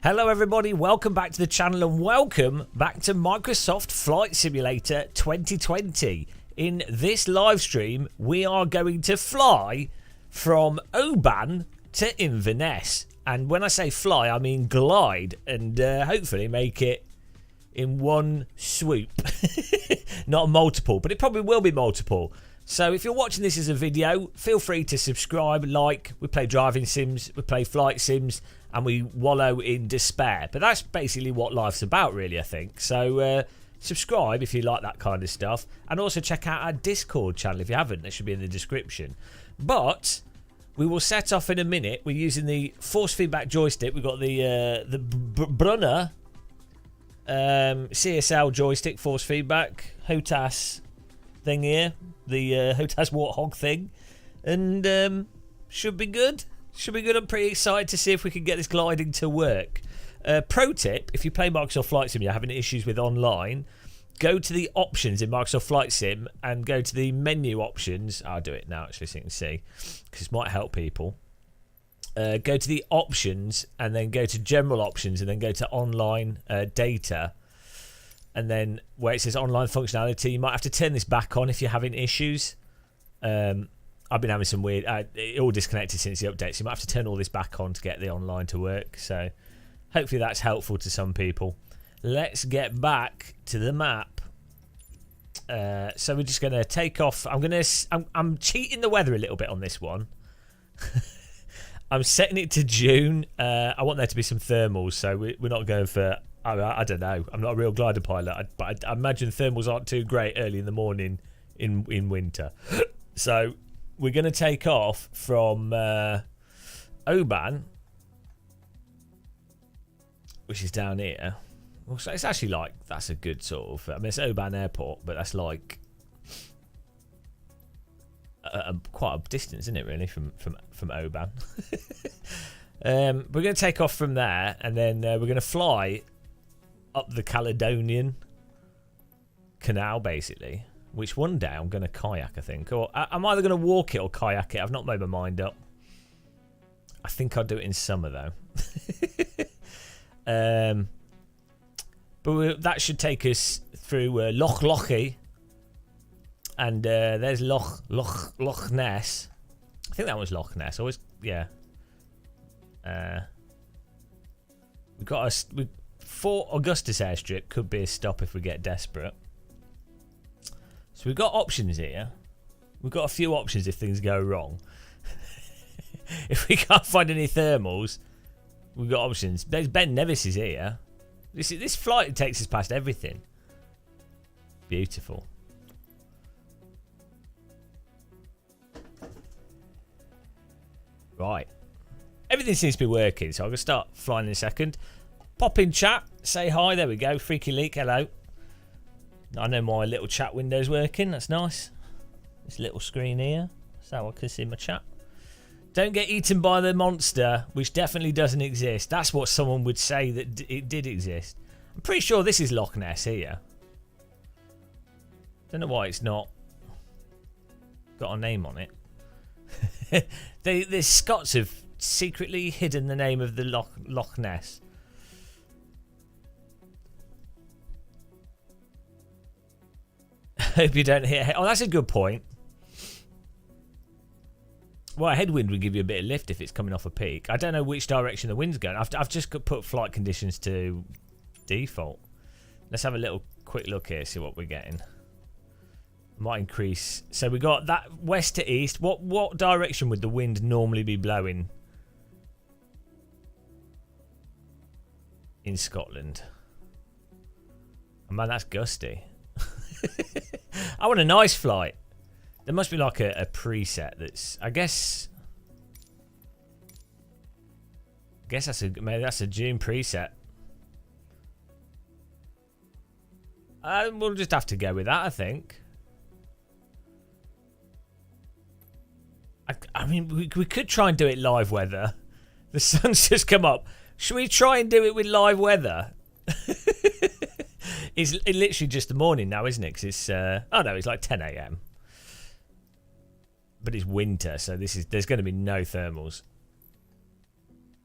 Hello everybody, welcome back to the channel and welcome back to Microsoft Flight Simulator 2020. In this live stream, we are going to fly from Oban to Inverness. And when I say fly, I mean glide and hopefully make it in one swoop. Not multiple, but it probably will be multiple. So if you're watching this as a video, feel free to subscribe, like. We play driving sims, we play flight sims, and we wallow in despair. But that's basically what life's about, really, I think. So subscribe if you like that kind of stuff. And also check out our Discord channel if you haven't. That should be in the description. But we will set off in a minute. We're using the force feedback joystick. We've got the Brunner CSL joystick force feedback. HOTAS thing here. The HOTAS Warthog thing. And should be good. Should be good. I'm pretty excited to see if we can get this gliding to work. Pro tip, if you play Microsoft Flight Sim, you're having issues with online, go to the options in Microsoft Flight Sim and go to the menu options. I'll do it now actually so you can see, because it might help people. Go to the options and then go to general options and then go to online data. And then where it says online functionality, you might have to turn this back on if you're having issues. I've been having some weird... it all disconnected since the update, so you might have to turn all this back on to get the online to work. So hopefully that's helpful to some people. Let's get back to the map. So we're just going to take off. I'm cheating the weather a little bit on this one. I'm setting it to June. I want there to be some thermals, so we're not going for... I don't know. I'm not a real glider pilot, but I imagine thermals aren't too great early in the morning in winter. So we're going to take off from Oban, which is down here. Well, so it's actually like, that's a good sort of... I mean, it's Oban Airport, but that's like quite a distance, isn't it, really, from Oban? We're going to take off from there, and then we're going to fly up the Caledonian Canal, basically. Which one day I'm going to kayak, I think. Or I'm either going to walk it or kayak it. I've not made my mind up. I think I'll do it in summer, though. But that should take us through Loch Lochy. And there's Loch Ness. I think that was Loch Ness. Always, yeah. We've got Fort Augustus airstrip could be a stop if we get desperate. So we've got options here. We've got a few options if things go wrong. If we can't find any thermals, we've got options. There's Ben Nevis is here. This flight takes us past everything. Beautiful. Right. Everything seems to be working, so I'm going to start flying in a second. Pop in chat, say hi, there we go. Freaky Leak, hello. I know my little chat window's working, that's nice. This little screen here, so I can see my chat. Don't get eaten by the monster, which definitely doesn't exist. That's what someone would say that it did exist. I'm pretty sure this is Loch Ness here. Don't know why it's not got a name on it. The Scots have secretly hidden the name of the Loch Ness. Hope you don't hit... Oh, that's a good point. Well, a headwind would give you a bit of lift if it's coming off a peak. I don't know which direction the wind's going. I've just put flight conditions to default. Let's have a little quick look here, see what we're getting. Might increase. So we got that west to east. What direction would the wind normally be blowing in Scotland? Oh, man, that's gusty. I want a nice flight. There must be like a preset that's... I guess maybe that's a June preset. We'll just have to go with that, I think. I mean, we could try and do it live weather. The sun's just come up. Should we try and do it with live weather? It's literally just the morning now, isn't it? Because it's oh no, it's like 10 AM. But it's winter, so there's going to be no thermals.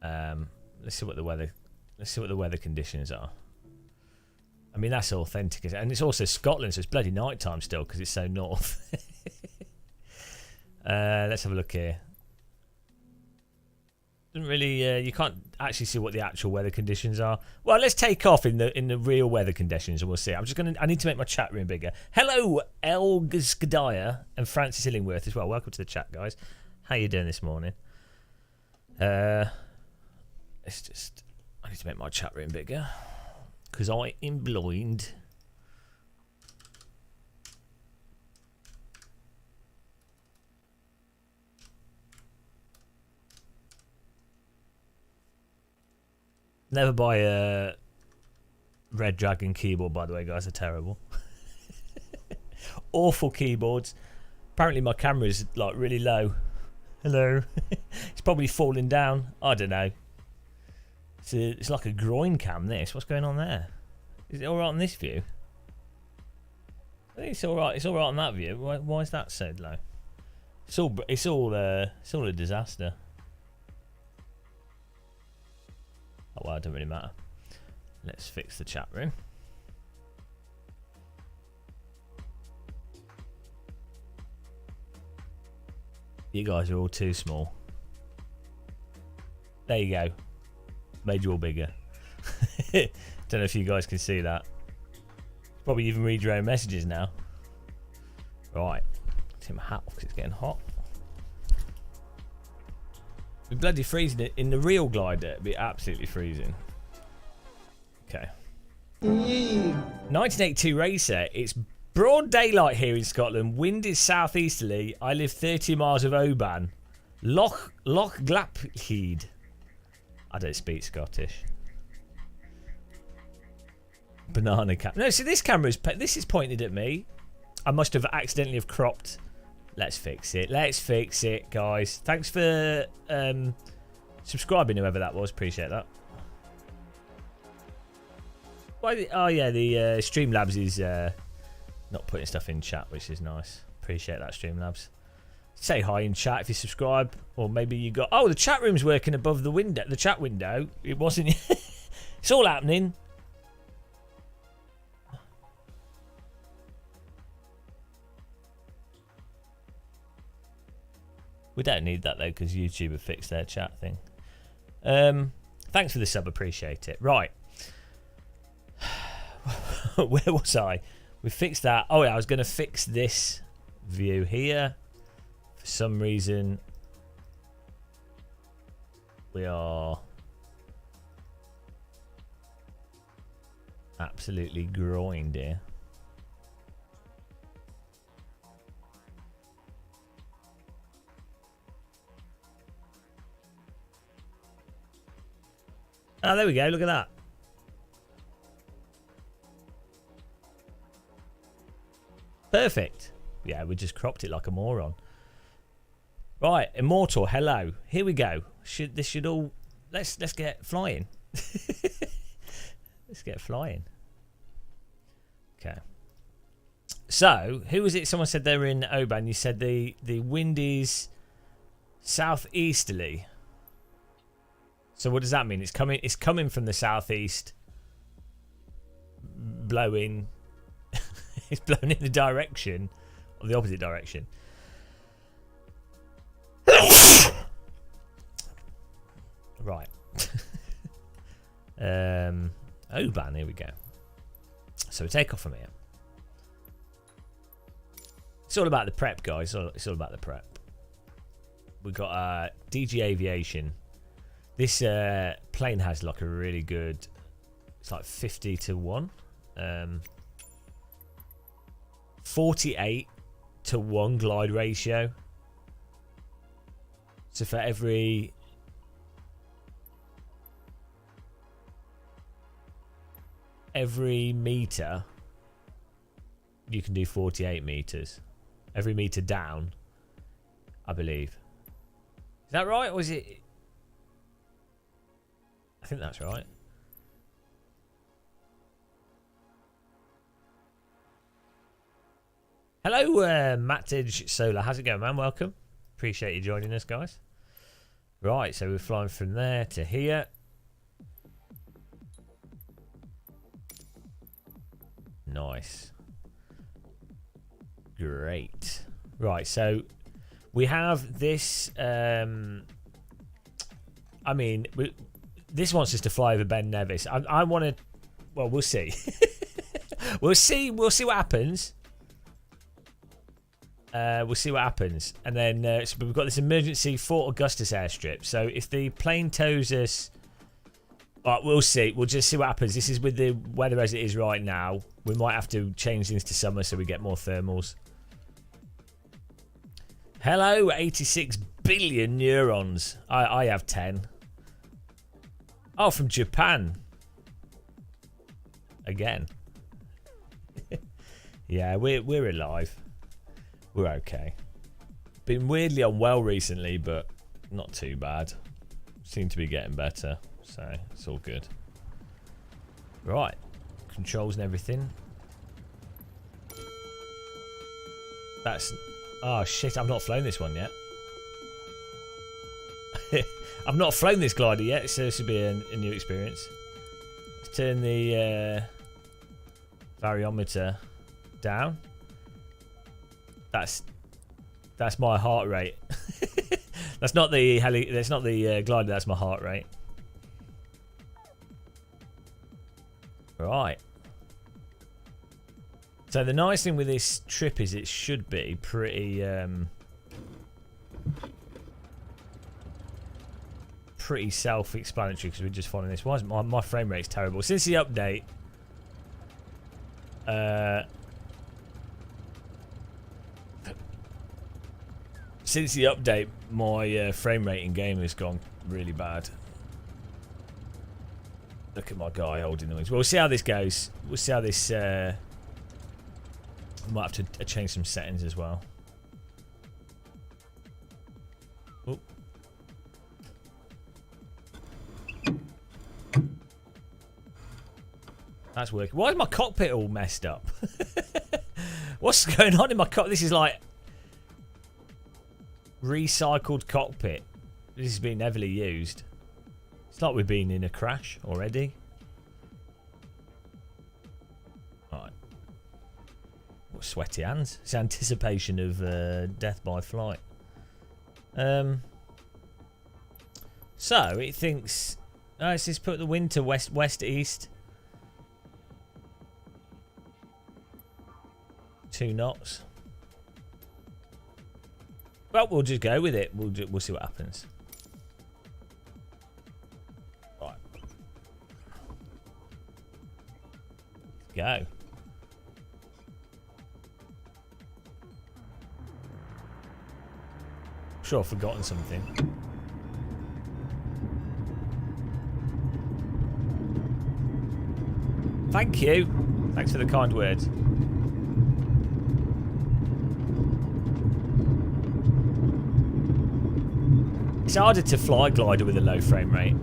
Let's see what the weather Let's see what the weather conditions are. I mean, that's authentic. And it's also Scotland, so it's bloody night time still because it's so north. Let's have a look here. Doesn't really, you can't actually see what the actual weather conditions are. Well, let's take off in the real weather conditions and we'll see. I need to make my chat room bigger. Hello, Elgskadaya and Francis Illingworth as well. Welcome to the chat, guys. How you doing this morning? It's just, I need to make my chat room bigger because I am blind. Never buy a Red Dragon keyboard, by the way, guys. They're terrible. Awful keyboards. Apparently my camera is like really low. Hello. It's probably falling down. I don't know. It's like a groin cam, this. What's going on there? Is it alright on this view? I think it's alright. It's alright on that view. Why is that so low? It's all a disaster. Oh well, it doesn't really matter. Let's fix the chat room. You guys are all too small. There you go. Made you all bigger. Don't know if you guys can see that. Probably even read your own messages now. Right. Take my hat off because it's getting hot. We're bloody freezing it in the real glider. It'd be absolutely freezing. Okay. 1982 racer. It's broad daylight here in Scotland. Wind is southeasterly. I live 30 miles of Oban. Loch Glapheed. I don't speak Scottish. Banana camera. No, see this this is pointed at me. I must have accidentally have cropped. Let's fix it. Let's fix it, guys. Thanks for subscribing, whoever that was. Appreciate that. Oh yeah, the Streamlabs is not putting stuff in chat, which is nice. Appreciate that, Streamlabs. Say hi in chat if you subscribe, or maybe you got. Oh, the chat room's working above the window. The chat window. It wasn't. It's all happening. We don't need that though, because YouTube have fixed their chat thing. Thanks for the sub, appreciate it. Right. Where was I? We fixed that. Oh yeah, I was going to fix this view here. For some reason, we are absolutely groined here. Oh, there we go. Look at that. Perfect. Yeah, we just cropped it like a moron. Right, Immortal, hello. Here we go. This should all... Let's get flying. Let's get flying. Okay. So, who was it? Someone said they were in Oban. You said the wind is southeasterly. So what does that mean? It's coming from the southeast, blowing. It's blowing in the direction of the opposite direction. Right. Oban, here we go. So we take off from here. It's all about the prep, guys. It's all about the prep. We've got DG Aviation. This plane has like a really good, it's like 50 to 1. 48 to 1 glide ratio. So for every meter, you can do 48 meters. Every meter down, I believe. Is that right? Or is it... I think that's right. Hello, Mattage Solar. How's it going, man? Welcome. Appreciate you joining us, guys. Right, so we're flying from there to here. Nice. Great. Right, so we have this. I mean, this wants us to fly over Ben Nevis. I want to. Well, we'll see. We'll see what happens. We'll see what happens. And then so we've got this emergency Fort Augustus airstrip. So if the plane tows us... we'll see. We'll just see what happens. This is with the weather as it is right now. We might have to change things to summer so we get more thermals. Hello, 86 billion neurons. I have 10. Oh, from Japan. Again. Yeah, we're alive. We're okay. Been weirdly unwell recently, but not too bad. Seem to be getting better, so it's all good. Right, controls and everything. That's... Oh shit, I've not flown this one yet. I've not flown this glider yet, so this will be a new experience. Let's turn the variometer down. That's my heart rate. That's not the glider. That's my heart rate. Right. So the nice thing with this trip is it should be pretty self-explanatory because we're just following this. Why is my frame rate's terrible since the update? Since the update, my frame rate in game has gone really bad. Look at my guy holding the wings. We'll see how this goes. We'll see how this... we might have to change some settings as well. Oh. That's working. Why is my cockpit all messed up? What's going on in my cockpit? This is like... recycled cockpit. This has been heavily used. It's like we've been in a crash already. Right. What sweaty hands. It's anticipation of death by flight. So it thinks... Oh, it's just put the wind to west-east. 2 knots. Well, we'll just go with it. We'll see what happens. Right. Go. I'm sure I've forgotten something. Thank you. Thanks for the kind words. It's harder to fly glider with a low frame rate.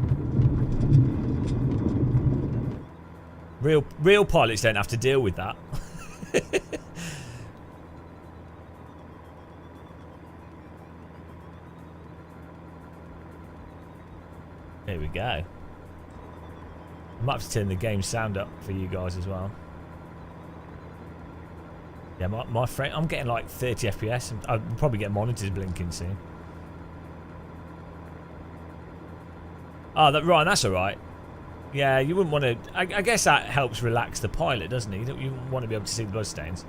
Real pilots don't have to deal with that. There we go. I might have to turn the game sound up for you guys as well. Yeah, my frame... I'm getting like 30 FPS. I'll probably get monitors blinking soon. Oh, right, that's alright. Yeah, you wouldn't want to... I guess that helps relax the pilot, doesn't it? You want to be able to see the bloodstains.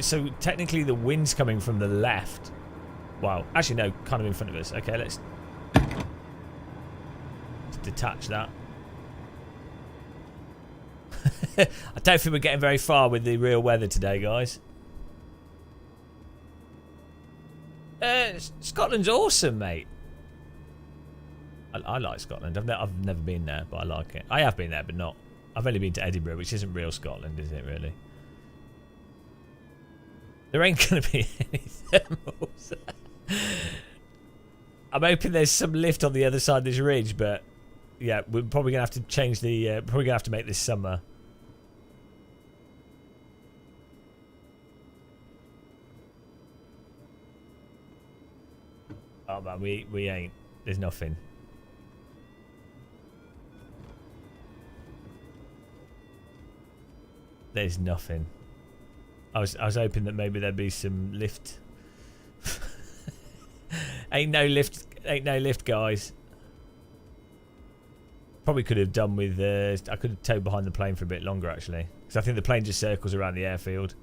So technically the wind's coming from the left. Well, actually no, kind of in front of us. Okay, let's detach that. I don't think we're getting very far with the real weather today, guys. Scotland's awesome, mate. I like Scotland. I've never been there, but I like it. I have been there, but not. I've only been to Edinburgh, which isn't real Scotland, is it, really? There ain't going to be any thermals. I'm hoping there's some lift on the other side of this ridge, but yeah, we're probably going to have to change the... probably going to have to make this summer. Oh man, we ain't. There's nothing. There's nothing. I was hoping that maybe there'd be some lift. Ain't no lift, guys. Probably could have done with. I could have towed behind the plane for a bit longer actually, because I think the plane just circles around the airfield.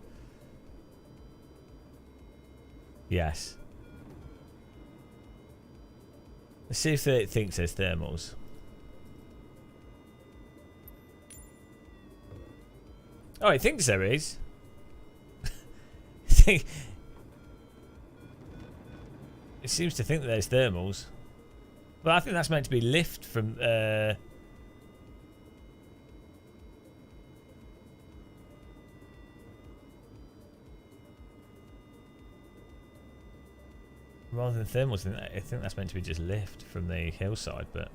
Yes. Let's see if it thinks there's thermals. Oh, it thinks there is. It seems to think that there's thermals. But I think that's meant to be lift from... rather than thermals, I think that's meant to be just lift from the hillside, but...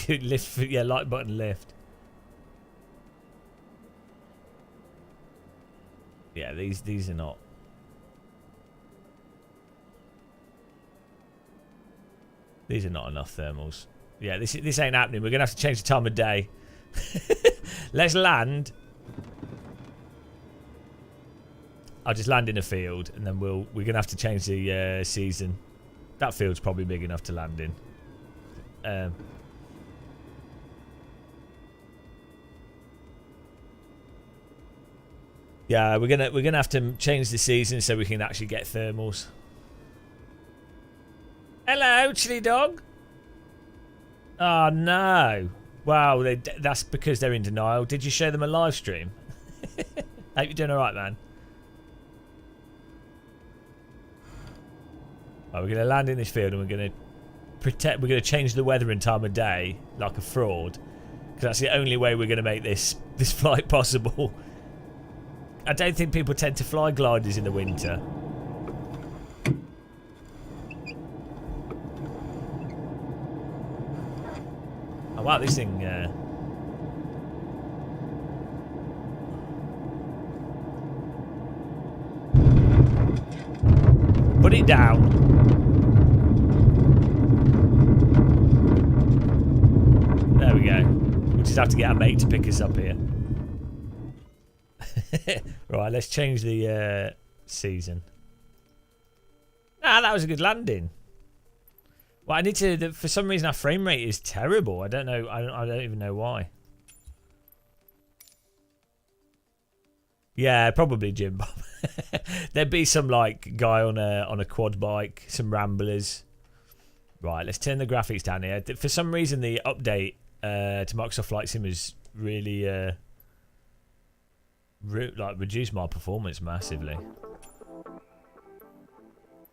lift, yeah, light button lift. Yeah, these are not. These are not enough thermals. Yeah, this ain't happening. We're gonna have to change the time of day. Let's land. I'll just land in a field, and then we're gonna have to change the season. That field's probably big enough to land in. Yeah, we're gonna have to change the season so we can actually get thermals. Hello, chili dog. Oh no! Wow, that's because they're in denial. Did you show them a live stream? Hope you're doing all right, man. Right, we're gonna land in this field and we're gonna pretend we're gonna change the weather and time of day like a fraud, because that's the only way we're gonna make this flight possible. I don't think people tend to fly gliders in the winter. Oh wow, this thing... Put it down. There we go. We'll just have to get our mate to pick us up here. Right, let's change the season. Ah, that was a good landing. Well, I need to... For some reason, our frame rate is terrible. I don't know. I don't even know why. Yeah, probably Jim Bob. There'd be some like guy on a quad bike, some ramblers. Right, let's turn the graphics down here. For some reason, the update to Microsoft Flight Sim has really reduced my performance massively.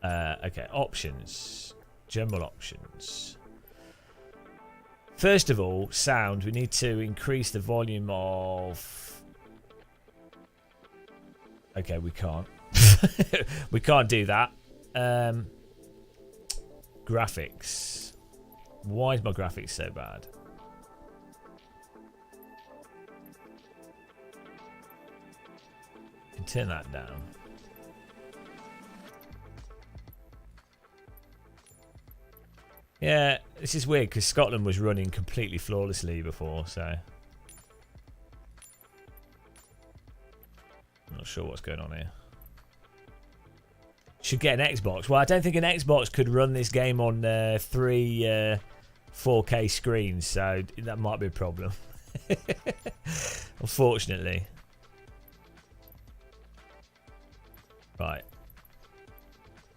Okay, options. General options. First of all, sound. We need to increase the volume of... Okay, we can't. We can't do that. Graphics. Why is my graphics so bad? You can turn that down. Yeah, this is weird because Scotland was running completely flawlessly before, so I'm not sure what's going on here. Should get an Xbox. Well, I don't think an Xbox could run this game on 3 4K screens, so that might be a problem. Unfortunately. Right.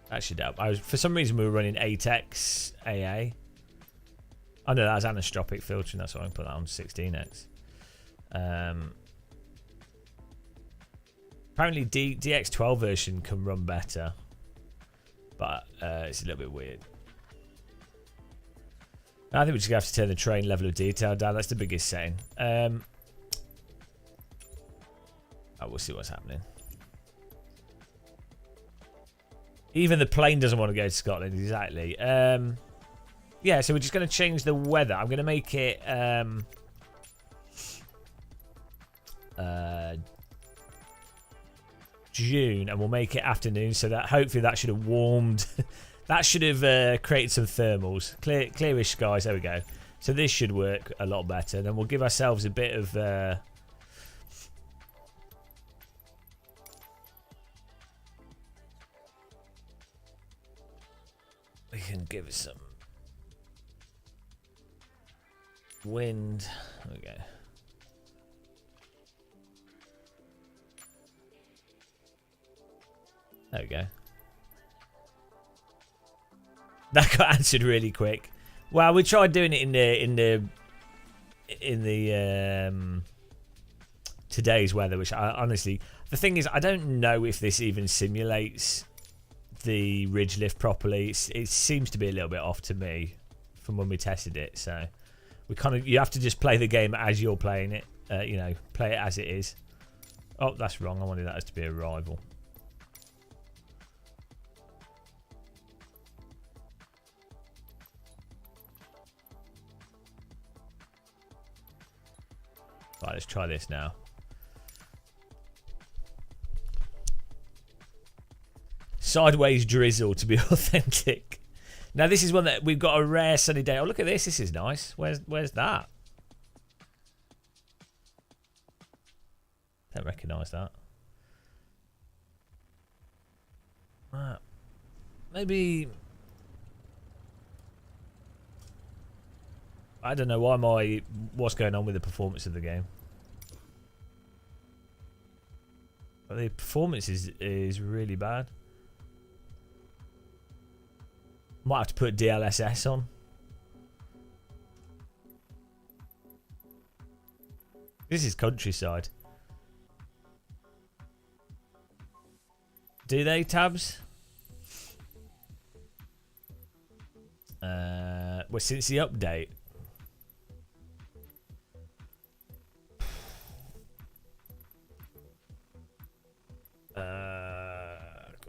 That should help. For some reason we were running 8x AA. Oh no, that's anisotropic filtering. That's why I can put that on 16x. Apparently DX12 version can run better, but it's a little bit weird. I think we're just gonna have to turn the train level of detail down. That's the biggest setting. Oh, we'll see what's happening. Even the plane doesn't want to go to Scotland, exactly. Yeah, so we're just going to change the weather. I'm going to make it June, and we'll make it afternoon, so that hopefully that should have warmed. That should have created some thermals. Clearish skies. There we go. So this should work a lot better. Then we'll give ourselves a bit of... we can give it some wind. There we go. There we go. That got answered really quick. Well, we tried doing it in the today's weather, which I honestly, the thing is, I don't know if this even simulates the ridge lift properly. It seems to be a little bit off to me from when we tested it. So we you have to just play the game as you're playing it. You know, play it as it is. Oh, that's wrong. I wanted that as to be a rival. Right, let's try this now. Sideways drizzle to be authentic. Now this is one that we've got a rare sunny day. Oh, look at this. This is nice. Where's that? Don't recognise that. Right. Maybe... I don't know what's going on with the performance of the game. But the performance is really bad. Might have to put DLSS on. This is countryside. Do they, Tabs? Well, since the update.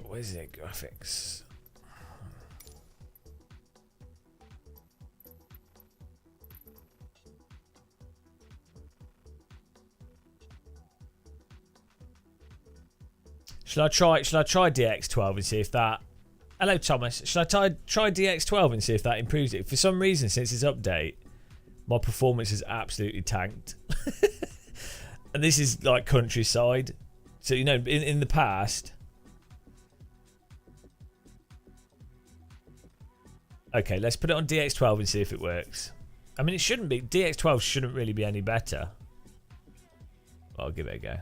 Where's it? Graphics. Shall I try DX12 and see if that... Hello, Thomas. Shall I try DX12 and see if that improves it? For some reason, since its update, my performance has absolutely tanked. And this is like countryside. So, you know, in the past... Okay, let's put it on DX12 and see if it works. I mean, it shouldn't be... DX12 shouldn't really be any better. I'll give it a go.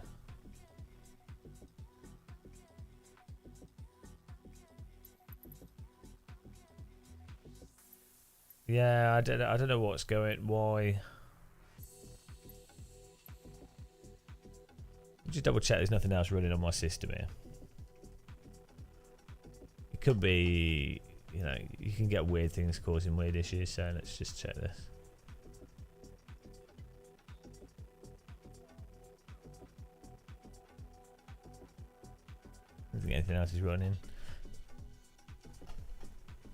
Yeah, I don't know what's going... Why... Just double check there's nothing else running on my system here. It could be... You know, you can get weird things causing weird issues, so let's just check this. I don't think anything else is running.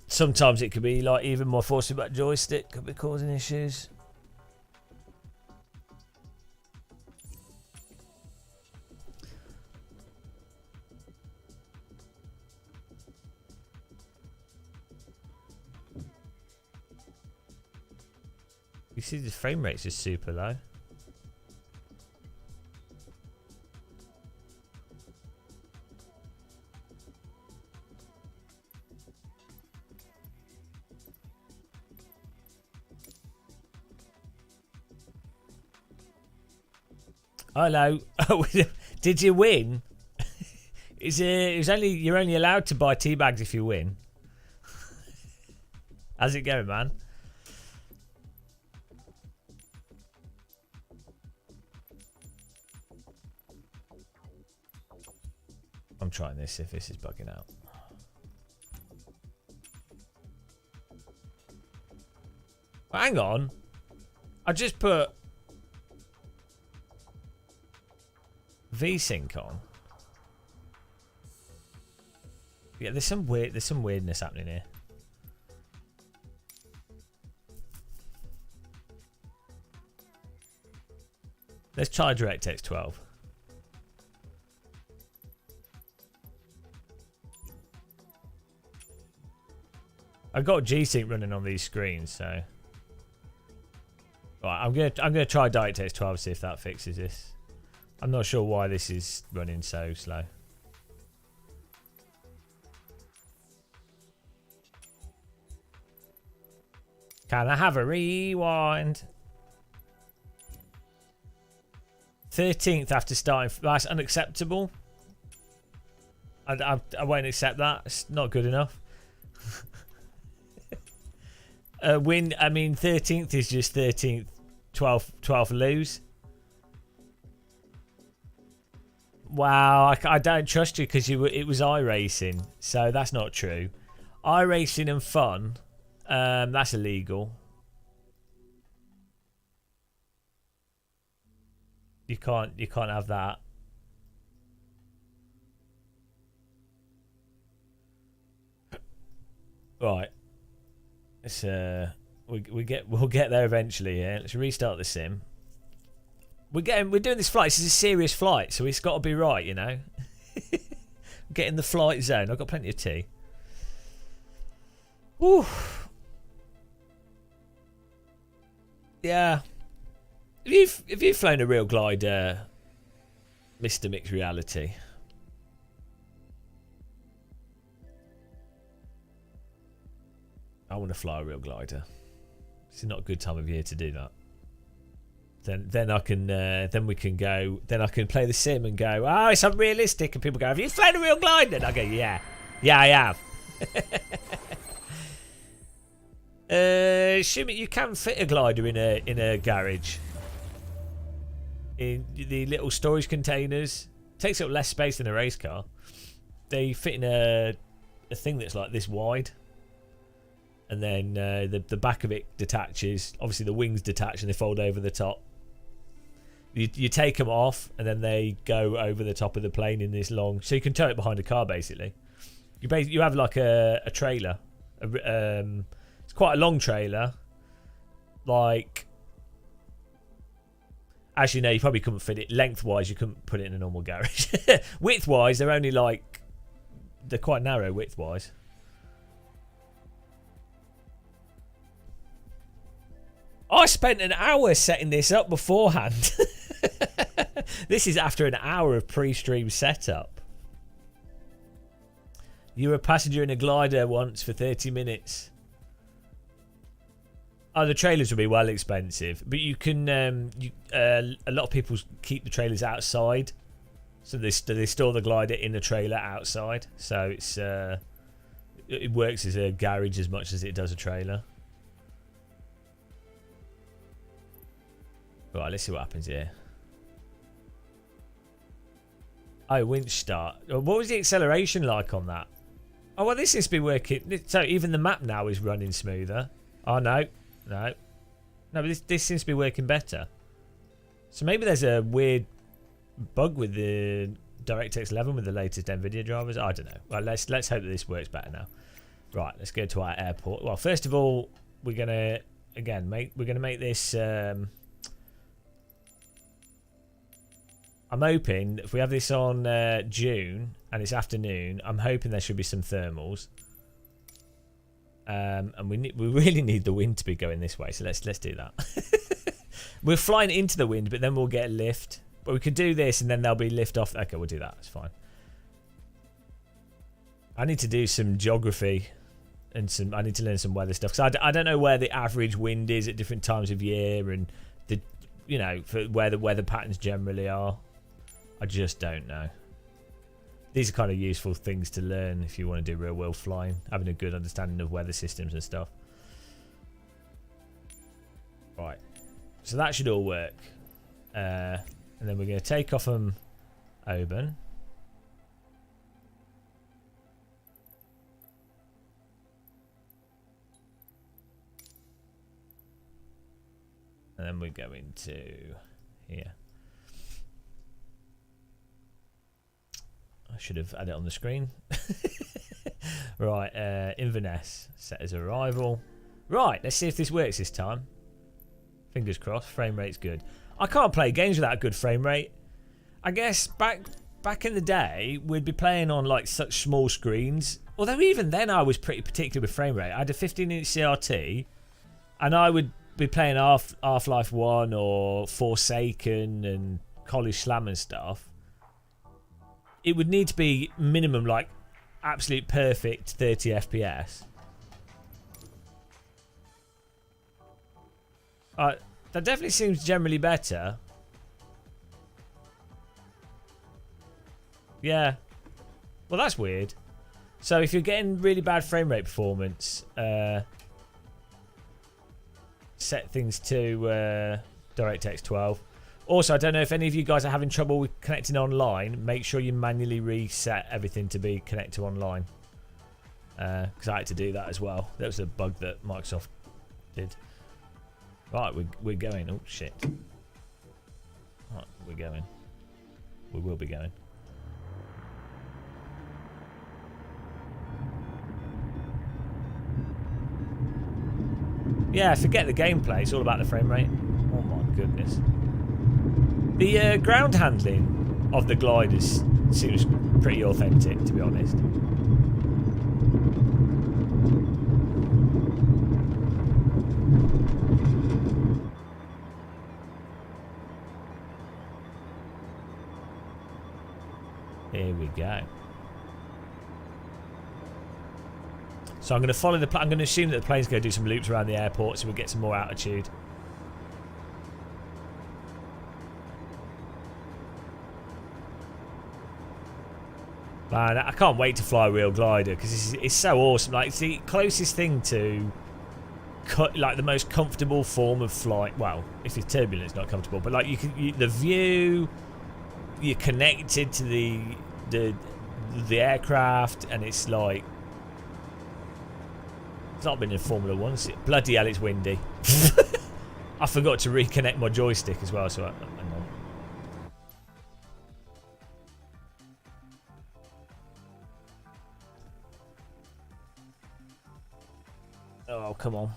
Sometimes it could be like even my forcing back joystick could be causing issues. You see the frame rate's just super low. Hello. Oh, did you win? You're only allowed to buy tea bags if you win. How's it going, man? I'm trying this, if this is bugging out. Hang on. I just put VSync on. Yeah, there's some weirdness happening here. Let's try DirectX 12. I've got G-Sync running on these screens, so. Right, I'm gonna try DirectX 12 see if that fixes this. I'm not sure why this is running so slow. Can I have a rewind? 13th after starting. That's unacceptable. I won't accept that. It's not good enough. Win. I mean, 13th is just 13th. 12th lose. Wow, I don't trust you because it was iRacing, so that's not true. iRacing and fun, that's illegal. You can't have that. Right. It's we'll get there eventually. Yeah. Let's restart the sim. We're doing this flight. This is a serious flight, so it's got to be right, you know. Get in the flight zone. I've got plenty of tea. Whew. Yeah. Have you flown a real glider, Mr. Mixed Reality? I want to fly a real glider. It's not a good time of year to do that. Then I can then we can go. Then I can play the sim and go. Oh, it's unrealistic. And people go, "Have you flown a real glider?" And I go, "Yeah, I have." Assuming you can fit a glider in a garage. In the little storage containers, takes up less space than a race car. They fit in a thing that's like this wide. And then the back of it detaches. Obviously, the wings detach and they fold over the top. You take them off, and then they go over the top of the plane in this long. So you can tow it behind a car, basically. You have like a trailer. It's quite a long trailer. Like, actually, no, you probably couldn't fit it lengthwise. You couldn't put it in a normal garage. Widthwise, they're quite narrow widthwise. I spent an hour setting this up beforehand. This is after an hour of pre-stream setup. You were a passenger in a glider once for 30 minutes. Oh, the trailers will be well expensive, but you can. A lot of people keep the trailers outside, so they store the glider in the trailer outside. So it works as a garage as much as it does a trailer. Right, let's see what happens here. Oh, winch start. What was the acceleration like on that? Oh, well, this seems to be working. So even the map now is running smoother. Oh, no. No, but this seems to be working better. So maybe there's a weird bug with the DirectX 11 with the latest NVIDIA drivers. I don't know. Well, let's hope that this works better now. Right, let's go to our airport. Well, first of all, we're gonna make this. I'm hoping if we have this on June and it's afternoon, I'm hoping there should be some thermals. And we really need the wind to be going this way, so let's do that. We're flying into the wind, but then we'll get lift. But we could do this, and then there'll be lift off. Okay, we'll do that. It's fine. I need to do some geography, and I need to learn some weather stuff because I don't know where the average wind is at different times of year, and for where the weather patterns generally are. I just don't know. These are kind of useful things to learn if you want to do real world flying, having a good understanding of weather systems and stuff. Right, so that should all work. And then we're going to take off from Oban. And then we go into here. I should have had it on the screen. Right, Inverness set as arrival. Right, let's see if this works this time. Fingers crossed, frame rate's good. I can't play games without a good frame rate. I guess back back in the day, we'd be playing on like such small screens. Although even then I was pretty particular with frame rate. I had a 15-inch CRT, and I would be playing Half-Life 1 or Forsaken and College Slam and stuff. It would need to be minimum like absolute perfect 30 FPS. That definitely seems generally better. Yeah. Well, that's weird. So if you're getting really bad frame rate performance, set things to DirectX 12. Also, I don't know if any of you guys are having trouble with connecting online. Make sure you manually reset everything to be connected online. Because I had to do that as well. That was a bug that Microsoft did. Right, we're going. Oh, shit. Right, we're going. We will be going. Yeah, forget the gameplay. It's all about the frame rate. Oh my goodness. The ground handling of the gliders seems pretty authentic, to be honest. Here we go. So I'm going to follow the. I'm going to assume that the plane's going to do some loops around the airport, so we get some more altitude. Man, I can't wait to fly a real glider because it's so awesome. Like, it's the closest thing to like the most comfortable form of flight. Well, if it's turbulent, it's not comfortable, but like the view, you're connected to the aircraft, and it's like it's not been in Formula 1. Bloody hell, it's windy. I forgot to reconnect my joystick as well, so hang on. Oh, come on.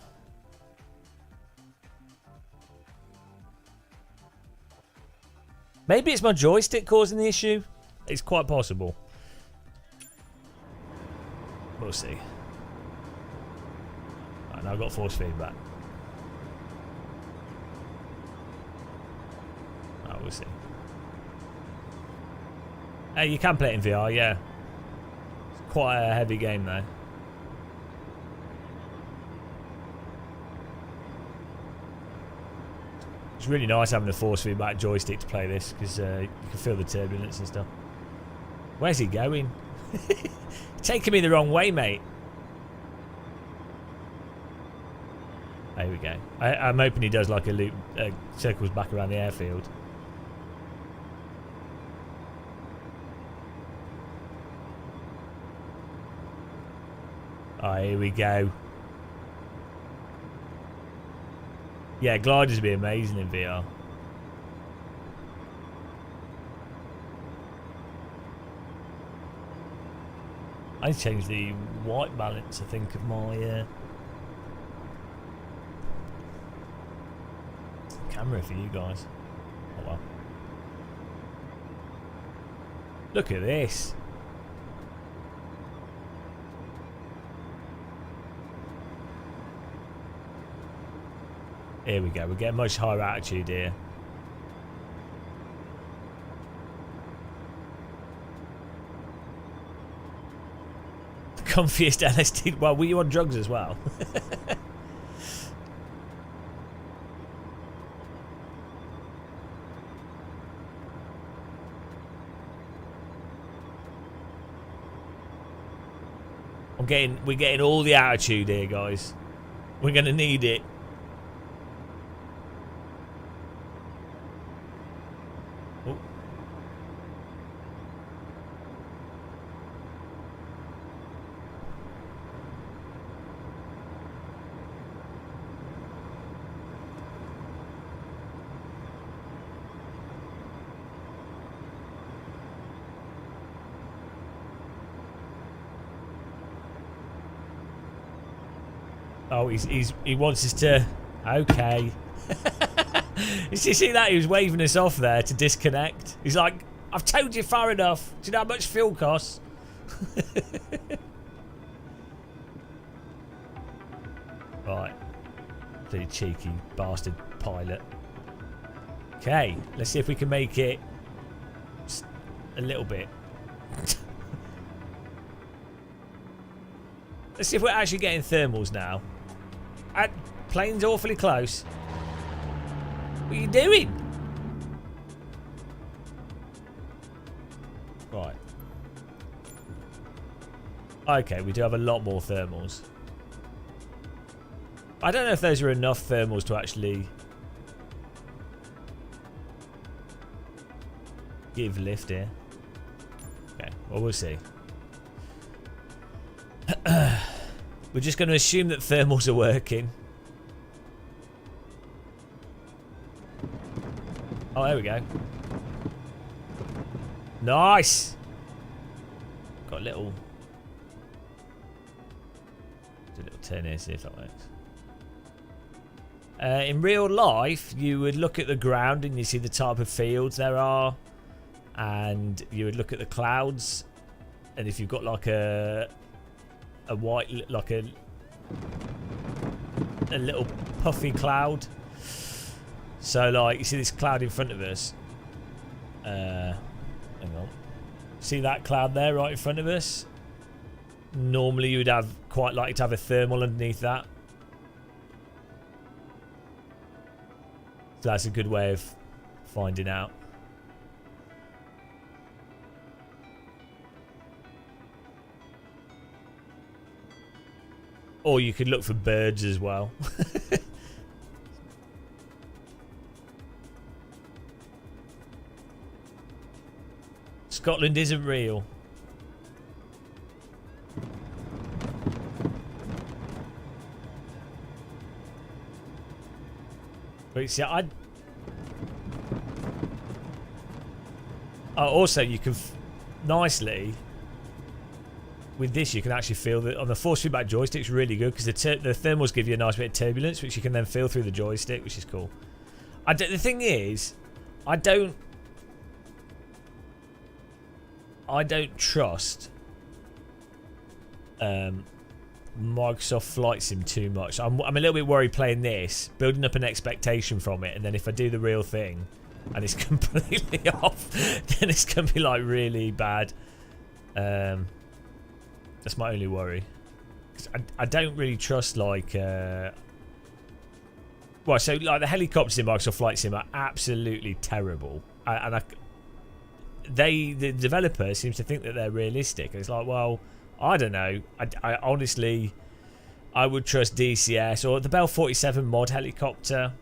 Maybe it's my joystick causing the issue. It's quite possible. We'll see. Right, now I've got force feedback. Oh, we'll see. Hey, you can play it in VR, yeah. It's quite a heavy game though. It's really nice having a force feedback joystick to play this because you can feel the turbulence and stuff. Where's he going? Taking me the wrong way, mate. There we go. I'm hoping he does like a loop, circles back around the airfield. Oh, here we go. Yeah, gliders would be amazing in VR. I changed the white balance, I think, of my camera for you guys. Oh well. Look at this. Here we go. We're getting much higher altitude here. The comfiest LSD. Well, were you on drugs as well? We're getting all the altitude here, guys. We're gonna need it. Oh, he wants us to. Okay. Did you see that? He was waving us off there to disconnect. He's like, I've towed you far enough. Do you know how much fuel costs? Right. The cheeky bastard pilot. Okay, let's see if we can make it a little bit. Let's see if we're actually getting thermals now. Plane's awfully close. What are you doing? Right. Okay, we do have a lot more thermals. I don't know if those are enough thermals to actually give lift here. Okay, well, we'll see. We're just going to assume that thermals are working. Oh, there we go. Nice! Got a little... Do a little turn here, see if that works. In real life, you would look at the ground and you see the type of fields there are. And you would look at the clouds. And if you've got like a white, like a little puffy cloud. So like, you see this cloud in front of us. Hang on. See that cloud there right in front of us? Normally you would have quite likely to have a thermal underneath that. So that's a good way of finding out. Or you could look for birds as well. Scotland isn't real. But see, also, you can nicely with this. You can actually feel that on the force feedback joystick's really good because the thermals give you a nice bit of turbulence, which you can then feel through the joystick, which is cool. The thing is, I don't trust Microsoft Flight Sim too much. I'm a little bit worried playing this, building up an expectation from it, and then if I do the real thing and it's completely off, then it's gonna be like really bad. That's my only worry. 'Cause I don't really trust like well, so like the helicopters in Microsoft Flight Sim are absolutely terrible, and the developer seems to think that they're realistic. And it's like, well, I don't know. I honestly, I would trust DCS or the Bell 47 mod helicopter.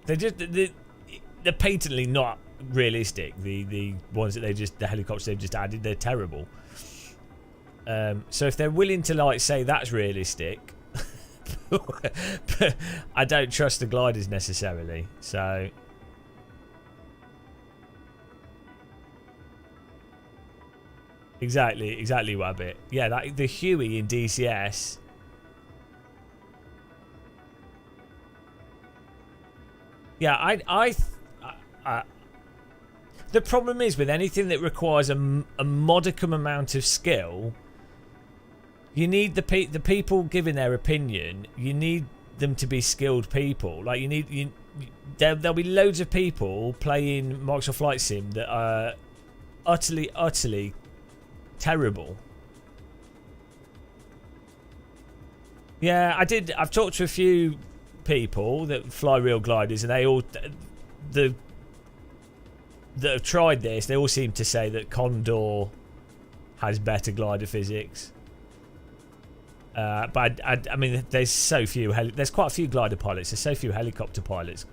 They're patently not realistic. The ones that the helicopters they've just added, they're terrible. So if they're willing to like say that's realistic, but I don't trust the gliders necessarily. So. Exactly, Wabbit. Yeah, the Huey in DCS. Yeah, I the problem is with anything that requires a modicum amount of skill, you need the people giving their opinion. You need them to be skilled people. Like there'll be loads of people playing Microsoft Flight Sim that are utterly terrible. Yeah, I've talked to a few people that fly real gliders, and they all that have tried this. They all seem to say that Condor has better glider physics. But I mean, there's so few. There's quite a few glider pilots. There's so few helicopter pilots.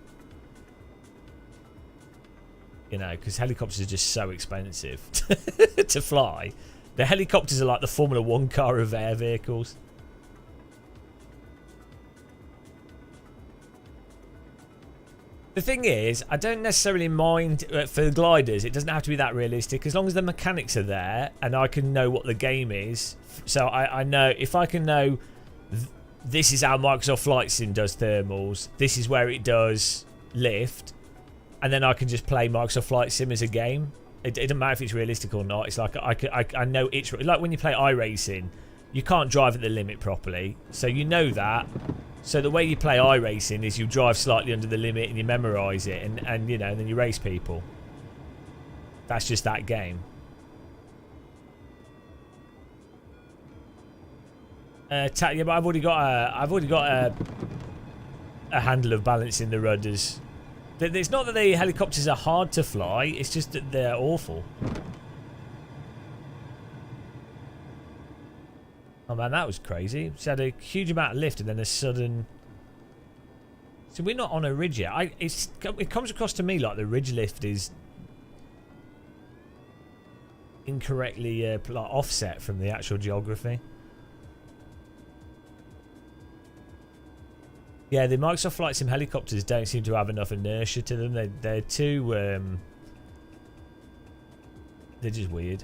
You know, because helicopters are just so expensive to fly. The helicopters are like the Formula 1 car of air vehicles. The thing is, I don't necessarily mind for the gliders. It doesn't have to be that realistic as long as the mechanics are there and I can know what the game is. So I know if I can know this is how Microsoft Flight Sim does thermals. This is where it does lift. And then I can just play Microsoft Flight Sim as a game. It doesn't matter if it's realistic or not. It's like I know it's like when you play iRacing, you can't drive at the limit properly, so you know that. So the way you play iRacing is you drive slightly under the limit and you memorise it, and you know, and then you race people. That's just that game. Yeah, but I've already got a handle of balancing the rudders. It's not that the helicopters are hard to fly, it's just that they're awful. Oh man, that was crazy. It's had a huge amount of lift and then a sudden... So we're not on a ridge yet. It comes across to me like the ridge lift is incorrectly like offset from the actual geography. Yeah, the Microsoft Flight Sim helicopters don't seem to have enough inertia to them. They're too... they're just weird.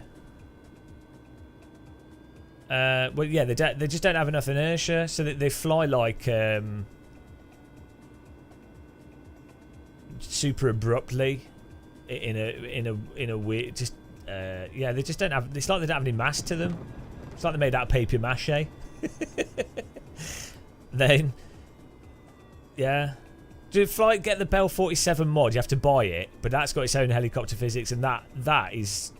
Well, yeah, they just don't have enough inertia, so that they fly like super abruptly in a weird. Just yeah, they just don't have. It's like they don't have any mass to them. It's like they're made out of paper mache. Then, yeah. To fly, get the Bell 47 mod, you have to buy it, but that's got its own helicopter physics, and that is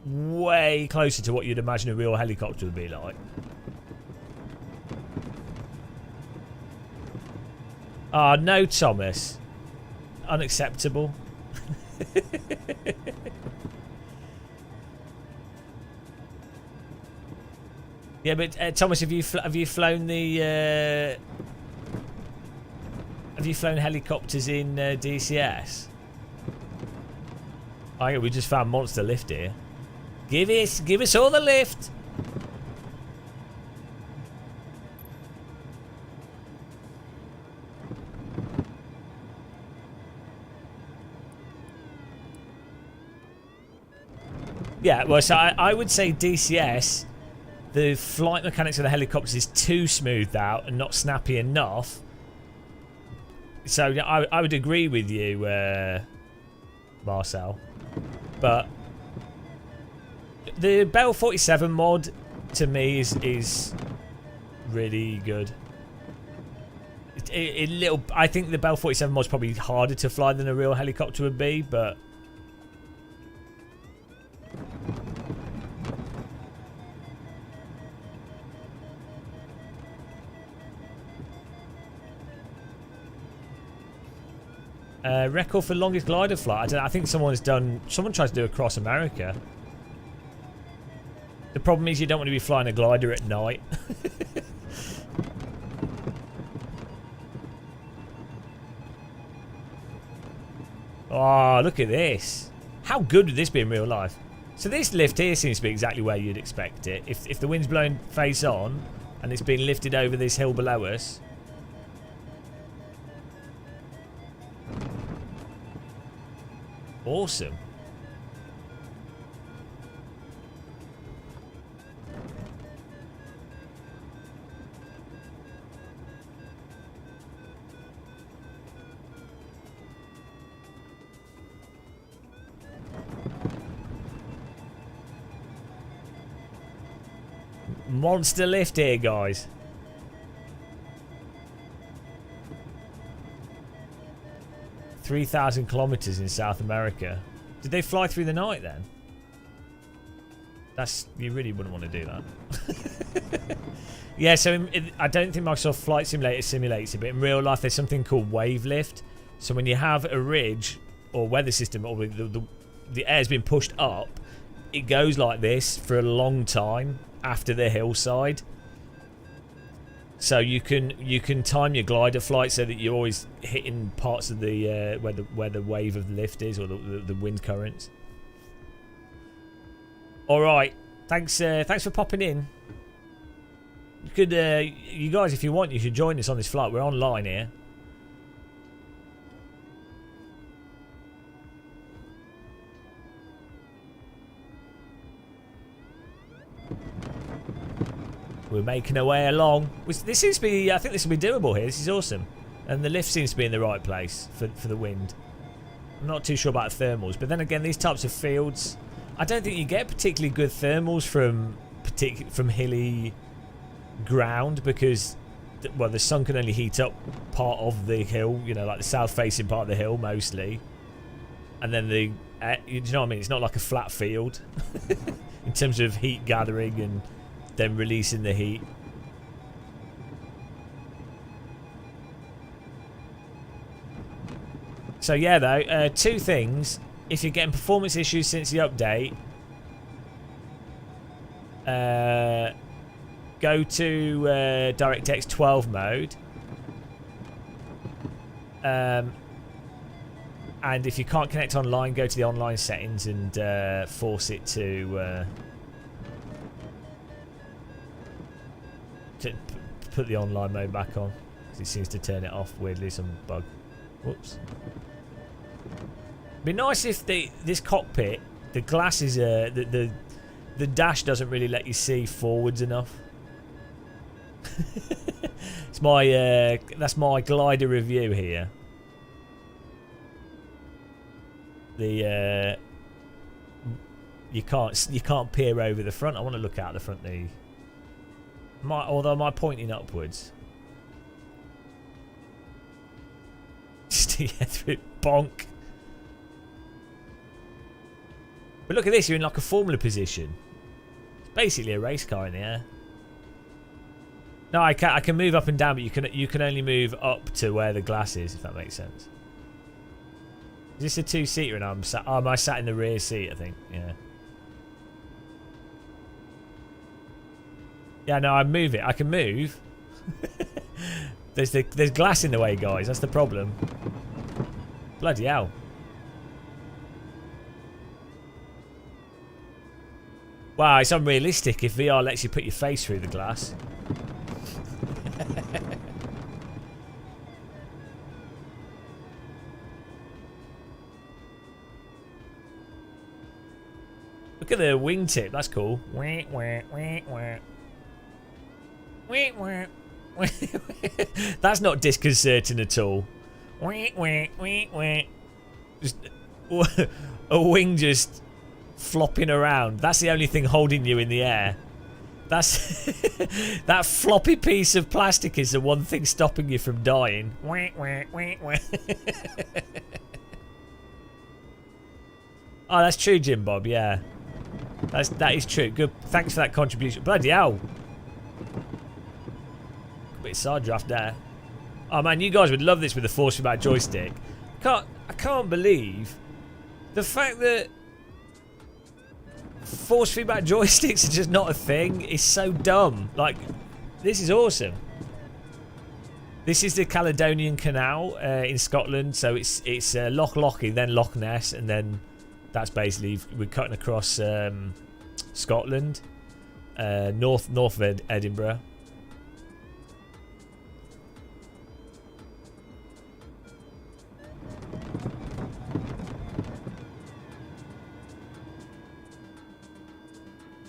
way closer to what you'd imagine a real helicopter would be like. Ah, no, Thomas. Unacceptable. Yeah, but Thomas, have you flown the have you flown helicopters in DCS? Oh, yeah, we just found monster lift here. Give us all the lift. Yeah, well, so I would say DCS, the flight mechanics of the helicopters is too smoothed out and not snappy enough. So I would agree with you, Marcel. But the Bell 47 mod to me is really good. I think the Bell 47 mod is probably harder to fly than a real helicopter would be, but record for longest glider flight. I think someone tried to do across America. The problem is you don't want to be flying a glider at night. Oh, look at this. How good would this be in real life? So this lift here seems to be exactly where you'd expect it. If the wind's blowing face on and it's being lifted over this hill below us. Awesome. Monster lift here, guys. $3,000 kilometers in South America. Did they fly through the night then? You really wouldn't want to do that. Yeah, so I don't think Microsoft Flight Simulator simulates it, but in real life there's something called wave lift. So when you have a ridge or weather system, or the air's been pushed up, it goes like this for a long time after the hillside. So you can time your glider flight so that you're always hitting parts of the where the wave of the lift is, or the wind currents. All right, thanks for popping in. You could you guys, if you want, you should join us on this flight. We're online here. We're making our way along. This seems to be, I think this will be doable here. This is awesome. And the lift seems to be in the right place for the wind. I'm not too sure about thermals, but then again, these types of fields, I don't think you get particularly good thermals from hilly ground because, well, the sun can only heat up part of the hill, you know, like the south-facing part of the hill mostly, and then the, you know what I mean? It's not like a flat field in terms of heat gathering and then releasing the heat. So yeah, though, two things. If you're getting performance issues since the update, go to DirectX 12 mode. And if you can't connect online, go to the online settings and force it to put the online mode back on. Because it seems to turn it off weirdly, some bug. Whoops. It'd be nice if this cockpit, the glass is the dash doesn't really let you see forwards enough. It's my that's my glider review here. The you can't peer over the front. I want to look out the front. Although am I pointing upwards? Just to get through it, bonk. But look at this, you're in like a Formula position. It's basically a race car in the air. No, I can move up and down, but you can only move up to where the glass is, if that makes sense. Is this a two-seater and am I sat in the rear seat, I think, yeah. Yeah, no, I move it. I can move. There's glass in the way, guys. That's the problem. Bloody hell. Wow, it's unrealistic if VR lets you put your face through the glass. Look at the wingtip. That's cool. That's not disconcerting at all. Just a wing just flopping around. That's the only thing holding you in the air. That's that floppy piece of plastic is the one thing stopping you from dying. Oh, that's true, Jim Bob. Yeah, that is true. Good. Thanks for that contribution. Bloody hell. A bit of side draft there. Oh man, you guys would love this with the force feedback joystick. I can't believe the fact that force feedback joysticks are just not a thing. It's so dumb. Like, this is awesome. This is the Caledonian Canal in Scotland. So it's Loch Lochy, then Loch Ness, and then that's basically we're cutting across Scotland, north of Edinburgh.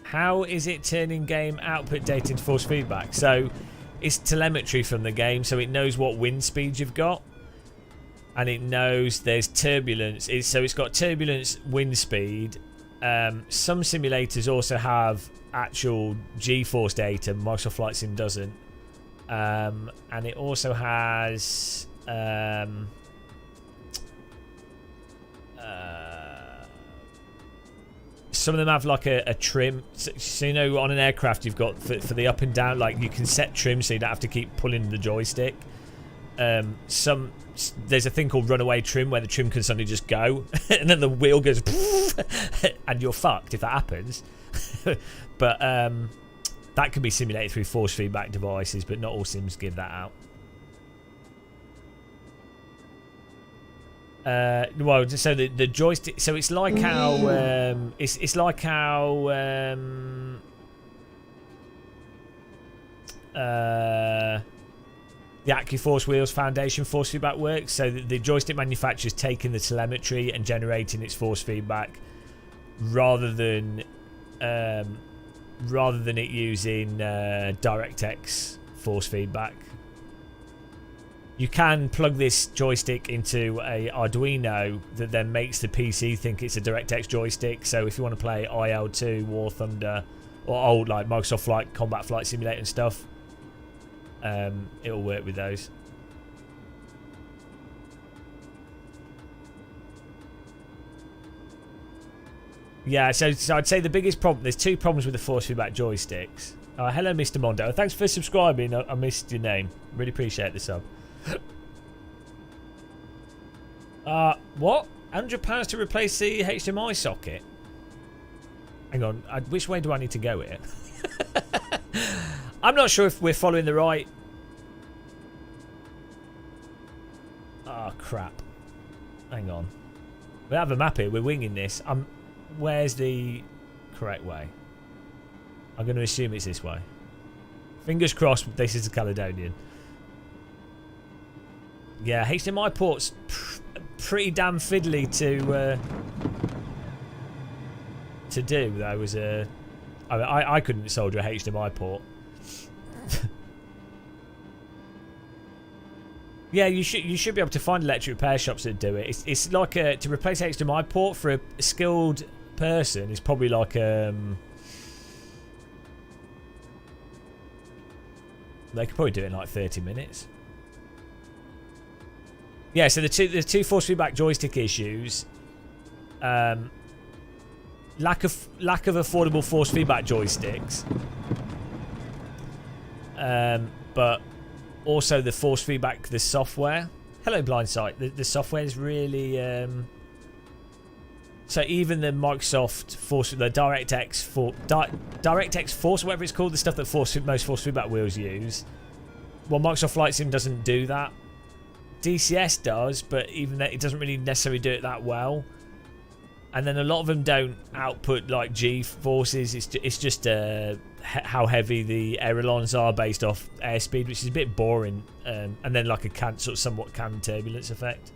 How is it turning game output data into force feedback? So it's telemetry from the game, so it knows what wind speed you've got, and it knows there's turbulence. So it's got turbulence, wind speed. Some simulators also have actual G-force data. Microsoft Flight Sim doesn't, and it also has. Some of them have like a trim, so you know on an aircraft you've got for the up and down, like you can set trim so you don't have to keep pulling the joystick. There's a thing called runaway trim where the trim can suddenly just go and then the wheel goes and you're fucked if that happens. But that can be simulated through force feedback devices, but not all sims give that out. Well, so the joystick. So it's like how it's like how the AccuForce Wheels Foundation force feedback works. So the joystick manufacturer's taking the telemetry and generating its force feedback, rather than it using DirectX force feedback. you can plug this joystick into a Arduino that then makes the PC think it's a DirectX joystick. So if you want to play IL-2, War Thunder, or old like Microsoft Flight, Combat Flight Simulator and stuff, it'll work with those. Yeah, so I'd say the biggest problem, there's two problems with the force feedback joysticks. Hello, Mr. Mondo. Thanks for subscribing. I missed your name. Really appreciate the sub. What? £100 to replace the HDMI socket? Hang on. Which way do I need to go here? I'm not sure if we're following the right... Oh, crap. Hang on. We have a map here. We're winging this. Where's the correct way? I'm going to assume it's this way. Fingers crossed this is the Caledonian. Yeah, HDMI port's pretty damn fiddly to do. That was I couldn't solder a HDMI port. Yeah, you should be able to find electric repair shops that do it. It's like to replace HDMI port for a skilled person is probably like they could probably do it in like 30 minutes. Yeah, so the two force feedback joystick issues, lack of affordable force feedback joysticks, but also the force feedback, the software. Hello, Blindsight. The software is really so even the Microsoft Force, the DirectX Force, whatever it's called, the stuff that most force feedback wheels use. Well, Microsoft Flight Sim doesn't do that. DCS does, but even that, it doesn't really necessarily do it that well. And then a lot of them don't output like G forces. It's just how heavy the ailerons are based off airspeed, which is a bit boring. And then like a somewhat canned turbulence effect.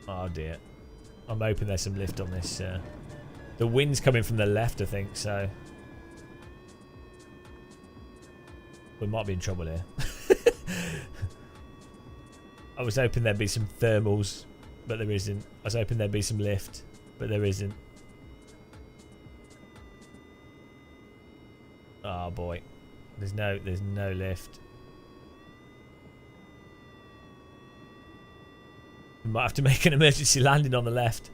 Oh dear. I'm hoping there's some lift on this. The wind's coming from the left, I think, so we might be in trouble here. I was hoping there'd be some thermals, but there isn't. I was hoping there'd be some lift, but there isn't. Oh boy. There's no lift. We might have to make an emergency landing on the left.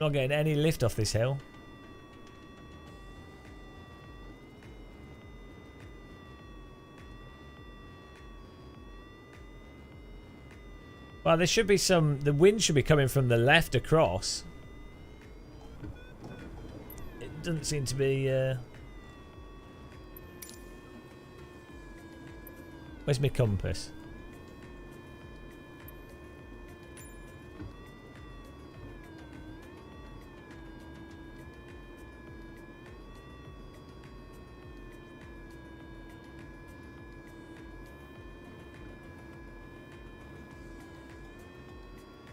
Not getting any lift off this hill. Well, there should be some... The wind should be coming from the left across. It doesn't seem to be... Where's my compass?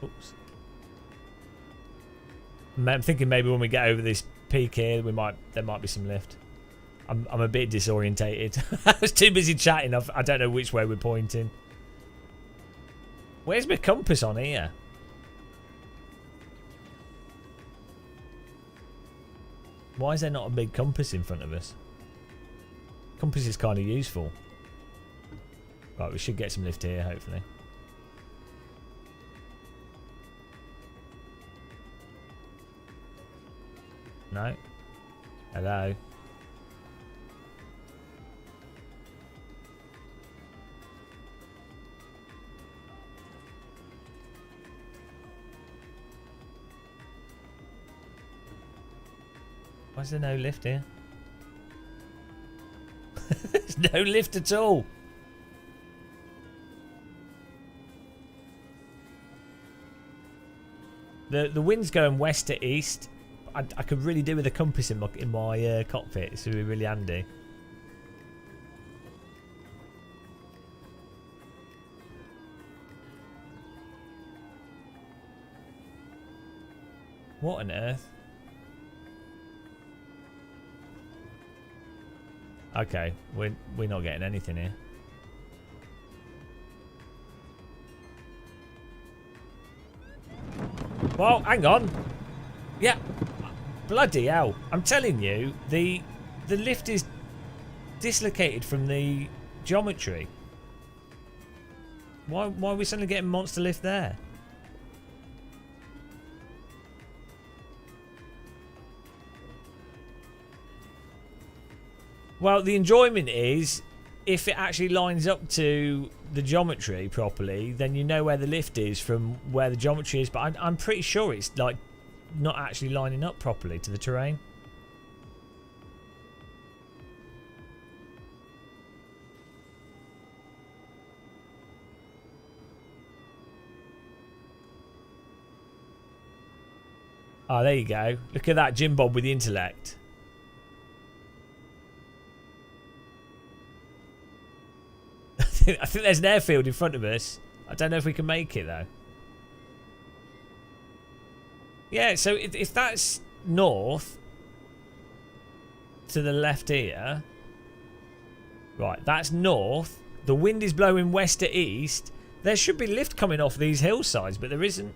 Oops. I'm thinking maybe when we get over this peak here, there might be some lift. I'm a bit disorientated. I was too busy chatting. I don't know which way we're pointing. Where's my compass on here? Why is there not a big compass in front of us? Compass is kind of useful. Right, we should get some lift here, hopefully. No. Hello. Why is there no lift here? There's no lift at all. The wind's going west to east. I could really do with a compass in my cockpit. This would be really handy. What on earth? Okay, we're not getting anything here. Well, hang on. Yeah, bloody hell! I'm telling you, the lift is dislocated from the geometry. Why are we suddenly getting monster lift there? Well, the enjoyment is if it actually lines up to the geometry properly, then you know where the lift is from where the geometry is. But I'm pretty sure it's like not actually lining up properly to the terrain. Oh, there you go. Look at that Jim Bob with the intellect. I think there's an airfield in front of us. I don't know if we can make it though. Yeah, so if that's north to the left here. Right, that's north. The wind is blowing west to east. There should be lift coming off these hillsides, but there isn't.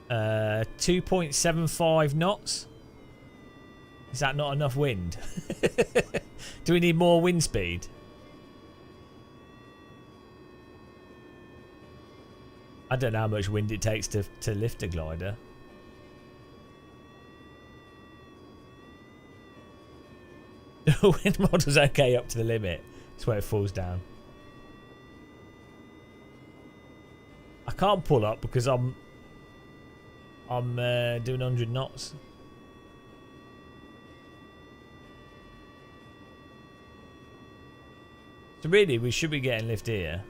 Uh, 2.75 knots. Is that not enough wind? Do we need more wind speed? I don't know how much wind it takes to lift a glider. The wind model's okay up to the limit. That's where it falls down. I can't pull up because I'm doing 100 knots. So really, we should be getting lift here.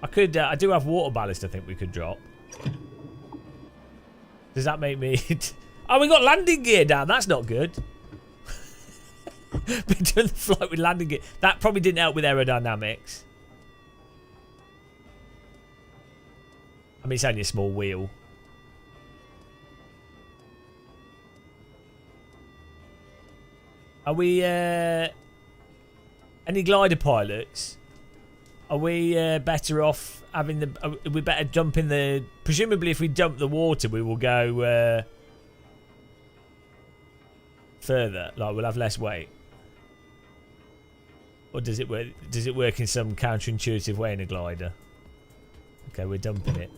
I do have water ballast I think we could drop. Does that make me... Oh, we got landing gear down. That's not good. Been doing the flight with landing gear. That probably didn't help with aerodynamics. I mean, it's only a small wheel. Are we... any glider pilots? Are we better off having the... we better jump in the... Presumably if we dump the water, we will go further. Like, we'll have less weight. Or does it work? Does it work in some counterintuitive way in a glider? Okay, we're dumping it.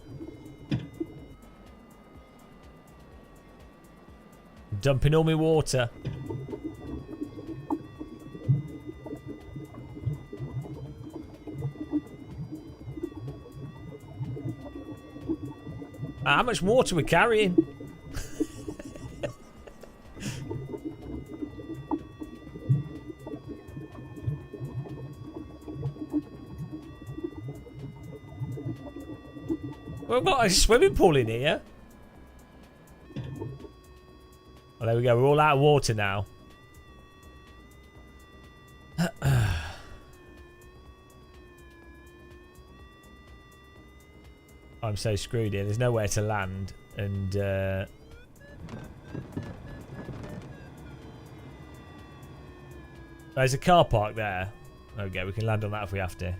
Dumping all my water. How much water we're carrying? We've got a swimming pool in here. Well, there we go. We're all out of water now. I'm so screwed here. There's nowhere to land. And there's a car park there. Okay, we can land on that if we have to.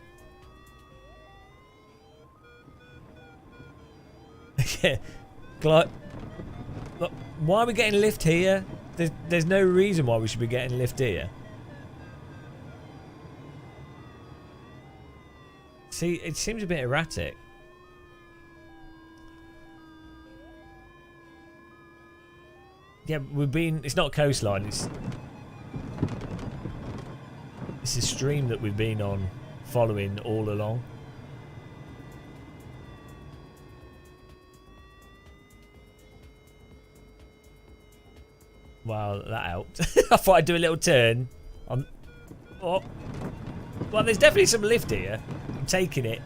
Yeah. Look, why are we getting lift here? There's no reason why we should be getting lift here. See, it seems a bit erratic. Yeah, we've been... It's not coastline, it's a stream that we've been on, following all along. Well, that helped. I thought I'd do a little turn. Oh. Well, there's definitely some lift here. I'm taking it.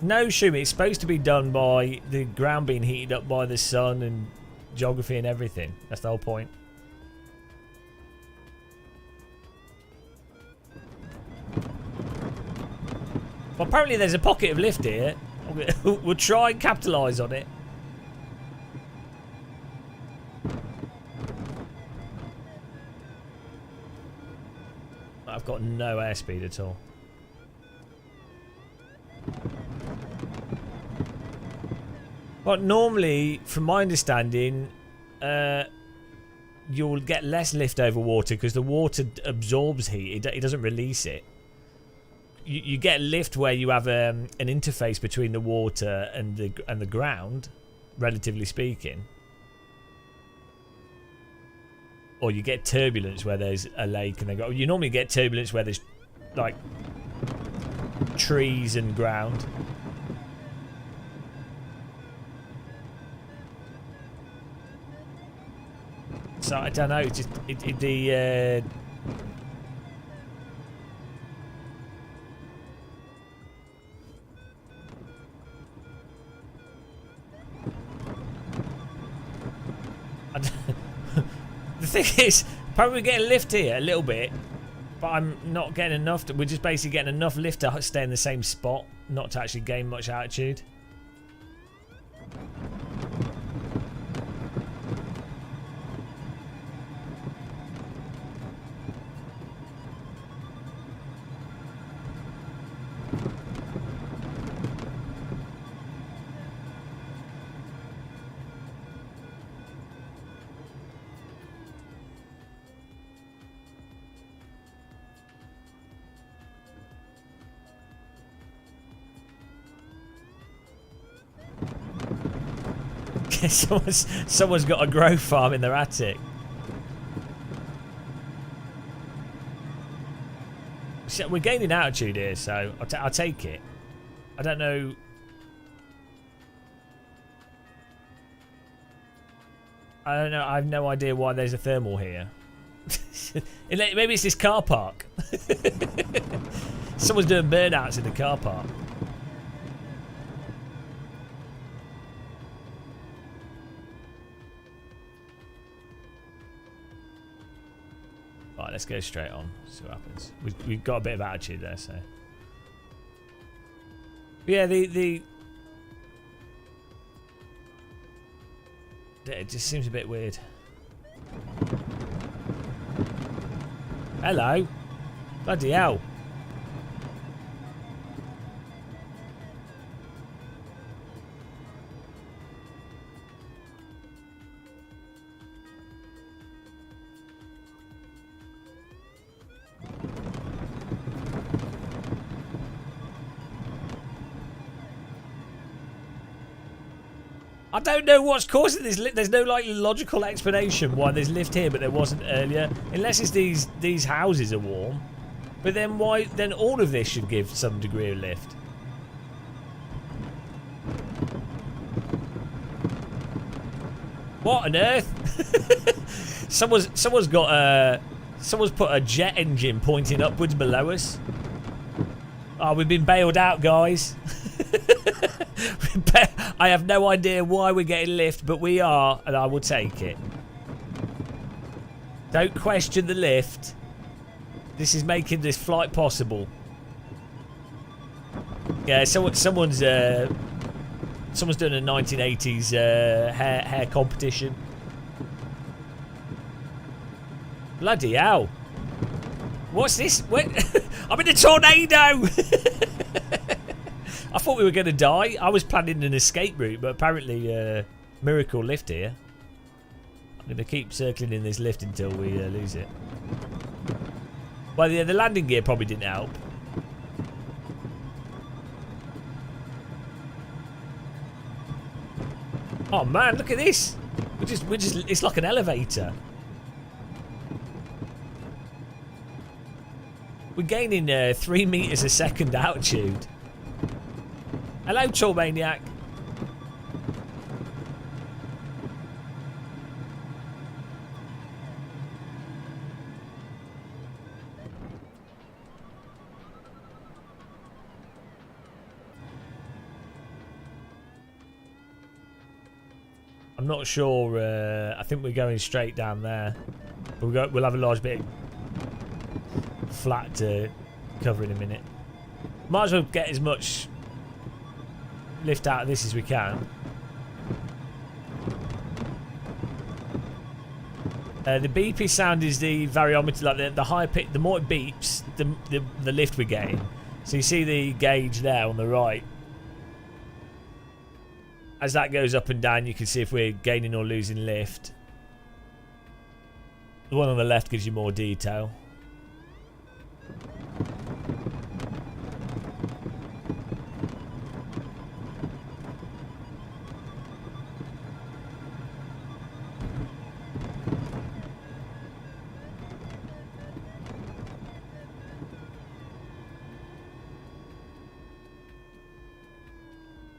No, Shumi, it's supposed to be done by the ground being heated up by the sun and geography and everything. That's the whole point. Well, apparently there's a pocket of lift here. We'll try and capitalise on it. I've got no airspeed at all. But normally, from my understanding, you'll get less lift over water because the water absorbs heat. It doesn't release it. You get lift where you have an interface between the water and the ground, relatively speaking. Or you get turbulence where there's a lake and they go. You normally get turbulence where there's like trees and ground. So I don't know. It's just the. The thing is, probably getting lift here a little bit, but I'm not getting enough. We're just basically getting enough lift to stay in the same spot, not to actually gain much altitude. Someone's got a grow farm in their attic. So we're gaining altitude here, so I'll take it. I don't know. I don't know. I have no idea why there's a thermal here. Maybe it's this car park. Someone's doing burnouts in the car park. Right, let's go straight on. See what happens. We've got a bit of attitude there, so. Yeah, it just seems a bit weird. Hello. Bloody hell. I don't know what's causing this. There's no like logical explanation why there's lift here, but there wasn't earlier. Unless it's these houses are warm. But then why? Then all of this should give some degree of lift. What on earth? someone's put a jet engine pointing upwards below us. Oh, we've been bailed out, guys. I have no idea why we're getting lift, but we are, and I will take it. Don't question the lift. This is making this flight possible. Yeah, someone's doing a 1980s hair competition. Bloody hell! What's this? I'm in a tornado! I thought we were going to die. I was planning an escape route, but apparently miracle lift here. I'm going to keep circling in this lift until we lose it. Well, the landing gear probably didn't help. Oh man, look at this! It's like an elevator. We're gaining 3 meters a second altitude. Hello, Troll Maniac. I'm not sure. I think we're going straight down there. But we'll have a large bit of flat to cover in a minute. Might as well get as much lift out of this as we can. The beepy sound is the variometer, like the higher pitch. The more it beeps, the lift we're getting. So you see the gauge there on the right. As that goes up and down, you can see if we're gaining or losing lift. The one on the left gives you more detail.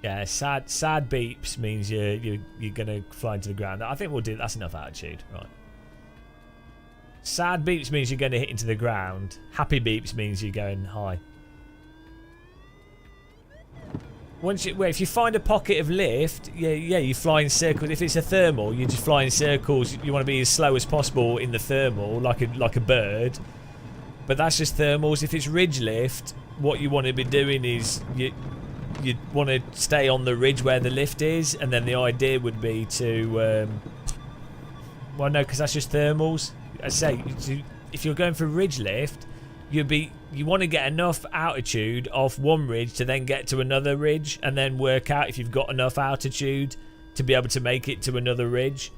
Yeah, sad beeps means you're gonna fly into the ground. I think we'll do. That's enough altitude, right? Sad beeps means you're going to hit into the ground. Happy beeps means you're going high. If you find a pocket of lift, yeah, you fly in circles. If it's a thermal, you just fly in circles. You want to be as slow as possible in the thermal, like a bird. But that's just thermals. If it's ridge lift, what you want to be doing is you want to stay on the ridge where the lift is, and then the idea would be to well, no, because that's just thermals. I say, if you're going for ridge lift, you want to get enough altitude off one ridge to then get to another ridge, and then work out if you've got enough altitude to be able to make it to another ridge,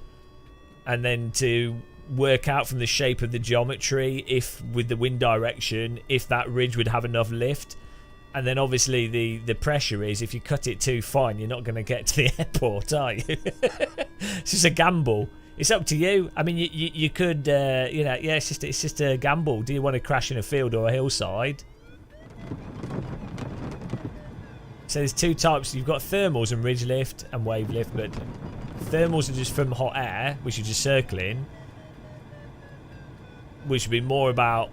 and then to work out from the shape of the geometry, if with the wind direction, if that ridge would have enough lift. And then obviously the pressure is, if you cut it too fine, you're not going to get to the airport, are you? It's just a gamble. It's up to you. I mean, you could, you know, yeah, it's just a gamble. Do you want to crash in a field or a hillside? So there's two types. You've got thermals and ridge lift and wave lift, but thermals are just from hot air, which you're just circling, which would be more about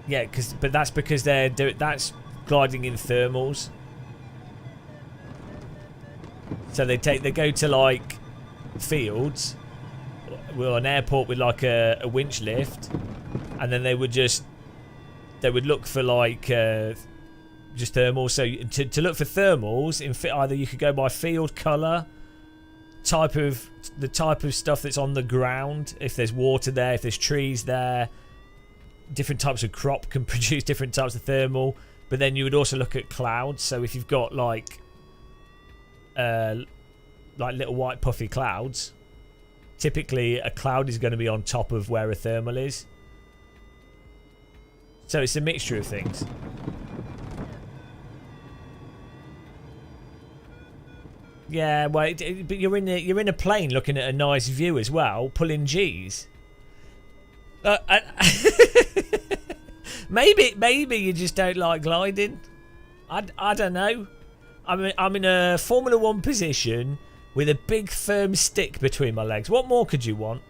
yeah, but that's because that's gliding in thermals. So they go to like fields, well, an airport with like a winch lift, and then they would look for like just thermals. So to look for thermals in either you could go by field color, the type of stuff that's on the ground, if there's water there, if there's trees there. Different types of crop can produce different types of thermal, but then you would also look at clouds. So if you've got like little white puffy clouds, typically a cloud is going to be on top of where a thermal is. So it's a mixture of things. Yeah, well, but you're in a plane looking at a nice view as well, pulling G's. Maybe you just don't like gliding. I don't know. I'm in a Formula 1 position with a big firm stick between my legs. What more could you want?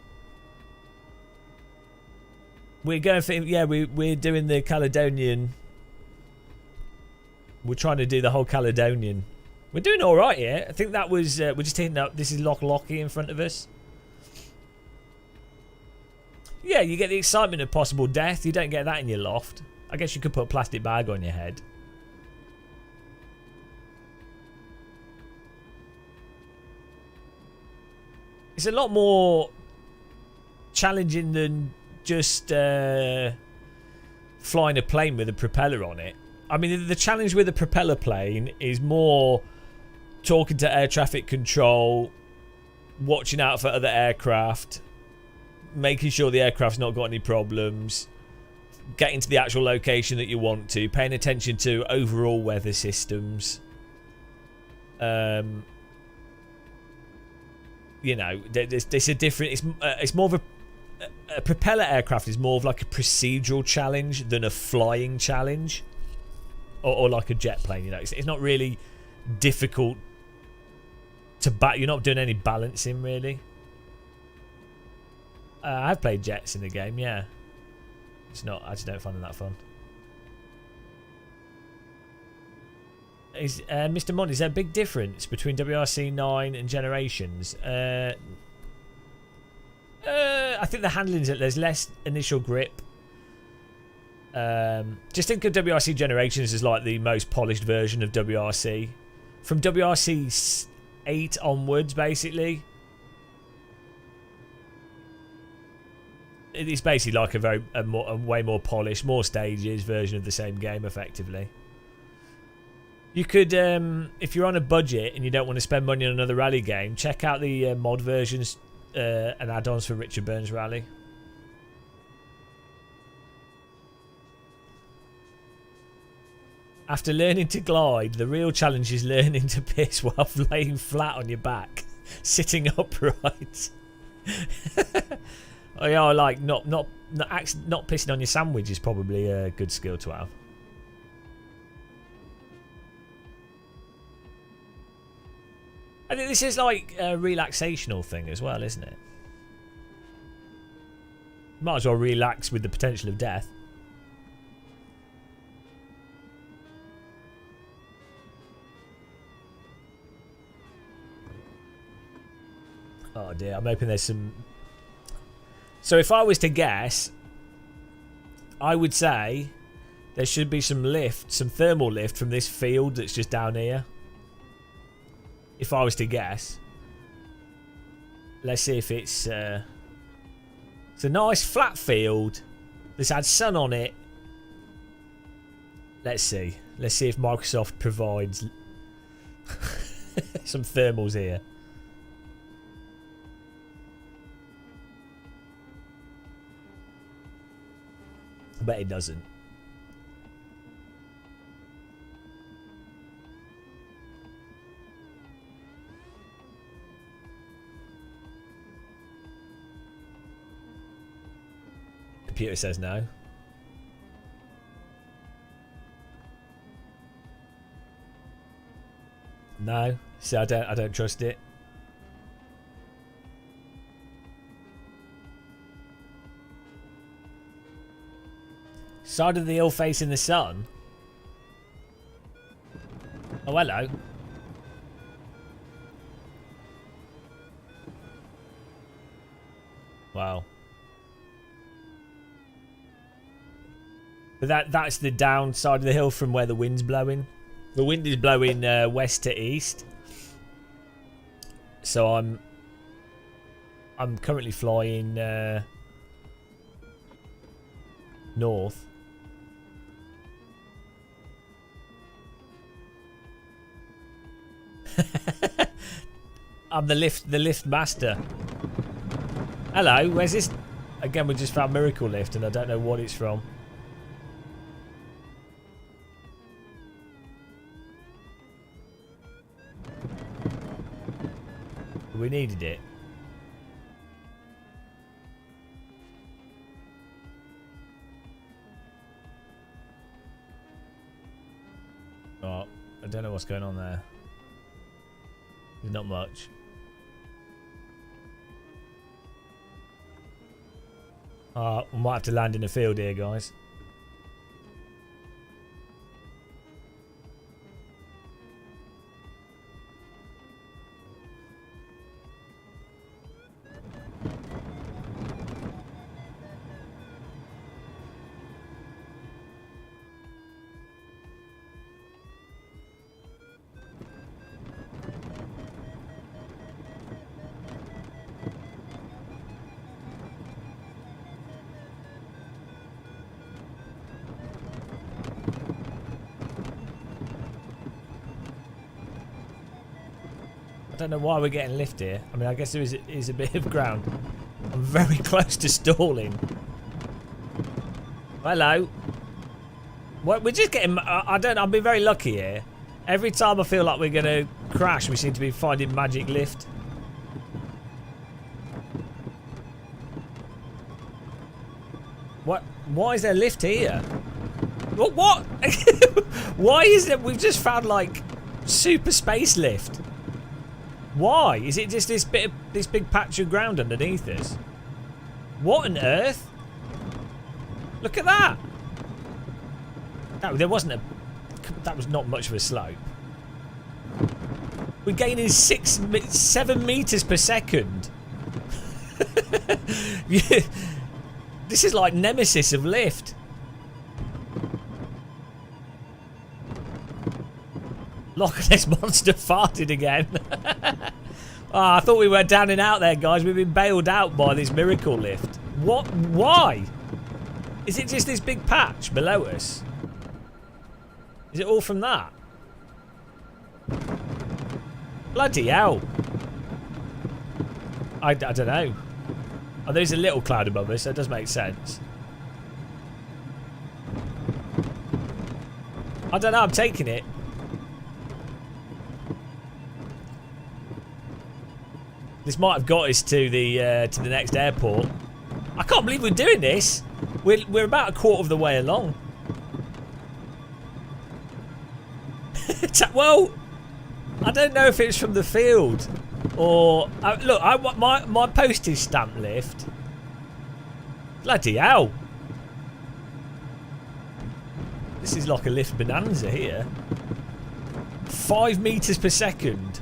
We're going for, yeah, we're doing the Caledonian. We're trying to do the whole Caledonian. We're doing all right here. I think that was we're just taking up. This is Loch Lochy in front of us. Yeah, you get the excitement of possible death. You don't get that in your loft. I guess you could put a plastic bag on your head. It's a lot more challenging than just flying a plane with a propeller on it. I mean, the challenge with a propeller plane is more talking to air traffic control, watching out for other aircraft, making sure the aircraft's not got any problems, getting to the actual location that you want to, paying attention to overall weather systems. You know, there's a different. It's more of a propeller aircraft is more of like a procedural challenge than a flying challenge, or like a jet plane. You know, it's not really difficult to You're not doing any balancing really. I've played jets in the game, yeah. It's not. I just don't find them that fun. Is Mr. Mont, is there a big difference between WRC 9 and Generations? I think the handling's there's less initial grip. Just think of WRC Generations as like the most polished version of WRC. From WRC 8 onwards, basically. It's basically like a way more polished, more stages version of the same game, effectively. You could, if you're on a budget and you don't want to spend money on another rally game, check out the mod versions and add-ons for Richard Burns Rally. After learning to glide, the real challenge is learning to piss while laying flat on your back, sitting upright. Oh yeah, like not pissing on your sandwich is probably a good skill to have. I think this is like a relaxational thing as well, isn't it? Might as well relax with the potential of death. Oh dear, I'm hoping there's some... So if I was to guess, I would say there should be some lift, some thermal lift from this field that's just down here. If I was to guess. Let's see if it's a nice flat field that's had sun on it. Let's see. Let's see if Microsoft provides some thermals here. I bet it doesn't. Computer says no. No. See, I don't trust it. Side of the hill facing the sun. Oh, hello. Wow. But that's the down side of the hill from where the wind's blowing. The wind is blowing west to east. So I'm currently flying north. I'm the lift master. Hello, where's this? Again, we just found Miracle Lift and I don't know what it's from. We needed it. Oh, I don't know what's going on there. There's not much. We might have to land in a field here, guys. I don't know why we're getting lift here. I mean, I guess there is a bit of ground. I'm very close to stalling. Hello. What, we're just getting... I'm being very lucky here. Every time I feel like we're going to crash, we seem to be finding magic lift. What? Why is there lift here? What? Why is it? We've just found, like, super space lift. Why? Is it just this big patch of ground underneath us? What on earth? Look at that. There wasn't a... That was not much of a slope. We're gaining 7 meters per second. Yeah. This is like nemesis of lift. Loch Ness Monster farted again. Oh, I thought we were down and out there, guys. We've been bailed out by this miracle lift. What? Why? Is it just this big patch below us? Is it all from that? Bloody hell. I don't know. Oh, there's a little cloud above us, so it does make sense. I don't know, I'm taking it. This might have got us to the next airport. I can't believe we're doing this. We're about a quarter of the way along. Well, I don't know if it's from the field or look. My postage stamp lift. Bloody hell! This is like a lift bonanza here. 5 meters per second.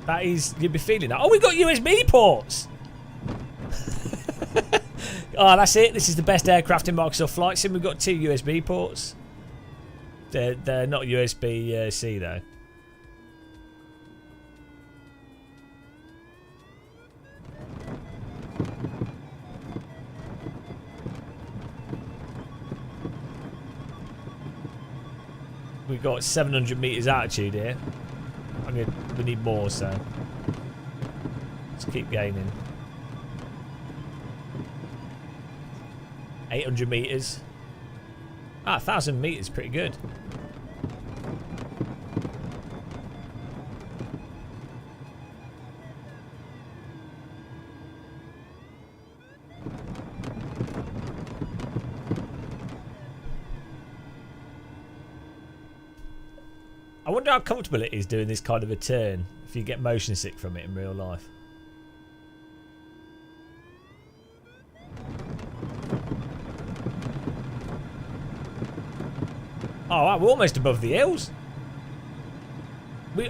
That is, you'd be feeling that. Oh, we got USB ports. Oh, that's it. This is the best aircraft in Microsoft Flight Sim. We've got 2 USB ports. They're not USB-C though. We've got 700 meters altitude here. We need more, so let's keep gaining. 800 meters. 1,000 meters, pretty good. I wonder how comfortable it is doing this kind of a turn if you get motion sick from it in real life. Oh, wow, we're almost above the hills.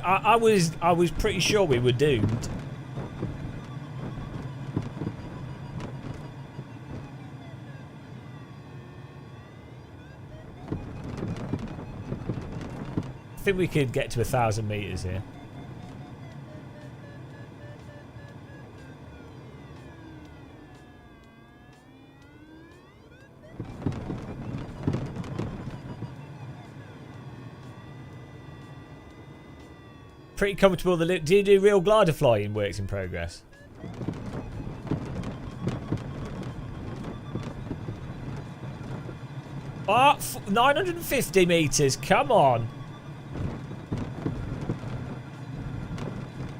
I was pretty sure we were doomed. I think we could get to 1,000 meters here. Pretty comfortable. Do you do real glider flying works in progress? Oh, 950 meters. Come on.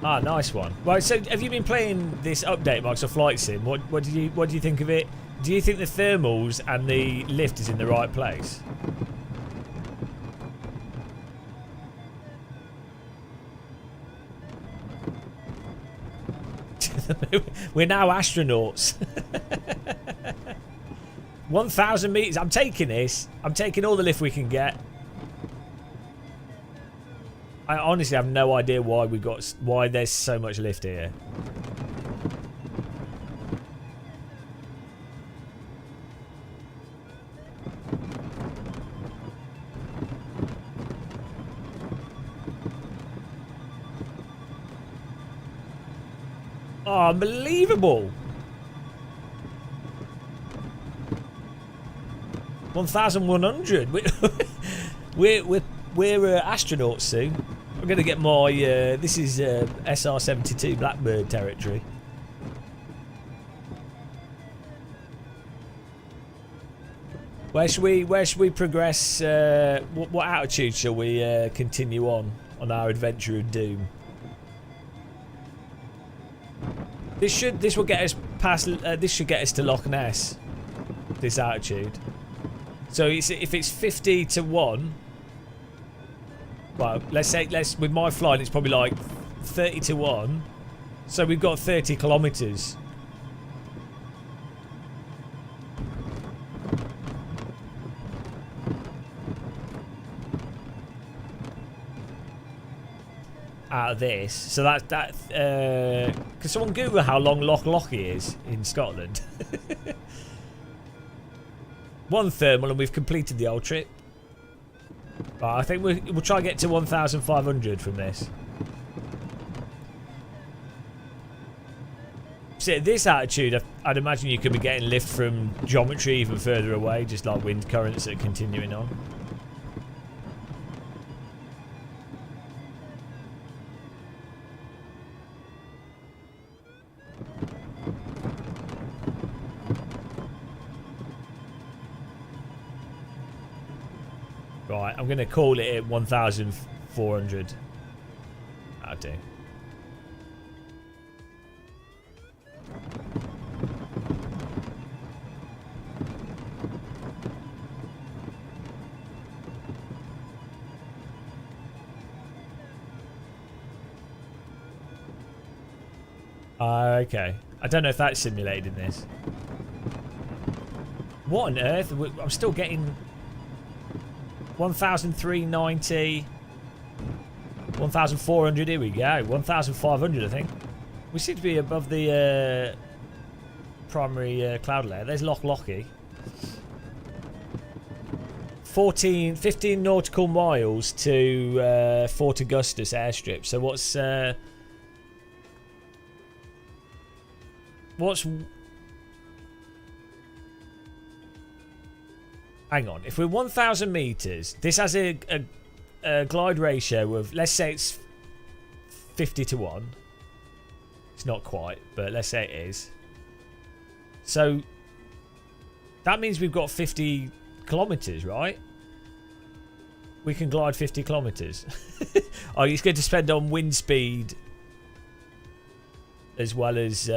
Ah, nice one. Right, so have you been playing this update, Microsoft Flight Sim? What do you think of it? Do you think the thermals and the lift is in the right place? We're now astronauts. 1,000 meters. I'm taking this. I'm taking all the lift we can get. I honestly have no idea why there's so much lift here. Oh, unbelievable. 1,100. We're astronauts soon. I'm going to get my, this is SR-72 Blackbird territory. Where should we progress, what altitude shall we continue on our adventure of doom? This will get us past, this should get us to Loch Ness, this altitude. So if it's 50 to 1, well, let's with my flying it's probably like 30 to 1. So we've got 30 kilometers. out of this. So that can someone Google how long Loch Lochy is in Scotland? One thermal and we've completed the old trip. Right, I think we'll try and get to 1,500 from this. So at this altitude, I'd imagine you could be getting lift from geometry even further away, just like wind currents that are continuing on. Right, I'm going to call it at 1,400. That'll do. Okay. I don't know if that's simulated in this. What on earth? I'm still getting 1,390, 1,400. Here we go. 1,500, I think. We seem to be above the primary cloud layer. There's Loch Lochy. 15 nautical miles to Fort Augustus airstrip. So what's hang on, if we're 1,000 meters, this has a glide ratio of, let's say it's 50 to 1. It's not quite, but let's say it is. So that means we've got 50 kilometers, right? We can glide 50 kilometers. Oh, it's going to spend on wind speed as well as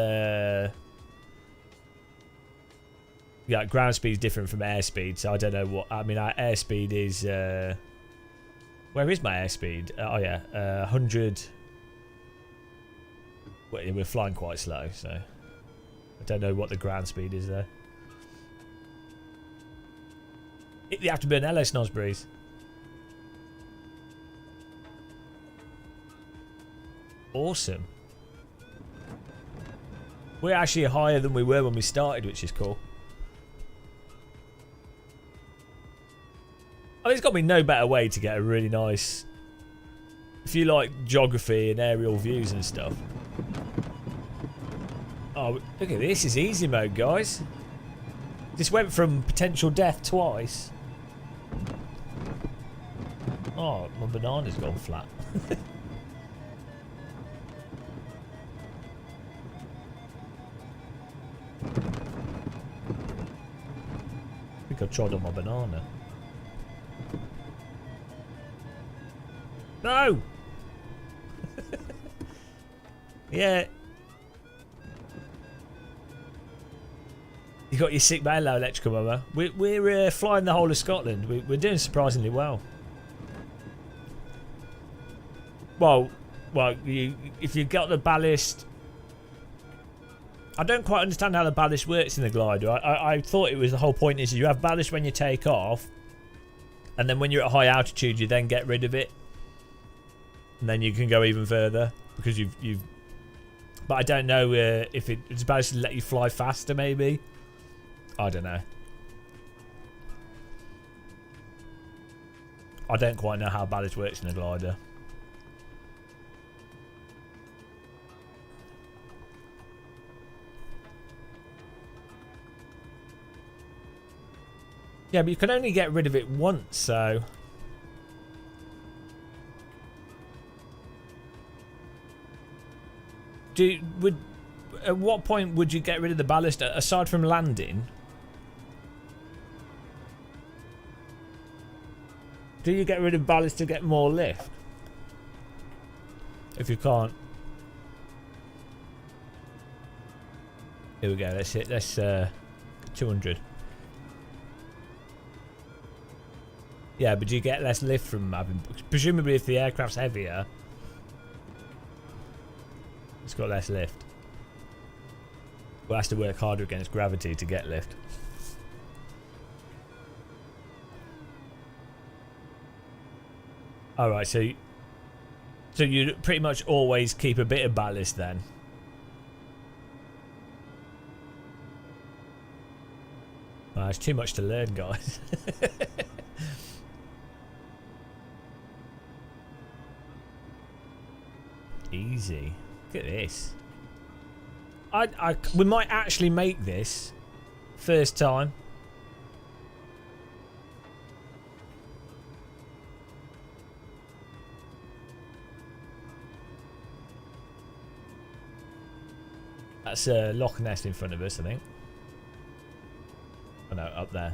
yeah, ground speed is different from airspeed, so I don't know what. I mean, our airspeed is where is my airspeed? Oh yeah, 100. Well, we're flying quite slow, so I don't know what the ground speed is there. You have to burn LS Nosberries. Awesome. We're actually higher than we were when we started, which is cool. I mean, there's got to be no better way to get a really nice, if you like geography and aerial views and stuff. Oh, look at this. Is easy mode, guys. This went from potential death twice. Oh, my banana's gone flat. I think I trod on my banana. No! Yeah. You got your sick bay low electrical mama. We're flying the whole of Scotland. We're doing surprisingly well. Well, if you've got the ballast, I don't quite understand how the ballast works in the glider. I thought it was the whole point is you have ballast when you take off, and then when you're at high altitude, you then get rid of it, and then you can go even further because you've. But I don't know if it's supposed to let you fly faster, maybe. I don't know. I don't quite know how ballast works in a glider. Yeah, but you can only get rid of it once, so... At what point would you get rid of the ballast, aside from landing? Do you get rid of ballast to get more lift? If you can't... Here we go, let's hit, let's 200. Yeah, but do you get less lift from having... Presumably if the aircraft's heavier, it's got less lift. Well, it has to work harder against gravity to get lift. Alright, so So you pretty much always keep a bit of ballast then. Oh, it's too much to learn, guys. Easy. Look at this. We might actually make this first time. That's Loch Ness in front of us, I think. Oh no, up there.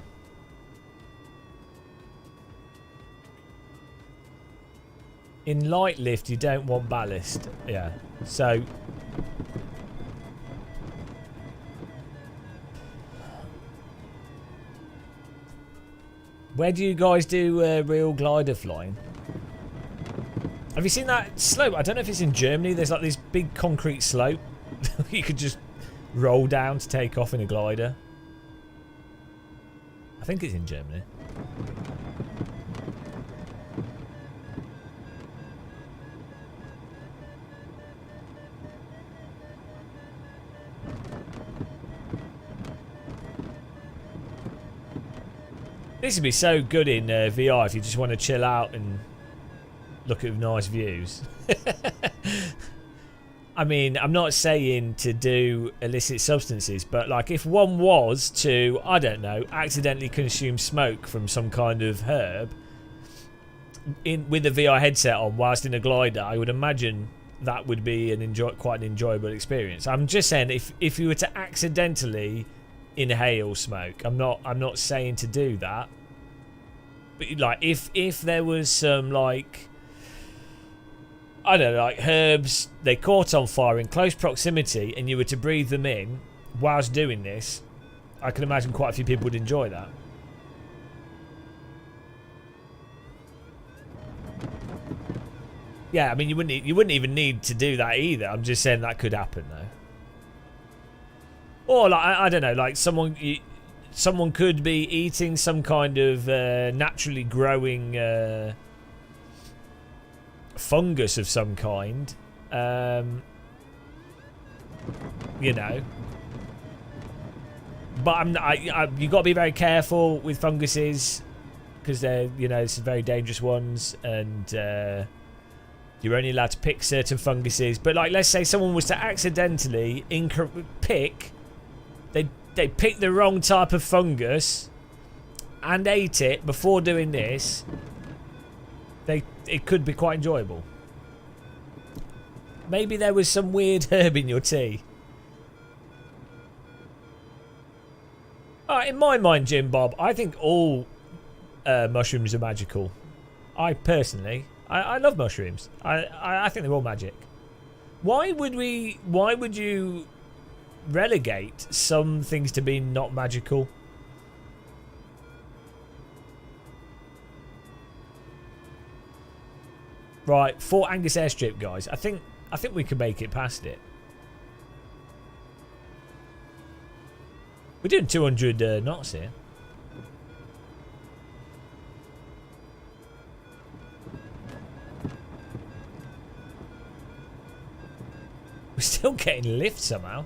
In light lift, you don't want ballast. Yeah. So where do you guys do real glider flying? Have you seen that slope? I don't know if it's in Germany. There's like this big concrete slope. You could just roll down to take off in a glider. I think it's in Germany. This would be so good in VR if you just want to chill out and look at nice views. I mean, I'm not saying to do illicit substances, but like if one was to, I don't know, accidentally consume smoke from some kind of herb with a VR headset on whilst in a glider, I would imagine that would be quite an enjoyable experience. I'm just saying if you were to accidentally inhale smoke, I'm not saying to do that, but like if there was some like, I don't know, like herbs, they caught on fire in close proximity and you were to breathe them in whilst doing this, I can imagine quite a few people would enjoy that. Yeah, I mean you wouldn't even need to do that either. I'm just saying that could happen though. Or like I don't know, like someone could be eating some kind of naturally growing fungus of some kind, you know. But you got to be very careful with funguses because they're, you know, some very dangerous ones, and you're only allowed to pick certain funguses. But like, let's say someone was to accidentally pick the wrong type of fungus and ate it before doing this. It could be quite enjoyable. Maybe there was some weird herb in your tea. In my mind, Jim Bob, I think all mushrooms are magical. I personally, I love mushrooms. I think they're all magic. Why would you relegate some things to be not magical? Right, Fort Angus airstrip, guys. I think we can make it past it. We're doing 200 knots here. We're still getting lift somehow.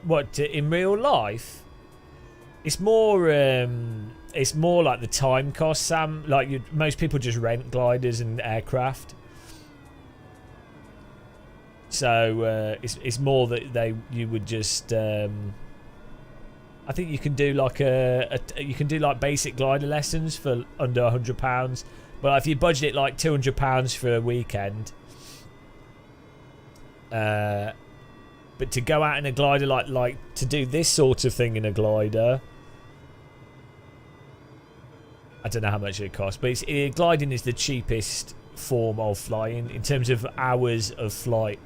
What, in real life? It's more like the time cost, Sam. Like most people just rent gliders and aircraft, so it's more that you would just. I think you can do like you can do like basic glider lessons for under £100, but if you budget it like £200 for a weekend, but to go out in a glider, like to do this sort of thing in a glider, I don't know how much it costs, but gliding is the cheapest form of flying in terms of hours of flight.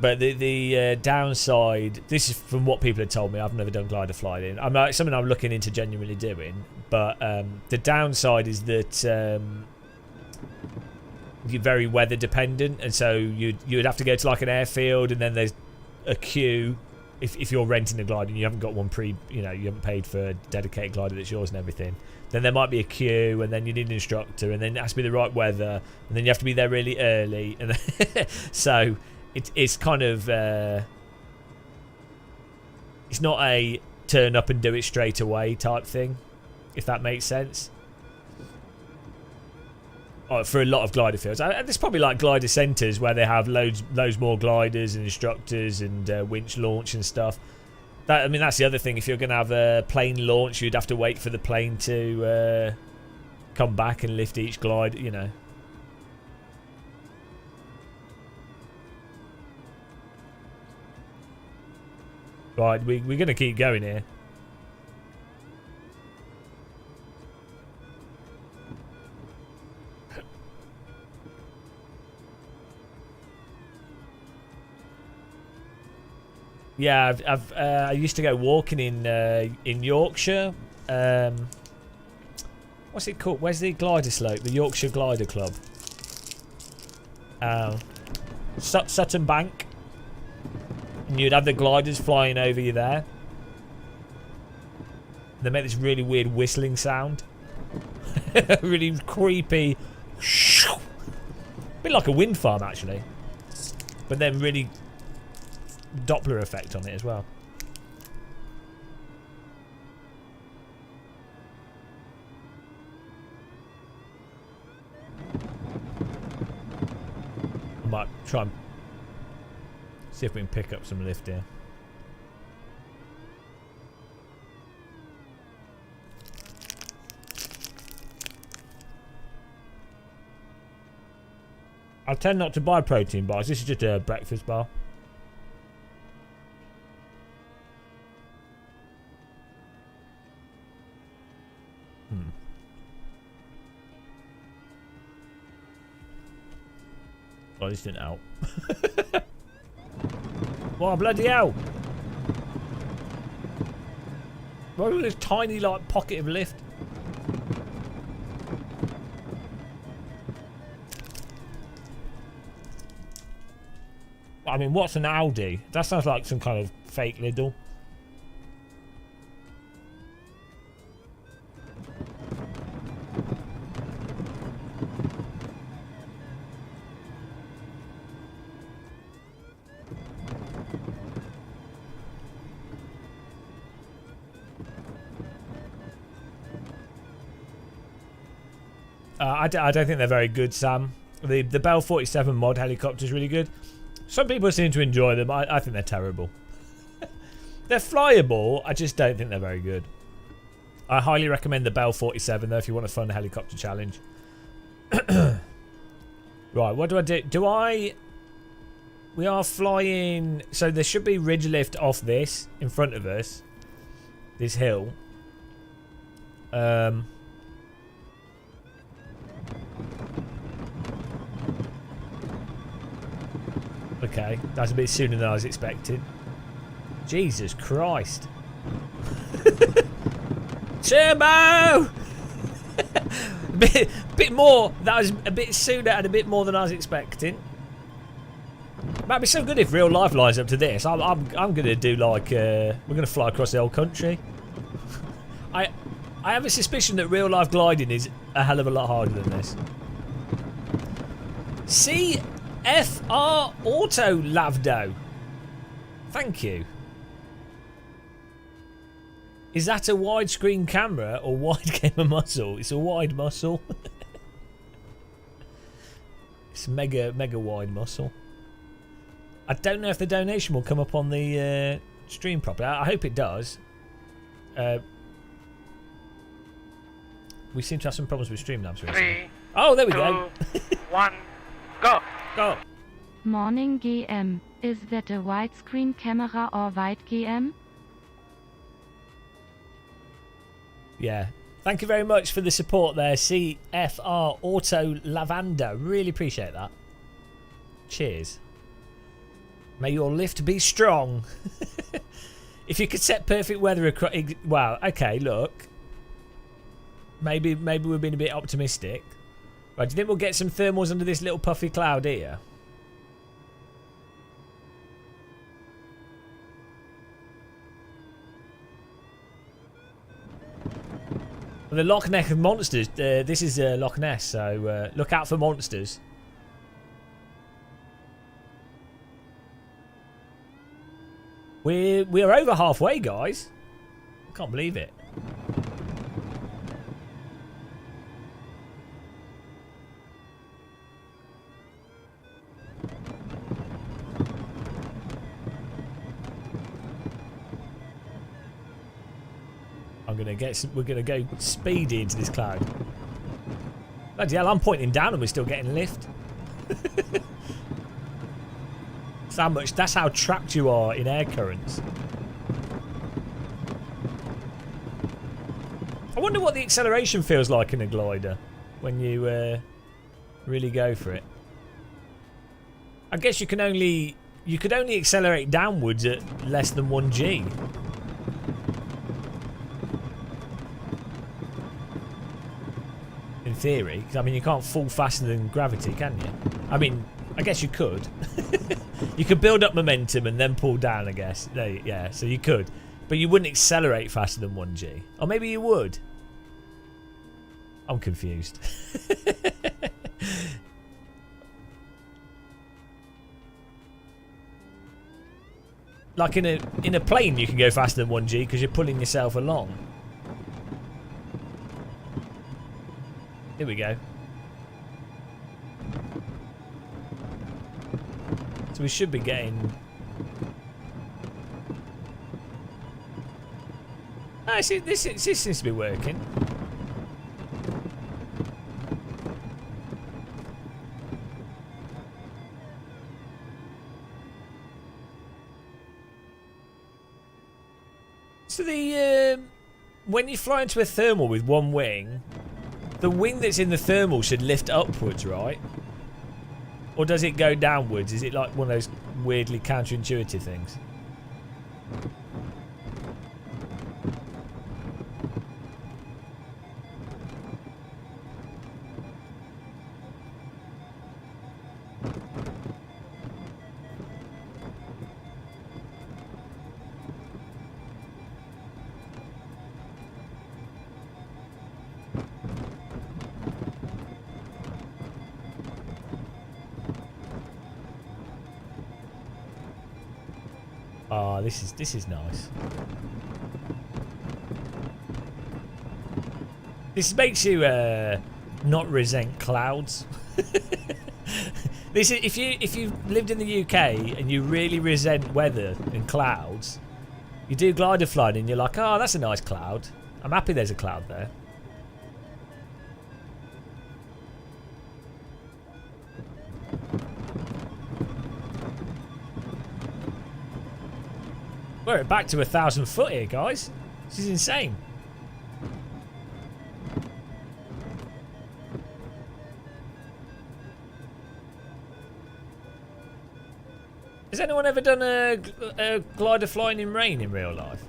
But the downside, this is from what people have told me, I've never done glider flying. It's something I'm looking into genuinely doing, but the downside is that you're very weather dependent, and so you'd have to go to like an airfield, and then there's a queue if you're renting a glider and you haven't got one you haven't paid for a dedicated glider that's yours and everything, then there might be a queue, and then you need an instructor, and then it has to be the right weather, and then you have to be there really early, and then so it's kind of it's not a turn up and do it straight away type thing, if that makes sense. For a lot of glider fields, there's probably like glider centres where they have loads more gliders and instructors and winch launch and stuff. That's the other thing. If you're going to have a plane launch, you'd have to wait for the plane to come back and lift each glider, you know. Right, we're going to keep going here. Yeah, I used to go walking in Yorkshire. What's it called? Where's the glider slope? The Yorkshire Glider Club. Sutton Bank. And you'd have the gliders flying over you there. They make this really weird whistling sound. Really creepy. A bit like a wind farm, actually. But then really Doppler effect on it as well. I might try and see if we can pick up some lift here. I tend not to buy protein bars. This is just a breakfast bar. Oh, this didn't help. What, bloody hell? Why was this tiny, like, pocket of lift? I mean, what's an Audi? That sounds like some kind of fake Lidl. I don't think they're very good, Sam. The Bell 47 mod helicopter is really good. Some people seem to enjoy them. I think they're terrible. They're flyable. I just don't think they're very good. I highly recommend the Bell 47 though if you want a fun helicopter challenge. Right, what do I do? We are flying. So there should be ridge lift off this in front of us. This hill. Okay, that's a bit sooner than I was expecting. Jesus Christ. Turbo! bit more. That was a bit sooner and a bit more than I was expecting. That'd be so good if real life lines up to this. I'm gonna do like we're gonna fly across the whole country. I have a suspicion that real life gliding is a hell of a lot harder than this. CFR Auto Lavdo. Thank you. Is that a widescreen camera or wide camera muscle? It's a wide muscle. It's mega wide muscle. I don't know if the donation will come up on the stream properly. I hope it does. We seem to have some problems with Streamlabs recently. Oh, there we go. 1, go. Go. Morning GM. Is that a widescreen camera or wide GM? Yeah. Thank you very much for the support there, CFR Auto Lavanda. Really appreciate that. Cheers. May your lift be strong. If you could set perfect weather across... Wow, okay, look. Maybe we're being a bit optimistic. Right, do you think we'll get some thermals under this little puffy cloud here? The Loch Ness monsters. This is Loch Ness, so look out for monsters. We're over halfway, guys. I can't believe it. We're gonna go speedy into this cloud. Bloody hell, I'm pointing down and we're still getting lift. That's how trapped you are in air currents. I wonder what the acceleration feels like in a glider when you really go for it. I guess you could only accelerate downwards at less than 1G. In theory, 'cause I mean you can't fall faster than gravity, can you? I mean, I guess you could. You could build up momentum and then pull down, I guess. Yeah, so you could. But you wouldn't accelerate faster than 1G. Or maybe you would. I'm confused. Like in a plane you can go faster than 1G because you're pulling yourself along. Here we go. So we should be getting... Oh, see, this seems to be working. So the when you fly into a thermal with one wing, the wing that's in the thermal should lift upwards, right? Or does it go downwards? Is it like one of those weirdly counterintuitive things? Oh, this is nice. This makes you not resent clouds. This is if you lived in the UK and you really resent weather and clouds, you do glider flying and you're like, oh, that's a nice cloud. I'm happy there's a cloud there. We're back to 1,000 foot here, guys. This is insane. Has anyone ever done a glider flying in rain in real life?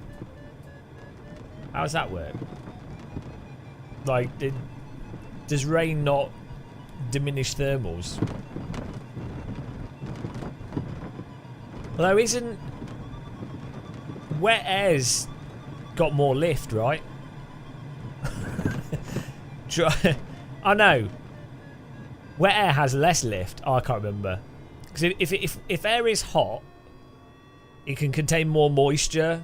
How does that work? Like, does rain not diminish thermals? Although isn't... Wet air's got more lift, right? I know. Wet air has less lift. Oh, I can't remember. Because if air is hot, it can contain more moisture.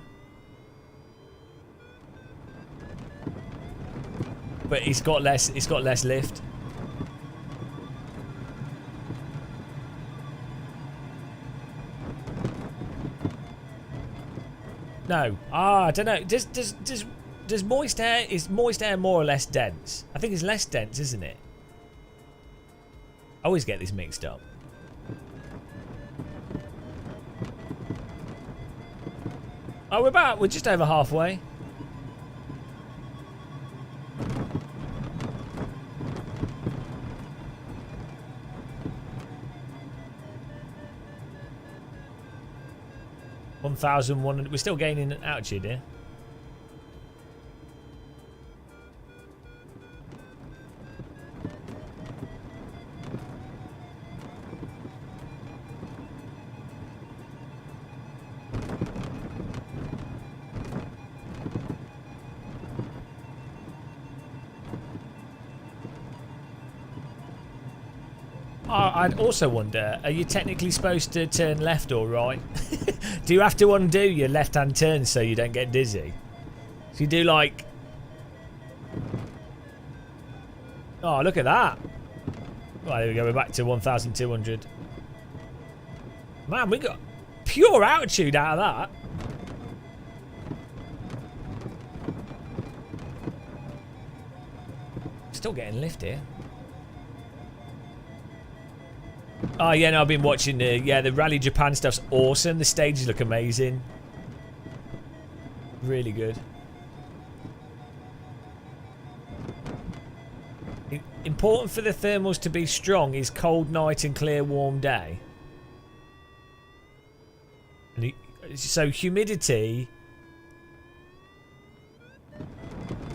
But it's got less lift. No. I don't know. Does moist air... Is moist air more or less dense? I think it's less dense, isn't it? I always get this mixed up. Oh, we're just over halfway. We're still gaining altitude here. I'd also wonder, are you technically supposed to turn left or right? Do you have to undo your left-hand turn so you don't get dizzy? So you do like... Oh, look at that. Right, there we go. We're back to 1,200. Man, we got pure altitude out of that. Still getting lift here. Oh yeah, no, I've been watching the Rally Japan stuff's awesome. The stages look amazing. Really good. Important for the thermals to be strong is cold night and clear warm day. And so humidity.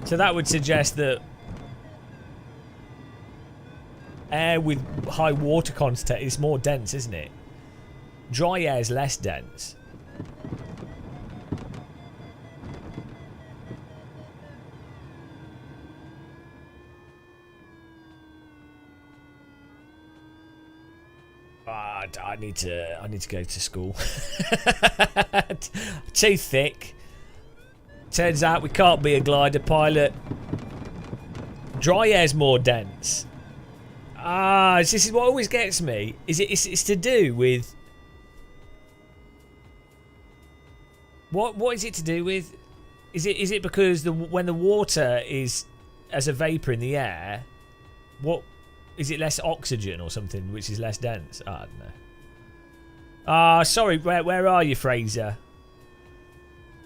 So that would suggest that air with high water content is more dense, isn't it? Dry air is less dense. I need to go to school. Too thick. Turns out we can't be a glider pilot. Dry air's more dense. This is what always gets me. It's to do with what is it to do with? Is it because when the water is as a vapor in the air, what is it, less oxygen or something, which is less dense? I don't know. Sorry, where are you, Fraser?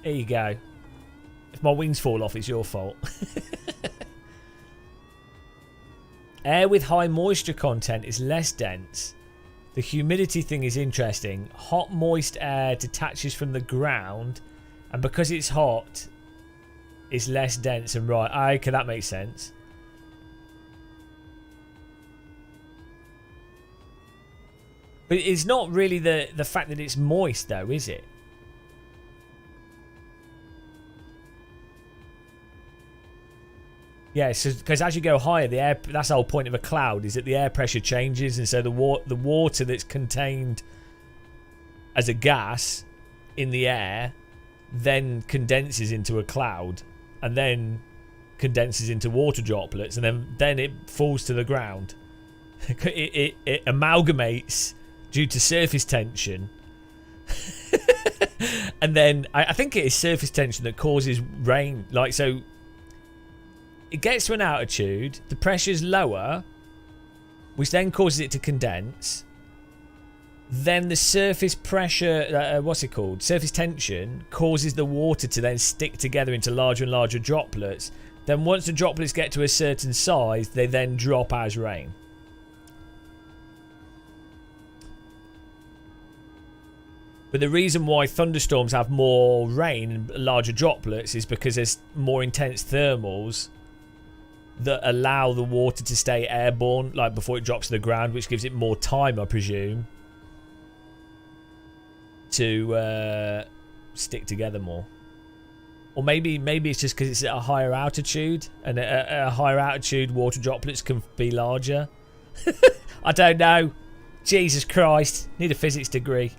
Here you go. If my wings fall off, it's your fault. Air with high moisture content is less dense. The humidity thing is interesting. Hot, moist air detaches from the ground, and because it's hot, it's less dense and right. Okay, that makes sense. But it's not really the fact that it's moist, though, is it? Yeah, so because as you go higher, the air, that's the whole point of a cloud, is that the air pressure changes, and so the water that's contained as a gas in the air then condenses into a cloud, and then condenses into water droplets, and then it falls to the ground. it amalgamates due to surface tension. And then I think it is surface tension that causes rain. Like, so it gets to an altitude, the pressure's lower, which then causes it to condense. Then the surface pressure, what's it called? Surface tension causes the water to then stick together into larger and larger droplets. Then once the droplets get to a certain size, they then drop as rain. But the reason why thunderstorms have more rain and larger droplets is because there's more intense thermals that allow the water to stay airborne, like before it drops to the ground, which gives it more time, I presume, to stick together more. Or maybe it's just because it's at a higher altitude, and at a higher altitude water droplets can be larger. I don't know. Jesus Christ, need a physics degree.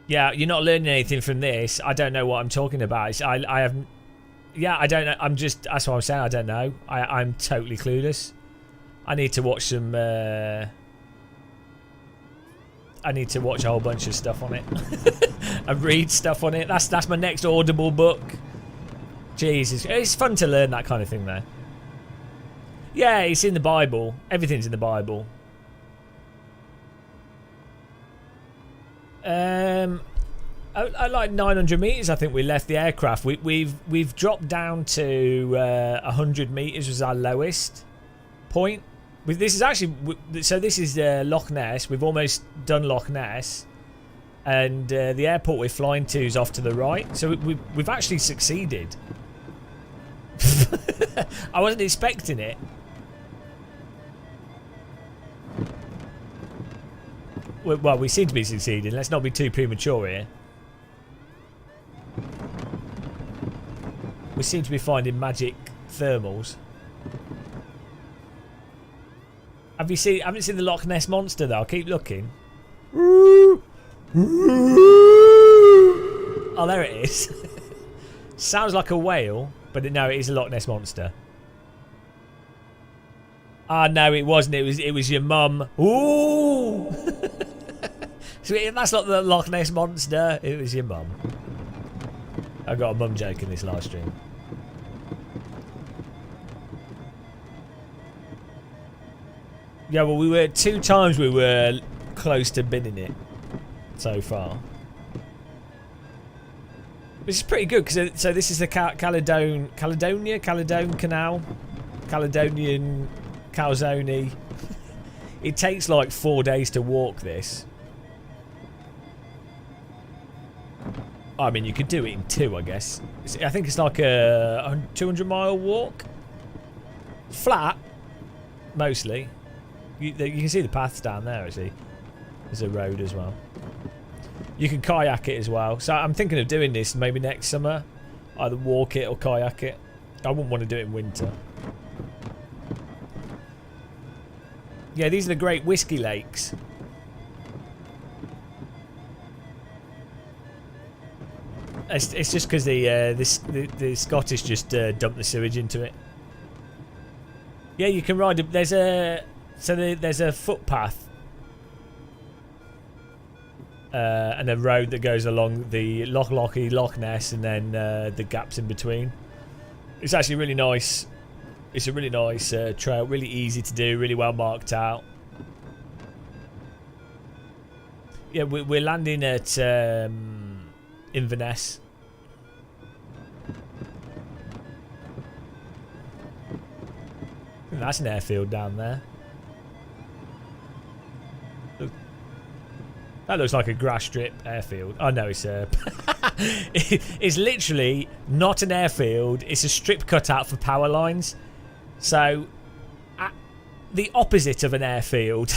Yeah, you're not learning anything from this. I don't know what I'm talking about. I have, yeah, I don't know. That's what I'm saying. I don't know. I'm totally clueless. I need to watch some. I need to watch a whole bunch of stuff on it and read stuff on it. That's my next Audible book. Jesus, it's fun to learn that kind of thing, though. Yeah, it's in the Bible. Everything's in the Bible. At like 900 meters, I think we left the aircraft. We've dropped down to 100 meters was our lowest point. This is actually, so this is Loch Ness. We've almost done Loch Ness, and the airport we're flying to is off to the right. So we've actually succeeded. I wasn't expecting it. Well, we seem to be succeeding. Let's not be too premature here. We seem to be finding magic thermals. Have you seen? I haven't seen the Loch Ness monster though. I'll keep looking. Oh, there it is. Sounds like a whale, but no, it is a Loch Ness monster. Ah, no, it wasn't. It was your mum. Ooh. So that's not the Loch Ness monster. It was your mum. I got a mum joke in this live stream. Yeah, well, we were 2 times we were close to binning it so far. Which is pretty good because so this is the Caledonian Canal, Caledonian Calzone. It takes like 4 days to walk this. I mean, you could do it in 2, I guess. I think it's like a 200-mile walk. Flat, mostly. You can see the paths down there, actually. There's a road as well. You can kayak it as well. So I'm thinking of doing this maybe next summer. Either walk it or kayak it. I wouldn't want to do it in winter. Yeah, these are the Great Whiskey Lakes. It's just because the Scottish just dumped the sewage into it. Yeah, you can ride. There's a footpath and a road that goes along the Loch Ness, and then the gaps in between. It's actually really nice. It's a really nice trail, really easy to do, really well marked out. Yeah, we're landing at Inverness. That's an airfield down there. Look, that looks like a grass strip airfield. Oh no, it's it's literally not an airfield. It's a strip cut out for power lines. So, the opposite of an airfield.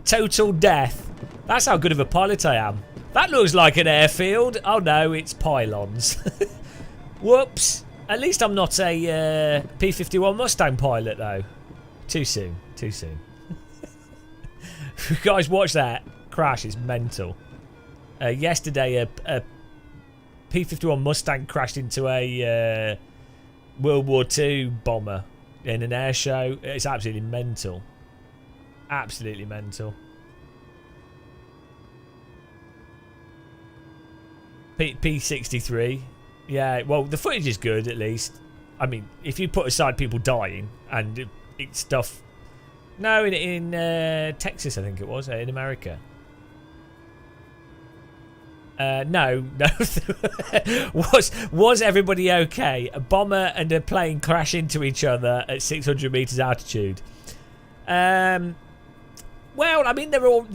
Total death. That's how good of a pilot I am. That looks like an airfield. Oh no, it's pylons. Whoops. At least I'm not a P-51 Mustang pilot though. Too soon. Too soon. You guys watch that crash. It's mental. Yesterday a P-51 Mustang crashed into a World War II bomber in an air show. It's absolutely mental. Absolutely mental. P-63. Yeah, well, the footage is good at least. I mean, if you put aside people dying and it's stuff... No, in Texas, I think it was, in America. No. Was everybody okay? A bomber and a plane crash into each other at 600 meters altitude. Well, I mean, they were all...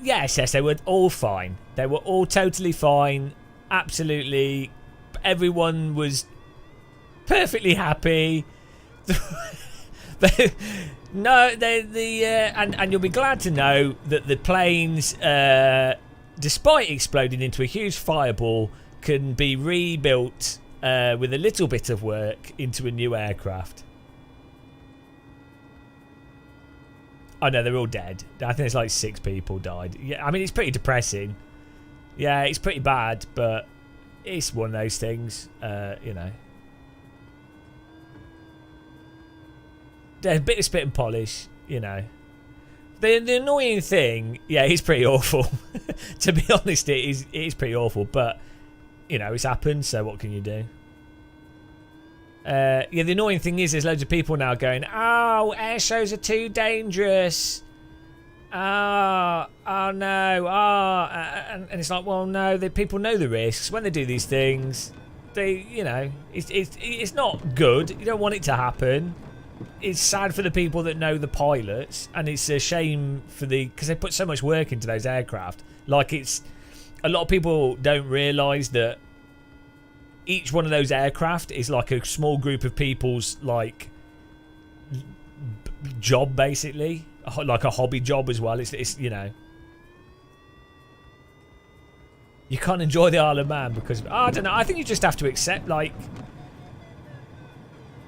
yes, they were all fine. They were all totally fine. Absolutely. Everyone was perfectly happy. And you'll be glad to know that the planes, despite exploding into a huge fireball, can be rebuilt with a little bit of work into a new aircraft. Oh no, they're all dead. I think it's like 6 people died. Yeah, I mean, it's pretty depressing. Yeah, it's pretty bad, but it's one of those things, you know. There's a bit of spit and polish, you know. The annoying thing, yeah, it's pretty awful. To be honest, it is pretty awful, but, you know, it's happened, so what can you do? Yeah, the annoying thing is there's loads of people now going, oh, air shows are too dangerous. Oh no, and it's like, well, no, people know the risks when they do these things. They, you know, it's not good. You don't want it to happen. It's sad for the people that know the pilots, and it's a shame for because they put so much work into those aircraft. Like, it's a lot of people don't realise that each one of those aircraft is like a small group of people's like job, basically, like a hobby job as well. It's you know. You can't enjoy the Isle of Man because I don't know. I think you just have to accept, like,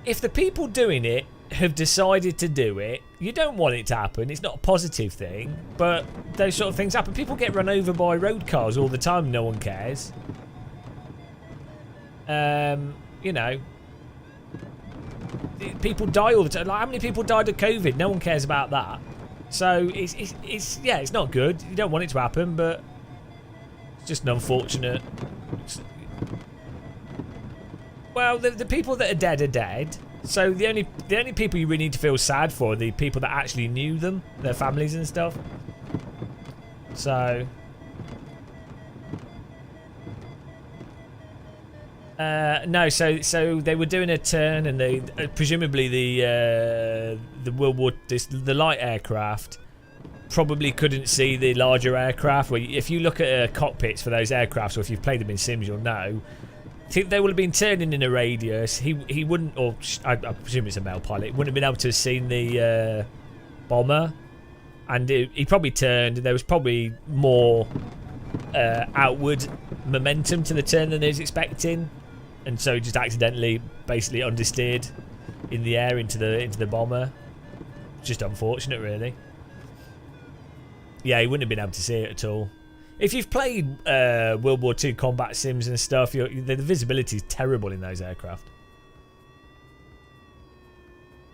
if the people doing it have decided to do it, you don't want it to happen. It's not a positive thing, but those sort of things happen. People get run over by road cars all the time. No one cares. You know, people die all the time. Like, how many people died of COVID? No one cares about that. So it's yeah, it's not good. You don't want it to happen, but it's just an unfortunate. Well, the people that are dead are dead. So the only people you really need to feel sad for are the people that actually knew them, their families and stuff. So no, so they were doing a turn, and they presumably the light aircraft probably couldn't see the larger aircraft. Well, if you look at cockpits for those aircrafts, or if you've played them in Sims, you'll know. I think they would have been turning in a radius. He wouldn't, or I presume it's a male pilot. Wouldn't have been able to have seen the bomber, and he probably turned. There was probably more outward momentum to the turn than he was expecting, and so he just accidentally, basically understeered in the air into the bomber. Just unfortunate, really. Yeah, he wouldn't have been able to see it at all. If you've played World War II combat sims and stuff, the visibility is terrible in those aircraft.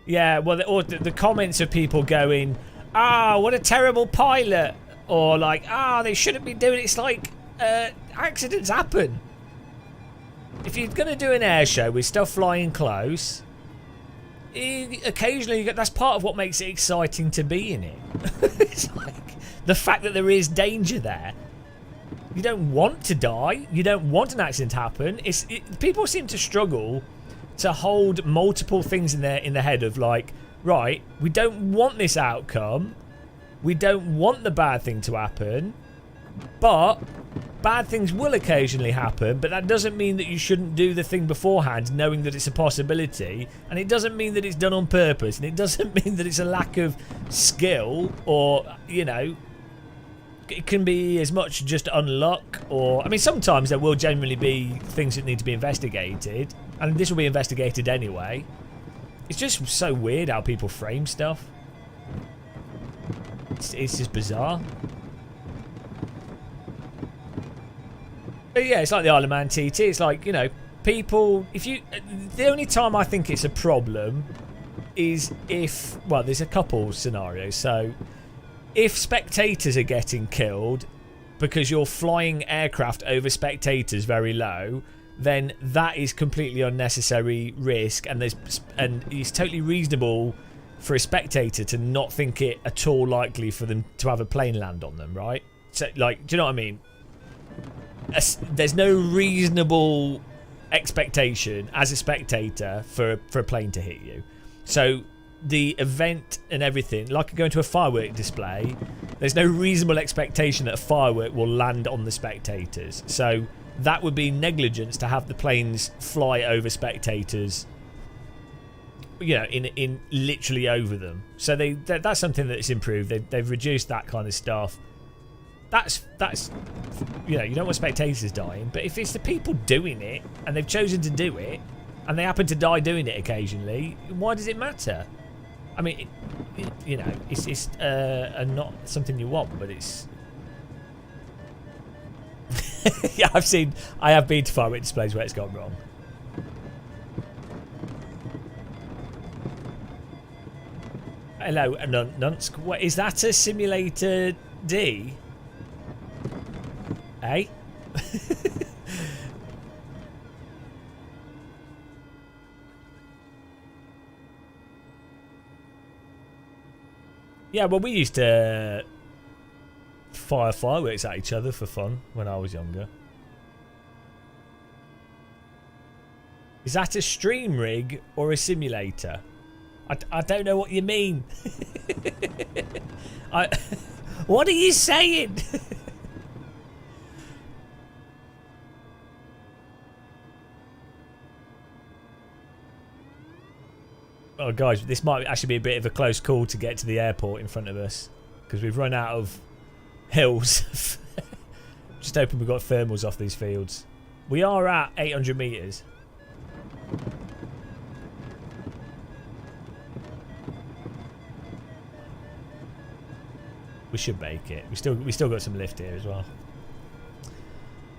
Yeah, well, the comments of people going, "Ah, what a terrible pilot," or like, "Ah, they shouldn't be doing it." It's like accidents happen. If you're going to do an air show with stuff flying close, occasionally that's part of what makes it exciting to be in it. It's like the fact that there is danger there. You don't want to die. You don't want an accident to happen. People seem to struggle to hold multiple things in their head of like, right, we don't want this outcome. We don't want the bad thing to happen. But bad things will occasionally happen. But that doesn't mean that you shouldn't do the thing beforehand, knowing that it's a possibility. And it doesn't mean that it's done on purpose. And it doesn't mean that it's a lack of skill or, you know, it can be as much just unluck, or I mean, sometimes there will genuinely be things that need to be investigated, and this will be investigated anyway. It's just so weird how people frame stuff. It's just bizarre. But yeah, it's like the Isle of Man TT. It's like, you know, people. The only time I think it's a problem is if, well, there's a couple scenarios. So if spectators are getting killed because you're flying aircraft over spectators very low, then that is completely unnecessary risk, and it's totally reasonable for a spectator to not think it at all likely for them to have a plane land on them, right? So, like, do you know what I mean? There's no reasonable expectation as a spectator for a plane to hit you. So the event and everything, like going to a firework display, there's no reasonable expectation that a firework will land on the spectators. So that would be negligence to have the planes fly over spectators, you know, in literally over them. So that's something that's improved. They've reduced that kind of stuff. That's you know, you don't want spectators dying, but if it's the people doing it and they've chosen to do it and they happen to die doing it occasionally, why does it matter? I mean, you know, it's not something you want, but it's. Yeah, I have been to firework displays where it's gone wrong. Hello, Nunsk. What is that? A simulator D? Eh? Yeah, well, we used to fire fireworks at each other for fun when I was younger. Is that a stream rig or a simulator? I don't know what you mean. What are you saying? Oh, guys, this might actually be a bit of a close call to get to the airport in front of us, because we've run out of hills. Just hoping we've got thermals off these fields. We are at 800 metres. We should make it. We still got some lift here as well.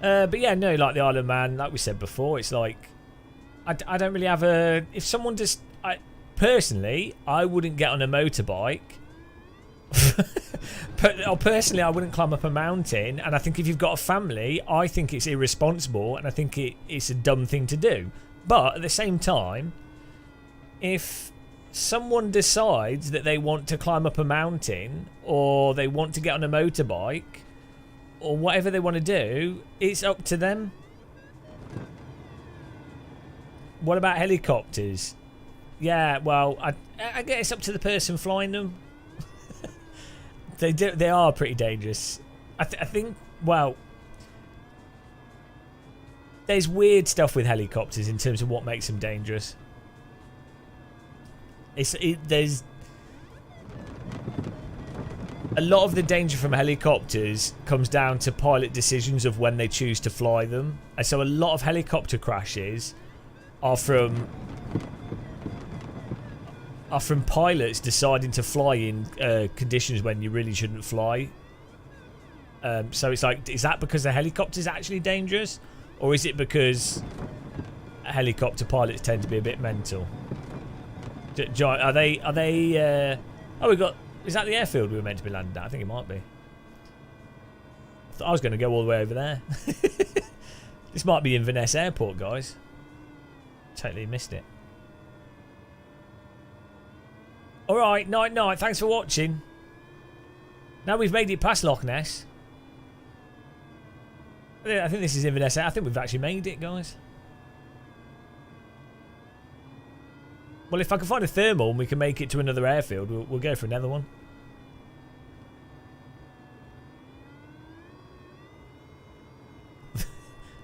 But yeah, no, like the Isle of Man, like we said before, it's like I don't really have a. If someone just, personally, I wouldn't get on a motorbike. Personally, I wouldn't climb up a mountain, and I think if you've got a family, I think it's irresponsible, and I think it's a dumb thing to do. But at the same time, if someone decides that they want to climb up a mountain, or they want to get on a motorbike, or whatever they want to do, it's up to them. What about helicopters? Yeah, well, I guess it's up to the person flying them. They are pretty dangerous. I think, well, there's weird stuff with helicopters in terms of what makes them dangerous. There's a lot of the danger from helicopters comes down to pilot decisions of when they choose to fly them, and so a lot of helicopter crashes are from pilots deciding to fly in conditions when you really shouldn't fly. So it's like, is that because the helicopter's actually dangerous, or is it because helicopter pilots tend to be a bit mental? Are they? Oh, we got. Is that the airfield we were meant to be landing at? I think it might be. I was going to go all the way over there. This might be Inverness Airport, guys. Totally missed it. Alright, night. Thanks for watching. Now we've made it past Loch Ness. I think this is Inverness. I think we've actually made it, guys. Well, if I can find a thermal and we can make it to another airfield, we'll go for another one.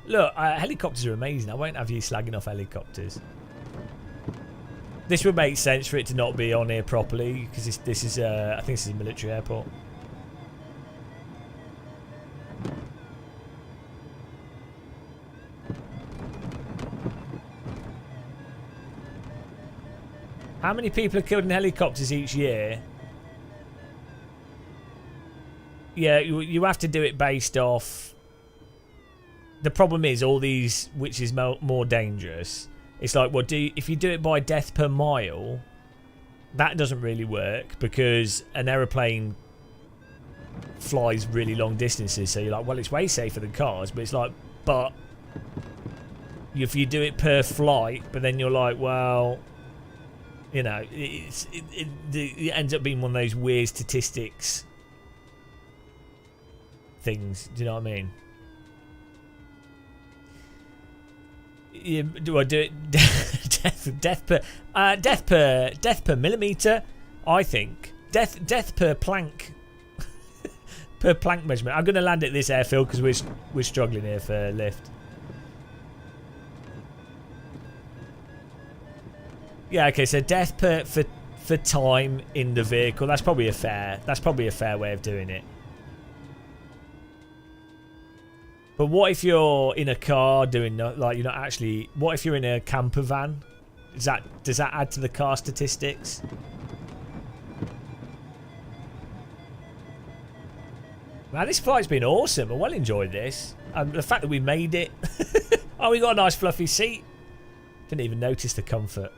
Look, helicopters are amazing. I won't have you slagging off helicopters. This would make sense for it to not be on here properly, because this is I think this is a military airport. How many people are killed in helicopters each year? Yeah, you have to do it based off. The problem is all these, which is more dangerous. It's like, well, if you do it by death per mile, that doesn't really work, because an aeroplane flies really long distances. So you're like, well, it's way safer than cars, but it's like, but if you do it per flight, but then you're like, well, you know, it ends up being one of those weird statistics things. Do you know what I mean? Yeah, do I do it death per millimeter? I think death per plank per plank measurement. I'm going to land at this airfield because we're struggling here for lift. Yeah, okay. So death for time in the vehicle. That's probably a fair way of doing it. But what if you're in a car doing, like, you're not actually... What if you're in a camper van? Does that add to the car statistics? Man, this flight's been awesome. I well enjoyed this. The fact that we made it. Oh, we got a nice fluffy seat. Didn't even notice the comfort.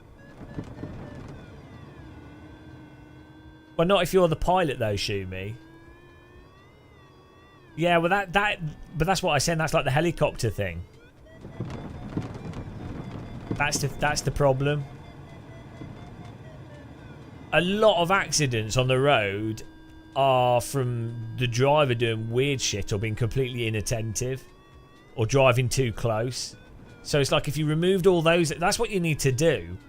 Well, not if you're the pilot, though, Shumi. Yeah, well, but that's what I said. That's like the helicopter thing. That's the problem. A lot of accidents on the road are from the driver doing weird shit or being completely inattentive or driving too close. So it's like if you removed all those, that's what you need to do.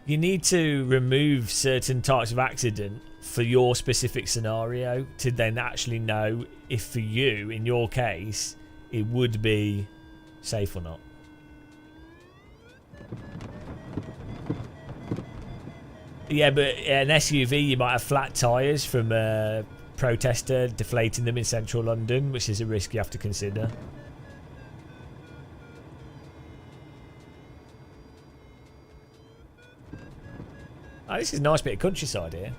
You need to remove certain types of accident for your specific scenario to then actually know if for you, in your case, it would be safe or not. Yeah, but an SUV, you might have flat tyres from protester deflating them in central London, which is a risk you have to consider. Oh, this is a nice bit of countryside here.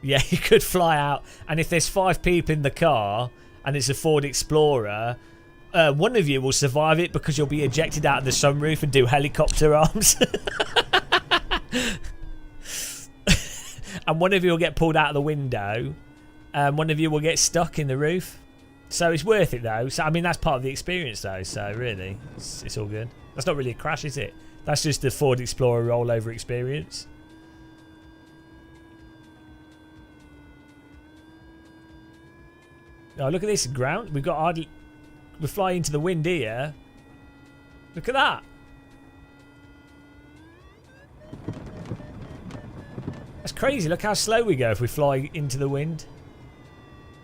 Yeah, you could fly out, and if there's 5 people in the car and it's a Ford Explorer, one of you will survive it because you'll be ejected out of the sunroof and do helicopter arms. And one of you will get pulled out of the window, and one of you will get stuck in the roof. So it's worth it though. So I mean, that's part of the experience though. So really, it's all good. That's not really a crash, is it? That's just the Ford Explorer rollover experience. Oh, look at this ground. We've got hardly... We're flying into the wind here. Look at that. That's crazy. Look how slow we go if we fly into the wind.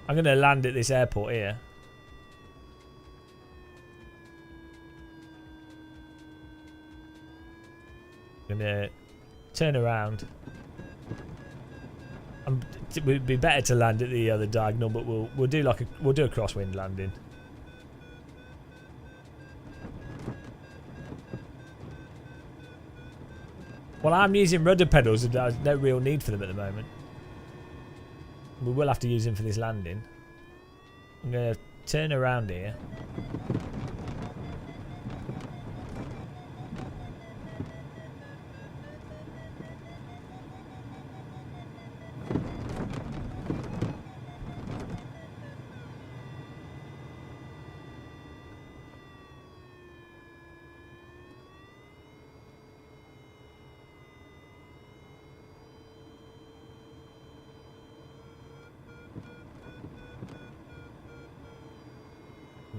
I'm going to land at this airport here. I'm going to turn around. It would be better to land at the other diagonal, but we'll do like we'll do a crosswind landing. Well, I'm using rudder pedals, and there's no real need for them at the moment. We will have to use them for this landing. I'm going to turn around here.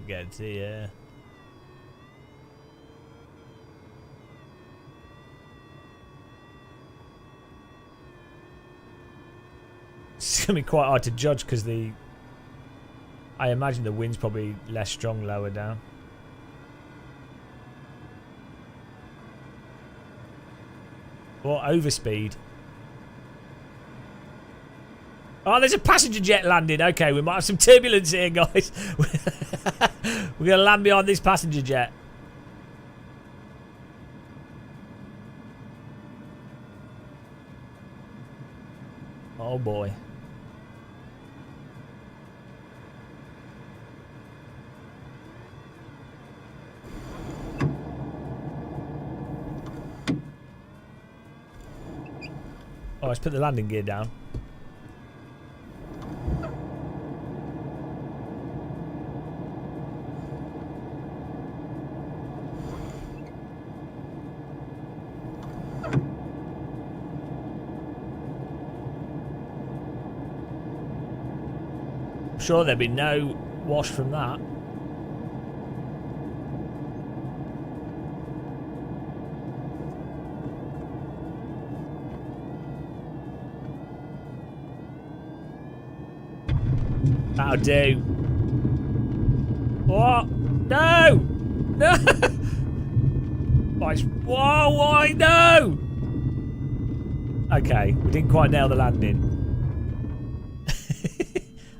Get to yeah. It's gonna be quite hard to judge because I imagine the wind's probably less strong lower down. Or overspeed. Oh, there's a passenger jet landing. Okay, we might have some turbulence here, guys. We're going to land behind this passenger jet. Oh, boy. Oh, let's put the landing gear down. Sure, there'd be no wash from that. That'll do. What? No! No! Whoa, why no? Okay, we didn't quite nail the landing.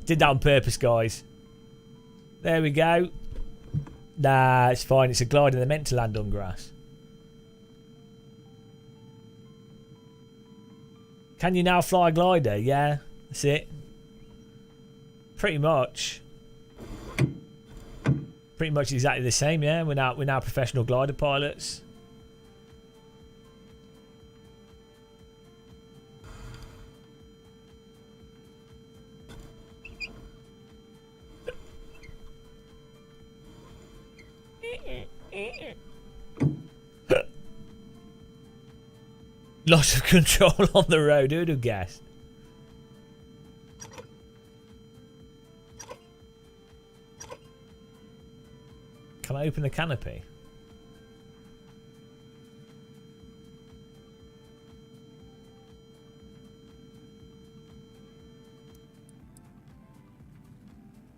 Did that on purpose, guys. There we go. Nah, it's fine. It's a glider. They're meant to land on grass. Can you now fly a glider? Yeah, that's it. Pretty much. Pretty much exactly the same. Yeah, we're now professional glider pilots. Loss of control on the road. Who'd have guessed? Can I open the canopy?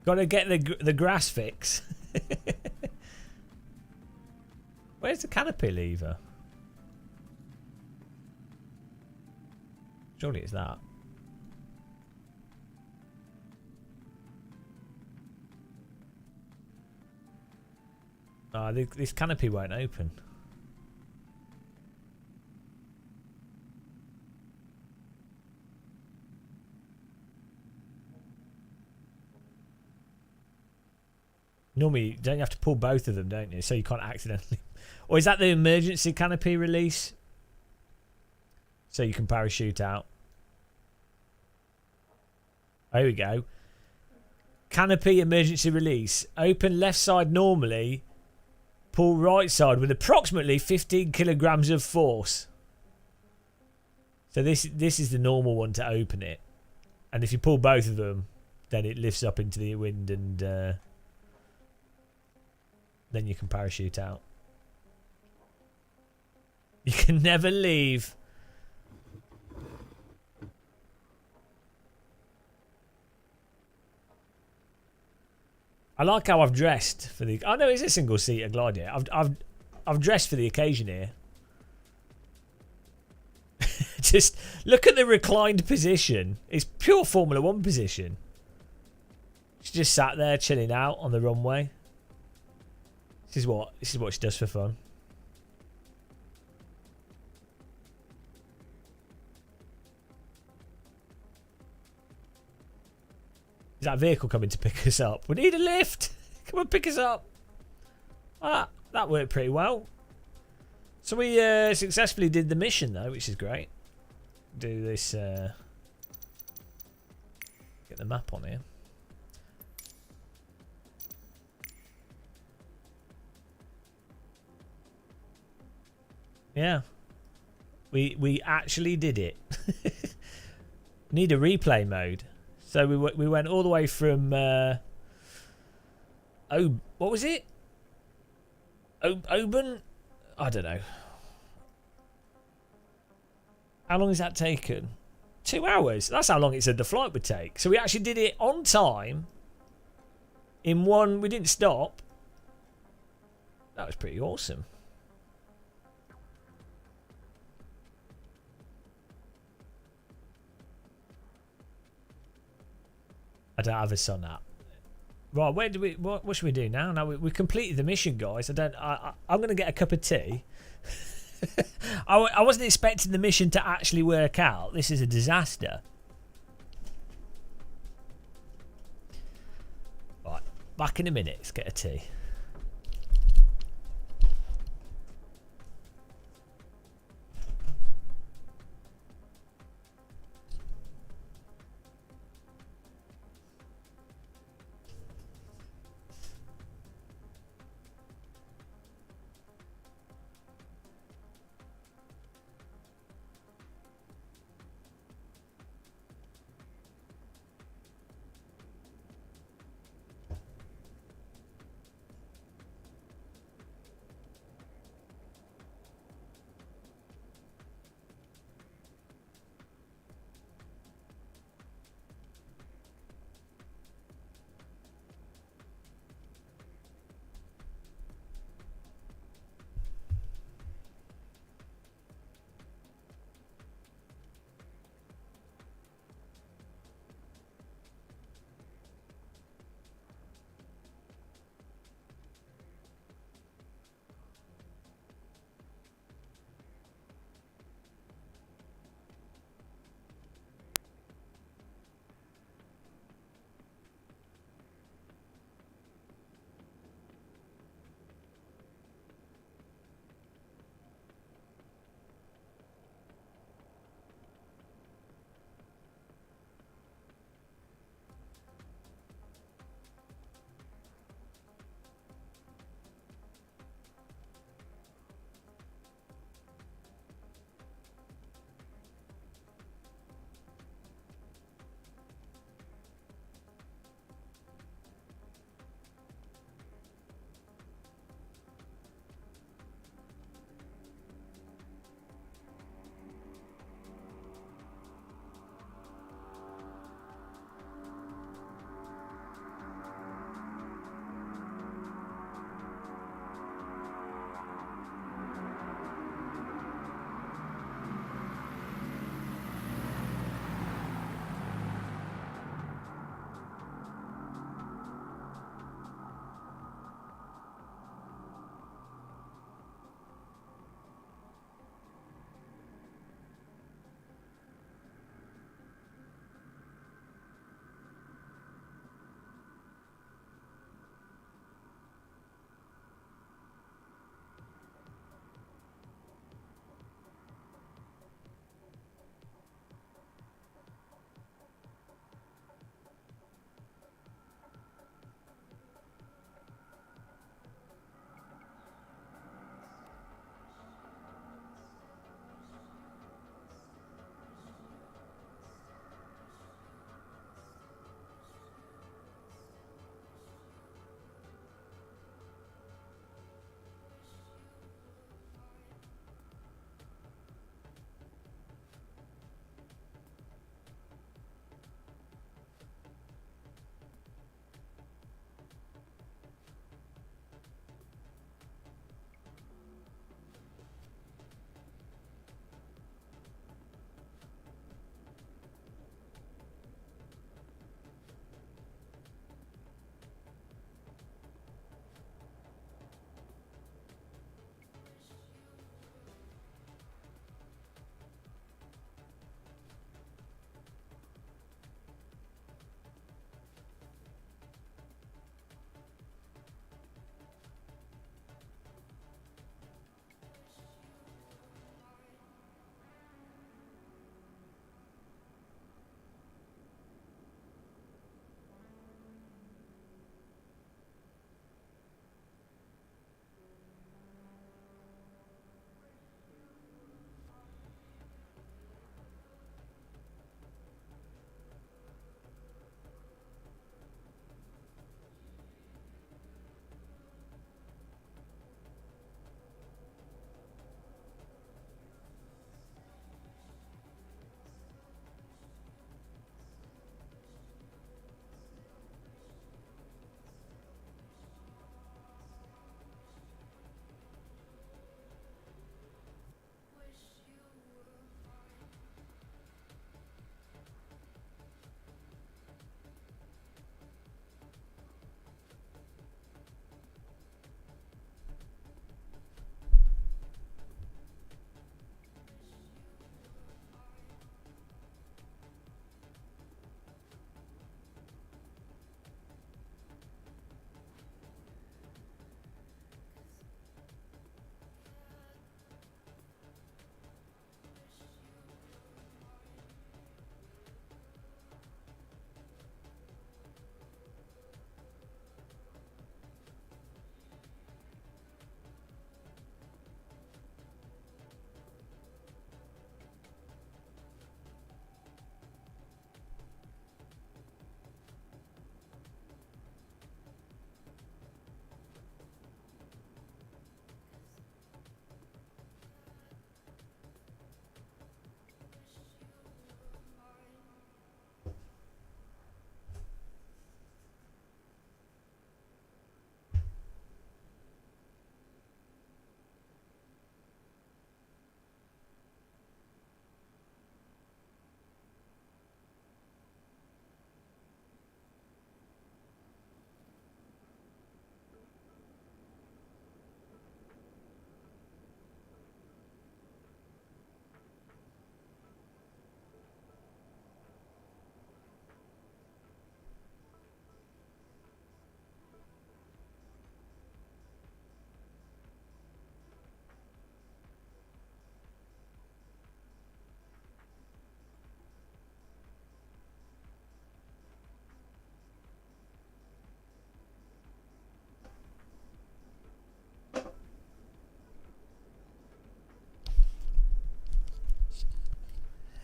Got to get the grass fix. Where's the canopy lever? Surely it's that. Oh, this canopy won't open. Normally, don't you have to pull both of them, don't you? So you can't accidentally... Or is that the emergency canopy release? So you can parachute out. There we go. Canopy emergency release. Open left side normally. Pull right side with approximately 15 kilograms of force. So this is the normal one to open it. And if you pull both of them, then it lifts up into the wind and then you can parachute out. You can never leave. I like how I've dressed for the... Oh no, it's a single-seater Gladiator. I've dressed for the occasion here. Just look at the reclined position. It's pure Formula 1 position. She just sat there chilling out on the runway. This is what she does for fun. Is that vehicle coming to pick us up? We need a lift. Come and pick us up. Ah, that worked pretty well. So we successfully did the mission though, which is great. Do this. Get the map on here. Yeah. We actually did it. Need a replay mode. So we went all the way from what was it? Oban? I don't know. How long has that taken? 2 hours. That's how long it said the flight would take. So we actually did it on time. In one, we didn't stop. That was pretty awesome. I don't have a sun app. Right, where do we? What should we do now? Now we completed the mission, guys. I'm gonna get a cup of tea. I wasn't expecting the mission to actually work out. This is a disaster. Right, back in a minute. Let's get a tea.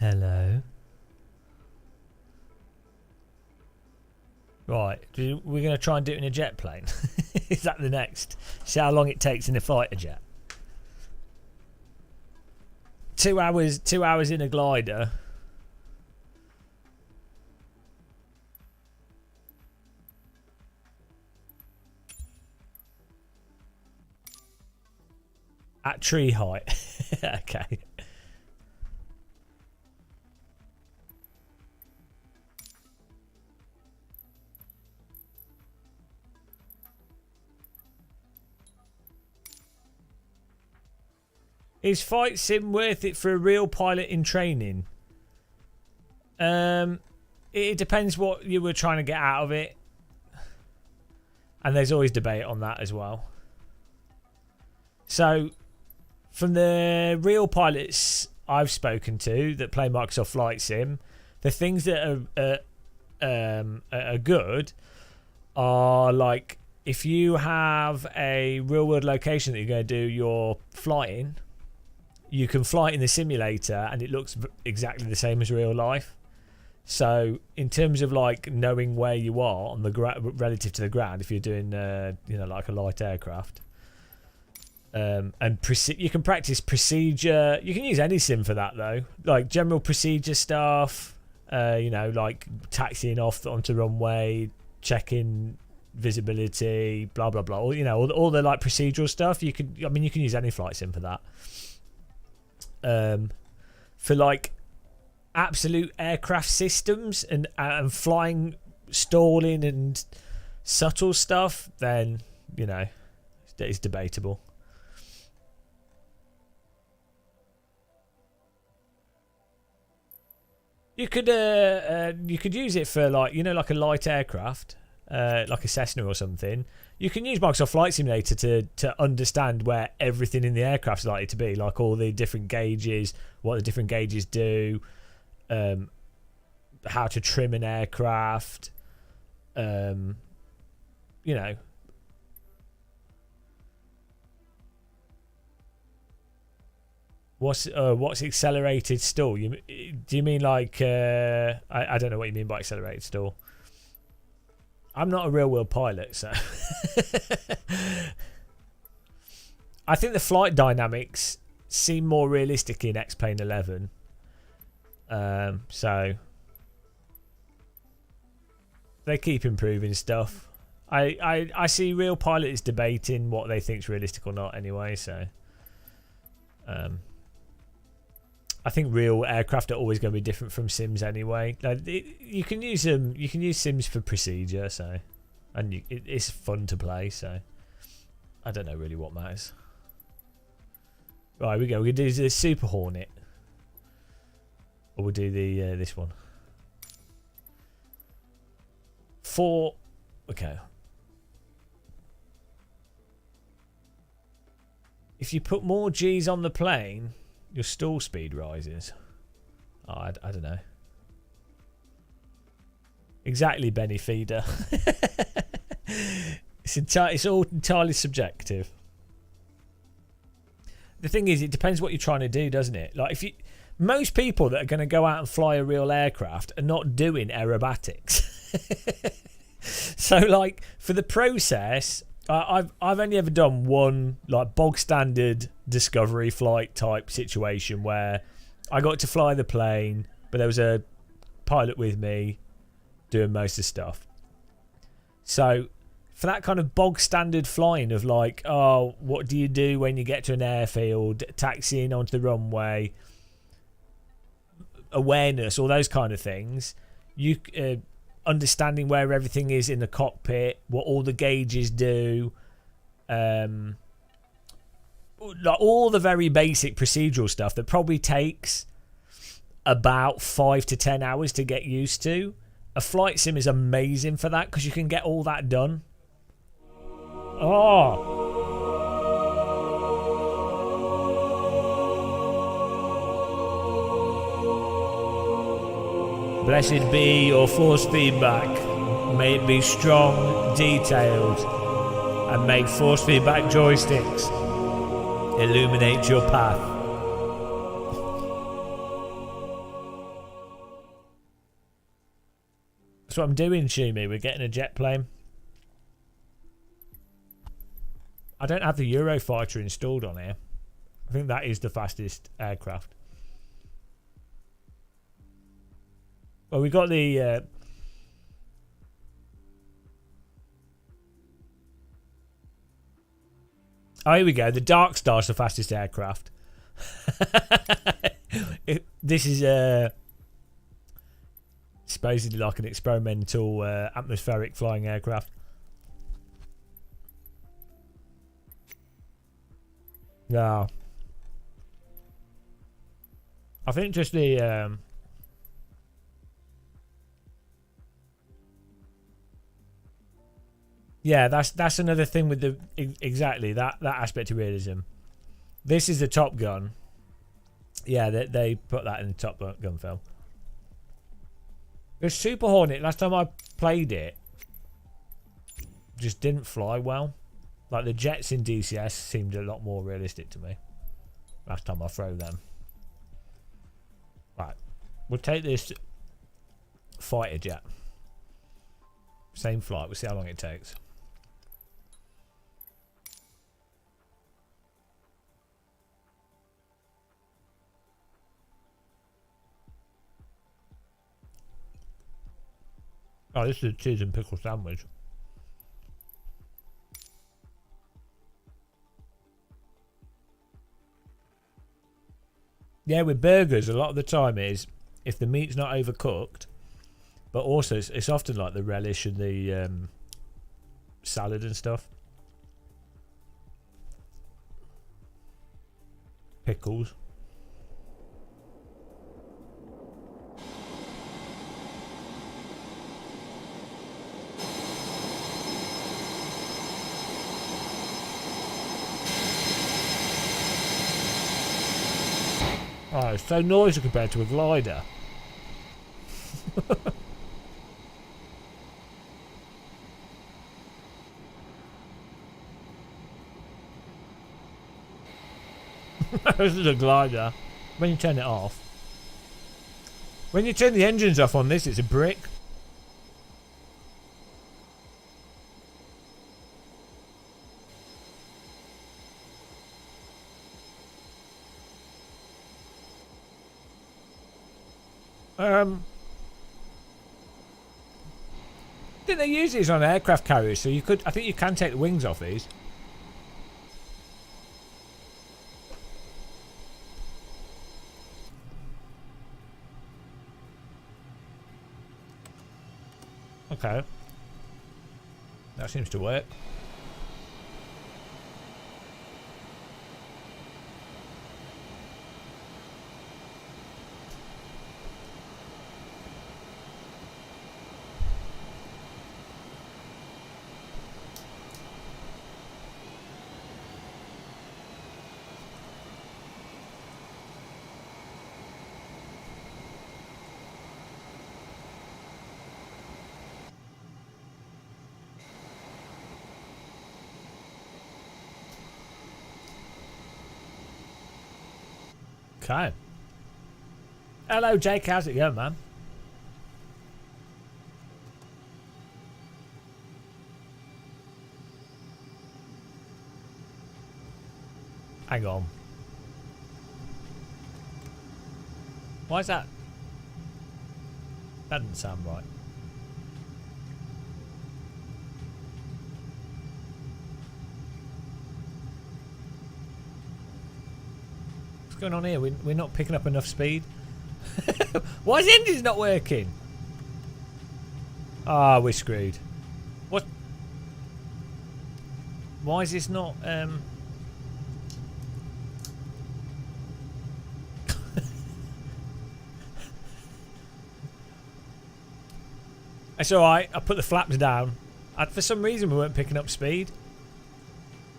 Hello. Right, we're going to try and do it in a jet plane. Is that the next? See how long it takes in a fighter jet. 2 hours in a glider. At tree height. Okay. Is Flight Sim worth it for a real pilot in training? It depends what you were trying to get out of it. And there's always debate on that as well. So, from the real pilots I've spoken to that play Microsoft Flight Sim, the things that are good are like if you have a real world location that you're going to do your flight in, you can fly it in the simulator and it looks exactly the same as real life. So in terms of like knowing where you are on the relative to the ground, if you're doing like a light aircraft, and you can practice procedure. You can use any sim for that though, like general procedure stuff. Like taxiing off onto runway, checking visibility, blah blah blah. All the like procedural stuff. You can use any flight sim for that. For like absolute aircraft systems and flying, stalling and subtle stuff, then it's debatable. You could use it for like a light aircraft, like a Cessna or something. You can use Microsoft Flight Simulator to understand where everything in the aircraft's likely to be, like all the different gauges, what the different gauges do, how to trim an aircraft, What's accelerated stall? Do you mean like I don't know what you mean by accelerated stall. I'm not a real world pilot, so I think the flight dynamics seem more realistic in X-Plane 11. So they keep improving stuff. I see real pilots debating what they think's realistic or not anyway, so I think real aircraft are always going to be different from sims anyway. Like you can use them. You can use sims for procedure, so it's fun to play. So I don't know really what matters. Right, we go. We're gonna do the Super Hornet, or we'll do the this one. Okay. If you put more G's on the plane, your stall speed rises. Oh, I don't know. Exactly, Benny Feeder. It's all entirely subjective. The thing is, it depends what you're trying to do, doesn't it? Like most people that are going to go out and fly a real aircraft are not doing aerobatics. So, like for the process, I've only ever done one like bog standard discovery flight type situation where I got to fly the plane, but there was a pilot with me doing most of the stuff. So for that kind of bog standard flying of like, oh, what do you do when you get to an airfield, taxiing onto the runway, awareness, all those kind of things, you understanding where everything is in the cockpit, what all the gauges do, like all the very basic procedural stuff that probably takes about 5 to 10 hours to get used to. A flight sim is amazing for that because you can get all that done. Oh. Blessed be your force feedback. May it be strong, detailed, and make force feedback joysticks illuminate your path. That's what I'm doing, Shumi. We're getting a jet plane. I don't have the Eurofighter installed on here. I think that is the fastest aircraft. Well, we got the... Oh, here we go. The Dark Star's the fastest aircraft. This is supposedly like an experimental atmospheric flying aircraft. No. I think just the... Yeah, that's another thing with the exactly that aspect of realism. This is the Top Gun. Yeah, they put that in the Top Gun film. The Super Hornet, last time I played it, just didn't fly well. Like the jets in DCS seemed a lot more realistic to me. Last time I threw them. Right, we'll take this fighter jet. Same flight. We'll see how long it takes. Oh, this is a cheese and pickle sandwich. Yeah, with burgers, a lot of the time is if the meat's not overcooked, but also it's often like the relish and the salad and stuff. Pickles. Oh, it's so noisy compared to a glider. This is a glider. When you turn it off. When you turn the engines off on this, it's a brick. Didn't they use these on aircraft carriers? So you could, I think you can take the wings off these. Okay. That seems to work. Okay. Hello, Jake. How's it going, man? Hang on. Why is that? That didn't sound right. What's going on here? We're not picking up enough speed. Why is the engine's not working? Ah, we're screwed. What? Why is this not? It's alright. I put the flaps down. For some reason, we weren't picking up speed.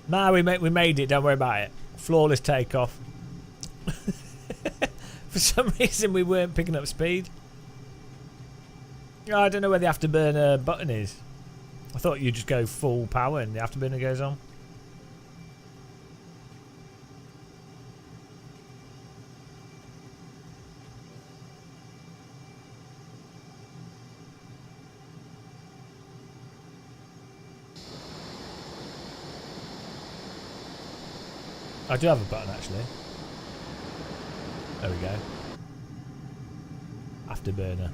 Nah, we made it. Don't worry about it. Flawless takeoff. For some reason, we weren't picking up speed. I don't know where the afterburner button is. I thought you'd just go full power and the afterburner goes on. I do have a button actually. There we go. Afterburner.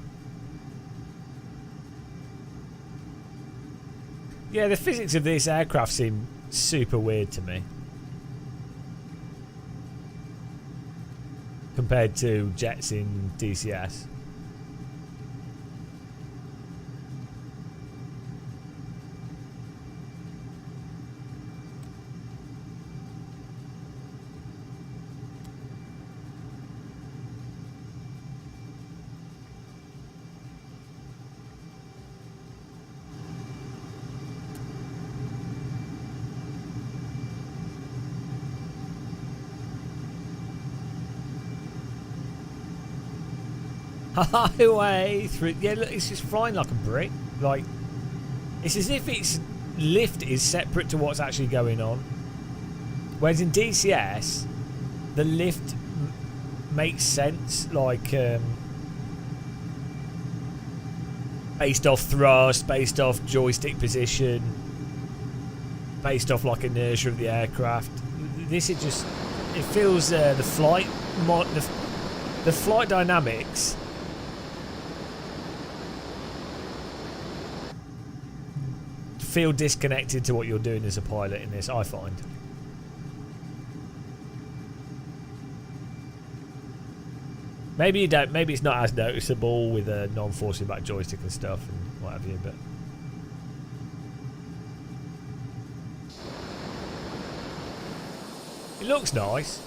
Yeah, the physics of this aircraft seem super weird to me. Compared to jets in DCS. Highway through. Yeah, look, it's just flying like a brick. Like, it's as if its lift is separate to what's actually going on. Whereas in DCS, the lift makes sense, like based off thrust, based off joystick position, based off like inertia of the aircraft. This it feels the flight dynamics. Feel disconnected to what you're doing as a pilot in this, I find. Maybe you don't. Maybe it's not as noticeable with a non-forcing back joystick and stuff and what have you, but it looks nice.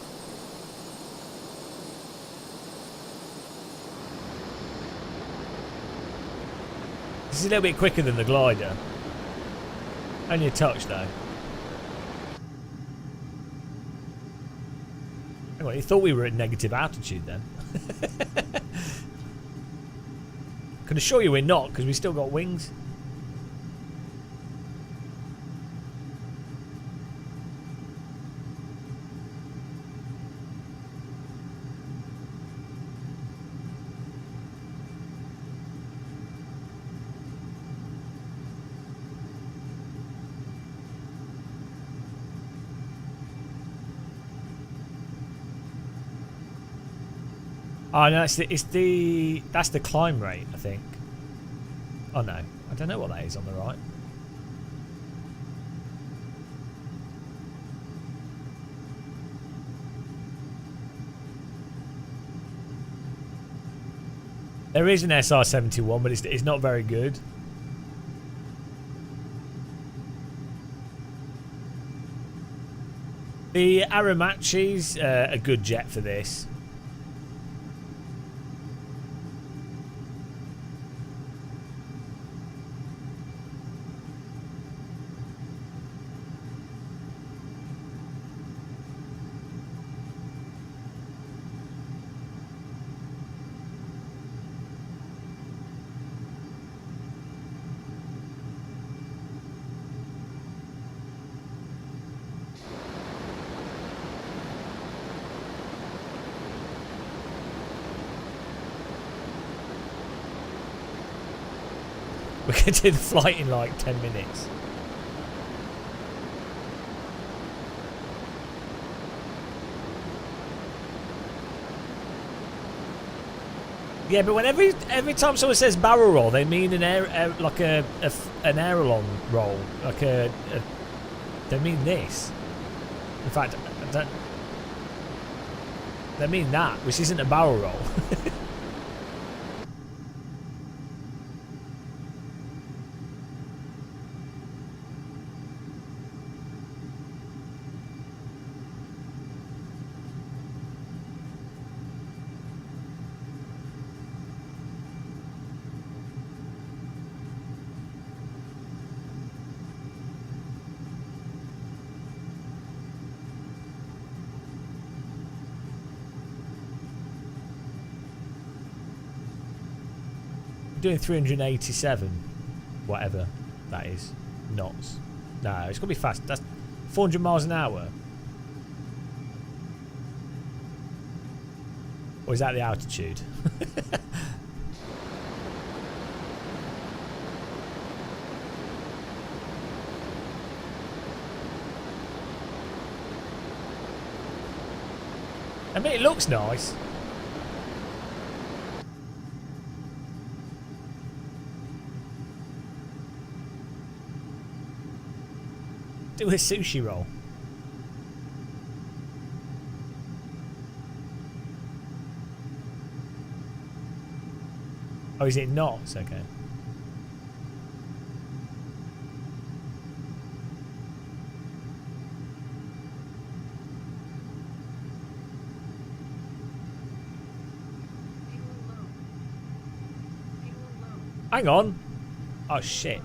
This is a little bit quicker than the glider. Only a touch though. Hang on, you thought we were at negative altitude then? I can assure you we're not, because we still got wings. Oh no, that's the climb rate, I think. Oh no, I don't know what that is on the right. There is an SR-71, but it's not very good. The Aramachi's a good jet for this. We can do the flight in like 10 minutes. Yeah, but every time someone says barrel roll, they mean an like an aileron roll, like they mean this. In fact, they mean that, which isn't a barrel roll. Doing 387, whatever that is, knots. No, it's gonna be fast. That's 400 miles an hour. Or is that the altitude? I mean, it looks nice. Do a sushi roll. Oh, is it not? It's okay. Hang on. Oh, shit.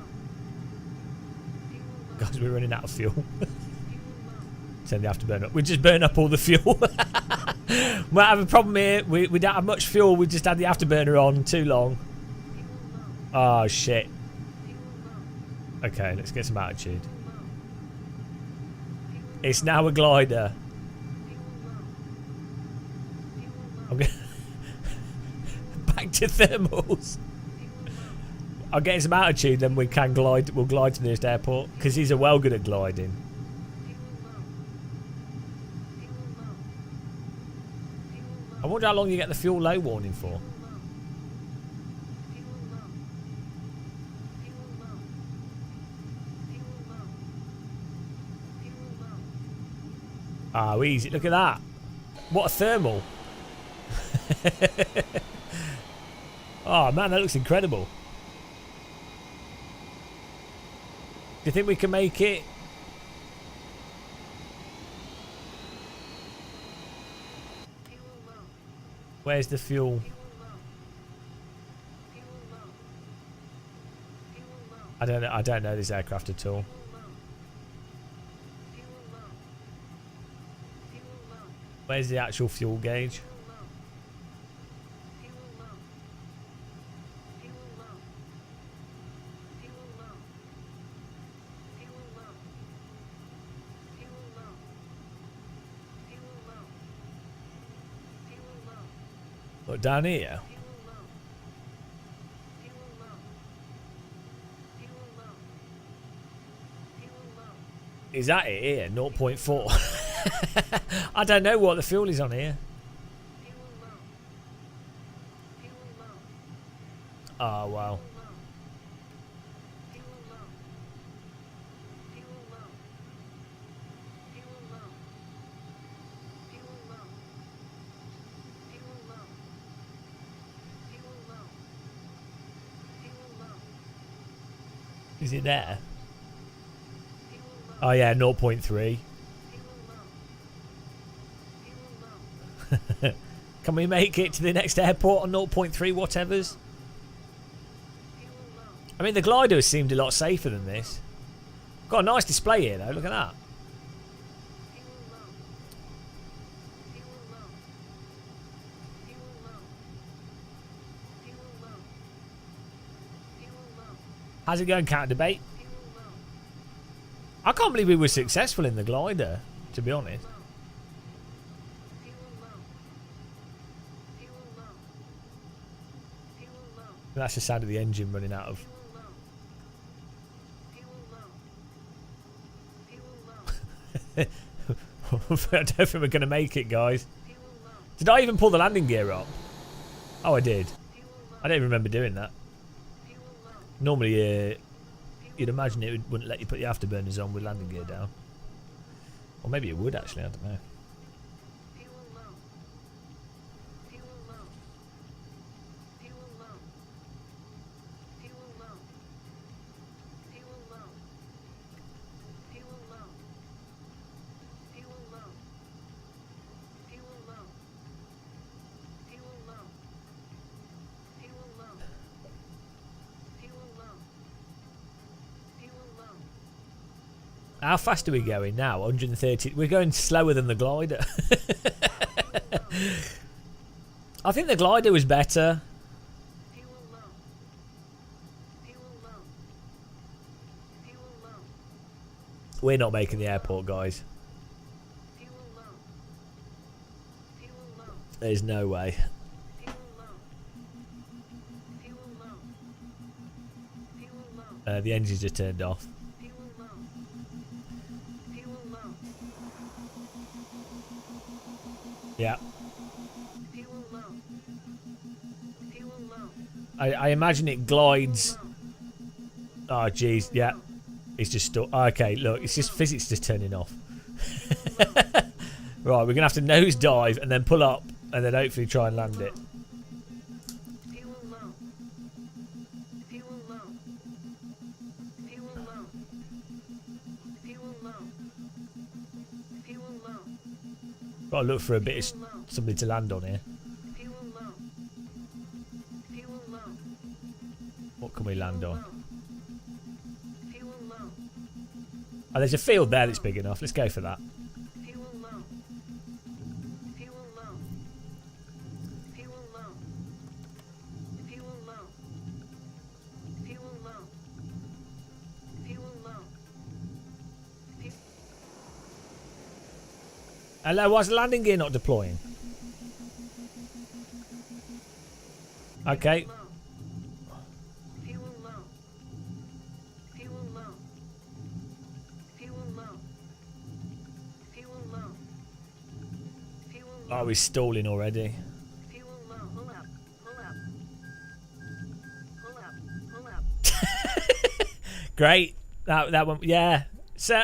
Guys, we're running out of fuel. Turn the afterburner up. We just burn up all the fuel. Might have a problem here. We don't have much fuel. We just had the afterburner on too long. Oh, shit. Okay, let's get some altitude. It's now a glider. I'm going back to thermals. I'll get some altitude, then we can glide. We'll glide to the nearest airport because these are well good at gliding. I wonder how long you get the fuel low warning for. Oh, easy. Look at that. What a thermal. Oh, man, that looks incredible. Do you think we can make it? Where's the fuel? I don't know this aircraft at all. Where's the actual fuel gauge? Look down here. Is that it here? 0.4. I don't know what the fuel is on here. Oh, wow. Is it there? Oh yeah, 0.3. Can we make it to the next airport on 0.3 whatevers? I mean, the glider has seemed a lot safer than this. Got a nice display here though, look at that. How's it going, counter debate? I can't believe we were successful in the glider, to be honest. That's the sound of the engine running out of. I don't think we're going to make it, guys. Did I even pull the landing gear up? Oh, I did. I don't even remember doing that. Normally, you'd imagine it wouldn't let you put the afterburners on with landing gear down. Or maybe it would, actually. I don't know. How fast are we going now? 130. We're going slower than the glider. I think the glider was better. We're not making the airport, guys. There's no way. The engines just turned off. Yeah. I imagine it glides. Oh, jeez. Yeah. It's just stuck. Okay, look. It's just physics just turning off. Right, we're going to have to nose dive and then pull up and then hopefully try and land it. Got to look for a bit of somebody to land on here. What can we land on? Oh, there's a field there that's big enough. Let's go for that. Hello, why's the landing gear not deploying? Okay. Oh, he's stalling already. Great. That one, yeah. So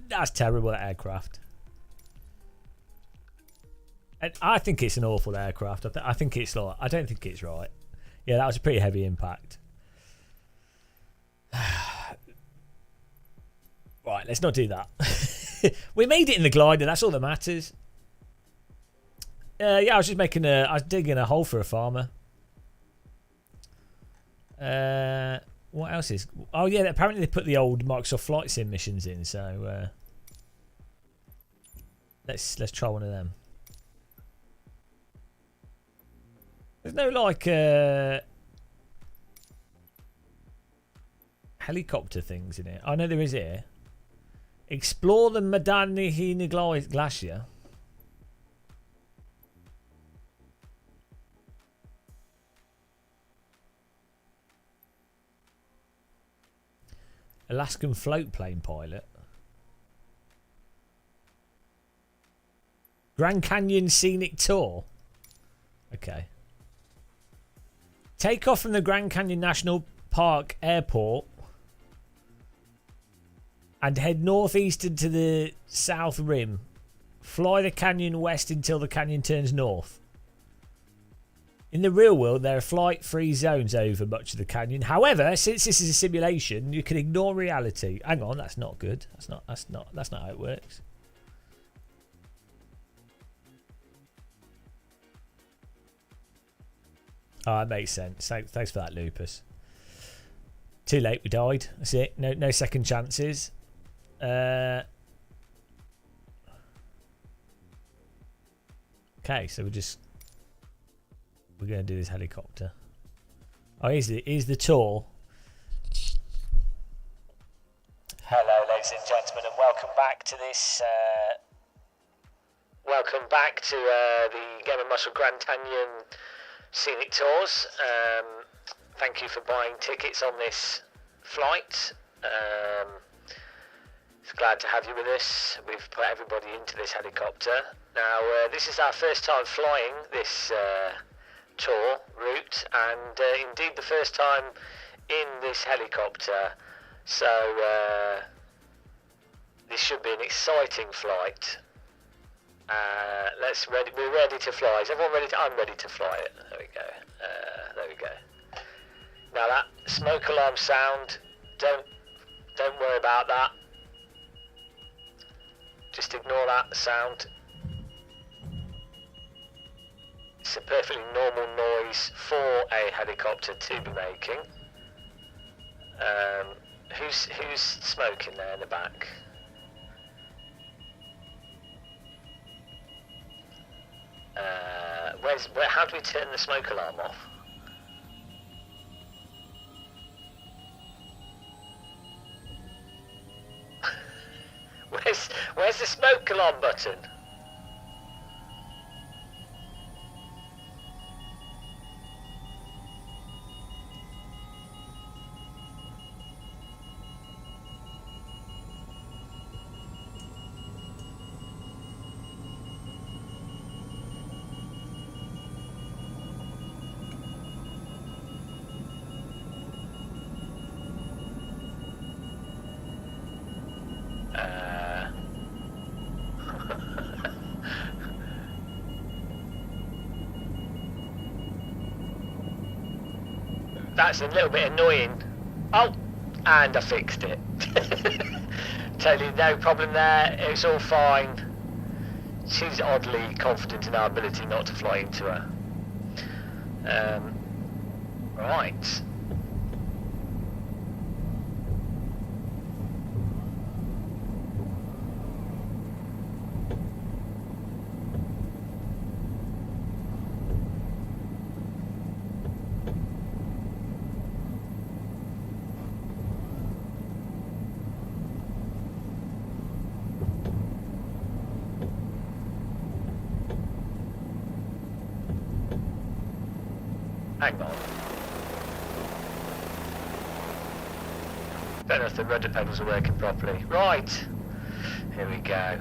that's terrible, that aircraft. I think it's an awful aircraft. I think it's like, I don't think it's right. Yeah, that was a pretty heavy impact. Right, let's not do that. We made it in the glider. That's all that matters. Yeah, I was just making I was digging a hole for a farmer. What else is? Oh yeah, apparently they put the old Microsoft Flight Sim missions in. So let's try one of them. There's no like helicopter things in it. I know there is here. Explore the Madani Glacier. Alaskan float plane pilot. Grand Canyon scenic tour. Okay. Take off from the Grand Canyon National Park Airport and head northeastern to the south rim. Fly the canyon west until the canyon turns north. In the real world, there are flight-free zones over much of the canyon. However, since this is a simulation, you can ignore reality. Hang on, that's not good. That's not how it works. Oh, that makes sense. Thanks for that, Lupus. Too late, we died. That's it. No second chances. Okay, so we're going to do this helicopter. Oh, here's the tour. Hello, ladies and gentlemen, and welcome back to this. Welcome back to the Game and Muscle Grand Canyon Scenic Tours. Thank you for buying tickets on this flight. It's glad to have you with us. We've put everybody into this helicopter. Now, this is our first time flying this tour route, and indeed the first time in this helicopter. So this should be an exciting flight. We're ready to fly. Is everyone ready? I'm ready to fly it. There we go. There we go. Now that smoke alarm sound, don't worry about that. Just ignore that sound. It's a perfectly normal noise for a helicopter to be making. Who's smoking there in the back? How do we turn the smoke alarm off? Where's the smoke alarm button? that's a little bit annoying. Oh, and I fixed it. Totally no problem there, it's all fine. She's oddly confident in our ability not to fly into her. Right. Hang on. Don't know if the rudder pedals are working properly. Right. Here we go.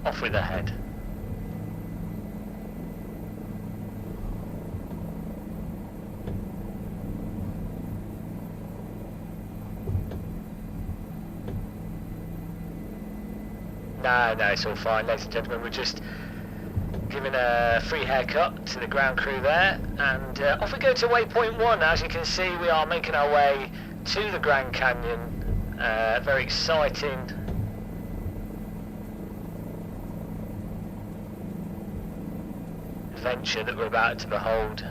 Off with the head. No, it's all fine, ladies and gentlemen. We're just giving a free haircut to the ground crew there, and off we go to waypoint 1. As you can see, we are making our way to the Grand Canyon. Very exciting. Adventure that we're about to behold.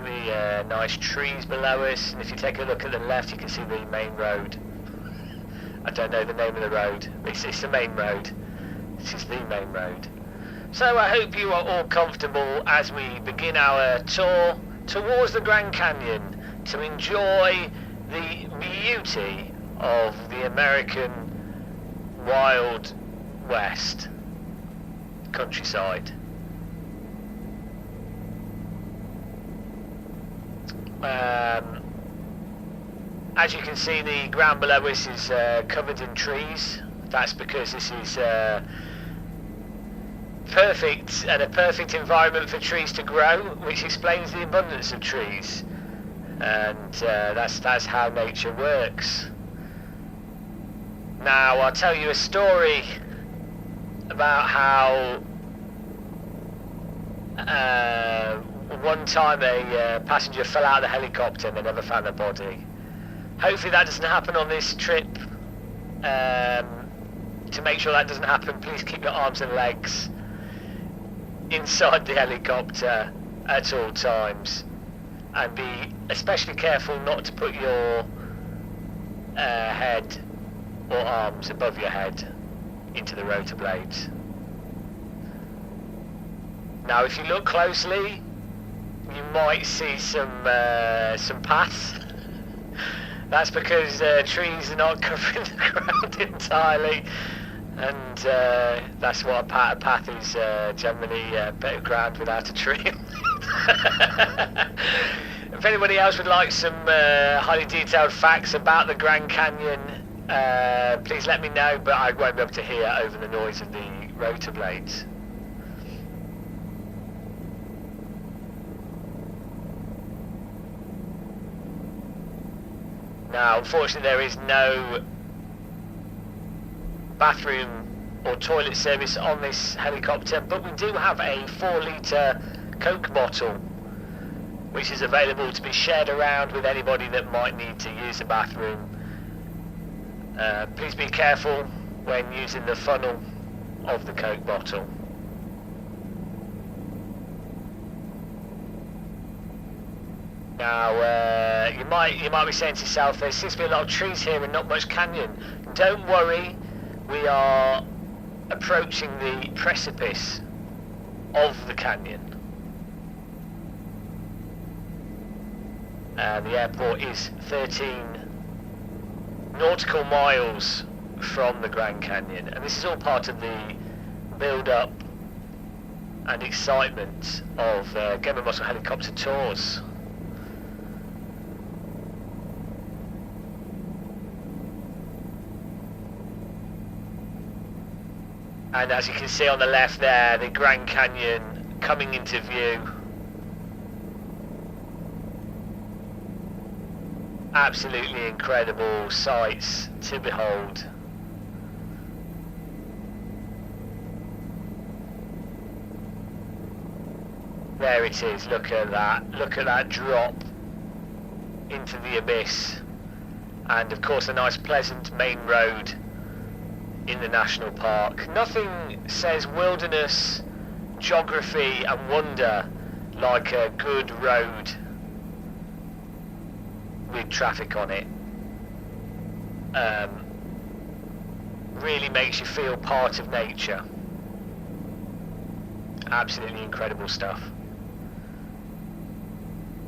The nice trees below us, and if you take a look at the left you can see the main road. I don't know the name of the road, but it's the main road. This is the main road. So I hope you are all comfortable as we begin our tour towards the Grand Canyon to enjoy the beauty of the American Wild West countryside. As you can see, the ground below us is covered in trees. That's because this is perfect and a perfect environment for trees to grow, which explains the abundance of trees, and that's how nature works. Now I'll tell you a story about how one time a passenger fell out of the helicopter and they never found their body. Hopefully that doesn't happen on this trip. To make sure that doesn't happen, please keep your arms and legs inside the helicopter at all times, and be especially careful not to put your head or arms above your head into the rotor blades. Now if you look closely you might see some paths. That's because trees are not covering the ground entirely, and that's what a path is, generally a bit of ground without a tree. If anybody else would like some highly detailed facts about the Grand Canyon, please let me know, but I won't be able to hear over the noise of the rotor blades. Now, unfortunately, there is no bathroom or toilet service on this helicopter, but we do have a 4-litre Coke bottle, which is available to be shared around with anybody that might need to use the bathroom. Please be careful when using the funnel of the Coke bottle. Now, you might be saying to yourself, there seems to be a lot of trees here and not much canyon. Don't worry, we are approaching the precipice of the canyon. The airport is 13 nautical miles from the Grand Canyon, and this is all part of the build-up and excitement of Game & Muscle helicopter tours. And as you can see on the left there, the Grand Canyon coming into view. Absolutely incredible sights to behold. There it is, look at that drop into the abyss. And of course a nice pleasant main road in the national park. Nothing says wilderness, geography and wonder like a good road with traffic on it. Really makes you feel part of nature. Absolutely incredible stuff.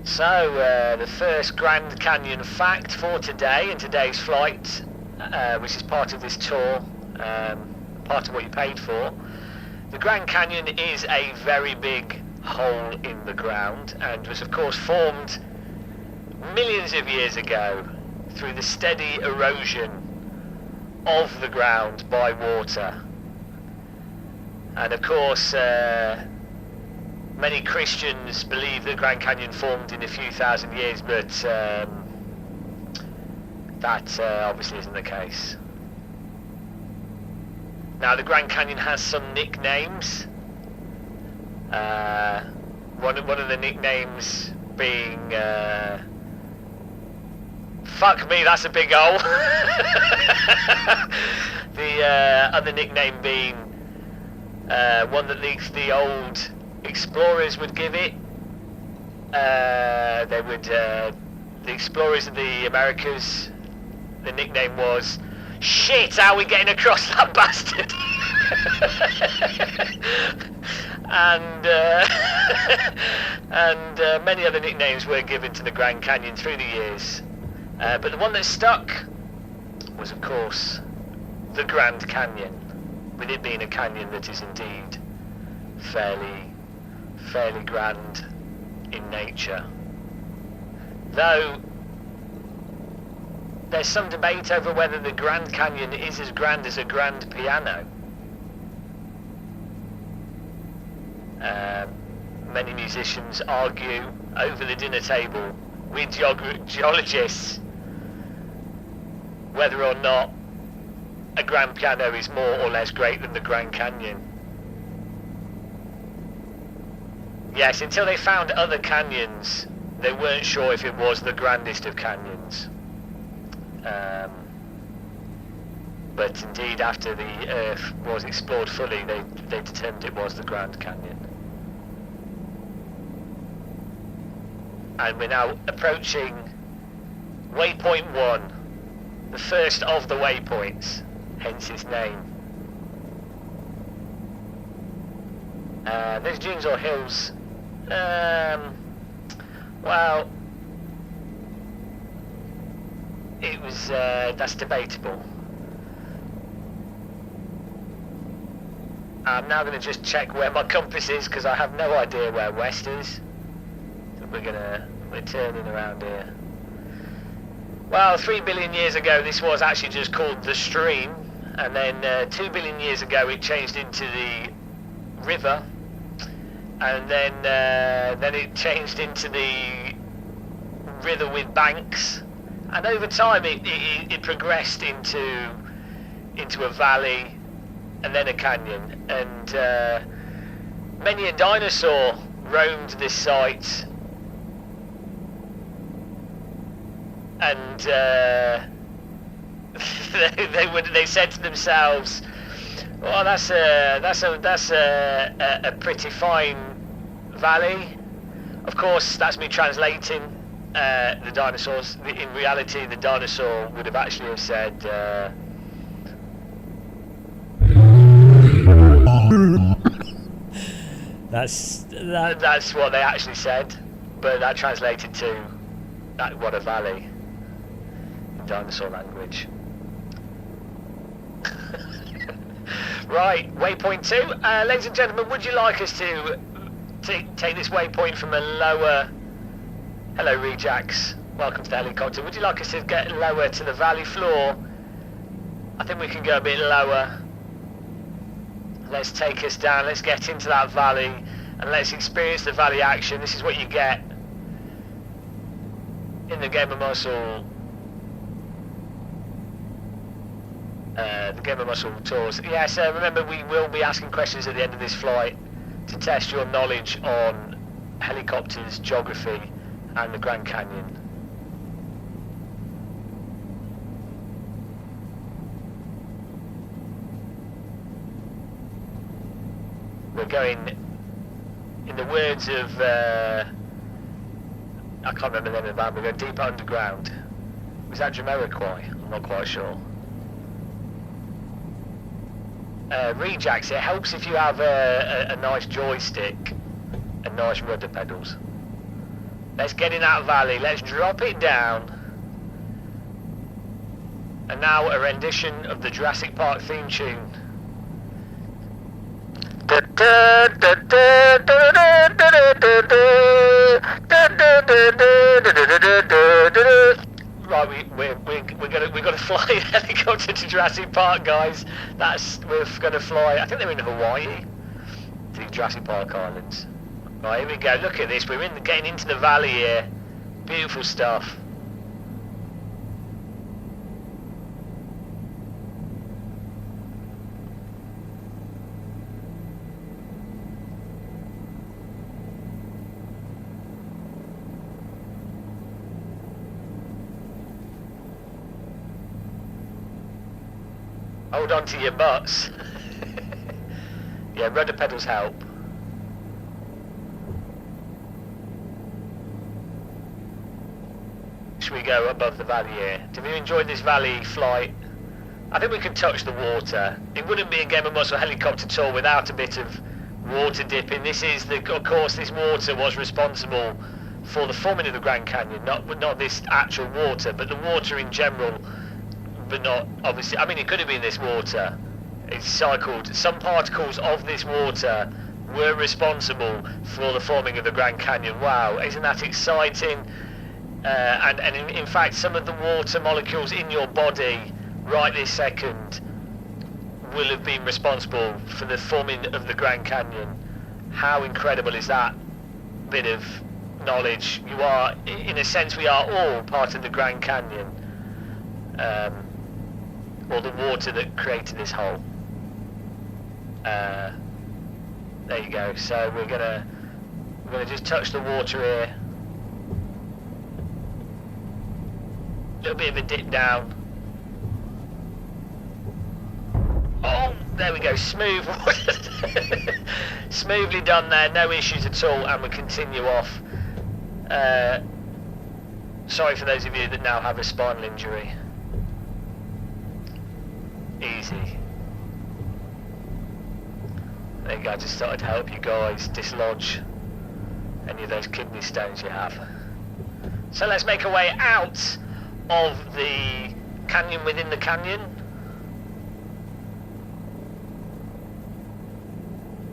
So the first Grand Canyon fact for today in today's flight, which is part of this tour, part of what you paid for. The Grand Canyon is a very big hole in the ground and was of course formed millions of years ago through the steady erosion of the ground by water. And of course many Christians believe the Grand Canyon formed in a few thousand years, but that obviously isn't the case. Now the Grand Canyon has some nicknames. One of the nicknames being fuck me, that's a big hole. The other nickname being one that the old explorers would give it. They would the explorers of the Americas, the nickname was shit, how are we getting across that bastard? and many other nicknames were given to the Grand Canyon through the years, but the one that stuck was of course the Grand Canyon, with it being a canyon that is indeed fairly grand in nature. Though there's some debate over whether the Grand Canyon is as grand as a grand piano. Many musicians argue over the dinner table with geologists whether or not a grand piano is more or less great than the Grand Canyon. Yes, until they found other canyons, they weren't sure if it was the grandest of canyons. But indeed, after the Earth was explored fully, they determined it was the Grand Canyon. And we're now approaching waypoint 1, the first of the waypoints, hence its name. Those dunes or hills, well, it was, that's debatable. I'm now going to just check where my compass is because I have no idea where west is. So we're turning around here. Well, 3 billion years ago this was actually just called the stream, and then 2 billion years ago it changed into the river, and then it changed into the river with banks, and over time it progressed into a valley and then a canyon, and many a dinosaur roamed this site, and they said to themselves, "Well, that's a pretty fine valley." Of course, that's me translating the dinosaurs. In reality, the dinosaur would have actually have said. That's what they actually said, but that translated to What a valley in dinosaur language. Right, waypoint 2. Ladies and gentlemen, would you like us to take this waypoint from a lower... Hello, Rejax. Welcome to the helicopter. Would you like us to get lower to the valley floor? I think we can go a bit lower. Let's take us down. Let's get into that valley and let's experience the valley action. This is what you get in the Game of Muscle. The Game of Muscle tours. Yes, remember we will be asking questions at the end of this flight to test your knowledge on helicopters, geography, and the Grand Canyon. We're going, in the words of, I can't remember the name of the band, we're going deep underground. Was that Jamiroquai? I'm not quite sure. Rejax, it helps if you have a nice joystick and nice rudder pedals. Let's get in that valley, let's drop it down. And now a rendition of the Jurassic Park theme tune. Right, we're gonna fly a helicopter to Jurassic Park, guys. We're gonna fly. I think they're in Hawaii, the Jurassic Park Islands. Right, here we go. Look at this. We're getting into the valley here. Beautiful stuff. Hold on to your butts. Yeah, rudder pedals help. Should we go above the valley here? Have you enjoyed this valley flight? I think we can touch the water. It wouldn't be a Game of Muscle helicopter tour without a bit of water dipping. Of course, this water was responsible for the forming of the Grand Canyon. Not this actual water, but the water in general. But not obviously. I mean, it could have been this water. It's cycled. Some particles of this water were responsible for the forming of the Grand Canyon. Wow, isn't that exciting? And in fact, some of the water molecules in your body right this second will have been responsible for the forming of the Grand Canyon. How incredible is that bit of knowledge? You are, in a sense, we are all part of the Grand Canyon. Or the water that created this hole. There you go. So we're gonna just touch the water here. A little bit of a dip down. Oh, there we go. Smooth. Smoothly done there. No issues at all. And we continue off. Sorry for those of you that now have a spinal injury. Easy. There you go, I just thought I'd help you guys dislodge any of those kidney stones you have. So let's make our way out of the canyon within the canyon.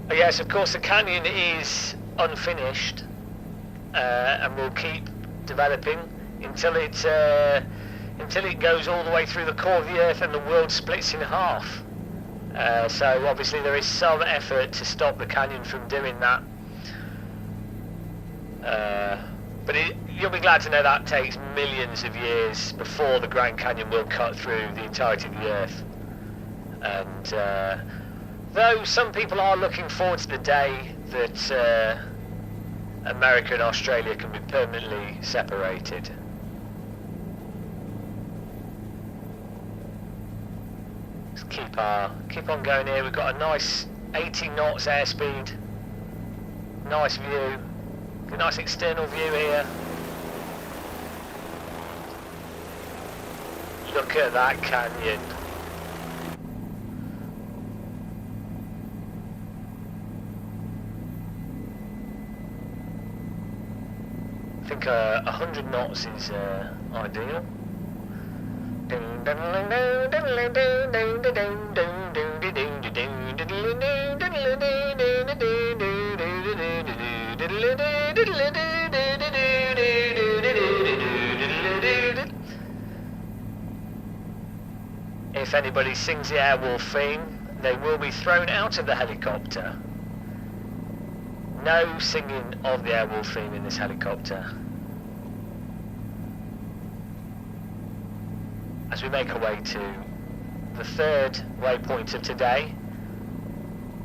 Oh yes, of course the canyon is unfinished and will keep developing until it goes all the way through the core of the Earth and the world splits in half. So obviously there is some effort to stop the canyon from doing that. But you'll be glad to know that takes millions of years before the Grand Canyon will cut through the entirety of the Earth. And though some people are looking forward to the day that America and Australia can be permanently separated. Keep on going here. We've got a nice 80 knots airspeed. Nice view. A nice external view here. Look at that canyon. I think 100 knots is ideal. If anybody sings the Airwolf theme, they will be thrown out of the helicopter. No singing of the Airwolf theme in this helicopter. As we make our way to the third waypoint of today.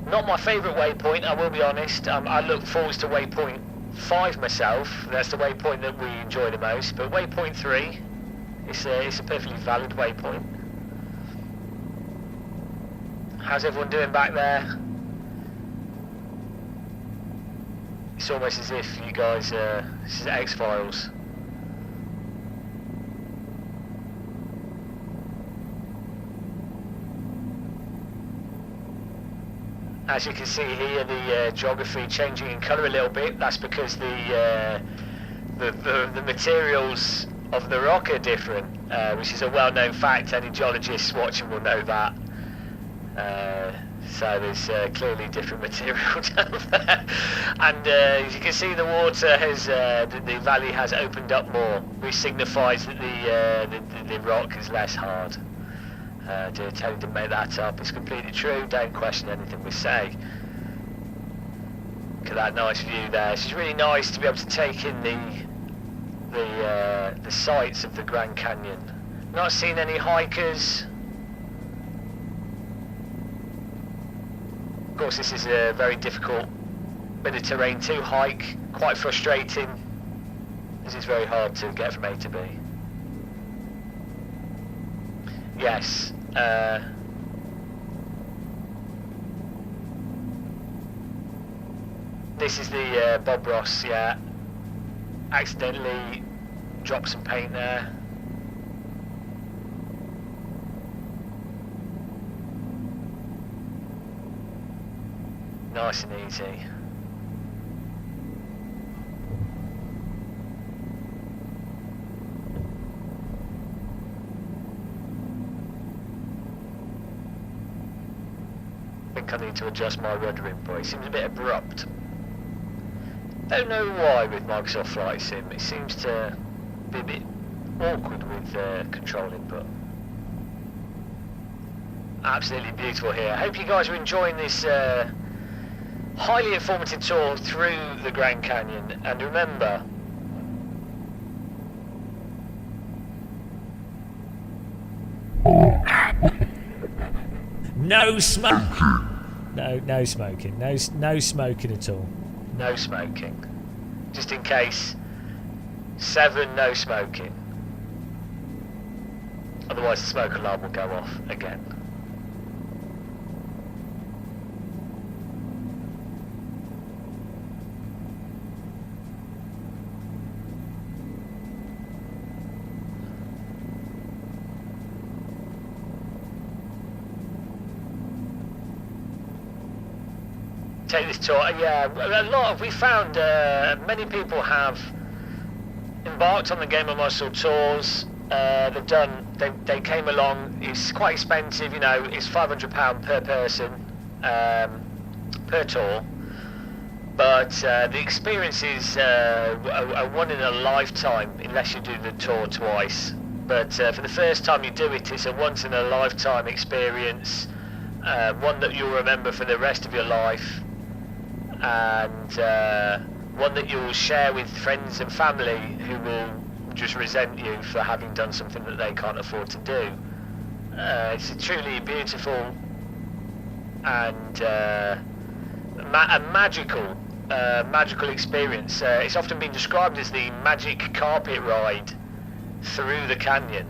Not my favourite waypoint, I will be honest. I look forward to waypoint 5 myself. That's the waypoint that we enjoy the most. But waypoint 3, it's a perfectly valid waypoint. How's everyone doing back there? It's almost as if you guys, this is X-Files. As you can see here, the geography changing in colour a little bit. That's because the materials of the rock are different, which is a well-known fact. Any geologists watching will know that. So there's clearly different material down there, and as you can see, the water has the valley has opened up more, which signifies that the rock is less hard. Tony didn't make that up. It's completely true. Don't question anything we say. Look at that nice view there. It's really nice to be able to take in the sights of the Grand Canyon. Not seen any hikers. Of course, this is a very difficult bit of terrain to hike. Quite frustrating. This is very hard to get from A to B. Yes. This is the Bob Ross, yeah. Accidentally dropped some paint there. Nice and easy. I think I need to adjust my rudder input. It seems a bit abrupt. Don't know why with Microsoft Flight Sim. It seems to be a bit awkward with control input. Absolutely beautiful here. I hope you guys are enjoying this highly informative tour through the Grand Canyon. And remember, no smoke. No smoking. No smoking at all. no smoking. Just in case. 7, no smoking. Otherwise the smoke alarm will go off again. Take this tour. Yeah, we found many people have embarked on the Game of Muscle tours. They came along. It's quite expensive, you know. It's £500 per person per tour, but the experience is a one in a lifetime unless you do the tour twice. But for the first time you do it, it's a once in a lifetime experience, one that you'll remember for the rest of your life. And one that you'll share with friends and family who will just resent you for having done something that they can't afford to do. It's a truly beautiful and a magical experience. It's often been described as the magic carpet ride through the canyon.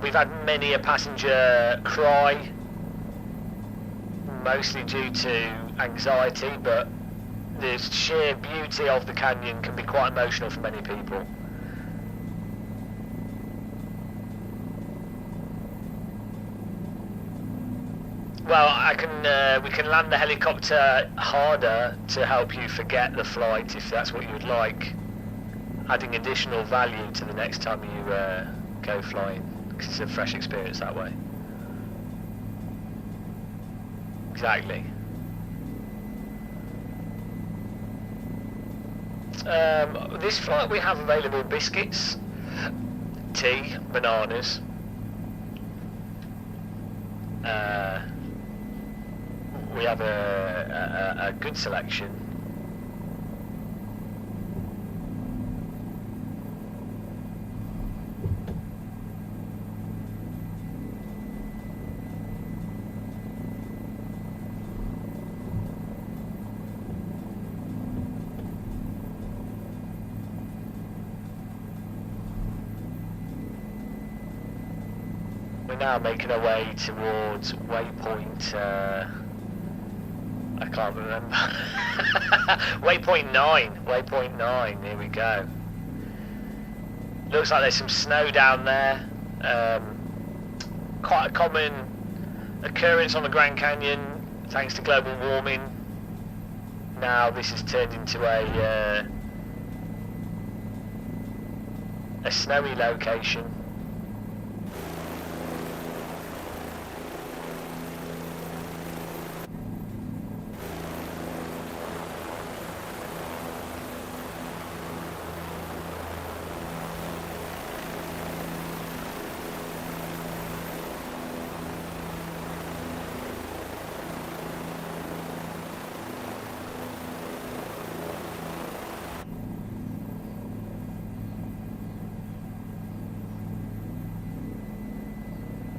We've had many a passenger cry, mostly due to anxiety, but the sheer beauty of the canyon can be quite emotional for many people. Well, we can land the helicopter harder to help you forget the flight if that's what you would like, adding additional value to the next time you go flying, because it's a fresh experience that way. Exactly. This flight we have available biscuits, tea, bananas. We have a good selection. We're now making our way towards waypoint, I can't remember. Waypoint 9, here we go. Looks like there's some snow down there. Quite a common occurrence on the Grand Canyon thanks to global warming. Now this has turned into a snowy location.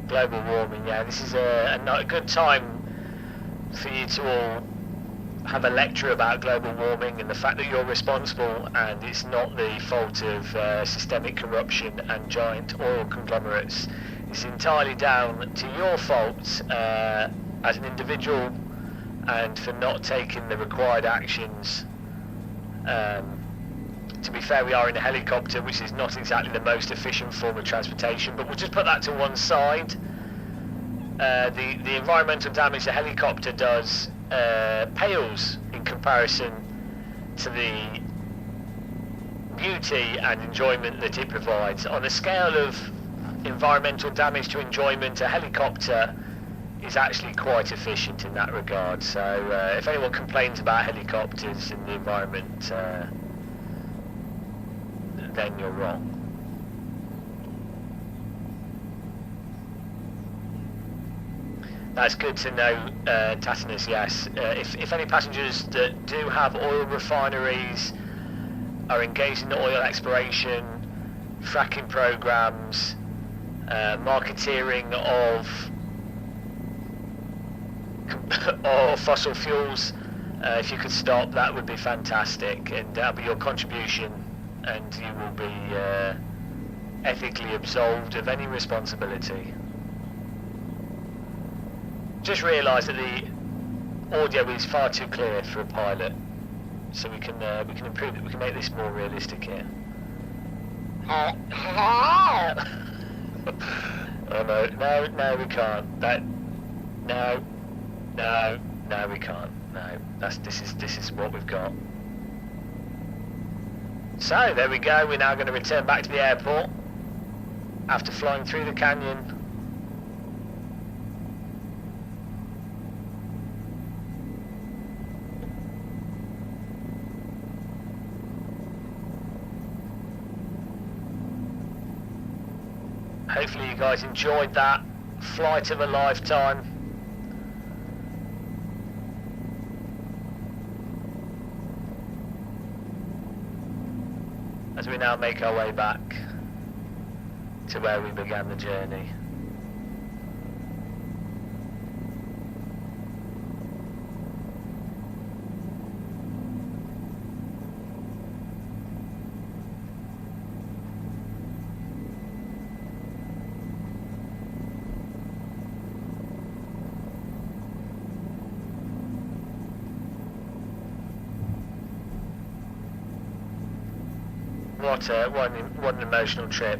Global warming, yeah, this is a good time for you to all have a lecture about global warming and the fact that you're responsible, and it's not the fault of systemic corruption and giant oil conglomerates. It's entirely down to your fault as an individual, and for not taking the required actions. To be fair, we are in a helicopter, which is not exactly the most efficient form of transportation, but we'll just put that to one side. The environmental damage the helicopter does pales in comparison to the beauty and enjoyment that it provides. On a scale of environmental damage to enjoyment, a helicopter is actually quite efficient in that regard. So if anyone complains about helicopters and the environment, then you're wrong. That's good to know, Tatinus, yes. If any passengers that do have oil refineries are engaged in oil exploration, fracking programs, marketeering of fossil fuels, if you could stop, that would be fantastic, and that'll be your contribution, and you will be ethically absolved of any responsibility. Just realise that the audio is far too clear for a pilot, so we can improve it. We can make this more realistic here. Oh no, we can't. No, we can't. No, this is what we've got. So there we go. We're now going to return back to the airport after flying through the canyon. Hopefully you guys enjoyed that flight of a lifetime. As we now make our way back to where we began the journey. What an emotional trip.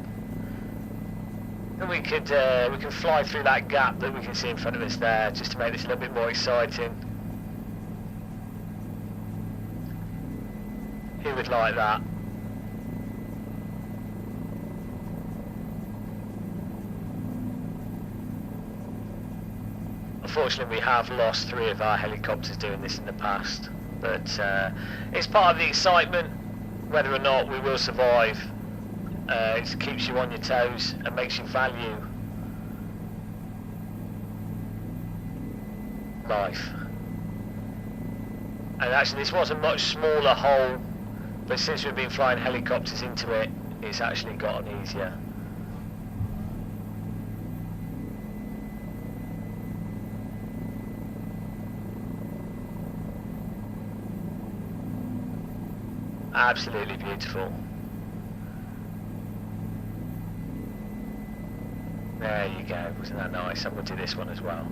And we can fly through that gap that we can see in front of us there, just to make this a little bit more exciting. Who would like that? Unfortunately, we have lost 3 of our helicopters doing this in the past, but it's part of the excitement. Whether or not we will survive, it keeps you on your toes and makes you value life. And actually, this was a much smaller hole, but since we've been flying helicopters into it, it's actually gotten easier. Absolutely beautiful. There you go, wasn't that nice? I'm going to do this one as well.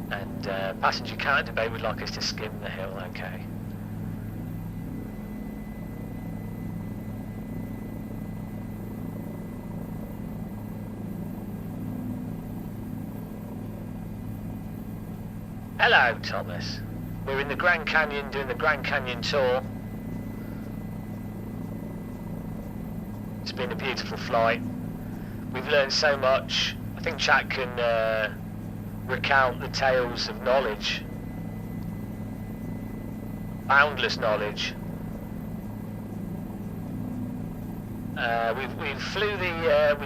And passenger counter debate would like us to skim the hill, okay. Hello, Thomas. We're in the Grand Canyon doing the Grand Canyon tour. It's been a beautiful flight. We've learned so much. I think chat can recount the tales of knowledge, boundless knowledge. We flew the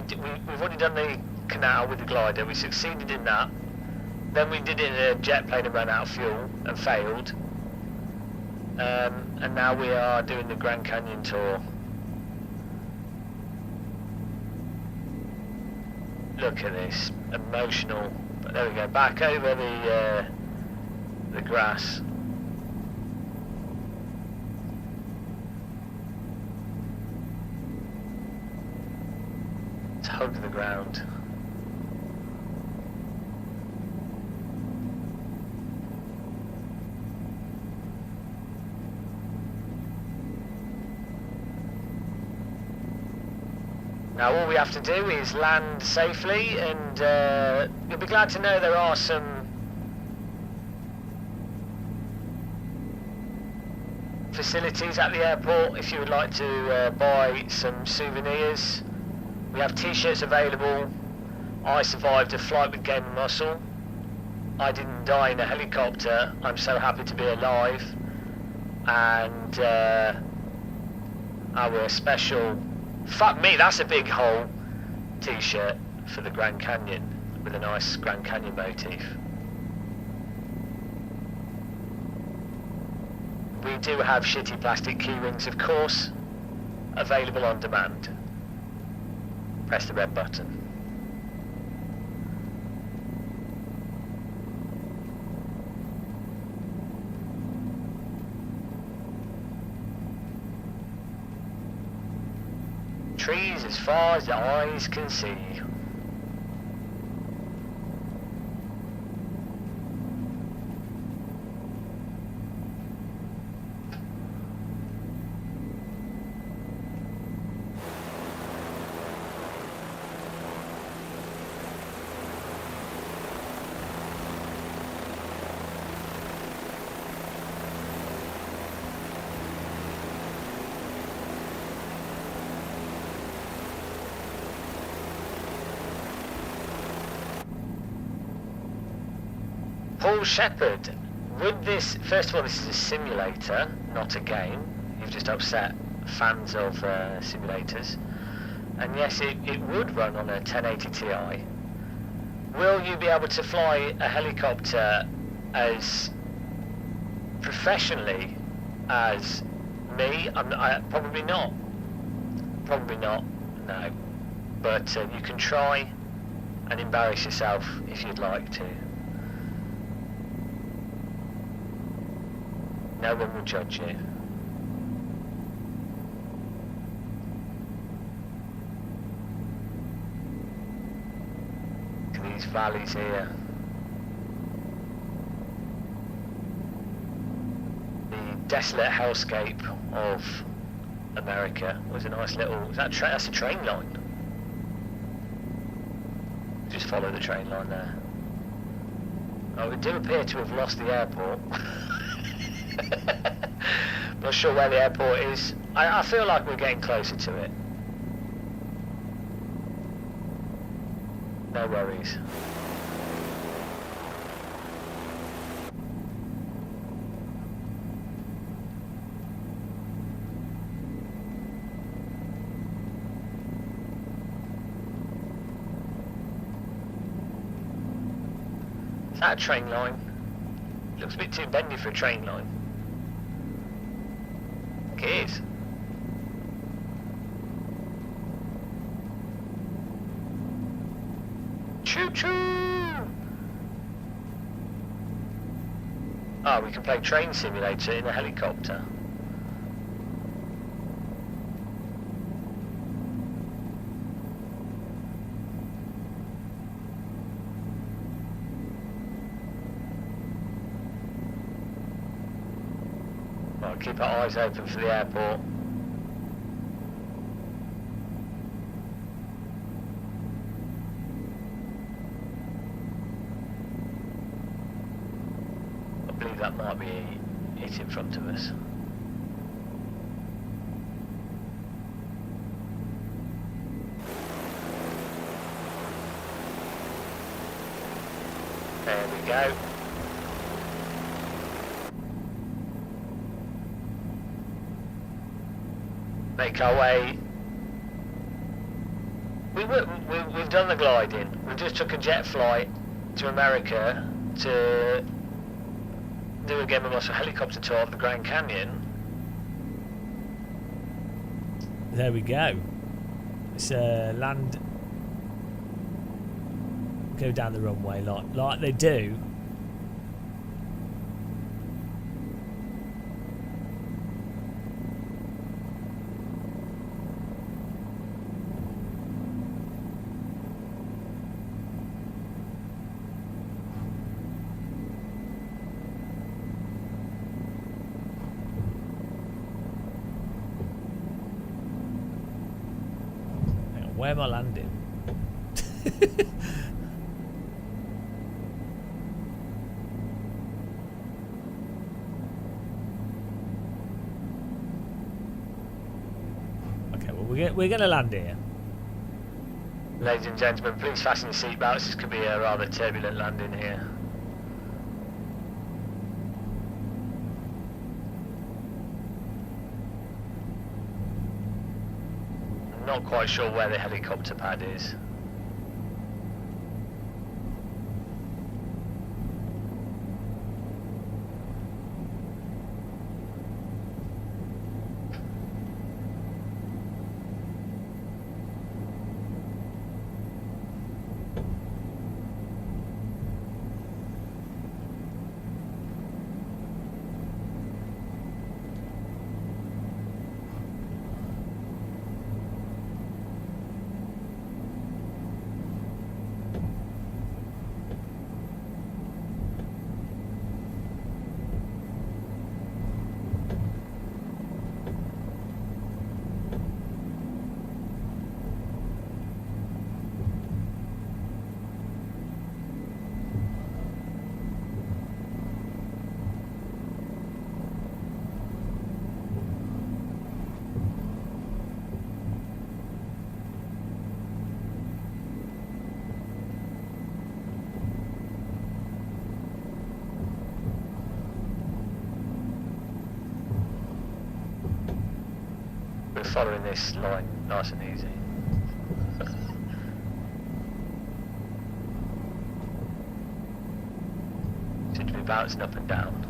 we've already done the canal with the glider. We succeeded in that. Then we did it in a jet plane and ran out of fuel and failed. And now we are doing the Grand Canyon tour. Look at this, emotional. But there we go, back over the grass. To hug the ground. Now all we have to do is land safely, and you'll be glad to know there are some facilities at the airport if you would like to buy some souvenirs. We have t-shirts available. I survived a flight with Game and Muscle. I didn't die in a helicopter. I'm so happy to be alive. And our special "Fuck me, that's a big hole" t-shirt for the Grand Canyon with a nice Grand Canyon motif. We do have shitty plastic key rings, of course, available on demand. Press the red button. Trees as far as the eyes can see. Paul Shepherd, would this, first of all, this is a simulator, not a game. You've just upset fans of simulators. And yes, it would run on a 1080 Ti. Will you be able to fly a helicopter as professionally as me? Probably not. Probably not, no. But you can try and embarrass yourself if you'd like to. No one will judge you. Look at these valleys here. The desolate hellscape of America. It was a nice little... that's a train line. Just follow the train line there. Oh, we do appear to have lost the airport. Not sure where the airport is. I feel like we're getting closer to it. No worries. Is that a train line? Looks a bit too bendy for a train line. It is. Choo choo! Oh, we can play train simulator in a helicopter. Well, keep our eyes open for the airport. I believe that might be it in front of us. There we go. Make our way. We've done the gliding. We just took a jet flight to America to do a game of a helicopter tour of the Grand Canyon. There we go. It's land. Go down the runway like they do. Where am I landing? Okay, well we're going to land here. Ladies and gentlemen, please fasten your seatbelts. This could be a rather turbulent landing here. Not quite sure where the helicopter pad is. We're following this line nice and easy. Seems to be bouncing up and down.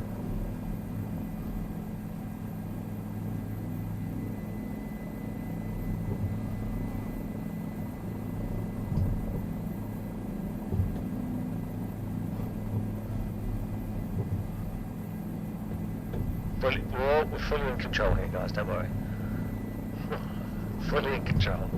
We're fully in control here, guys, don't worry. Fully in control.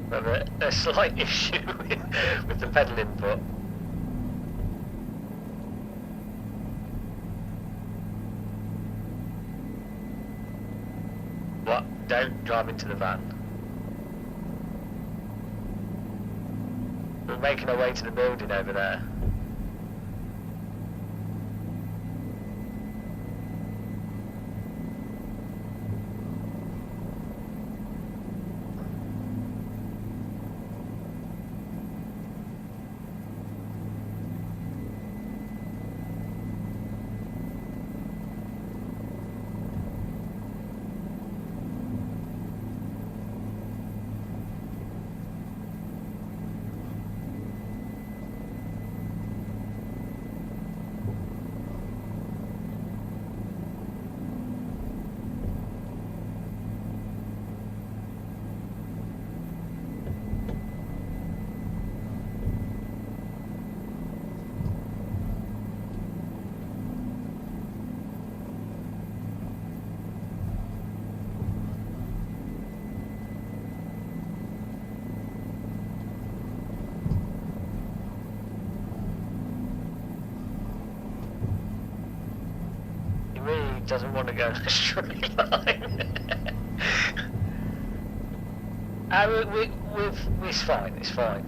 We have a slight issue with the pedal input. What? Don't drive into the van. We're making our way to the building over there. Doesn't want to go in a straight line. It's fine, it's fine.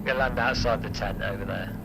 We'll land outside the tent over there.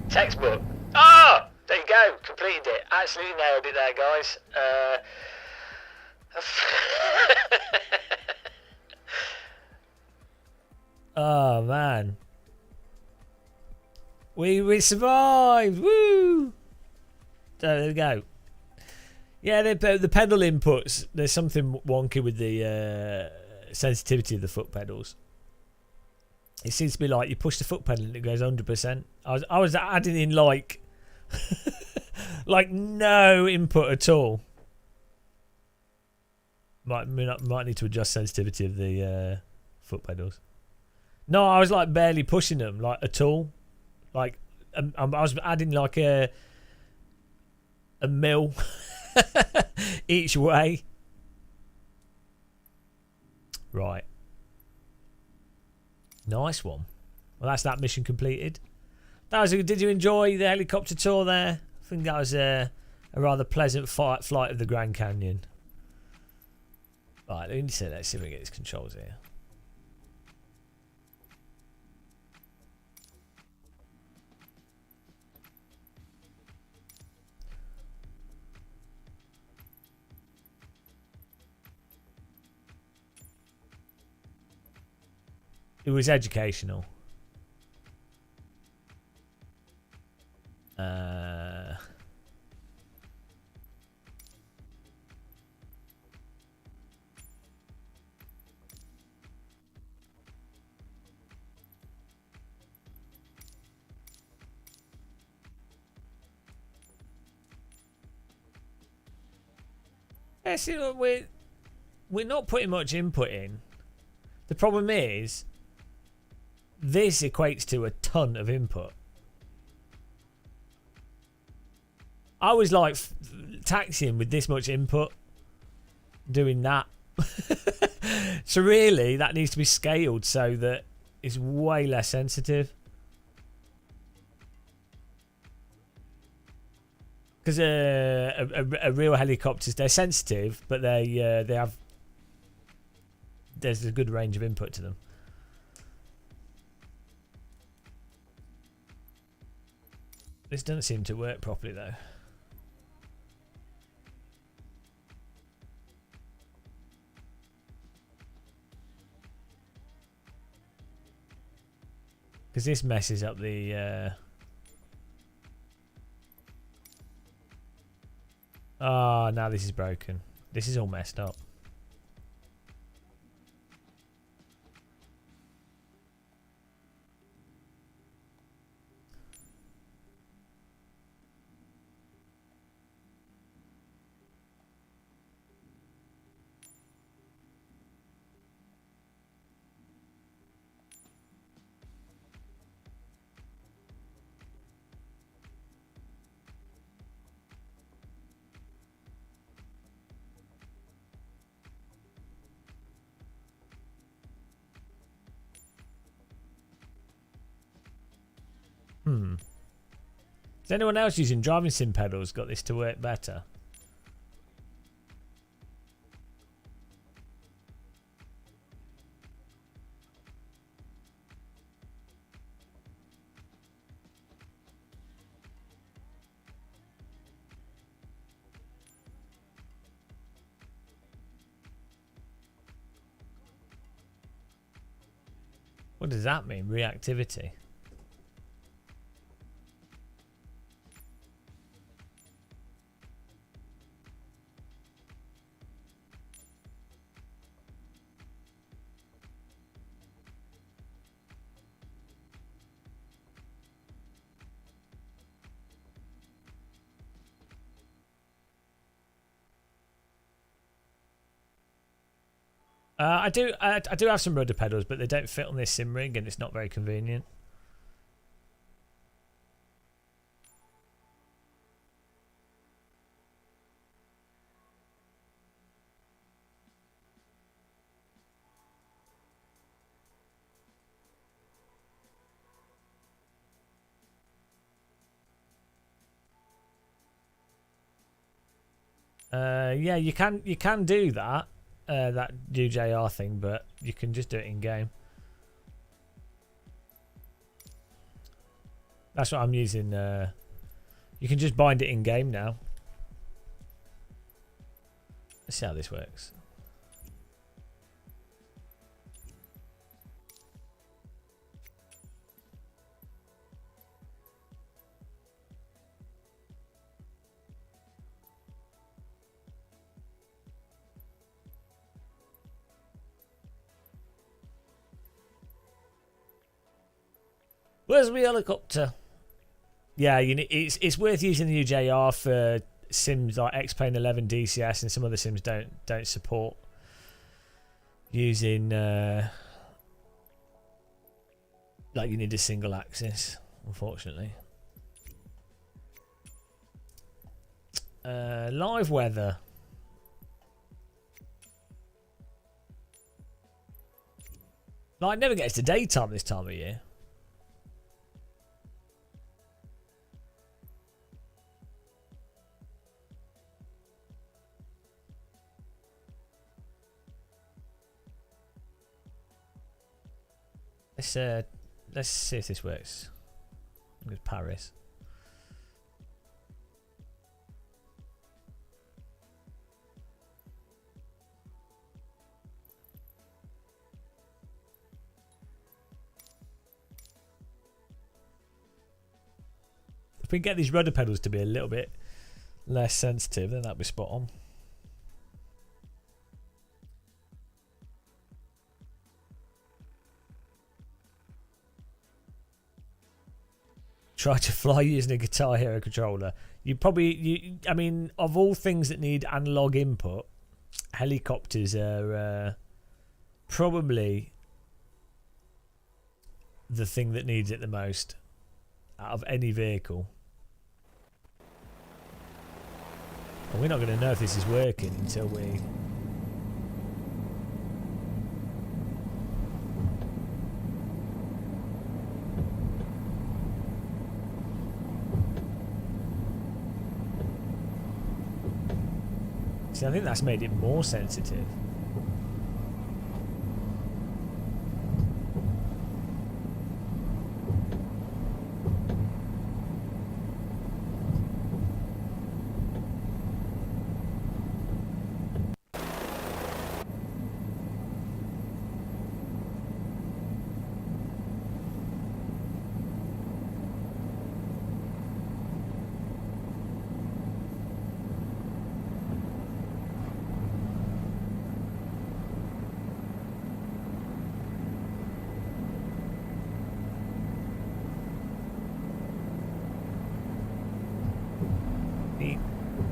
Textbook. Oh! There you go. Completed it. Absolutely nailed it there, guys. Oh, man. We survived. Woo! There we go. Yeah, the pedal inputs, there's something wonky with the sensitivity of the foot pedals. It seems to be like you push the foot pedal and it goes 100%. I was adding in like like no input at all. Might need to adjust sensitivity of the foot pedals. No, I was like barely pushing them like at all. Like I was adding like a mil each way. Right. Nice one. Well, that's that mission completed. Did you enjoy the helicopter tour there? I think that was a rather pleasant flight of the Grand Canyon. Right, let's see if we can get these controls here. It was educational. Yeah, see, we're not putting much input in. The problem is this equates to a ton of input. I was like taxiing with this much input doing that. So really that needs to be scaled so that it's way less sensitive. Because a real helicopters, they're sensitive, but they have, there's a good range of input to them. This doesn't seem to work properly though. Because this messes up the... Oh, now this is broken. This is all messed up. Has anyone else using driving sim pedals got this to work better? What does that mean? Reactivity? I do have some rudder pedals, but they don't fit on this sim rig, and it's not very convenient. Yeah, you can do that. That UJR thing, but you can just do it in game. That's what I'm using. You can just bind it in game now. Let's see how this works. Where's my helicopter? Yeah, it's worth using the UJR for sims like X-Plane 11 DCS, and some other sims don't support using like you need a single axis, unfortunately. Live weather. Like, it never gets to daytime this time of year. Let's see if this works. With Paris. If we can get these rudder pedals to be a little bit less sensitive, then that'd be spot on. Try to fly using a Guitar Hero controller. I mean, of all things that need analog input, helicopters are probably the thing that needs it the most out of any vehicle. And we're not going to know if this is working until we... See, I think that's made it more sensitive.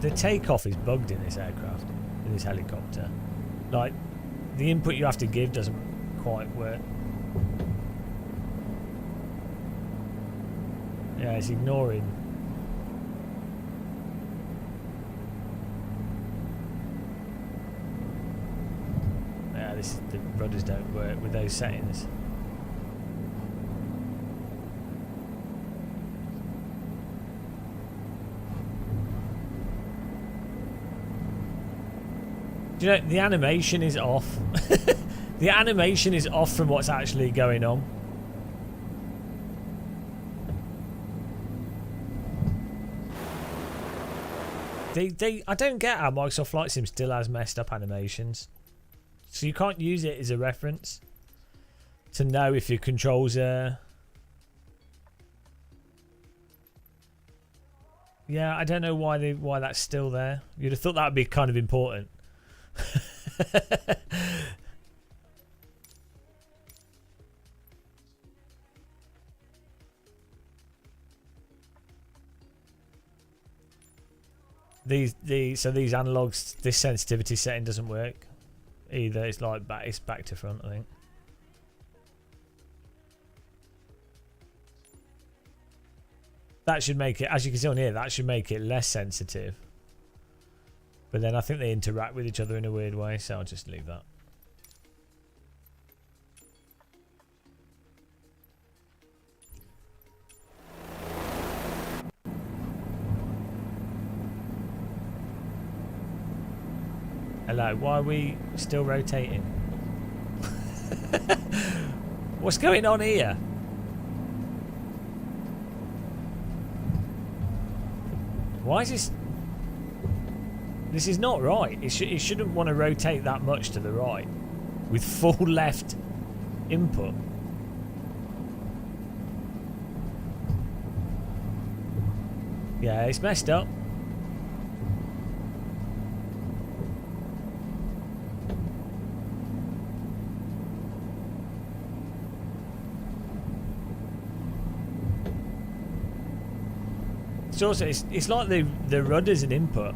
The takeoff is bugged in this aircraft, in this helicopter. Like, the input you have to give doesn't quite work. Yeah, it's ignoring. Yeah, the rudders don't work with those settings. Do you know, the animation is off. The animation is off from what's actually going on. I don't get how Microsoft Flight Sim still has messed up animations. So you can't use it as a reference to know if your controls are... Yeah, I don't know why that's still there. You'd have thought that would be kind of important. So these analogs, this sensitivity setting doesn't work either. It's like it's back to front, I think. That should make it, as you can see on here, that should make it less sensitive. But then I think they interact with each other in a weird way, so I'll just leave that. Hello, why are we still rotating? What's going on here? Why is this... This is not right. It shouldn't want to rotate that much to the right with full left input. Yeah, it's messed up. It's also it's like the rudder's an input.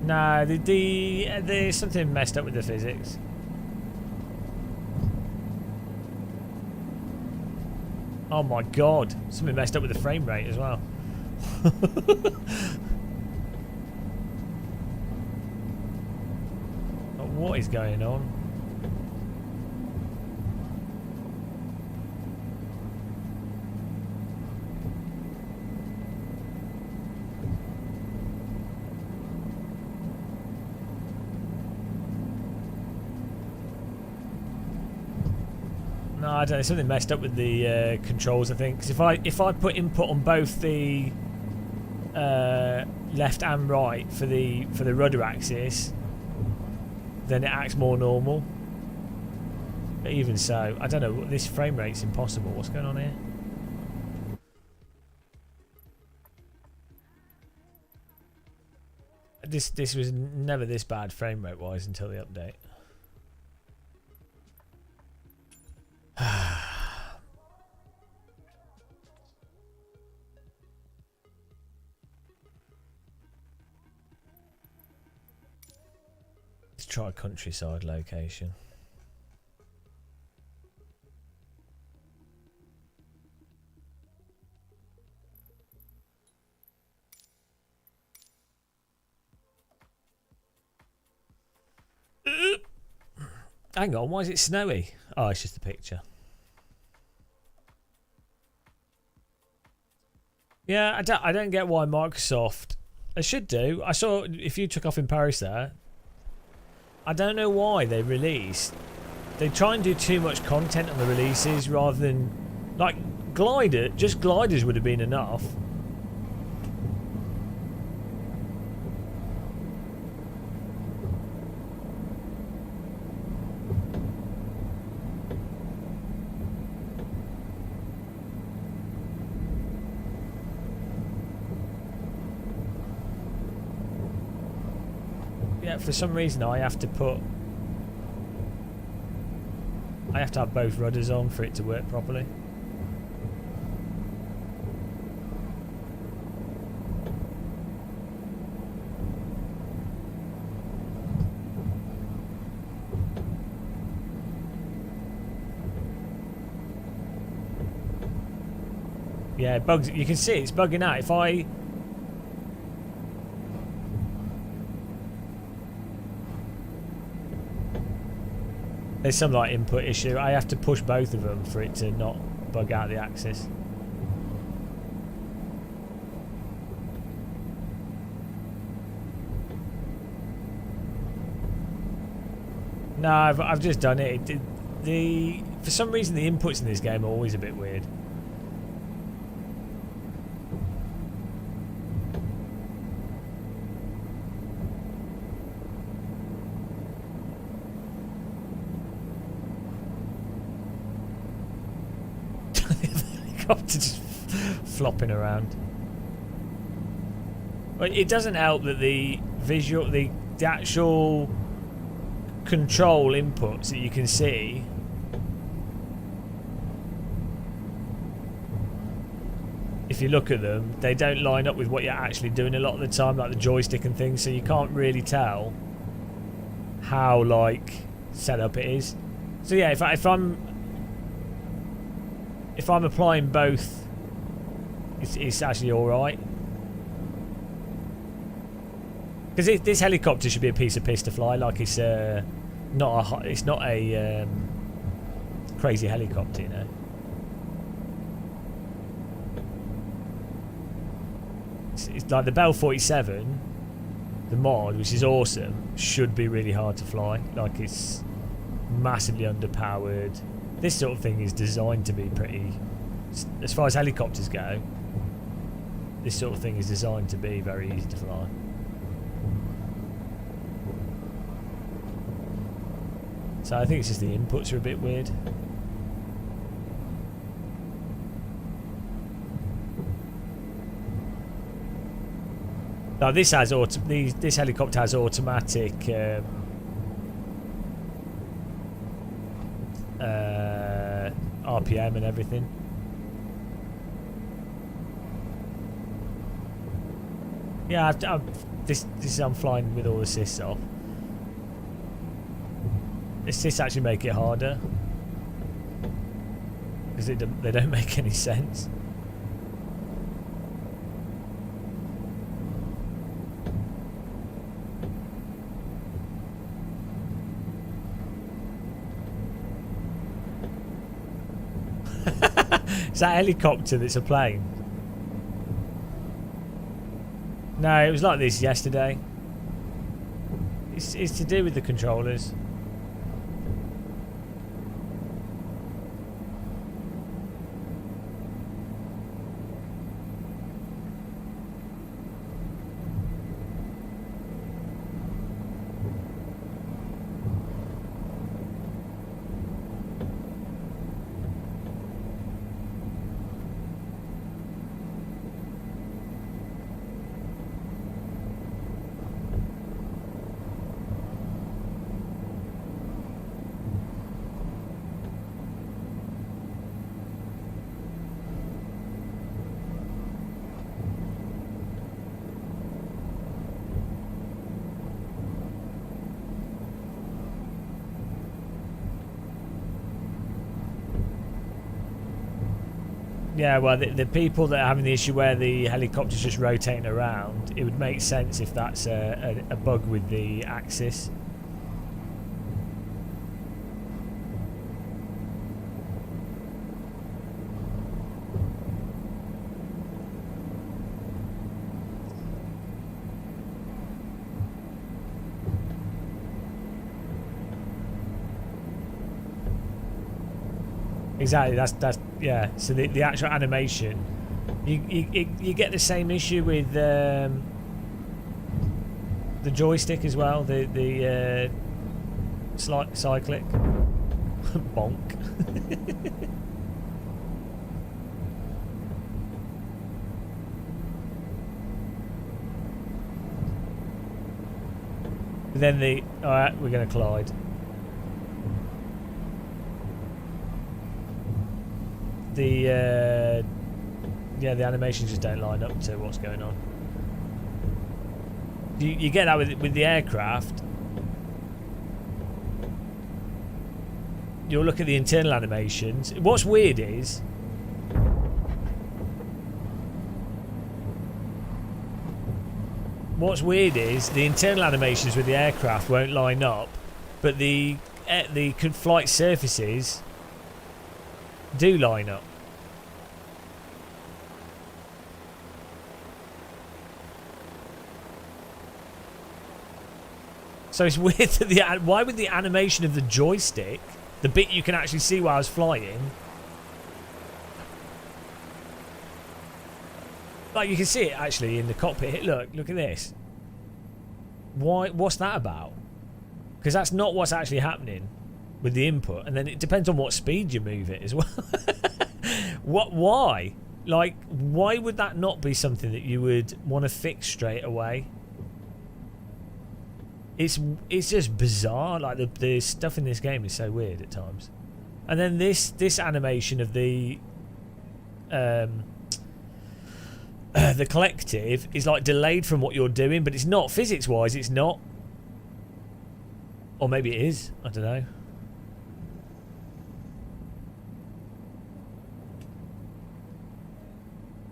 No, there's something messed up with the physics. Oh my god, something messed up with the frame rate as well. What is going on? I don't know, there's something messed up with the controls, I think. Because if I put input on both the left and right for the rudder axis, then it acts more normal. But even so, I don't know. This frame rate's impossible. What's going on here? This was never this bad frame rate wise until the update. try countryside location. Hang on, why is it snowy? Oh, it's just a picture. Yeah, I don't get why Microsoft... They should do. I saw if you took off in Paris there. I don't know why they released. They try and do too much content on the releases rather than... Like, glider. Just gliders would have been enough. Yeah, for some reason I have to have both rudders on for it to work properly. Yeah, it bugs. You can see it's bugging out. If I... There's some like input issue. I have to push both of them for it to not bug out the axis. No, I've just done it. For some reason the inputs in this game are always a bit weird. Just flopping around. But it doesn't help that the visual, the actual control inputs that you can see if you look at them, they don't line up with what you're actually doing a lot of the time, like the joystick and things, so you can't really tell how like set up it is. So yeah, if I'm applying both, it's actually all right. Because this helicopter should be a piece of piss to fly. Like it's not a crazy helicopter, you know. It's like the Bell 47, the mod, which is awesome, should be really hard to fly. Like it's massively underpowered. This sort of thing is designed to be pretty... As far as helicopters go, this sort of thing is designed to be very easy to fly. So I think it's just the inputs are a bit weird. Now this has this helicopter has automatic RPM and everything. Yeah, I'm flying with all assists off. Assists actually make it harder because they don't make any sense. Is that a helicopter that's a plane? No, it was like this yesterday. It's to do with the controllers. Yeah, well, the people that are having the issue where the helicopter's just rotating around, it would make sense if that's a bug with the axis. Exactly. That's yeah. So the actual animation, you get the same issue with the joystick as well. The cyclic bonk. Then all right, we're going to collide. The animations just don't line up to what's going on. You get that with the aircraft. You'll look at the internal animations. What's weird is the internal animations with the aircraft won't line up, but the flight surfaces do line up. So it's weird that why would the animation of the joystick, the bit you can actually see while I was flying, like you can see it actually in the cockpit. Look at this. Why? What's that about? Because that's not what's actually happening with the input, and then it depends on what speed you move it as well. Why? Like, why would that not be something that you would want to fix straight away? It's just bizarre. Like the stuff in this game is so weird at times. And then this animation of the collective is like delayed from what you're doing, but it's not physics wise. It's not, or maybe it is. I don't know.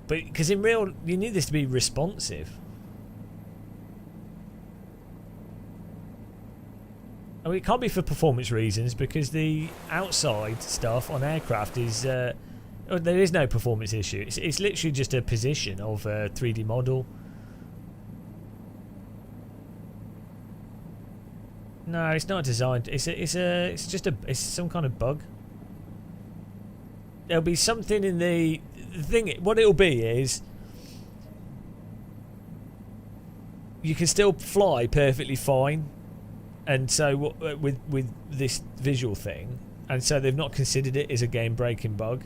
But because in real, you need this to be responsive. I mean, it can't be for performance reasons because the outside stuff on aircraft is there is no performance issue. It's literally just a position of a 3D model. No, it's not designed. It's some kind of bug. There'll be something in the thing. What it'll be is you can still fly perfectly fine. And so with this visual thing, and so they've not considered it as a game-breaking bug.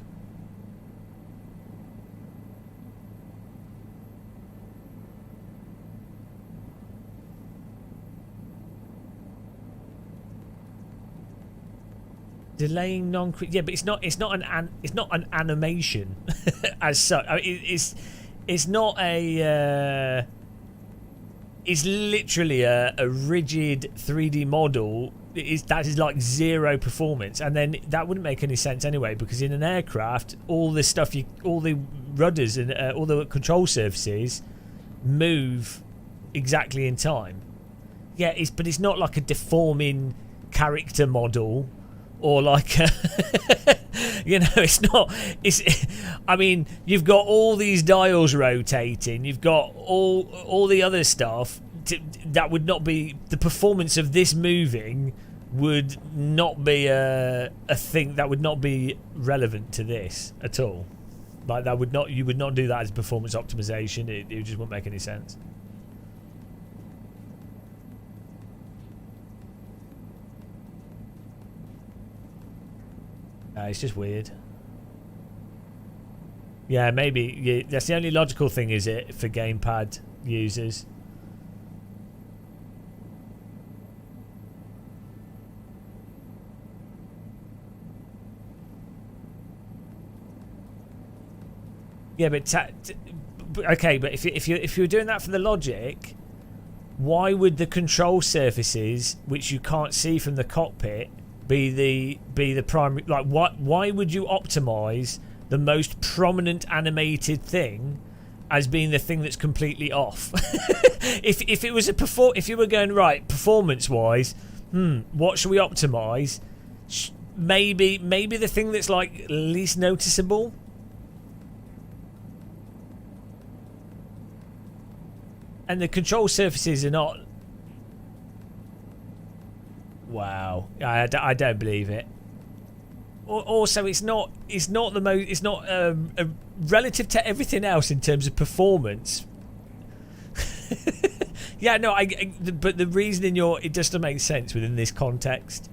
Delaying yeah, but it's not an animation as such. I mean, it's not a. It's literally a rigid 3D model. That is like zero performance, and then that wouldn't make any sense anyway. Because in an aircraft, all this stuff, all the rudders and all the control surfaces move exactly in time. Yeah, but it's not like a deforming character model, or like it's not. I mean, you've got all these dials rotating. You've got all the other stuff. That would not be the performance of this moving. Would not be a thing. That would not be relevant to this at all. Like that would not. You would not do that as performance optimization. It just wouldn't make any sense. It's just weird. Yeah, maybe that's the only logical thing, is it, for gamepad users? Yeah, but okay, but if you're doing that for the logic, why would the control surfaces, which you can't see from the cockpit, be the primary? Like, why would you optimize the most prominent animated thing as being the thing that's completely off. if it was if you were going right performance wise, what should we optimize? Maybe the thing that's like least noticeable. And the control surfaces are not. Wow, I don't believe it. Also, it's not the most. It's not relative to everything else in terms of performance. Yeah, no, but the reason it just doesn't make sense within this context.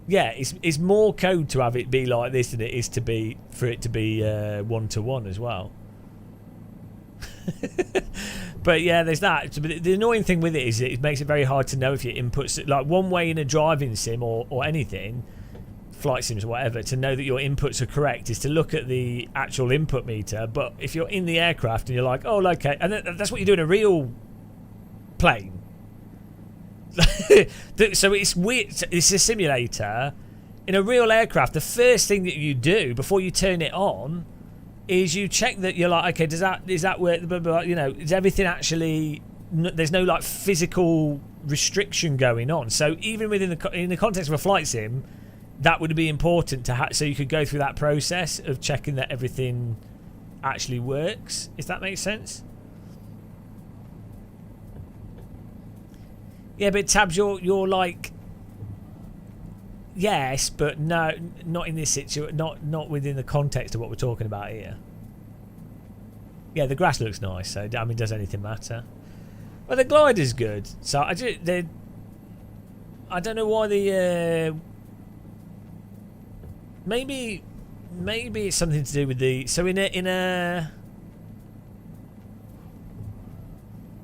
Yeah, it's more code to have it be like this than it is for it to be 1-to-1 as well. But yeah, there's that. But the annoying thing with it is it makes it very hard to know if your inputs, like one way in a driving sim or anything, flight sims or whatever, to know that your inputs are correct is to look at the actual input meter. But if you're in the aircraft and you're like, oh, okay, and that's what you do in a real plane. So it's weird. It's a simulator. In a real aircraft, the first thing that you do before you turn it on is you check that you're like, okay, does that work? You know, is everything actually? There's no like physical restriction going on. So even in the context of a flight sim, that would be important to so you could go through that process of checking that everything actually works. If that makes sense. Yeah, but Tabs, you're like, yes, but no, not in this situation, not within the context of what we're talking about here. Yeah, the grass looks nice, so I mean, does anything matter? Well, the glider's good, so I don't know why the maybe it's something to do with the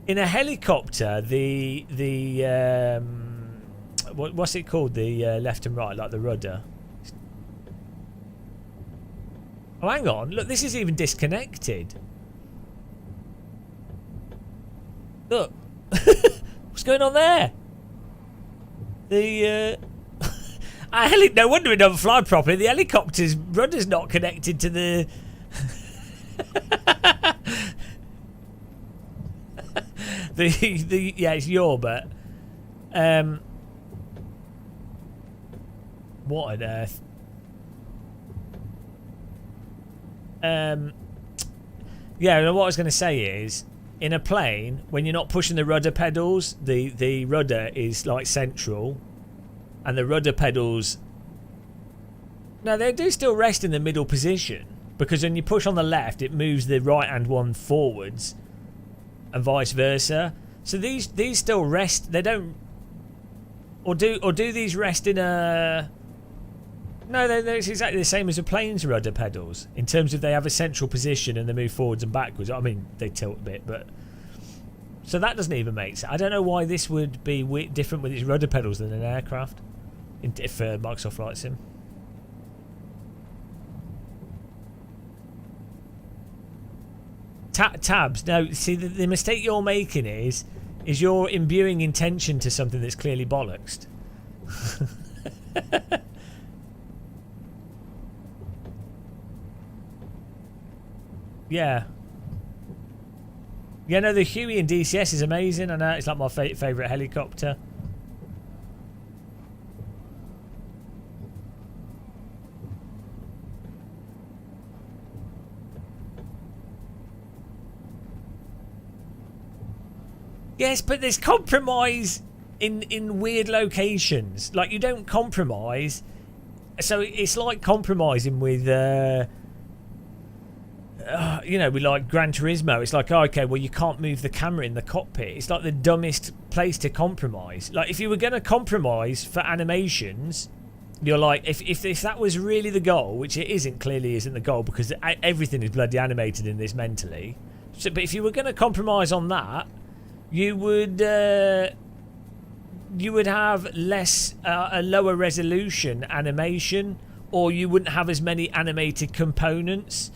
in a helicopter, what's it called? The left and right, like the rudder. Oh, hang on. Look, this is even disconnected. Look. What's going on there? No wonder it don't fly properly. The helicopter's rudder's not connected to the... yeah, it's your, but what on earth? Yeah, what I was going to say is, in a plane, when you're not pushing the rudder pedals, the rudder is like central, and the rudder pedals, no, they do still rest in the middle position, because when you push on the left, it moves the right hand one forwards. And vice versa. So these still rest. They don't, or do these rest in a? No, they're exactly the same as a plane's rudder pedals in terms of they have a central position and they move forwards and backwards. I mean, they tilt a bit, but so that doesn't even make sense. I don't know why this would be different with its rudder pedals than an aircraft for Microsoft Flight Sim. Tabs. No, see, the mistake you're making is you're imbuing intention to something that's clearly bollocksed. Yeah. Yeah, no, the Huey in DCS is amazing. I know, it's like my favourite helicopter. Yes, but there's compromise in weird locations. Like, you don't compromise. So it's like compromising with, you know, with like Gran Turismo. It's like, oh, okay, well, you can't move the camera in the cockpit. It's like the dumbest place to compromise. Like, if you were going to compromise for animations, you're like, if that was really the goal, which it isn't, clearly isn't the goal, because everything is bloody animated in this mentally. So, but if you were going to compromise on that, you would have less a lower resolution animation, or you wouldn't have as many animated components,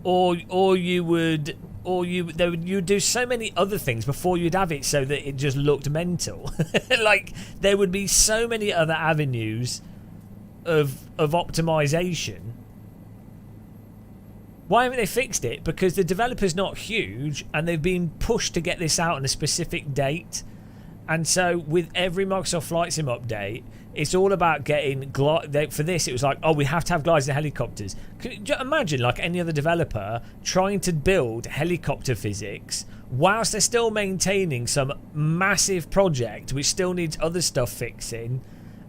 or you would you'd do so many other things before you'd have it so that it just looked mental. Like, there would be so many other avenues of optimization. Why haven't they fixed it? Because the developer's not huge and they've been pushed to get this out on a specific date. And so with every Microsoft Flight Sim update, it's all about getting for this. It was like, oh, we have to have gliders and helicopters. Can you imagine, like, any other developer trying to build helicopter physics whilst they're still maintaining some massive project which still needs other stuff fixing,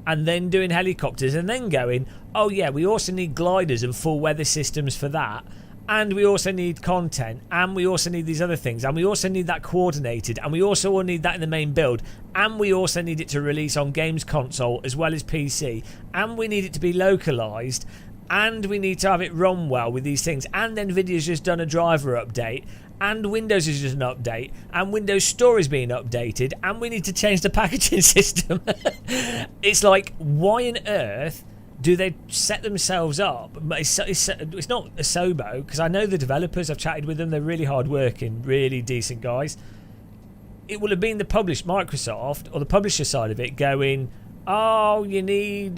and then doing helicopters and then going, oh yeah, we also need gliders and full weather systems for that, and we also need content, and we also need these other things, and we also need that coordinated, and we also will need that in the main build, and we also need it to release on games console as well as PC, and we need it to be localized, and we need to have it run well with these things, and then Nvidia's just done a driver update, and Windows is just an update, and Windows Store is being updated, and we need to change the packaging system. It's like, why on earth do they set themselves up? It's not a Sobo, because I know the developers, I've chatted with them, they're really hard working, really decent guys. It will have been the Microsoft, or the publisher side of it, going, oh, you have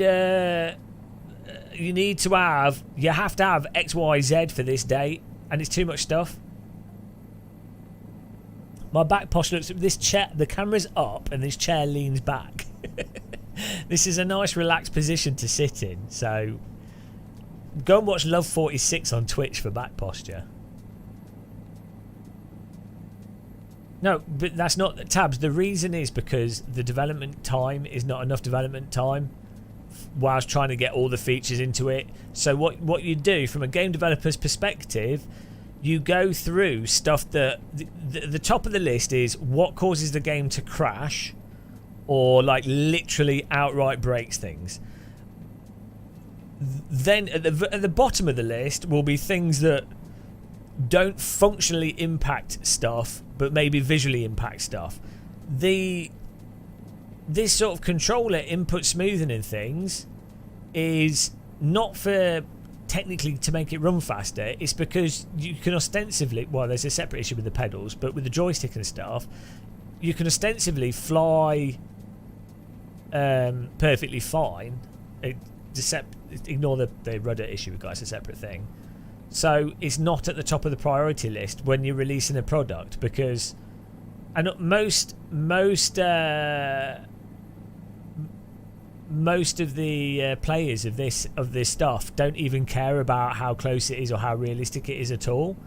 to have XYZ for this date, and it's too much stuff. My back posture looks, this chair, the camera's up and this chair leans back. This is a nice relaxed position to sit in, so go and watch Love 46 on Twitch for back posture. No, but that's not tabs. The reason is because the development time is not enough development time whilst trying to get all the features into it. So what you do from a game developer's perspective, you go through stuff that the top of the list is what causes the game to crash or like literally outright breaks things. Then at the bottom of the list will be things that don't functionally impact stuff but maybe visually impact stuff. This sort of controller input smoothing and things is not for technically to make it run faster. It's because you can ostensibly, well, there's a separate issue with the pedals, but with the joystick and stuff, you can ostensibly fly perfectly fine. Ignore the rudder issue, guys, it's a separate thing. So it's not at the top of the priority list when you're releasing a product, because most of the players of this stuff don't even care about how close it is or how realistic it is at all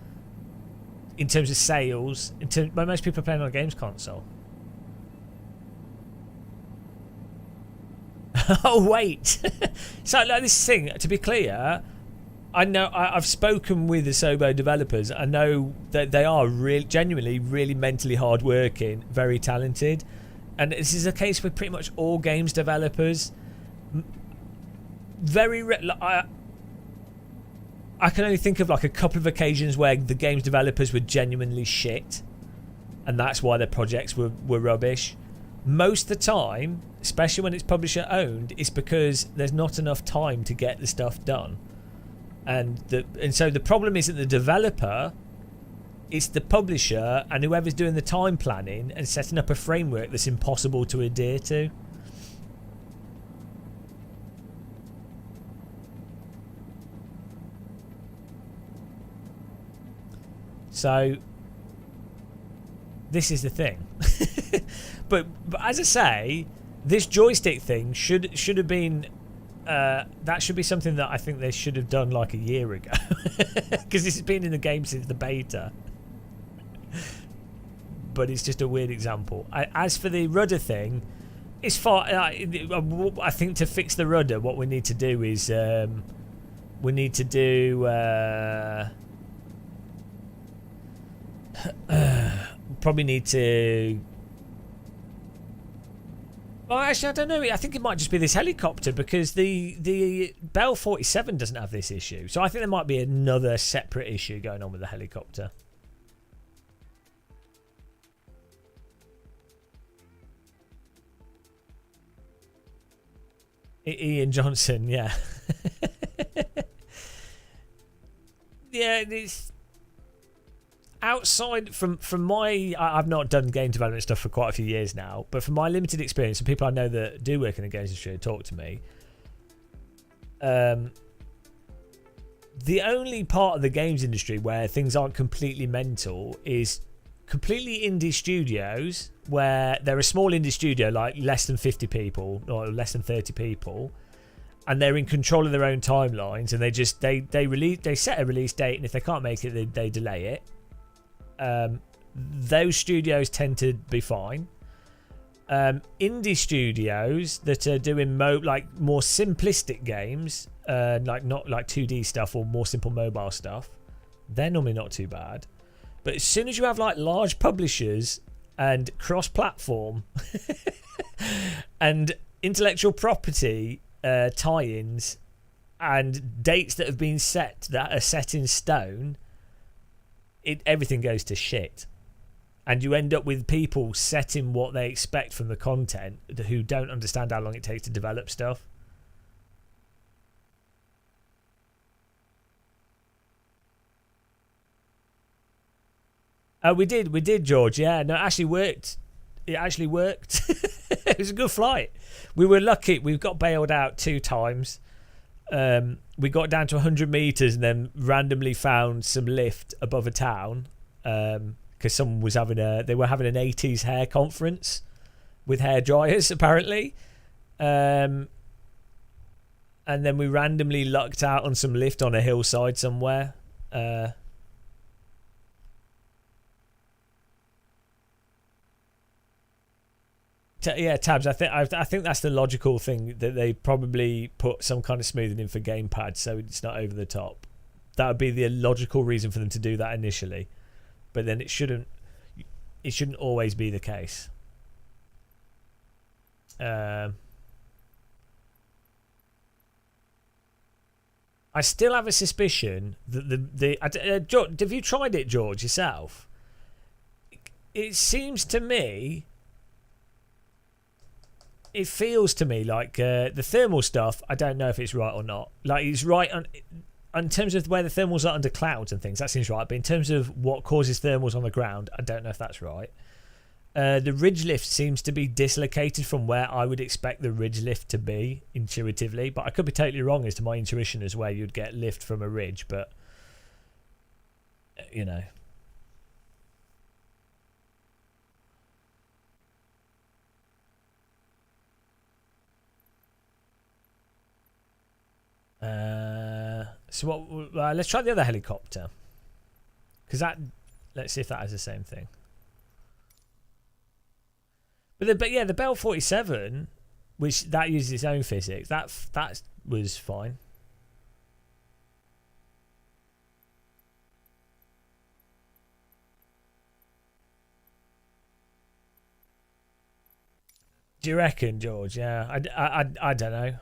in terms of sales. But most people are playing on a games console. Oh wait, so like this thing, to be clear, I know I've spoken with the Sobo developers. I know that they are genuinely really mentally hardworking, very talented. And this is a case with pretty much all games developers. I can only think of like a couple of occasions where the games developers were genuinely shit, and that's why their projects were rubbish. Most of the time, especially when it's publisher owned, it's because there's not enough time to get the stuff done. And so the problem isn't the developer, it's the publisher and whoever's doing the time planning and setting up a framework that's impossible to adhere to. So this is the thing. but as I say, this joystick thing should have been that should be something that I think they should have done like a year ago, because this has been in the game since the beta. But it's just a weird example. As for the rudder thing, it's far. I think to fix the rudder, what we need to do is probably need to. Well, actually, I don't know. I think it might just be this helicopter, because the Bell 47 doesn't have this issue. So I think there might be another separate issue going on with the helicopter. Ian Johnson, yeah. Yeah, outside from my, I've not done game development stuff for quite a few years now, but from my limited experience and people I know that do work in the games industry talk to me, the only part of the games industry where things aren't completely mental is completely indie studios, where they're a small indie studio, like less than 50 people or less than 30 people, and they're in control of their own timelines, and they set a release date, and if they can't make it, they delay it. Those studios tend to be fine. Indie studios that are doing more simplistic games, like not like 2D stuff or more simple mobile stuff, they're normally not too bad. But as soon as you have like large publishers and cross-platform and intellectual property tie-ins and dates that have been set that are set in stone, everything goes to shit. And you end up with people setting what they expect from the content who don't understand how long it takes to develop stuff. We did, George. Yeah, no, it actually worked. It actually worked. It was a good flight. We were lucky. We got bailed out 2 times. We got down to 100 meters and then randomly found some lift above a town. Because someone was they were having an 80s hair conference with hair dryers apparently, and then we randomly lucked out on some lift on a hillside somewhere. Yeah, Tabs. I think that's the logical thing, that they probably put some kind of smoothing in for gamepad so it's not over the top. That would be the logical reason for them to do that initially. But then it shouldn't always be the case. I still have a suspicion that George, have you tried it, George, yourself? It seems to me, it feels to me like the thermal stuff, I don't know if it's right or not. Like, it's right on... In terms of where the thermals are under clouds and things, that seems right. But in terms of what causes thermals on the ground, I don't know if that's right. The ridge lift seems to be dislocated from where I would expect the ridge lift to be intuitively. But I could be totally wrong as to my intuition as where you'd get lift from a ridge. But, you know. So what? Let's try the other helicopter, because let's see if that has the same thing. But yeah, the Bell 47, which that uses its own physics, that was fine. Do you reckon, George? Yeah, I don't know.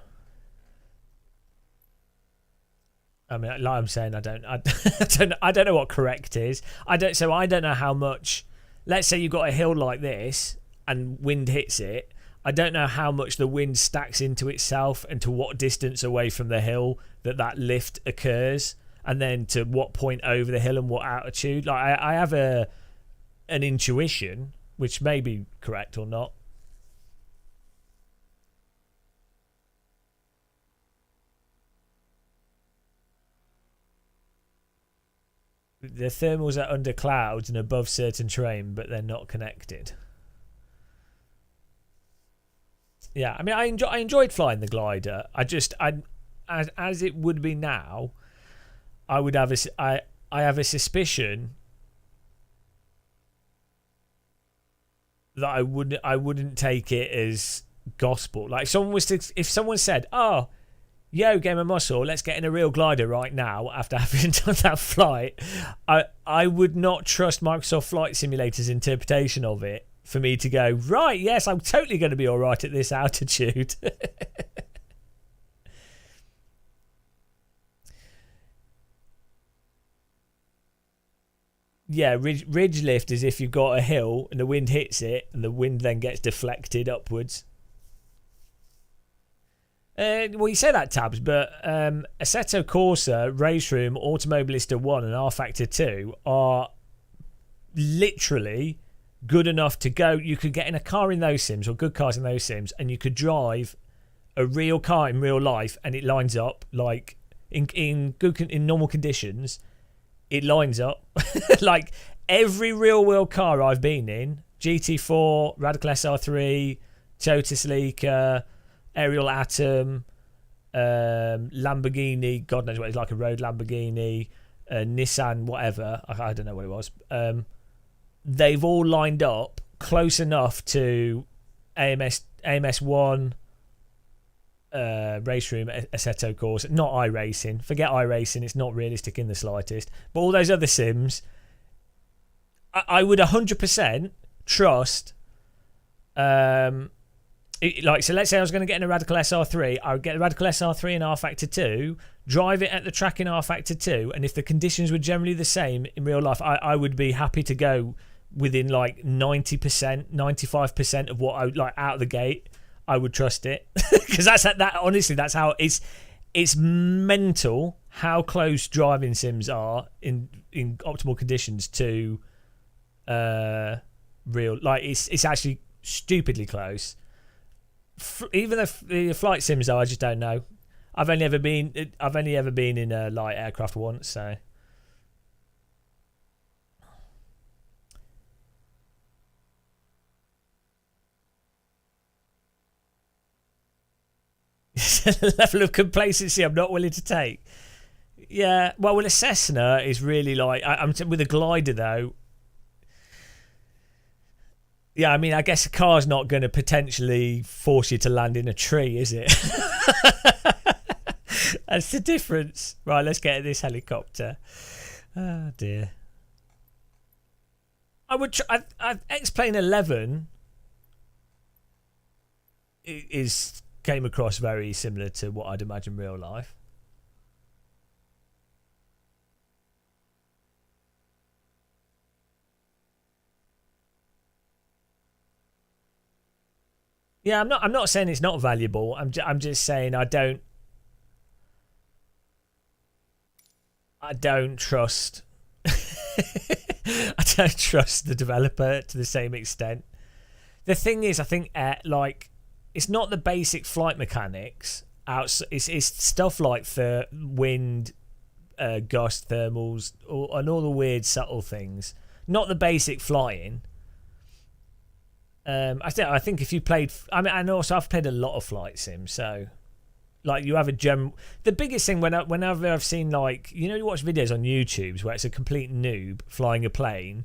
I mean, like I'm saying, I don't know what correct is. I don't know how much. Let's say you've got a hill like this and wind hits it. I don't know how much the wind stacks into itself and to what distance away from the hill that lift occurs, and then to what point over the hill and what altitude. Like I have an intuition, which may be correct or not. The thermals are under clouds and above certain terrain, but they're not connected. Yeah, I mean, I enjoyed flying the glider. As it would be now, I have a suspicion that I wouldn't take it as gospel. Like, if someone said, "Oh, yo, Game of Muscle, let's get in a real glider right now," after having done that flight, I would not trust Microsoft Flight Simulator's interpretation of it for me to go, right, yes, I'm totally going to be all right at this altitude. Yeah, ridge lift is if you've got a hill and the wind hits it and the wind then gets deflected upwards. Well, you say that, Tabs, but Assetto Corsa, Race Room, Automobilista 1 and R Factor 2 are literally good enough to go. You could get in a car in those sims, or good cars in those sims, and you could drive a real car in real life, and it lines up like in normal conditions. It lines up like every real world car I've been in: GT4, Radical SR3, Toyota Celica, Ariel Atom, Lamborghini. God knows what it's like, a road Lamborghini, Nissan, whatever. I don't know what it was. They've all lined up close enough to AMS1, Race Room, Assetto Course, not iRacing. Forget iRacing, it's not realistic in the slightest. But all those other sims, I would 100% trust. So let's say I was going to get in a Radical SR3, I would get a Radical SR3 in R Factor 2, drive it at the track in R Factor 2, and if the conditions were generally the same in real life, I would be happy to go within like 90%, 95% of what I would like out of the gate. I would trust it because that honestly, that's how it's mental how close driving sims are in optimal conditions to real. Like it's actually stupidly close. Even the flight sims are, I just don't know. I've only ever been in a light aircraft once, so. The level of complacency I'm not willing to take. Yeah, well, with a Cessna is really like I'm with a glider though. Yeah, I mean, I guess a car's not going to potentially force you to land in a tree, is it? That's the difference. Right, let's get this helicopter. Oh dear. I would. X-Plane 11 came across very similar to what I'd imagine real life. Yeah, I'm not saying it's not valuable. I'm just saying I don't trust I don't trust the developer to the same extent. The thing is, I think it's not the basic flight mechanics. It's stuff like the wind, gust, thermals, and all the weird subtle things. Not the basic flying. I think if you played, I mean, and also I've played a lot of flight sims, so like you have a general. The biggest thing whenever I've seen, like, you know, you watch videos on YouTube where it's a complete noob flying a plane.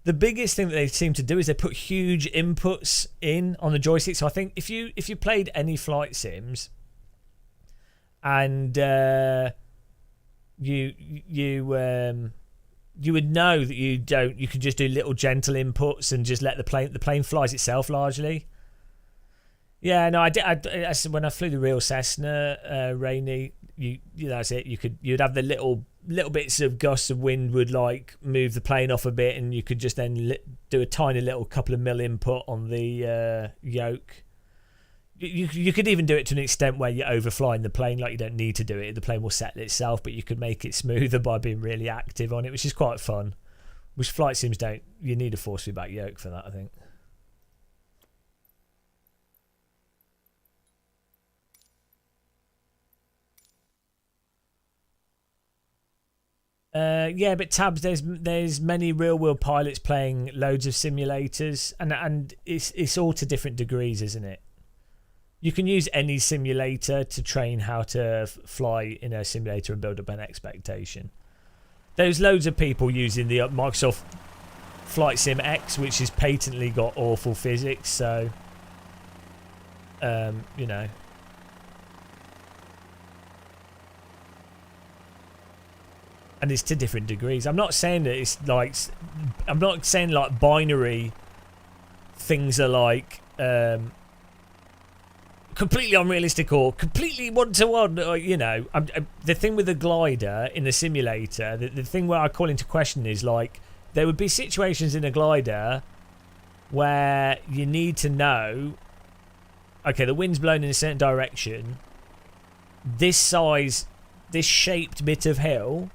The biggest thing that they seem to do is they put huge inputs in on the joystick. So I think if you played any flight sims and you would know that you could just do little gentle inputs and just let the plane flies itself largely. Yeah, no, I did. When I flew the real Cessna, Rainy, that's it. You'd have the little bits of gusts of wind would like move the plane off a bit, and you could just then do a tiny little couple of mil input on the yoke. You could even do it to an extent where you're overflying the plane, like you don't need to do it. The plane will settle itself, but you could make it smoother by being really active on it, which is quite fun. Which flight sims don't. You need a force feedback yoke for that, I think. Yeah, but Tabs, there's many real world pilots playing loads of simulators, and it's all to different degrees, isn't it? You can use any simulator to train how to fly in a simulator and build up an expectation. There's loads of people using the Microsoft Flight Sim X, which has patently got awful physics, so you know. And it's to different degrees. I'm not saying that it's like, I'm not saying like binary things are like completely unrealistic or completely one-to-one, you know. The thing with the glider in the simulator, the thing where I call into question is like, there would be situations in a glider where you need to know, okay, the wind's blowing in a certain direction, this shaped bit of hill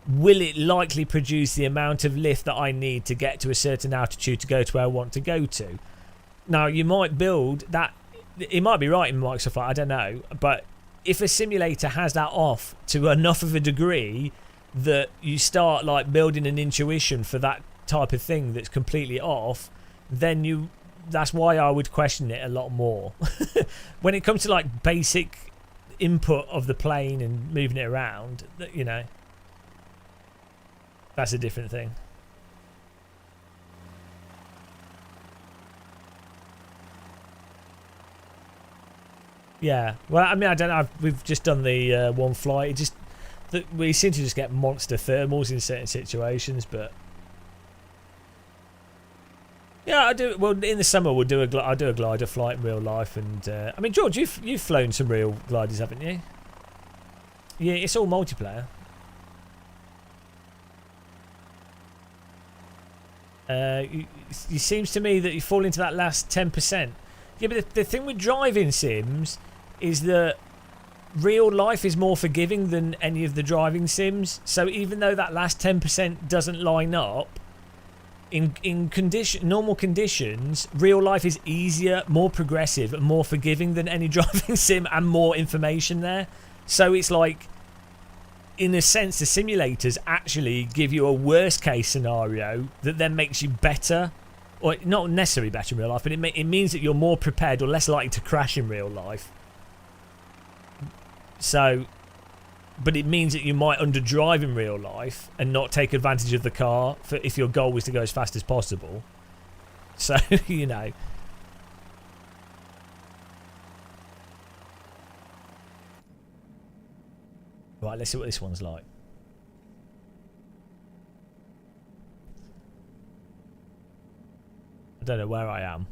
will it likely produce the amount of lift that I need to get to a certain altitude to go to where I want to go to? Now, you might build that. It might be right in Microsoft Flight, I don't know. But if a simulator has that off to enough of a degree that you start like building an intuition for that type of thing that's completely off, then that's why I would question it a lot more. When it comes to like basic input of the plane and moving it around, you know, that's a different thing. Yeah, well, I mean, I don't know. We've just done the one flight. We seem to just get monster thermals in certain situations, but yeah, I do. Well, in the summer I'll do a glider flight in real life, and I mean, George, you've flown some real gliders, haven't you? Yeah, it's all multiplayer. It seems to me that you fall into that last 10%. Yeah, but the thing with driving sims is that real life is more forgiving than any of the driving sims. So even though that last 10% doesn't line up, in normal conditions, real life is easier, more progressive, and more forgiving than any driving sim, and more information there. So it's like, in a sense, the simulators actually give you a worst case scenario that then makes you better. Or not necessarily better in real life, but it means that you're more prepared or less likely to crash in real life. So, but it means that you might underdrive in real life and not take advantage of the car if your goal was to go as fast as possible. So, you know. Right, let's see what this one's like. I don't know where I am.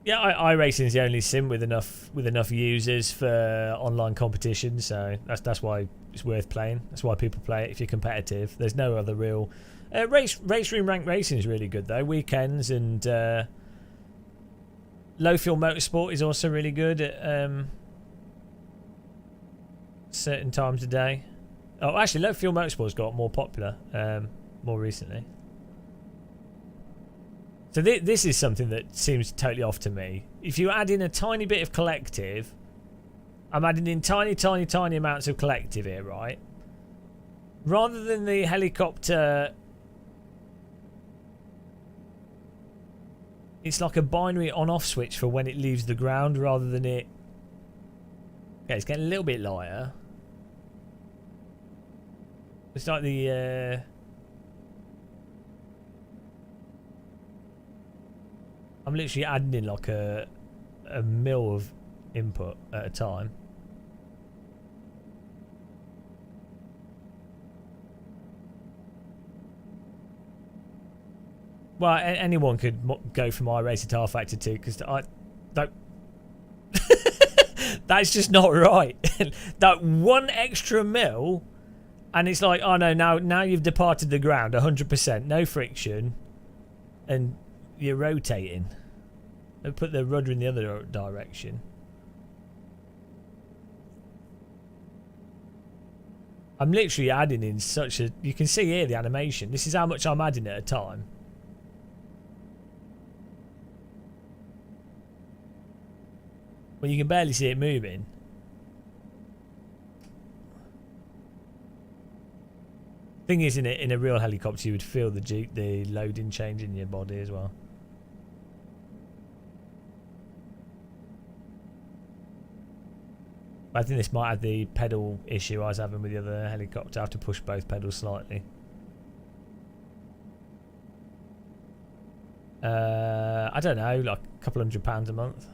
Yeah, iRacing is the only sim with enough users for online competition, so that's why it's worth playing. That's why people play it if you're competitive. There's no other real race room ranked racing is really good though. Weekends and low fuel motorsport is also really good at certain times of day. Oh, actually, low fuel motorsport's got more popular more recently. So this is something that seems totally off to me. If you add in a tiny bit of collective, I'm adding in tiny amounts of collective here, right? Rather than the helicopter, it's like a binary on-off switch for when it leaves the ground rather than it... Okay, it's getting a little bit lighter. It's like the... I'm literally adding in like a mil of input at a time. Well, anyone could go from iRacing to R-Factor 2 because I don't... That's just not right. That one extra mil, and it's like, oh no, now you've departed the ground 100%, no friction, and you're rotating. And put the rudder in the other direction. I'm literally adding in such a... You can see here the animation. This is how much I'm adding at a time. Well, you can barely see it moving. Thing is, in a real helicopter, you would feel the loading change in your body as well. I think this might have the pedal issue I was having with the other helicopter. I have to push both pedals slightly. I don't know, like a couple £100 a month.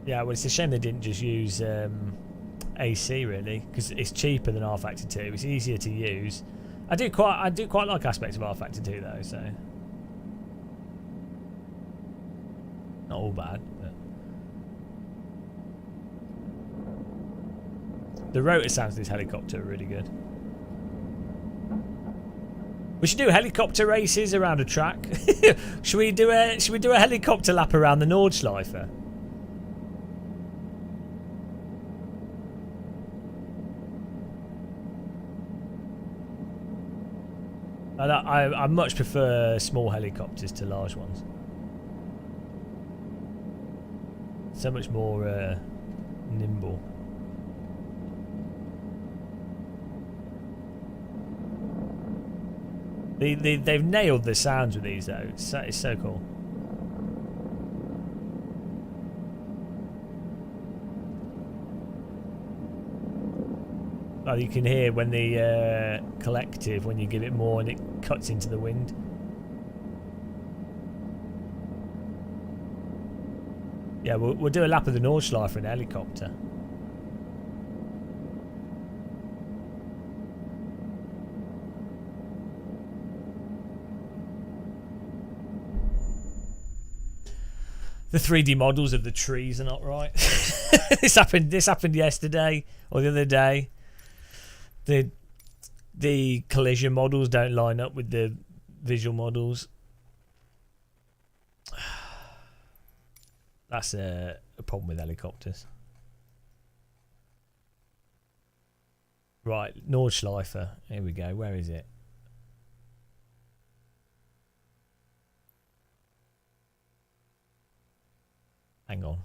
Yeah, well, it's a shame they didn't just use AC really, because it's cheaper than R Factor 2. It's easier to use. I do quite like aspects of R Factor 2 though, so not all bad. But the rotor sounds of this helicopter are really good. We should do helicopter races around a track. Should we do a helicopter lap around the Nordschleife? I much prefer small helicopters to large ones. So much more nimble. They've nailed the sounds with these though. It's so cool. Oh, you can hear when the collective, when you give it more and it cuts into the wind. Yeah, we'll do a lap of the Nordschleife in a helicopter. The 3D models of the trees are not right. This happened yesterday or the other day. The collision models don't line up with the visual models. That's a problem with helicopters. Right, Nordschleife. Here we go. Where is it? Hang on.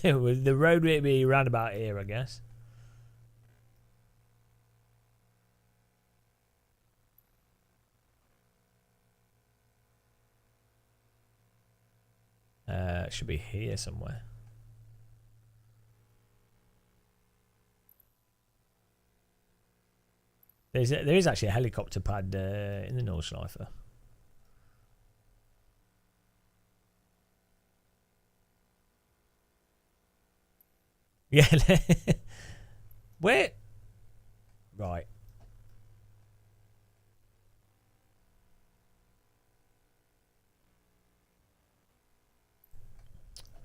The road would be around about here, I guess. It should be here somewhere. There is actually a helicopter pad in the Nordschleife. Yeah. Where? Right.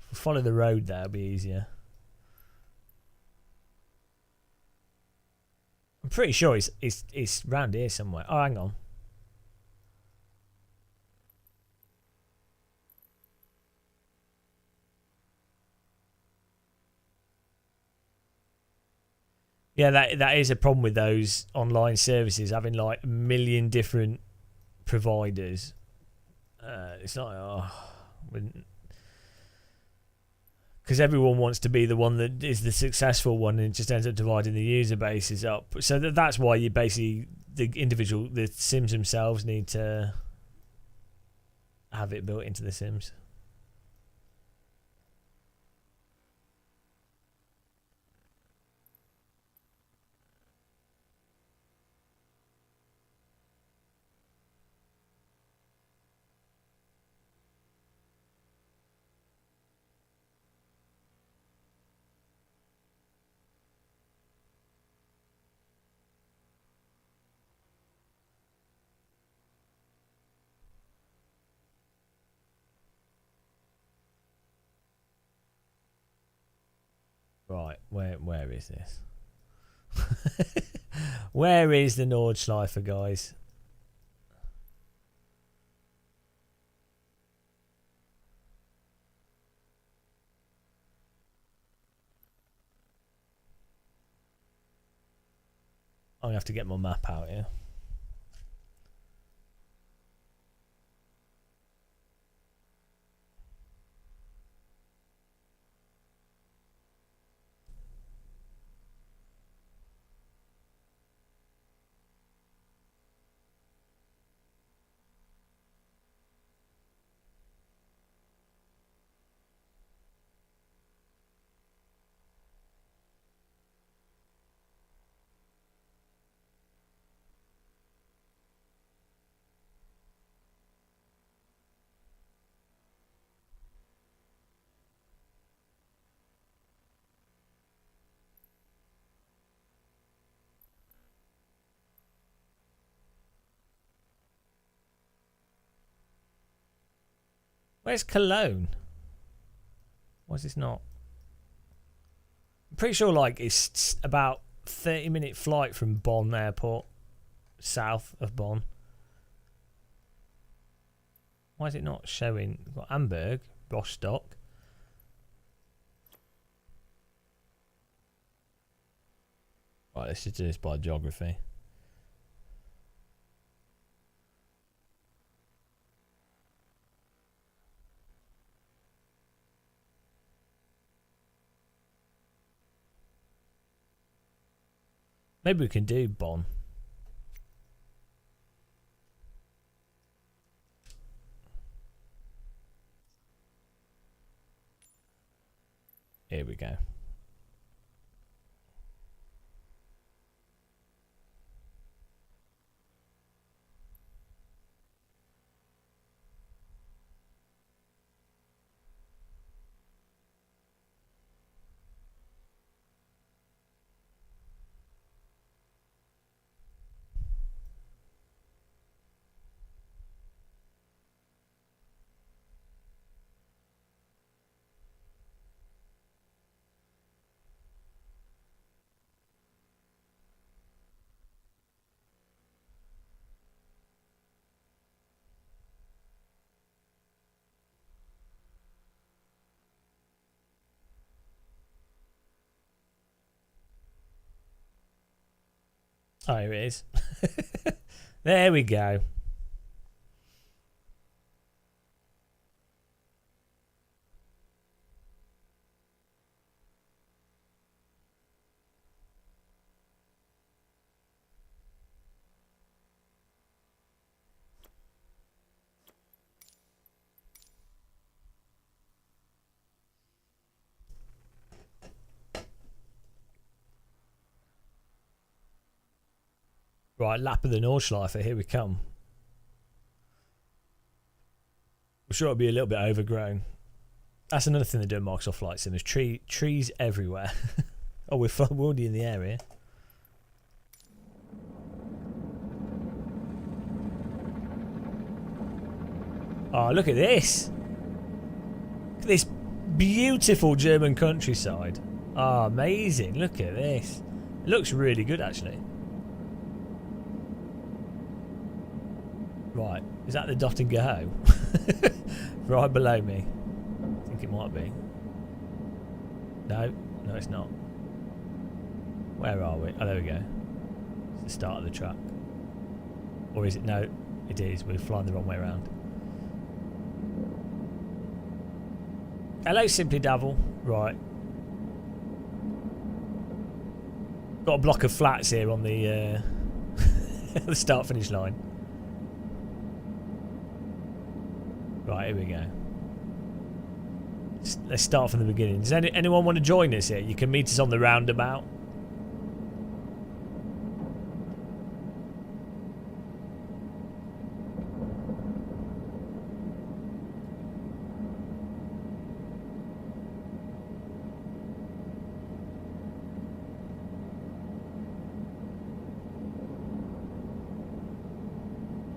If we follow the road there, it'll be easier. I'm pretty sure it's round here somewhere. Oh, hang on. Yeah, that is a problem with those online services, having like a million different providers. It's not because everyone wants to be the one that is the successful one, and it just ends up dividing the user bases up. So that's why you basically the Sims themselves need to have it built into the Sims. Right, where is this? Where is the Nordschleife, guys? I'm gonna have to get my map out here. Where's Cologne? Why is this not? I'm pretty sure like it's about 30-minute flight from Bonn airport, south of Bonn. Why is it not showing? We've got Hamburg, Rostock. Right, let's just do this by geography. Maybe we can do Bonn. Here we go. Oh, here it is. There we go. Right, lap of the Nordschleife, here we come. I'm sure it'll be a little bit overgrown. That's another thing they do in Microsoft Flight Sim. There's trees everywhere. Oh, we're already in the area. Oh, look at this. Look at this beautiful German countryside. Oh, amazing. Look at this. It looks really good, actually. Right, is that the dot and go? Right below me. I think it might be. No, no it's not. Where are we? Oh, there we go. It's the start of the track. Or is it? No, it is. We're flying the wrong way around. Hello, Simply Davil. Right. Got a block of flats here on the, the start-finish line. Right, here we go. Let's start from the beginning. Does anyone want to join us here? You can meet us on the roundabout.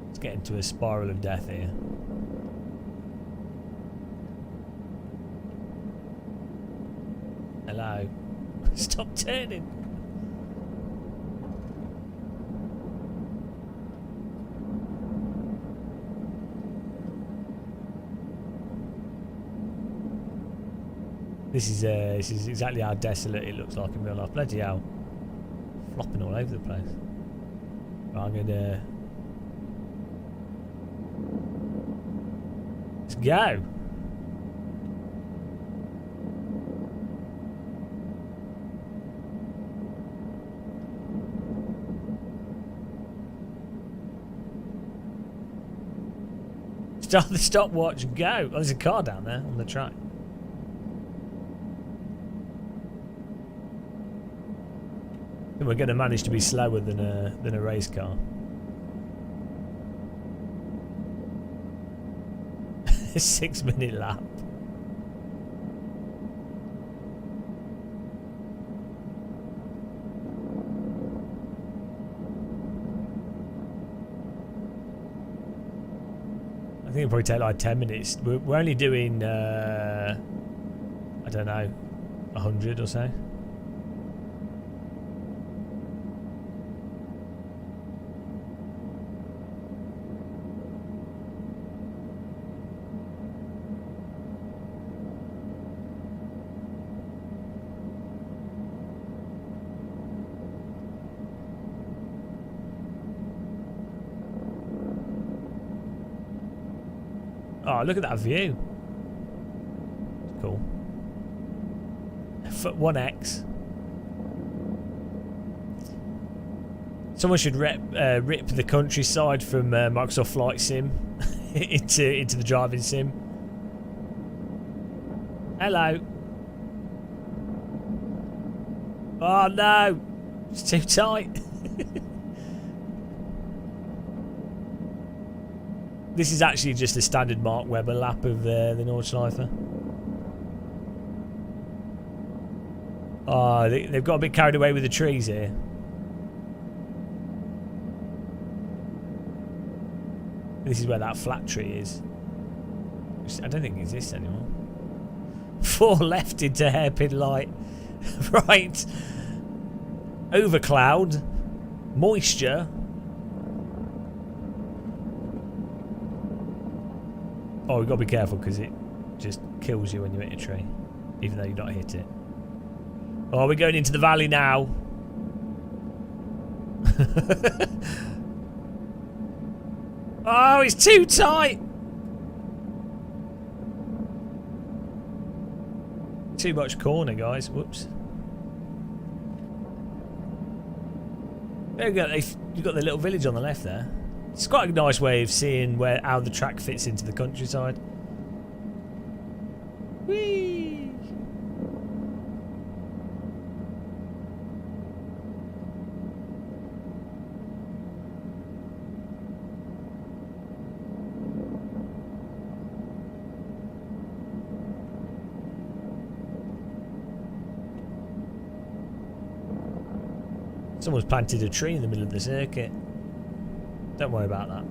Let's get into a spiral of death here. Hello. Stop turning. This is exactly how desolate it looks like in real life. Bloody hell. Flopping all over the place. Right, I'm gonna... Let's go. Start the stopwatch and go. Oh, there's a car down there on the track. I think we're going to manage to be slower than a race car. A 6-minute lap. think it'll probably take like 10 minutes. We're only doing, I don't know, 100 or so. Oh, look at that view. Cool. 1x. Someone should rip the countryside from Microsoft Flight Sim into the driving sim. Hello. Oh no, it's too tight. This is actually just a standard Mark Webber lap of the Nordschleife. Oh, they've got a bit carried away with the trees here. This is where that flat tree is. Which I don't think exists anymore. 4 left into hairpin light. Right. Overcloud. Moisture. Oh, we've got to be careful because it just kills you when you hit a tree, even though you've not hit it. Oh, we're going into the valley now. Oh, it's too tight. Too much corner, guys. Whoops. There we go. You've got the little village on the left there. It's quite a nice way of seeing how the track fits into the countryside. Whee! Someone's planted a tree in the middle of the circuit. Don't worry about that.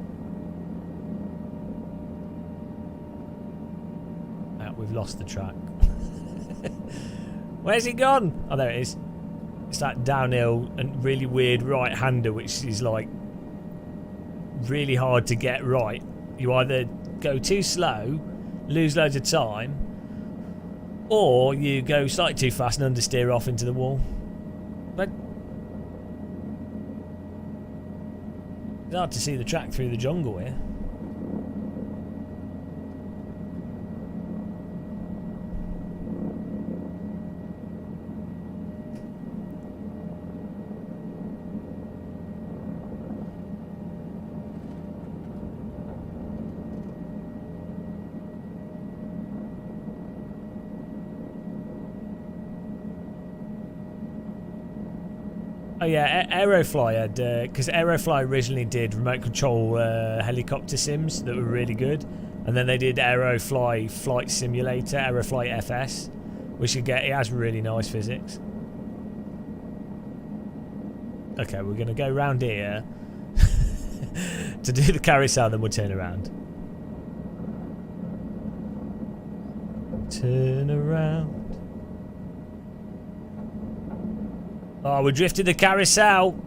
We've lost the track. Where's it gone? Oh, there it is. It's that downhill and really weird right-hander, which is like really hard to get right. You either go too slow, lose loads of time, or you go slightly too fast and understeer off into the wall. But it's hard to see the track through the jungle here. Oh yeah, Aerofly had, because Aerofly originally did remote control helicopter sims that were really good, and then they did Aerofly Flight Simulator, Aerofly FS, which it has really nice physics. Okay, we're going to go round here to do the carousel, then we'll turn around. Turn around. Oh, we drifted the carousel.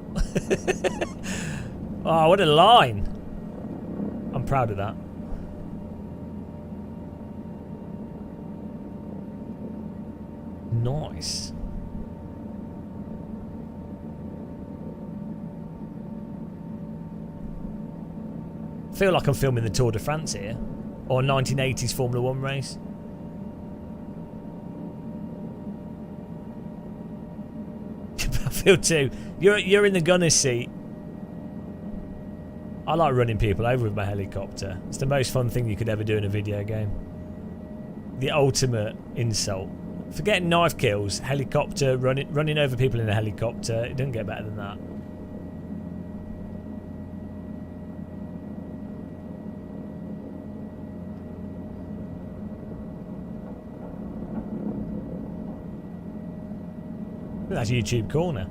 Oh, what a line. I'm proud of that. Nice. I feel like I'm filming the Tour de France here. Or 1980s Formula 1 race. I feel too. You're in the gunner's seat. I like running people over with my helicopter. It's the most fun thing you could ever do in a video game. The ultimate insult. Forgetting knife kills, helicopter, running over people in a helicopter. It doesn't get better than that. That's YouTube corner.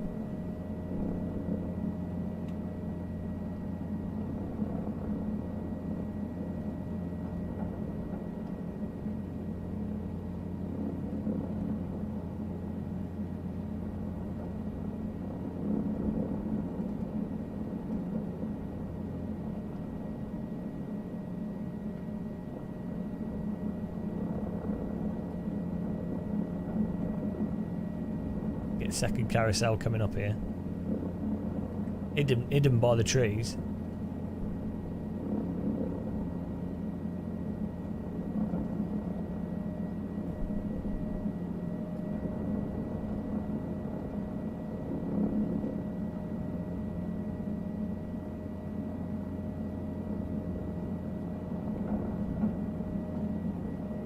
Get second carousel coming up here. Hidden by the trees.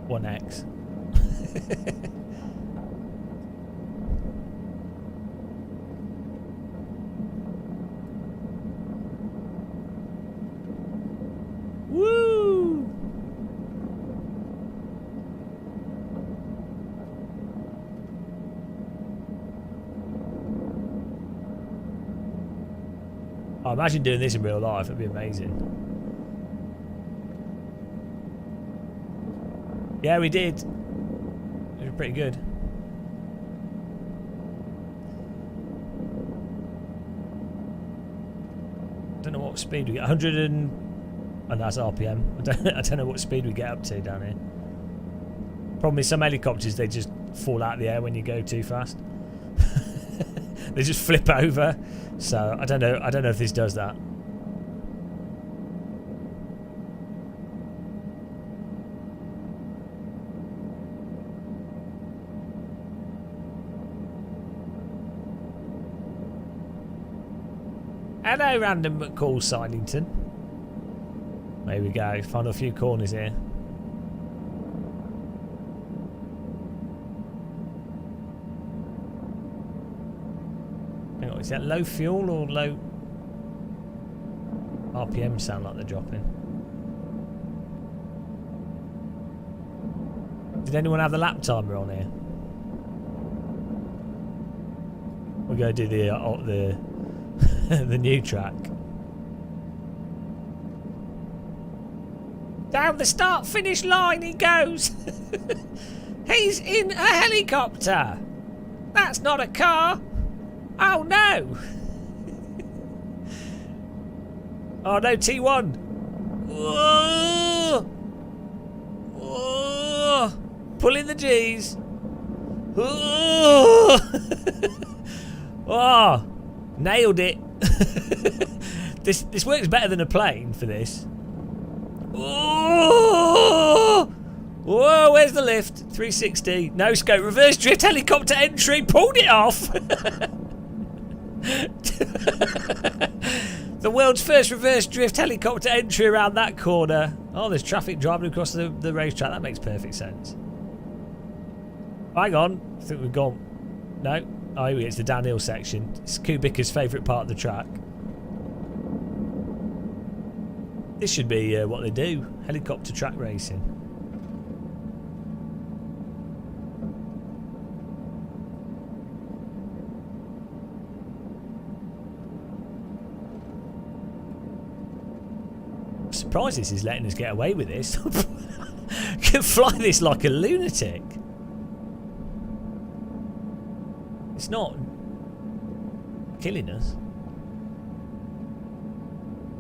One X. Woo! I imagine doing this in real life, it'd be amazing. Yeah, we did. It was pretty good. Don't know what speed we get. 100 and... Oh, that's RPM. I don't know what speed we get up to down here. Problem is, some helicopters, they just fall out of the air when you go too fast. They just flip over. So, I don't know if this does that. Hello, random McCall Sidington. There we go. Found a few corners here. Hang on, is that low fuel or low RPM sound like they're dropping? Did anyone have the lap timer on here? We're going to do the the new track. Down the start-finish line he goes. He's in a helicopter. That's not a car. Oh no. Oh no, T1. Whoa. Whoa. Pulling the G's. Whoa. Oh. Nailed it. This works better than a plane for this. Whoa! Whoa, where's the lift? 360. No scope. Reverse drift helicopter entry. Pulled it off. The world's first reverse drift helicopter entry around that corner. Oh, there's traffic driving across the racetrack. That makes perfect sense. Hang on. I think we've gone. No. Oh, it's the downhill section. It's Kubica's favourite part of the track. This should be what they do. Helicopter track racing. I'm surprised this is letting us get away with this. Can fly this like a lunatic. It's not killing us.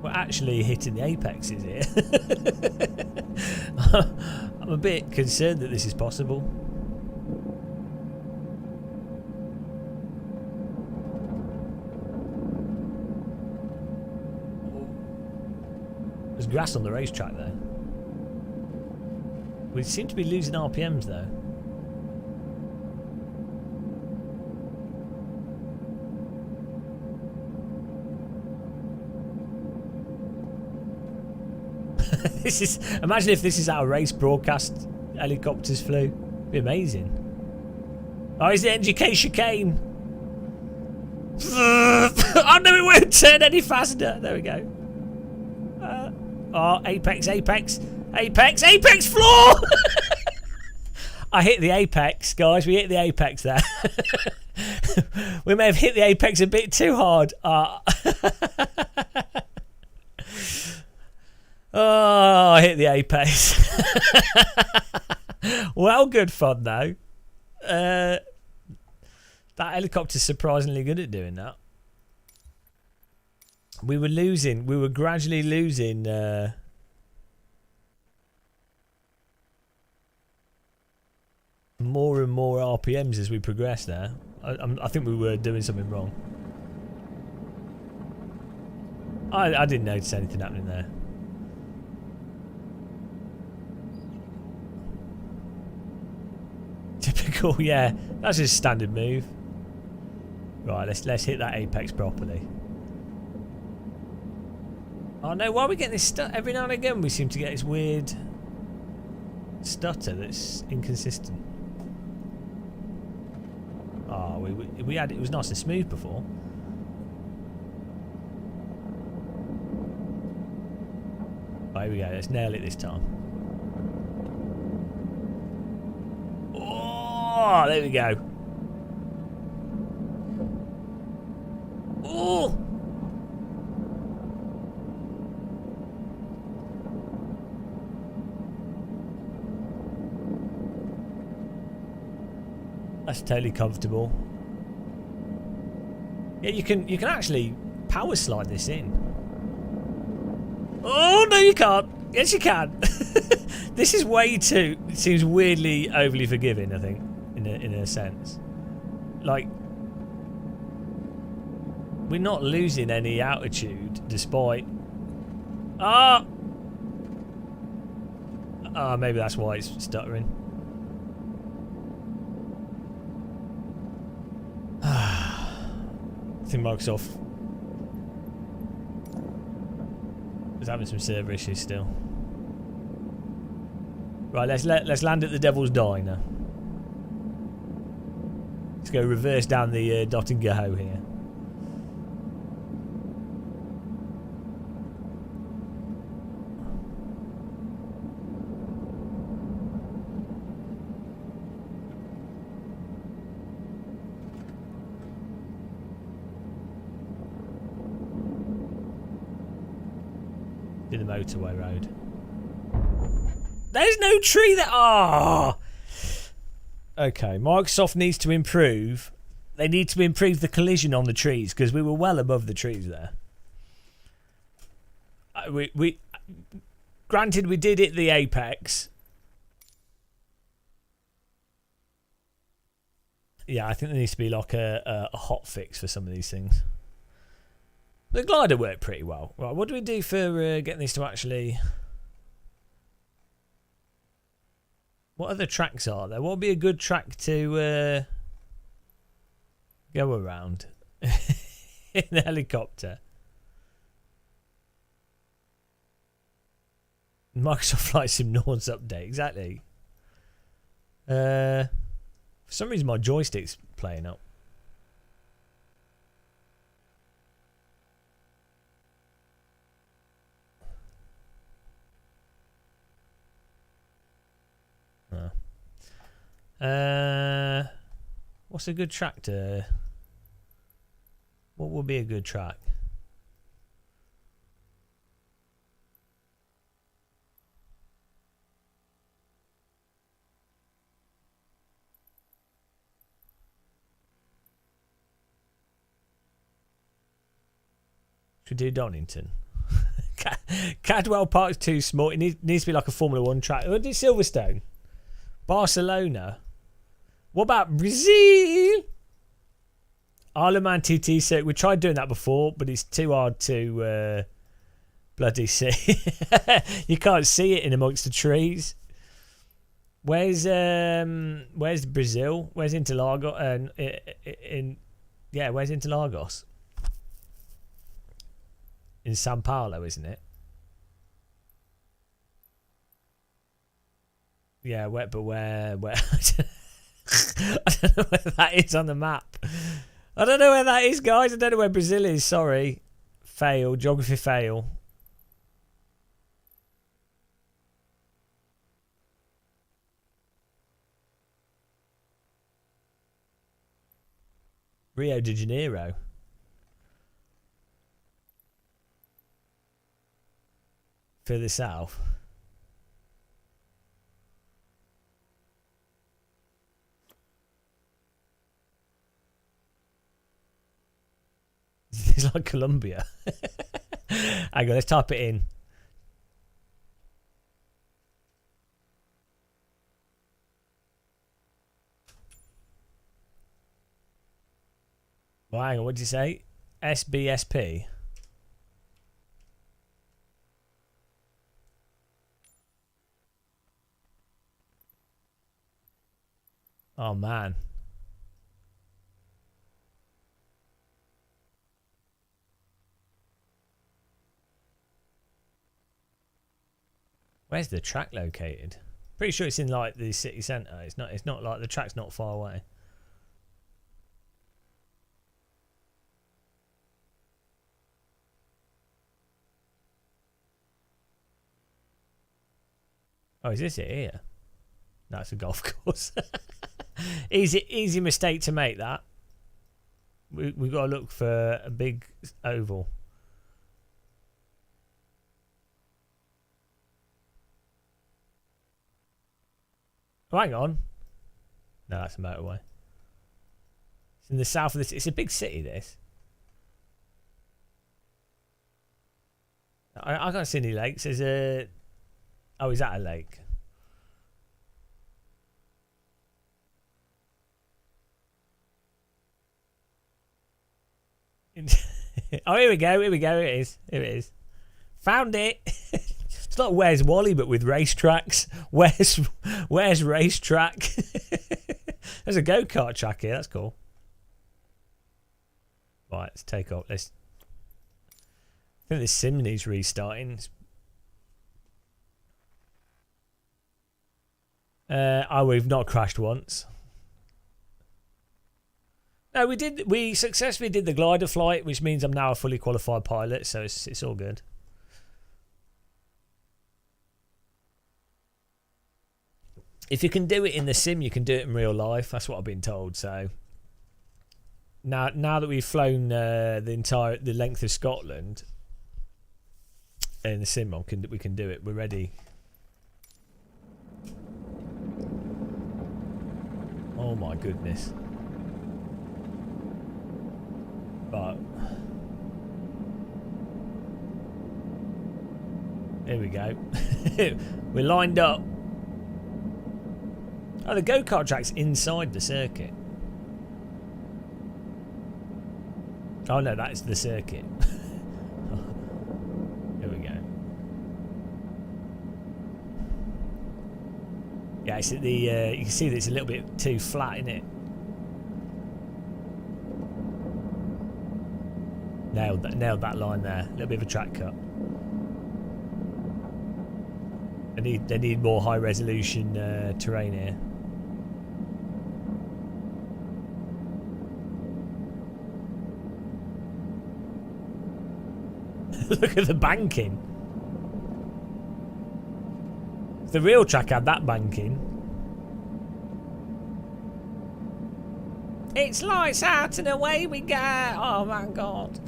We're actually hitting the apexes here. I'm a bit concerned that this is possible. There's grass on the racetrack though. We seem to be losing RPMs though. This is. Imagine if this is how a race broadcast helicopters flew. It'd be amazing. Oh, it's the NGK chicane. Oh no, it won't turn any faster. There we go. Oh, apex, apex, apex, apex floor. I hit the apex, guys. We hit the apex there. We may have hit the apex a bit too hard. Oh, I hit the apex. Well, good fun though. That helicopter's surprisingly good at doing that. We were gradually losing more and more RPMs as we progressed there. I think we were doing something wrong. I didn't notice anything happening there. Typical, yeah. That's his standard move. Right, let's hit that apex properly. Oh no, why are we getting this stutter? Every now and again we seem to get this weird stutter that's inconsistent. Oh, we had it was nice and smooth before. Right, here we go. Let's nail it this time. Oh, there we go. Oh. That's totally comfortable. Yeah, you can actually power slide this in. Oh no, you can't. Yes, you can. This is way too. It seems weirdly overly forgiving. I think, in a sense, like we're not losing any altitude despite. Ah. Maybe that's why it's stuttering. I think Microsoft is having some server issues still. Right, let's land at the Devil's Diner. Let's go reverse down the dot and go here. In the motorway road. There's no tree there. Ah. Oh. Okay, Microsoft needs to improve. They need to improve the collision on the trees because we were well above the trees there. We granted we did hit the apex. Yeah, I think there needs to be like a hot fix for some of these things. The glider worked pretty well. Right, what do we do for getting this to actually... What other tracks are there? What would be a good track to go around in the helicopter? Microsoft Flight Sim Norns update, exactly. For some reason my joystick's playing up. What's a good track to... What would be a good track? Should we do Donington? Cadwell Park's too small. It needs to be like a Formula 1 track. We'll do Silverstone. Barcelona. What about Brazil? Isle of Man TT circuit. We tried doing that before, but it's too hard to bloody see. You can't see it in amongst the trees. Where's Brazil? Where's Interlagos? Where's Interlagos? In Sao Paulo, isn't it? Yeah, where? I don't know where that is on the map. I don't know where that is, guys. I don't know where Brazil is. Sorry. Fail. Geography fail. Rio de Janeiro. Further south. It's like Colombia. Hang on, let's type it in. Well, hang on, what did you say? SBSP? Oh, man. Where's the track located? Pretty sure it's in like the city centre. It's not like the track's not far away. Oh, is this it here? No, it's a golf course. Easy mistake to make, that. We've got to look for a big oval. Oh, hang on. No, that's a motorway. It's in the south of this. It's a big city, this. I can't see any lakes. There's a... Oh, is that a lake? Oh, here we go. Here we go. Here it is. Here it is. Found it. It's not Where's Wally, but with racetracks. Where's racetrack? There's a go-kart track here. That's cool. Right, let's take off. I think this sim needs restarting. Oh, we've not crashed once. No, we did. We successfully did the glider flight, which means I'm now a fully qualified pilot. So it's all good. If you can do it in the sim, you can do it in real life. That's what I've been told. So now that we've flown the length of Scotland in the sim, we can do it. We're ready. Oh my goodness! But here we go. We're lined up. Oh, the go-kart track's inside the circuit. Oh no, that's the circuit. Here we go. Yeah, it's at the. You can see that it's a little bit too flat, isn't it? Nailed that line there. A little bit of a track cut. They need more high resolution terrain here. Look at the banking. If the real track had that banking. It's lights out and away we go. Oh my god.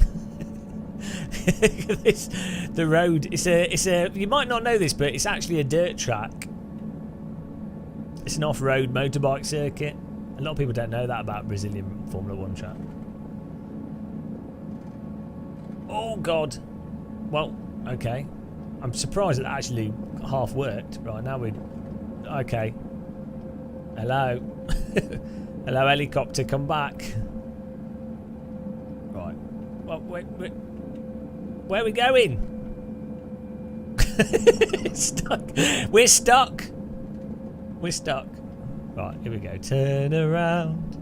Look at this. The road. It's a. You might not know this, but it's actually a dirt track. It's an off-road motorbike circuit. A lot of people don't know that about Brazilian Formula 1 track. Oh god. Well, okay. I'm surprised it actually half worked. Right, now we... Okay. Hello. Hello, helicopter, come back. Right. Well, wait. Where are we going? Stuck. We're stuck. We're stuck. Right, here we go. Turn around.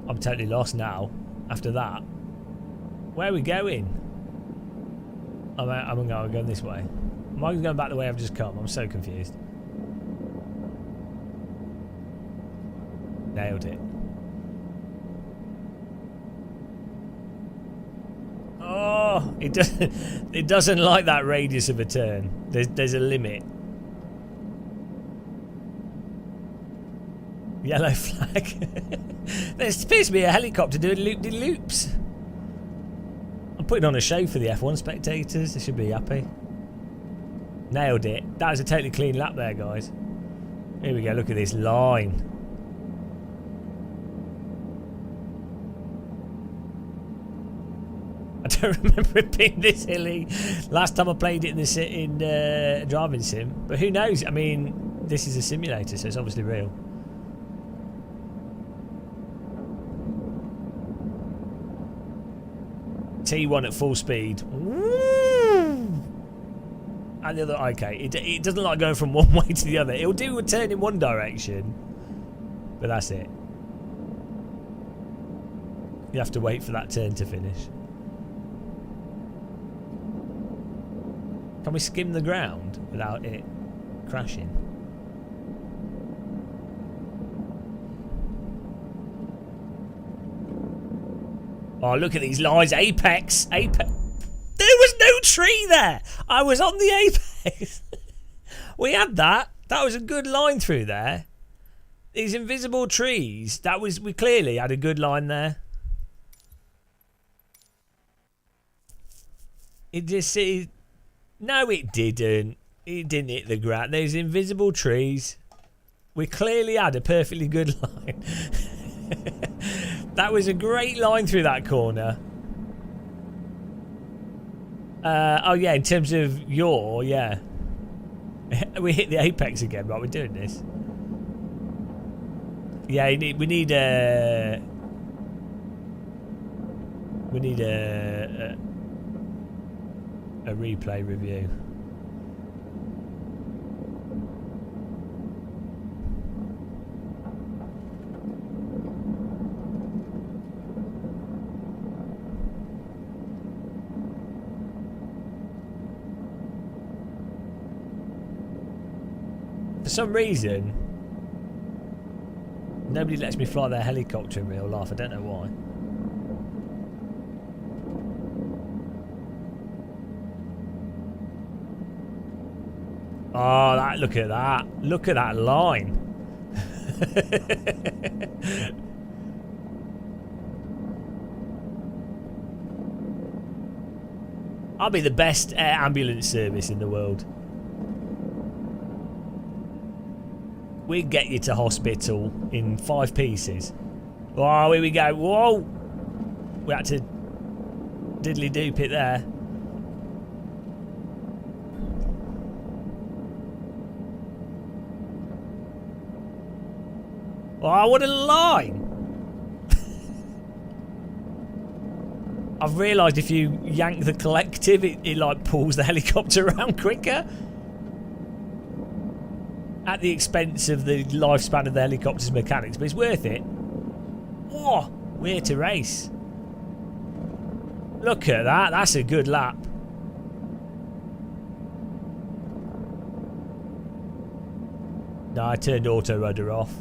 I'm totally lost now. After that. Where are we going? I'm going this way. Am I going back the way I've just come? I'm so confused. Nailed it. Oh, it doesn't like that radius of a turn. There's a limit. Yellow flag. There appears to be a helicopter doing loop-de-loops. I'm putting on a show for the F1 spectators. They should be happy. Nailed it. That was a totally clean lap there, guys. Here we go. Look at this line. I don't remember it being this hilly last time I played it in a driving sim. But who knows? I mean, this is a simulator, so it's obviously real. T1 at full speed. Woo! And the other, okay, it doesn't like going from one way to the other. It'll do a turn in one direction, but that's it. You have to wait for that turn to finish. Can we skim the ground without it crashing? Oh, look at these lines. Apex. Apex. There was no tree there. I was on the apex. We had that. That was a good line through there. These invisible trees. We clearly had a good line there. No, it didn't. It didn't hit the ground. There's invisible trees. We clearly had a perfectly good line. That was a great line through that corner. Oh yeah, in terms of yeah. We hit the apex again, right? We're doing this. Yeah, we need a replay review. For some reason, nobody lets me fly their helicopter in real life. I don't know why. Oh, look at that. Look at that line. I'll be the best air ambulance service in the world. We'd get you to hospital in 5 pieces. Oh, here we go. Whoa! We had to diddly-doop it there. Oh, what a line! I've realised if you yank the collective, it like pulls the helicopter around quicker. At the expense of the lifespan of the helicopter's mechanics, but it's worth it. Whoa, we're here to race. Look at that, that's a good lap. No, I turned auto rudder off.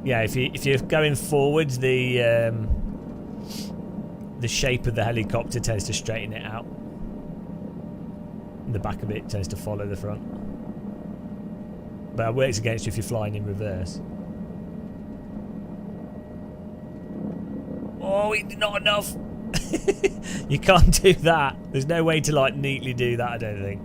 Yeah, if you're going forwards, the shape of the helicopter tends to straighten it out. The back of it tends to follow the front. But it works against you if you're flying in reverse. Oh, not enough. You can't do that. There's no way to like neatly do that, I don't think.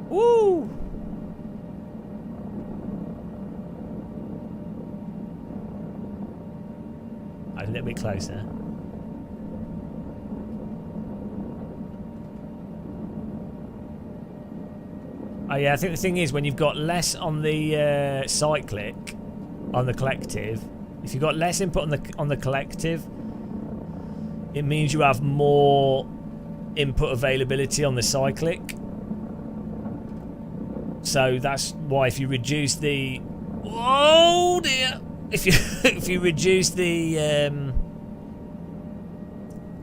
Woo! A little bit closer. Oh yeah, I think the thing is when you've got less on the cyclic, on the collective, if you've got less input on the collective, it means you have more input availability on the cyclic. So that's why if you reduce the... Oh dear! If you reduce the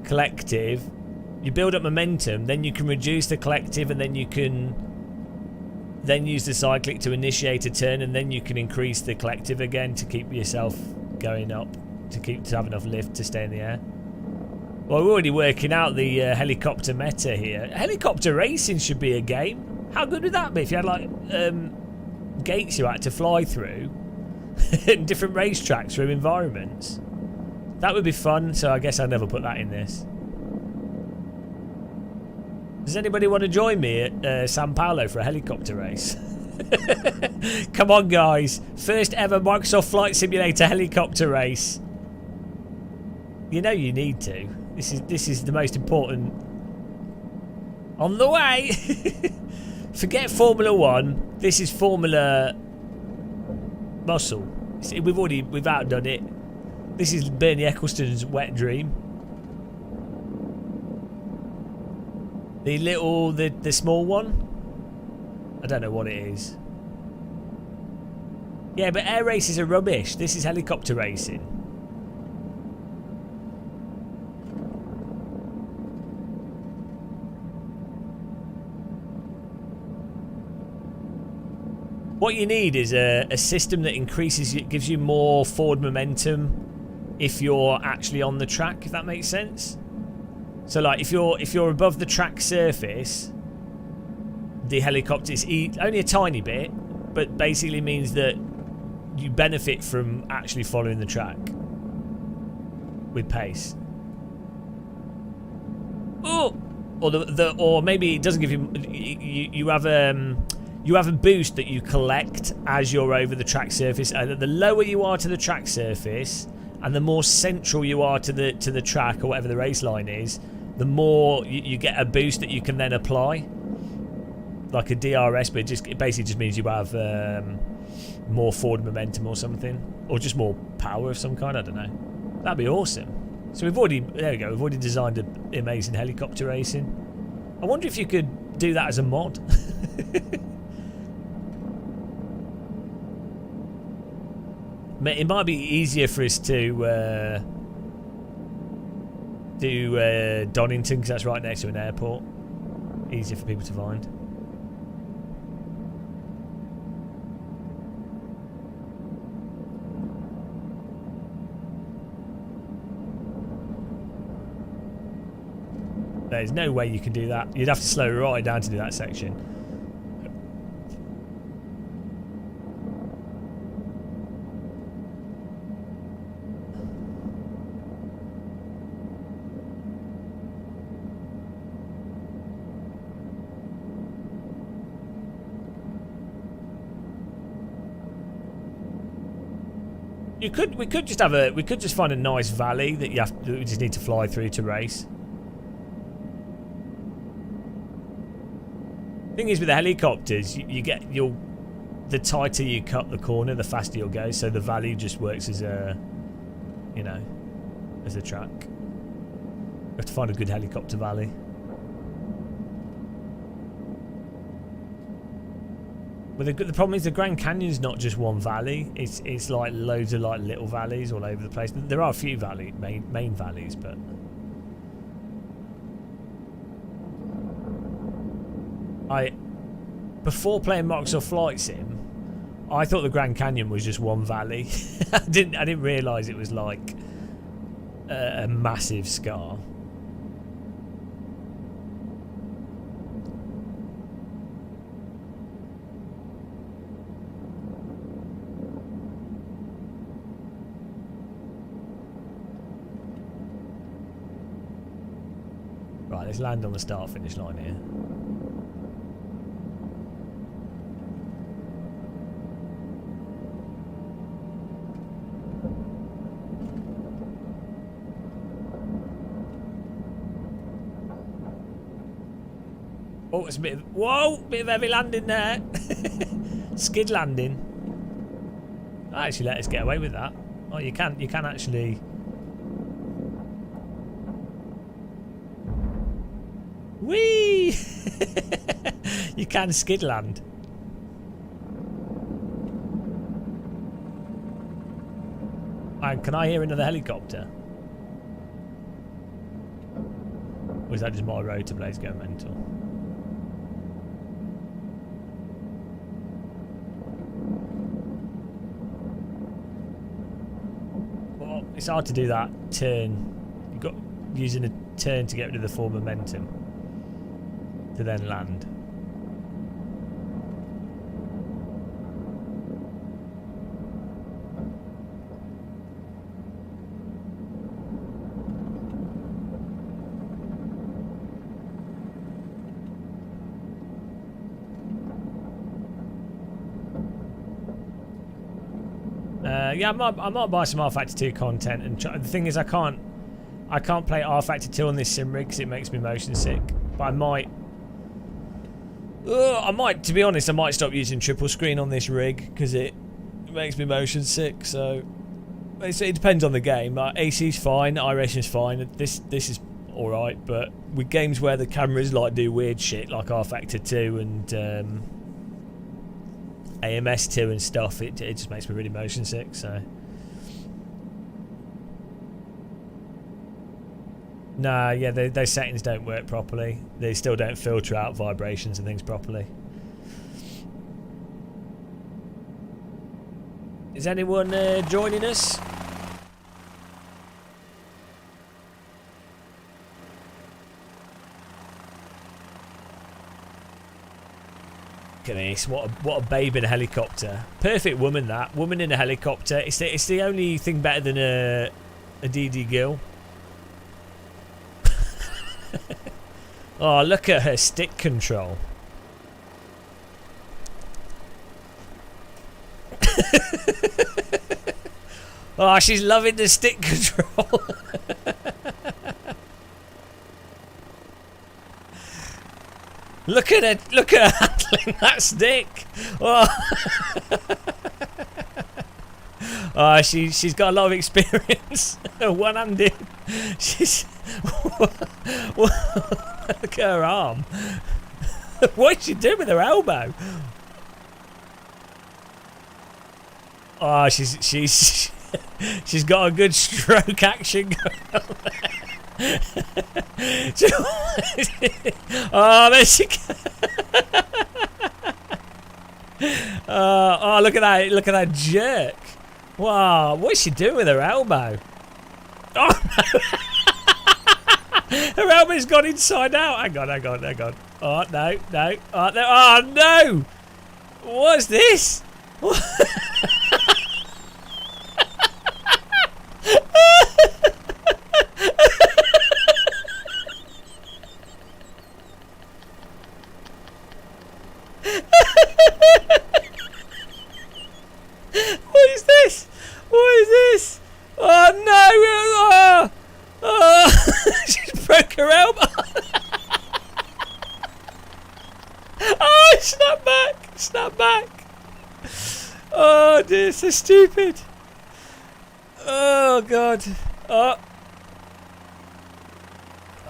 collective, you build up momentum, then you can reduce the collective, and then you can then use the cyclic to initiate a turn, and then you can increase the collective again to keep yourself going up, to have enough lift to stay in the air. Well, we're already working out the helicopter meta here. Helicopter racing should be a game. How good would that be if you had like gates you had to fly through and different racetracks through environments? That would be fun, so I guess I'll never put that in this. Does anybody want to join me at Sao Paulo for a helicopter race? Come on guys, first ever Microsoft Flight Simulator helicopter race. You know you need to. This is the most important. On the way. Forget Formula 1. This is Formula Muscle. We've outdone it. This is Bernie Eccleston's wet dream. The small one? I don't know what it is. Yeah, but air races are rubbish. This is helicopter racing. What you need is a system that gives you more forward momentum if you're actually on the track, if that makes sense. So like if you're above the track surface, the helicopter is only a tiny bit, but basically means that you benefit from actually following the track with pace. Oh, or maybe it doesn't give you you have a boost that you collect as you're over the track surface. The lower you are to the track surface, and the more central you are to the track or whatever the race line is, the more you get a boost that you can then apply, like a DRS. But it basically just means you have more forward momentum or something, or just more power of some kind. I don't know. That'd be awesome. So there we go. We've already designed an amazing helicopter racing. I wonder if you could do that as a mod. It might be easier for us to do Donington, because that's right next to an airport. Easier for people to find. There's no way you can do that. You'd have to slow right down to do that section. We could just find a nice valley that we just need to fly through to race. Thing is with the helicopters, the tighter you cut the corner, the faster you'll go. So the valley just works as a track. We have to find a good helicopter valley. But the problem is the Grand Canyon's not just one valley. It's like loads of like little valleys all over the place. There are a few main valleys, but before playing Microsoft Flight Sim, I thought the Grand Canyon was just one valley. I didn't realise it was like a massive scar. Right, let's land on the start-finish line here. Oh, it's a bit of heavy landing there. Skid landing. Actually, let us get away with that. Oh, you can actually. Whee! You can skid land. And can I hear another helicopter? Or is that just my rotor blades going mental? Well, it's hard to do that turn. You've got using a turn to get rid of the forward momentum to then land. Yeah, I might buy some R Factor 2 content, and the thing is, I can't I can't play R Factor 2 on this sim rig because it makes me motion sick. But I might. To be honest, I might stop using triple screen on this rig because it makes me motion sick. So it depends on the game. AC's fine, iRacing's fine. This is all right, but with games where the cameras like do weird shit like R Factor 2 and AMS 2 and stuff, it just makes me really motion sick. So. Nah, yeah, those settings don't work properly. They still don't filter out vibrations and things properly. Is anyone joining us? Look at this, what a babe in a helicopter. Perfect woman, that. Woman in a helicopter. It's the only thing better than a DD girl. Oh, look at her stick control. Oh, she's loving the stick control. Look at her handling that stick. Oh, oh she's got a lot of experience. One-handed. She's look at her arm. What is she doing with her elbow? Oh, she's got a good stroke action going on there. Oh, there she goes. Oh, look at that! Look at that jerk! Wow, what is she doing with her elbow? Oh no! Her elbow's gone inside out. Hang on. Oh no! Oh no! Oh no! What's this? What? What is this? What is this? Oh no! Oh, she's broke her elbow. Oh, snap back! Oh dear, so stupid. Oh god.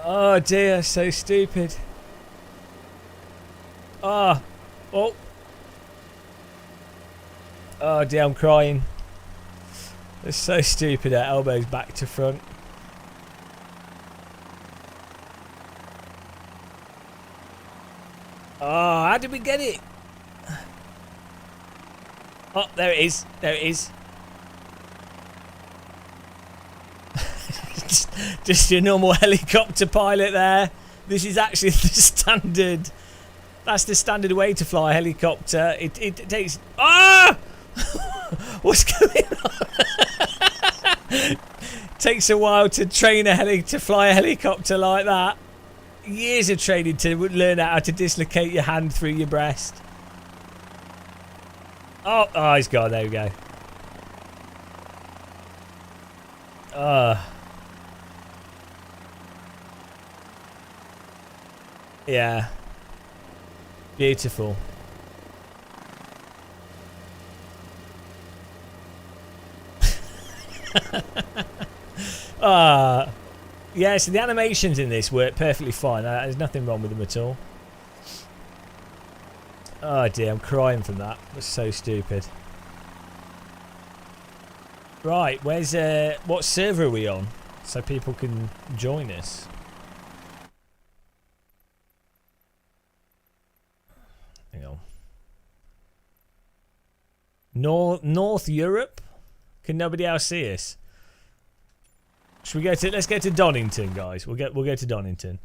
Oh dear, so stupid. Oh dear, I'm crying. It's so stupid. Her elbows back to front. Oh, how did we get it? Oh, there it is. just your normal helicopter pilot there. This is actually the standard. That's the standard way to fly a helicopter. It takes. Ah! What's going on? Takes a while to train to fly a helicopter like that. Years of training to learn how to dislocate your hand through your breast. Oh, he's gone. There we go. Yeah. Beautiful. Yeah, so the animations in this work perfectly fine. There's nothing wrong with them at all. Oh dear, I'm crying from that. That's so stupid. Right, where's what server are we on? So people can join us. Hang on. North Europe? Can nobody else see us? Should we go to? Let's go to Donington, guys. We'll go to Donington.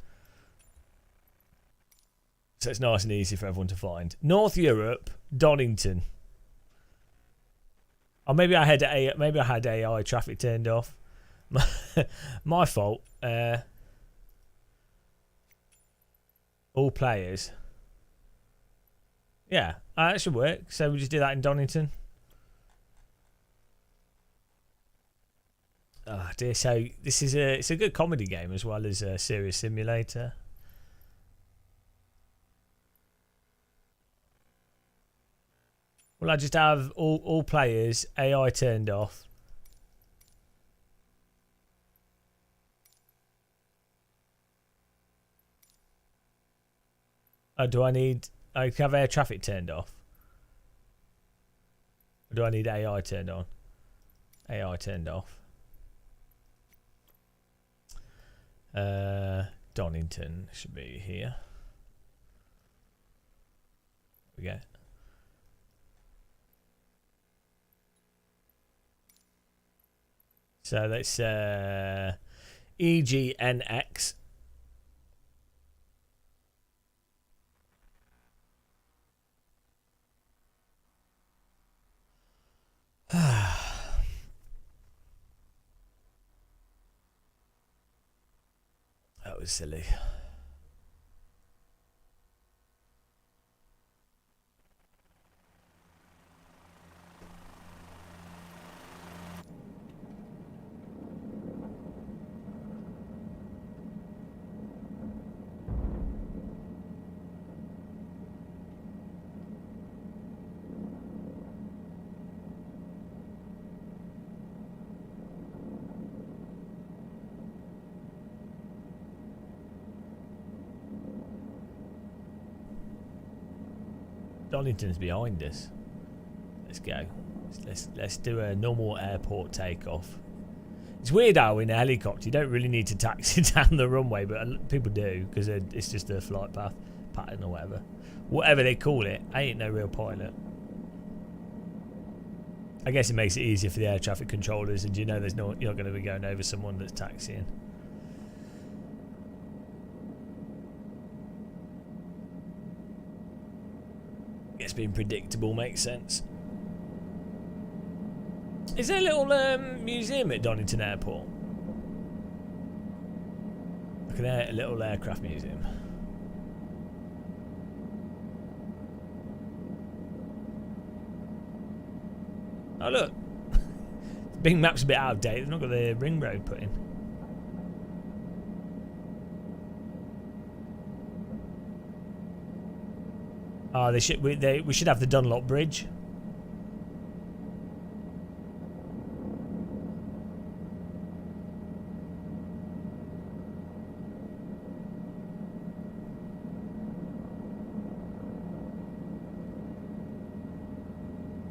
So it's nice and easy for everyone to find. North Europe, Donington. Or maybe I had AI traffic turned off. My fault. All players. Yeah, that should work. So we just do that in Donington. Oh dear. So this is it's a good comedy game as well as a serious simulator. Well, I just have all players AI turned off. Oh, do I need? I have air traffic turned off. Or do I need AI turned on? AI turned off. Donington should be here. There we go. So that's EGNX. That was silly. Donington's behind us. Let's go. Let's do a normal airport takeoff. It's weird how in a helicopter you don't really need to taxi down the runway, but people do because it's just a flight path pattern or whatever they call it. I ain't no real pilot. I guess it makes it easier for the air traffic controllers, and you know you're not going to be going over someone that's taxiing. Guess being predictable makes sense. Is there a little museum at Donington Airport? Like a little aircraft museum. Oh look, Bing Map's a bit out of date. They've not got the ring road put in. Oh, we should have the Dunlop Bridge.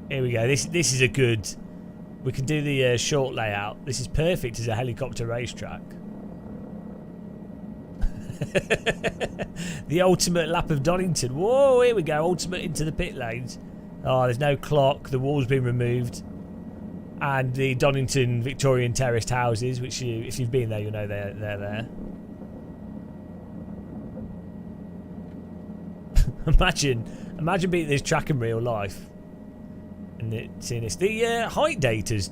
Here we go. This is a good. We can do the short layout. This is perfect as a helicopter racetrack. The ultimate lap of Donington. Whoa, here we go. Ultimate into the pit lanes. Oh, there's no clock. The wall's been removed. And the Donington Victorian terraced houses, which if you've been there, you'll know they're there. Imagine being this track in real life. And seeing this. The height data's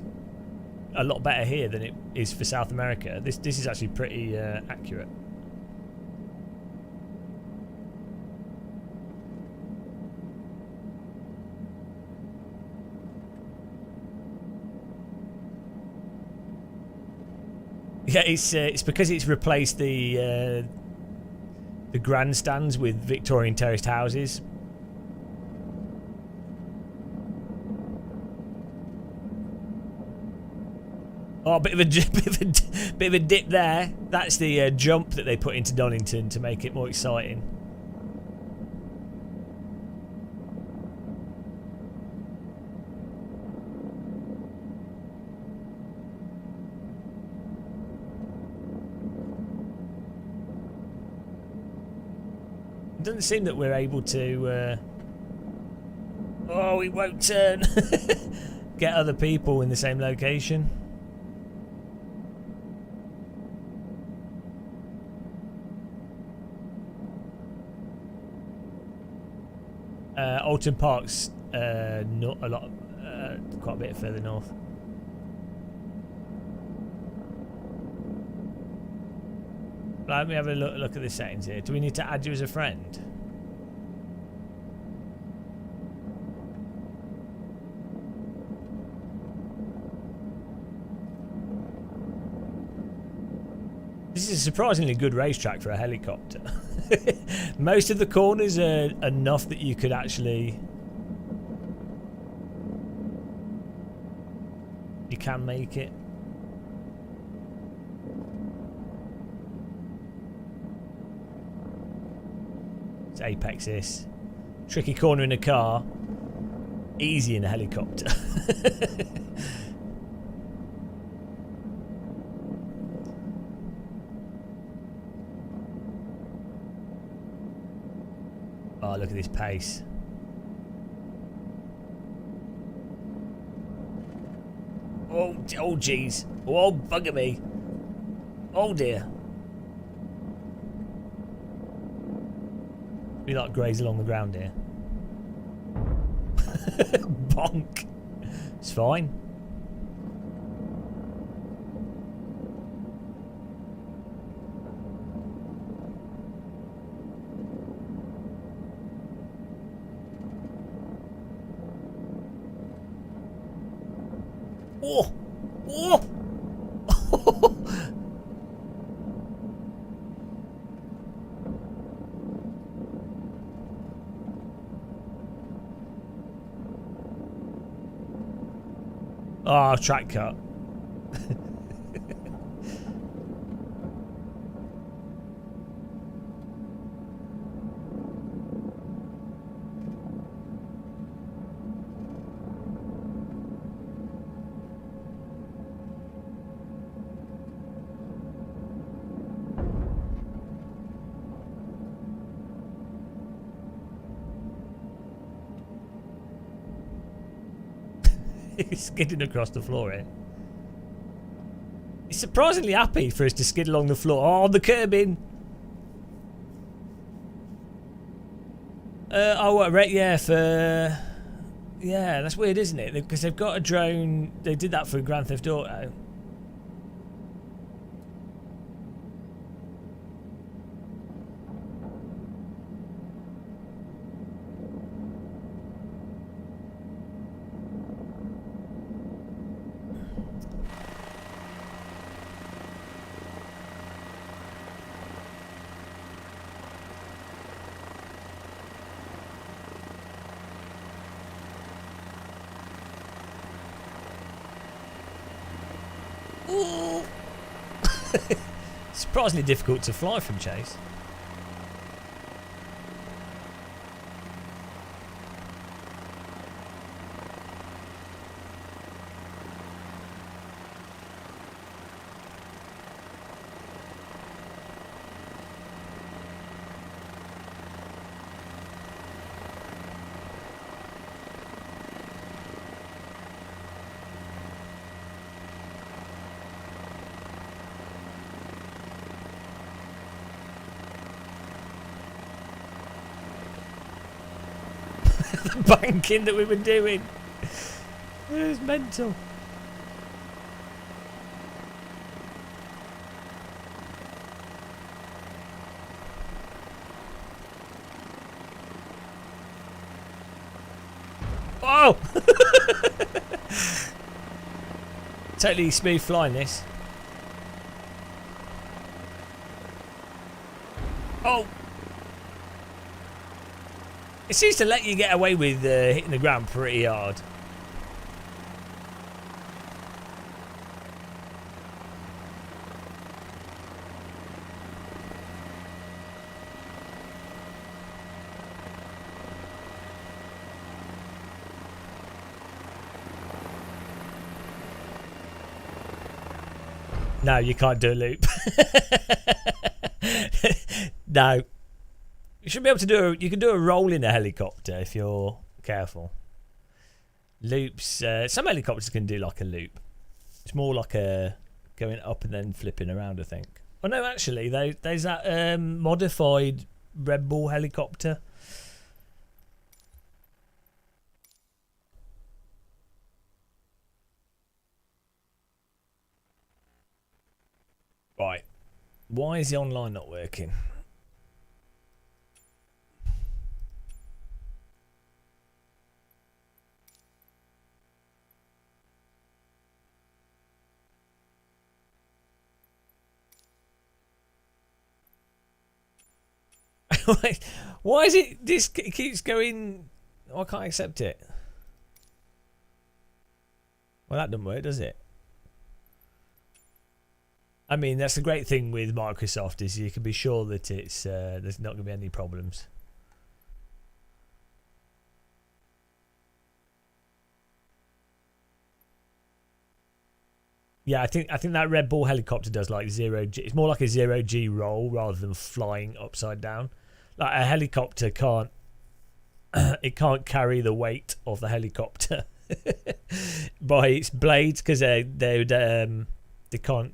a lot better here than it is for South America. This is actually pretty accurate. Yeah, it's because it's replaced the grandstands with Victorian terraced houses. Oh, bit of a dip there. That's the jump that they put into Donington to make it more exciting. It doesn't seem that we're able to. Oh, it won't turn. Get other people in the same location. Alton Park's not a lot, quite a bit further north. Let me have a look at the settings here. Do we need to add you as a friend? This is a surprisingly good racetrack for a helicopter. Most of the corners are enough that you could actually... You can make it. Let's apex this. Tricky corner in a car. Easy in a helicopter. Oh, look at this pace. Oh, oh, jeez. Oh, bugger me. Oh, dear. We like graze along the ground here. Bonk. It's fine. Oh! Oh! Oh, track cut. He's skidding across the floor here. He's surprisingly happy for us to skid along the floor. Oh, the curbing. Oh, what, right, yeah, for... Yeah, that's weird, isn't it? Because they've got a drone. They did that for Grand Theft Auto. Ooh. Surprisingly difficult to fly from Chase. The banking that we were doing. It was mental. Oh! Totally smooth flying this. Oh! It seems to let you get away with hitting the ground pretty hard. No, you can't do a loop. No. You should be able to do you can do a roll in a helicopter if you're careful. Loops, some helicopters can do like a loop. It's more like a going up and then flipping around, I think. Oh no, actually, there's that modified Red Bull helicopter. Right. Why is the online not working? Why is it? This keeps going. Oh, I can't accept it. Well, that doesn't work, does it? I mean, that's the great thing with Microsoft is you can be sure that it's there's not going to be any problems. Yeah, I think that Red Bull helicopter does like 0G. It's more like a 0G roll rather than flying upside down. Like a helicopter can't it can't carry the weight of the helicopter by its blades because they can't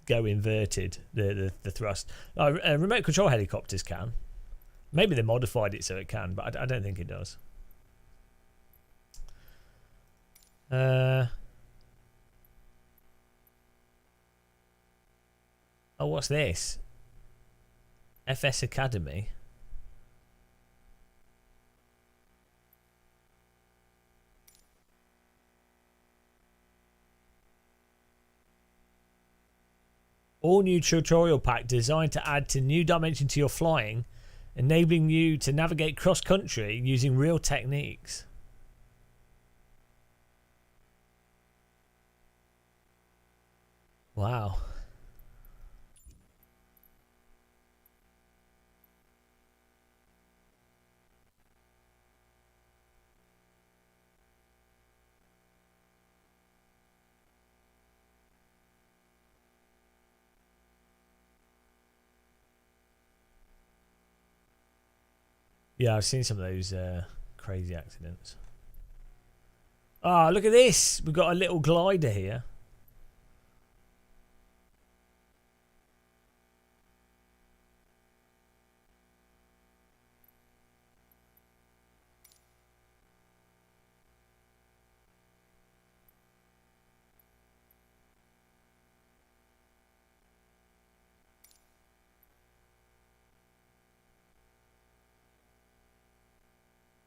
go inverted. The thrust. Remote control helicopters can. Maybe they modified it so it can, but I don't think it does. Oh, what's this? FS Academy. All new tutorial pack designed to add to new dimension to your flying, enabling you to navigate cross-country using real techniques. Wow. Yeah, I've seen some of those crazy accidents. Ah, look at this. We've got a little glider here.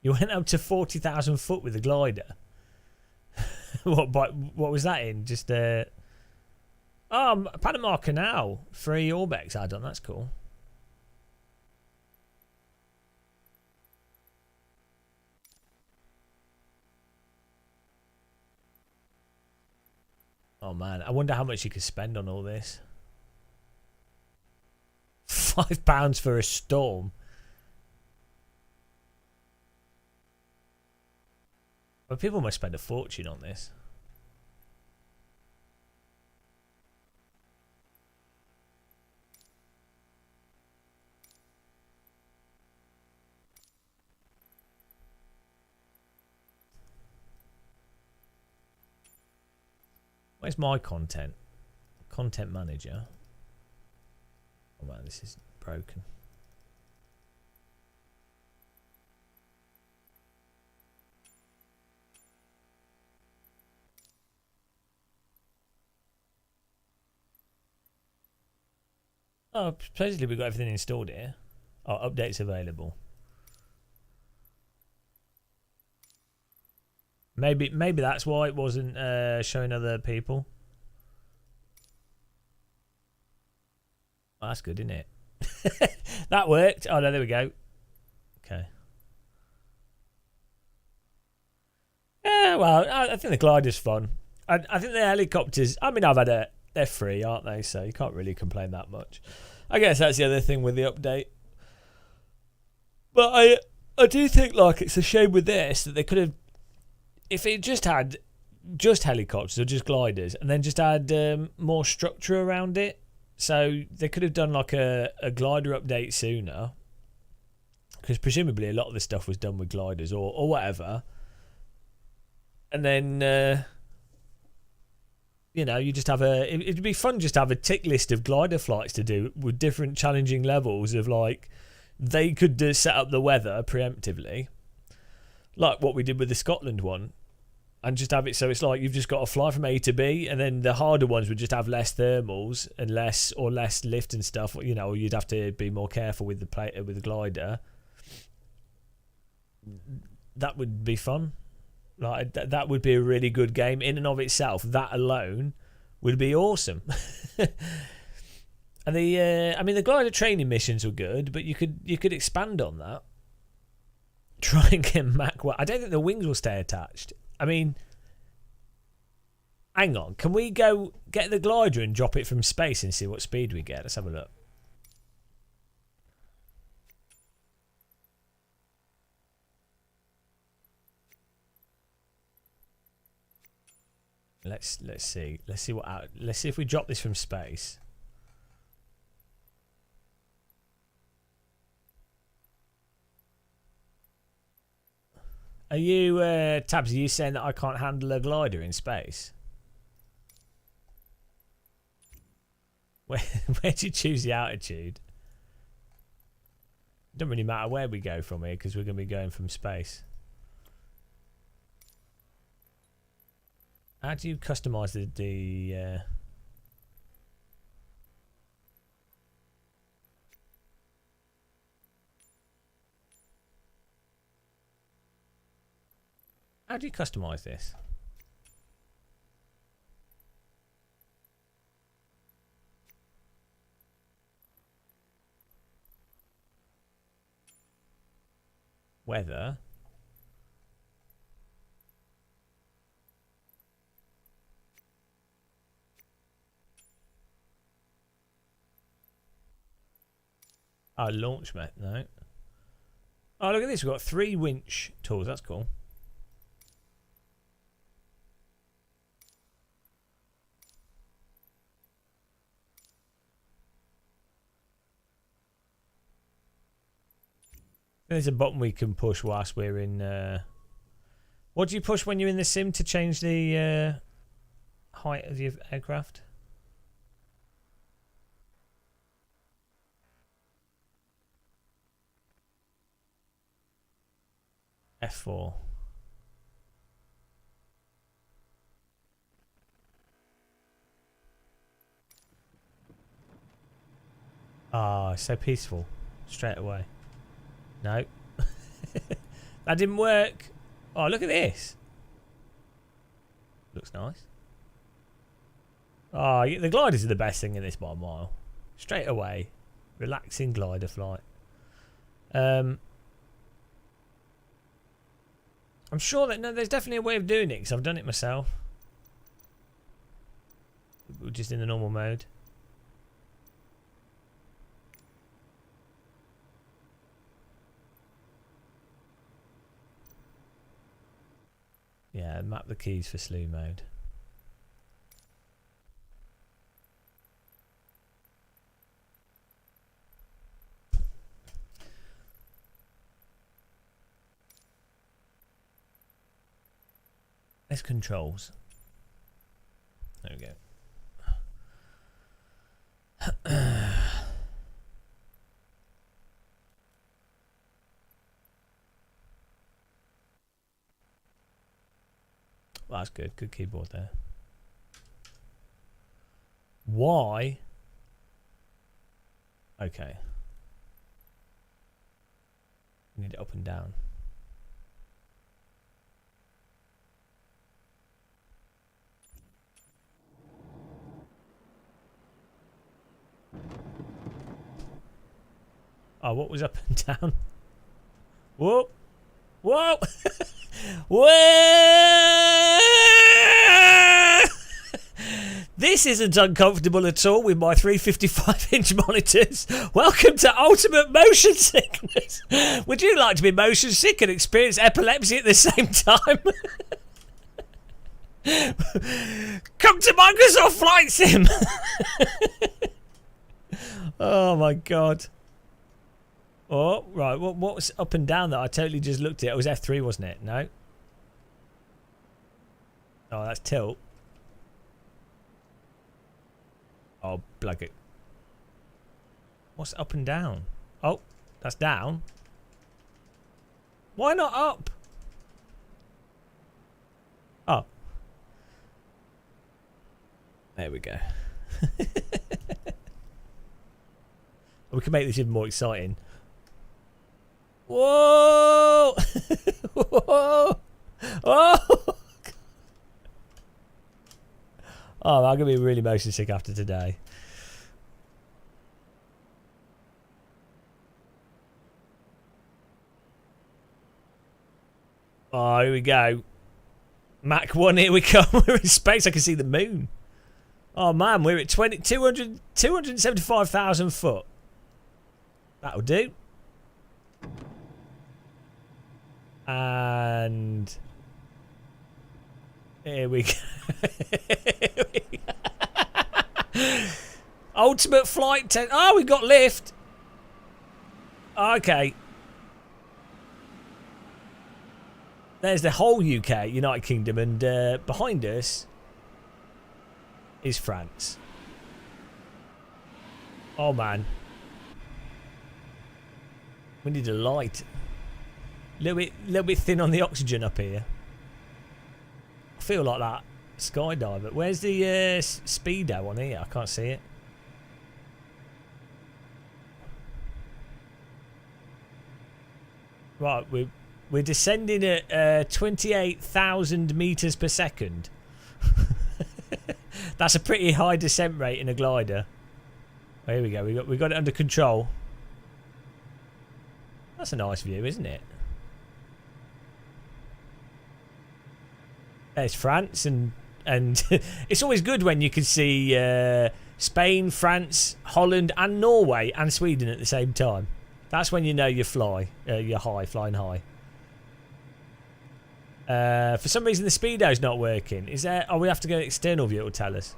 You went up to 40,000 foot with a glider. What was that in? Just Panama Canal. 3 Orbex add-on. That's cool. Oh man, I wonder how much you could spend on all this. £5 for a storm. But people must spend a fortune on this. Where's my content? Content manager. Oh man, this is broken. Oh, supposedly we've got everything installed here. Oh, updates available. Maybe that's why it wasn't showing other people. Oh, that's good, isn't it? That worked. Oh no, there we go. Okay. Yeah, well, I think the glider's fun. I think the helicopters. I mean, they're free, aren't they? So you can't really complain that much. I guess that's the other thing with the update. But I do think like it's a shame with this that they could have, if it just had just helicopters or just gliders, and then just add more structure around it. So they could have done like a glider update sooner, because presumably a lot of the stuff was done with gliders or whatever. And then you know, you just have it'd be fun just to have a tick list of glider flights to do with different challenging levels of like, they could set up the weather preemptively, like what we did with the Scotland one, and just have it so it's like you've just got to fly from A to B, and then the harder ones would just have less thermals and less lift and stuff, you know, or you'd have to be more careful with the glider. That would be fun. Like that would be a really good game in and of itself. That alone would be awesome. And I mean, the glider training missions were good, but you could expand on that. Try and get Mach 1. I don't think the wings will stay attached. I mean, hang on. Can we go get the glider and drop it from space and see what speed we get? Let's have a look. Let's see. Let's see if we drop this from space. Are you, Tabs, are you saying that I can't handle a glider in space? Where'd you choose the altitude? It doesn't really matter where we go from here because we're going to be going from space. How do you customize the how do you customize this? Weather. Oh, launch mate, no. Oh, look at this. We've got 3 winch tools. That's cool. There's a button we can push whilst we're in... What do you push when you're in the sim to change the height of your aircraft? F4. Ah, so peaceful. Straight away. No. That didn't work. Oh, look at this. Looks nice. Oh, the gliders are the best thing in this by a mile. Straight away. Relaxing glider flight. I'm sure that there's definitely a way of doing it because I've done it myself. We're just in the normal mode. Yeah, map the keys for slew mode. There's controls. There we go. Well, that's good. Good keyboard there. Why? Okay. Need it up and down. Oh, what was up and down? Whoa! Whoa! Whoa! This isn't uncomfortable at all with my 355-inch monitors. Welcome to ultimate motion sickness. Would you like to be motion sick and experience epilepsy at the same time? Come to Microsoft Flight Sim. Oh my god. Oh, right. What was up and down that I totally just looked at? It was F3, wasn't it? No. Oh, that's tilt. Oh, plug it. What's up and down? Oh, that's down. Why not up? Oh. There we go. We can make this even more exciting. Whoa! Whoa! Oh! Oh, I'm going to be really motion sick after today. Oh, here we go. Mach 1, here we come. We're in space. I can see the moon. Oh, man, we're at 275,000 foot. That'll do. And here we go. Ultimate flight test. Oh, we got lift. Okay. There's the whole UK, United Kingdom, and behind us is France. Oh, man. We need a light. Little bit thin on the oxygen up here. I feel like that skydiver. Where's the speedo on here? I can't see it. Right, we're descending at 28,000 meters per second. That's a pretty high descent rate in a glider. Oh, here we go. We got it under control. That's a nice view, isn't it? There's France and it's always good when you can see Spain, France, Holland, and Norway and Sweden at the same time. That's when you know you're flying high. For some reason the speedo's not working. Is there? Oh, we have to go external view. It will tell us.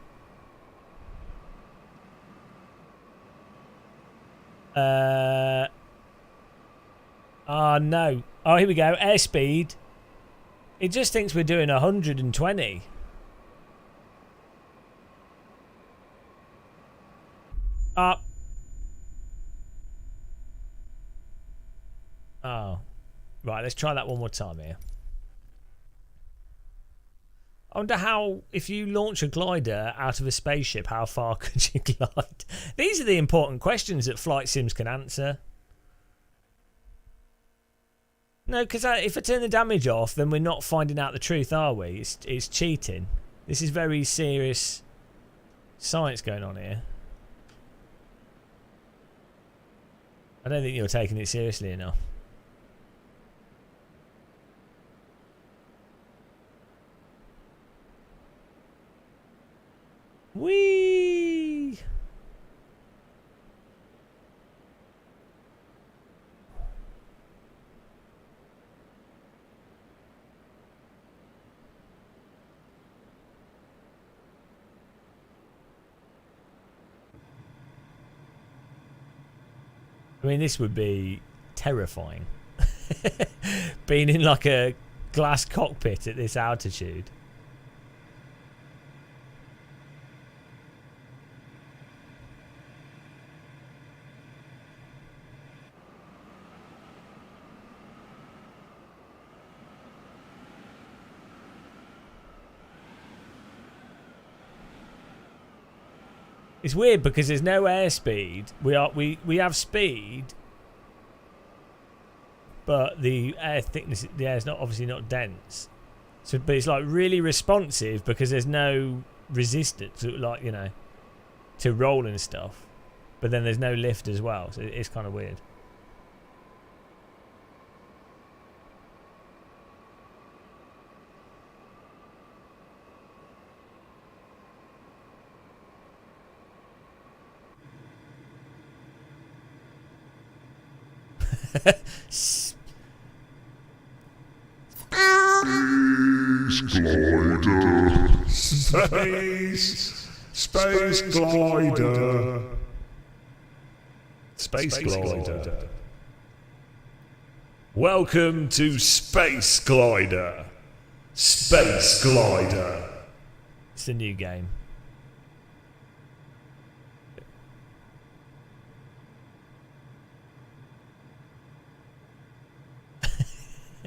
Oh no. Oh, here we go. Airspeed. It just thinks we're doing 120. Up. Oh. Right, let's try that one more time here. I wonder how, if you launch a glider out of a spaceship, how far could you glide? These are the important questions that flight sims can answer. No, because if I turn the damage off, then we're not finding out the truth, are we? It's cheating. This is very serious science going on here. I don't think you're taking it seriously enough. Whee! I mean, this would be terrifying. Being in like a glass cockpit at this altitude. It's weird because there's no airspeed. We have speed, but the air thickness, the air is not obviously not dense. So, but it's like really responsive because there's no resistance, like to roll and stuff. But then there's no lift as well, so it's kind of weird. Space glider. Space glider. Welcome to Space Glider. Space Glider. It's a new game.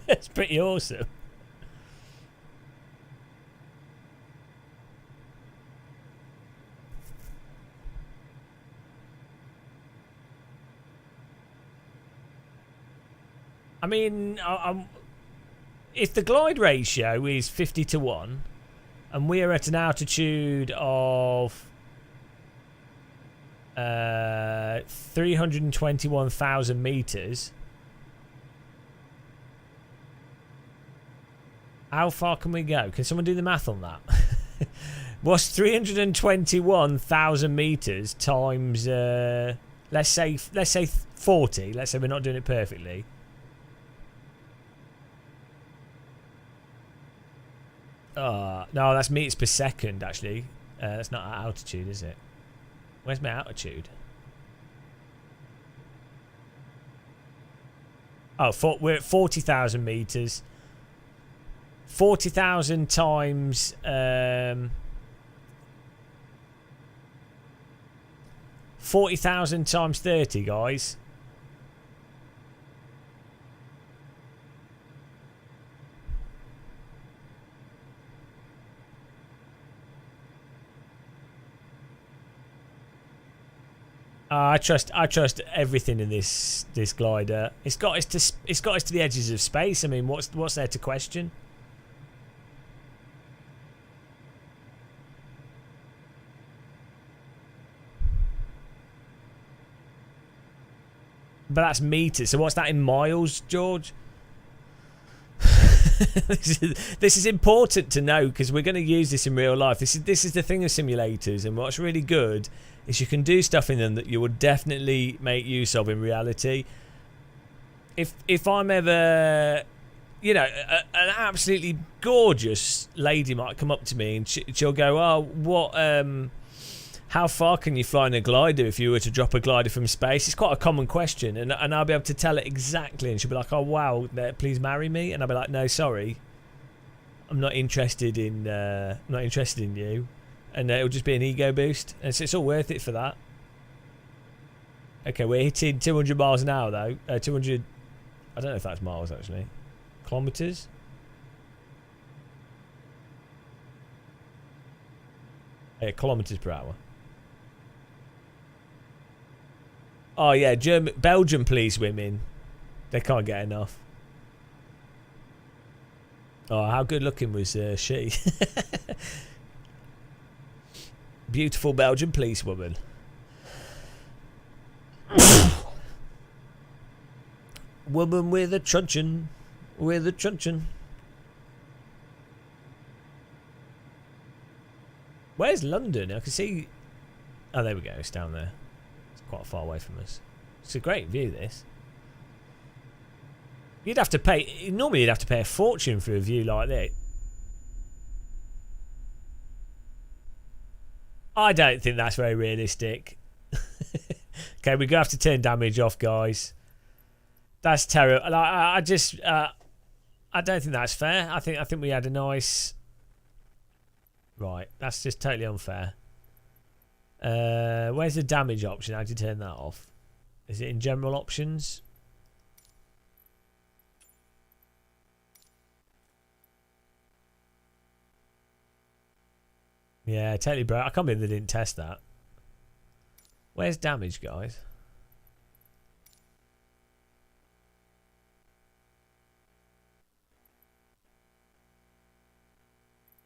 It's pretty awesome. I mean, if the glide ratio is 50-1, and we are at an altitude of 321,000 meters, How far can we go? Can someone do the math on that? What's 321,000 meters times let's say 40. Let's say we're not doing it perfectly. No, that's meters per second actually. That's not at altitude, is it? Where's my altitude? Oh, we're at 40,000 meters. 40,000 times 40,000 times 30, guys. I trust everything in this glider. It's got us to the edges of space. I mean, what's there to question? But that's meters. So what's that in miles, George? This is important to know because we're going to use this in real life. This is the thing of simulators, and what's really good is you can do stuff in them that you would definitely make use of in reality. If I'm ever, you know, an absolutely gorgeous lady might come up to me and she'll go, "Oh, how far can you fly in a glider if you were to drop a glider from space?" It's quite a common question, and I'll be able to tell it exactly, and she'll be like, "Oh wow, please marry me," and I'll be like, "No, sorry, I'm not interested in you," and it'll just be an ego boost, and it's all worth it for that. Okay, we're hitting 200 miles an hour though. 200, I don't know if that's miles actually, kilometers. Kilometers per hour. Oh yeah, Belgium police women. They can't get enough. Oh, how good looking was she? Beautiful Belgian police woman. Woman with a truncheon. With a truncheon. Where's London? I can see... Oh, there we go. It's down there. It's quite far away from us. It's a great view, this. You'd have to pay... Normally you'd have to pay a fortune for a view like this. I don't think that's very realistic. Okay, we're going to have to turn damage off, guys. That's terrible. I just... I don't think that's fair. I think we had a nice... Right, that's just totally unfair. Where's the damage option? How do you turn that off? Is it in general options? Yeah, totally broke. I can't believe they didn't test that. Where's damage, guys?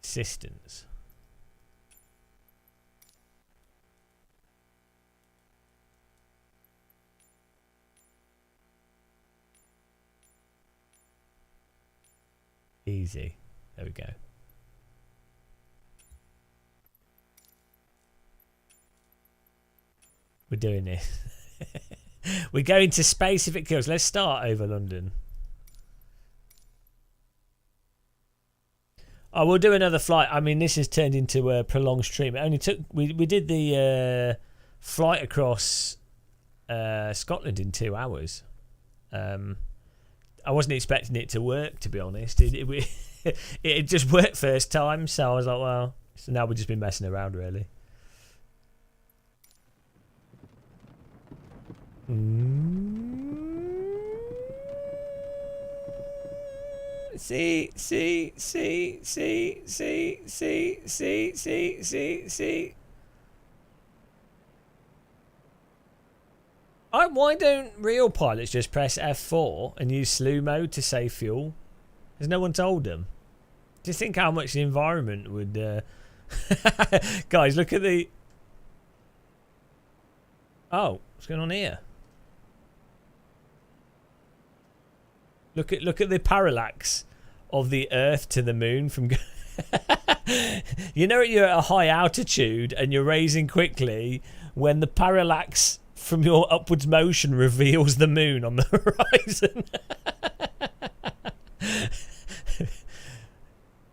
Assistance. Easy. There we go. We're doing this. We're going to space if it kills. Let's start over London. Oh, we'll do another flight. I mean, this has turned into a prolonged stream. It only took... We did the flight across Scotland in 2 hours. I wasn't expecting it to work, to be honest. It just worked first time, so I was like, well... So now we've just been messing around, really. See. Why don't real pilots just press F4 and use slew mode to save fuel? Has no one told them? Do you think how much the environment would... Guys, look at the... Oh, what's going on here? Look at the parallax of the Earth to the moon from... You know you're at a high altitude and you're raising quickly when the parallax from your upwards motion reveals the moon on the horizon.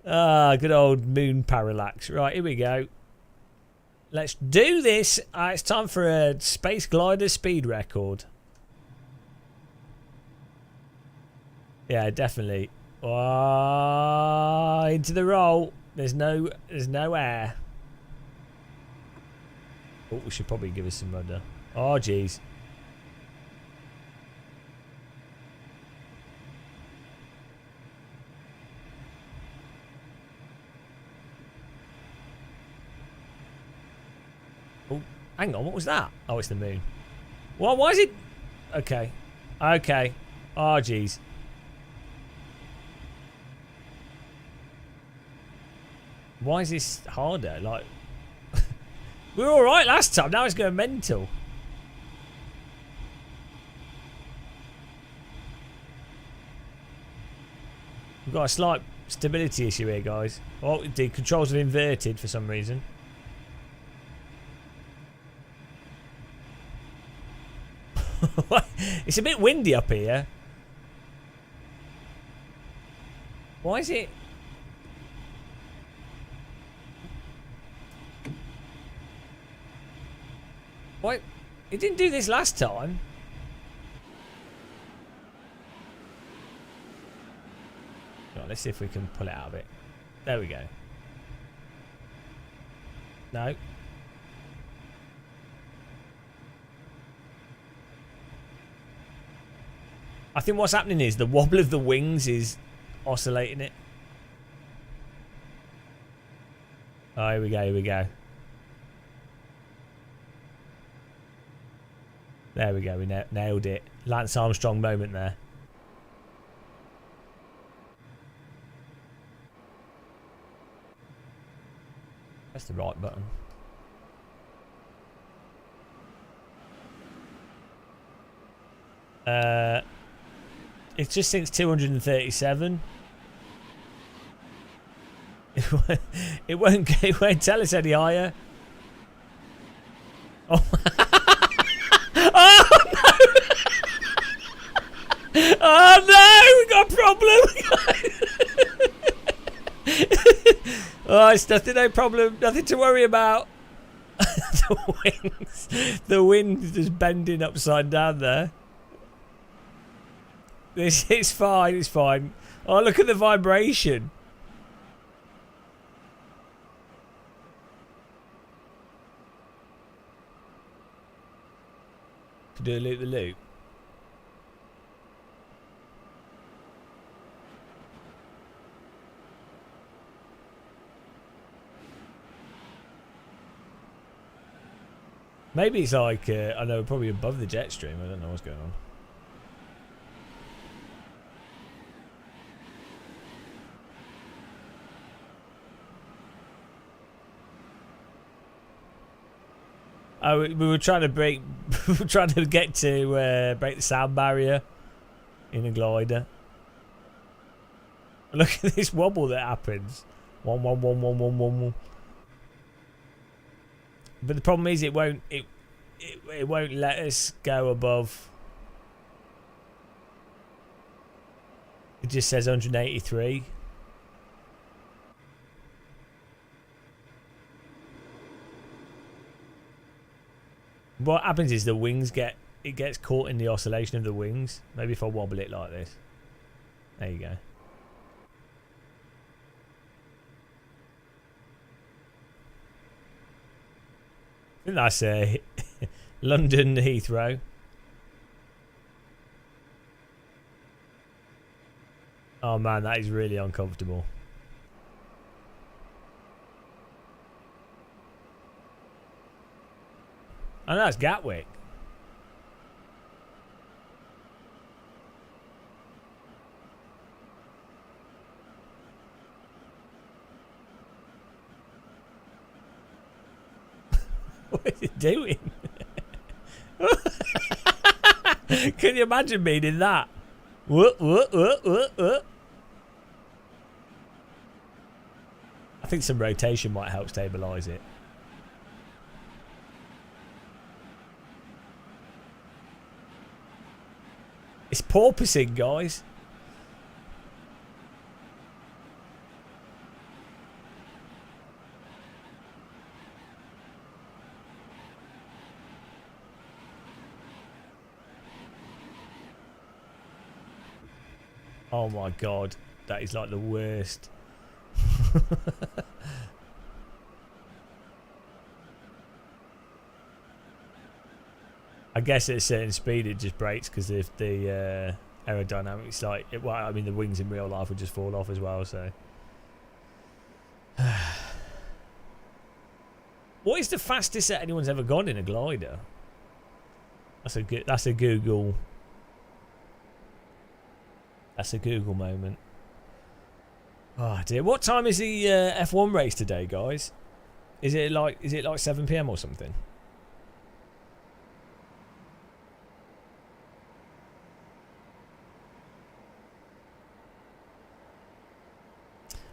Ah, good old moon parallax. Right, here we go. Let's do this. It's time for a space glider speed record. Yeah, definitely. Oh, into the roll. There's no air. Oh, we should probably give us some rudder. Oh, jeez. Oh, hang on. What was that? Oh, it's the moon. Well, why is it? Okay. Okay. Oh, jeez. Why is this harder? Like, we were all right last time. Now it's going mental. We've got a slight stability issue here, guys. Oh, the controls are inverted for some reason. It's a bit windy up here. Why is it? Why? It didn't do this last time. Right, let's see if we can pull it out of it. There we go. No. I think what's happening is the wobble of the wings is oscillating it. Oh, here we go, here we go. There we go, we nailed it. Lance Armstrong moment there. That's the right button. It's just since 237. It won't tell us any higher. Oh. Oh no! Oh no! We got a problem. Oh, it's nothing, no problem, nothing to worry about. The wind is bending upside down there. It's fine, it's fine. Oh, look at the vibration. Could do a loop the loop. Maybe it's like, I know, probably above the jet stream. I don't know what's going on. Oh, we were trying to break, we were trying to get to break the sound barrier in a glider. Look at this wobble that happens. One. But the problem is, it won't let us go above. It just says 183. What happens is the wings gets caught in the oscillation of the wings. Maybe if I wobble it like this. There you go. I think that's London Heathrow. Oh man, that is really uncomfortable. Oh, that's Gatwick. What is it doing? Can you imagine being in that? What? I think some rotation might help stabilise it. It's porpoising, guys. Oh my god, that is like the worst. I guess at a certain speed it just breaks because if the aerodynamics, like, well, I mean the wings in real life would just fall off as well. So, what is the fastest that anyone's ever gone in a glider? That's a good. That's a Google. That's a Google moment. Oh dear. What time is the F1 race today, guys? Is it like 7 PM or something?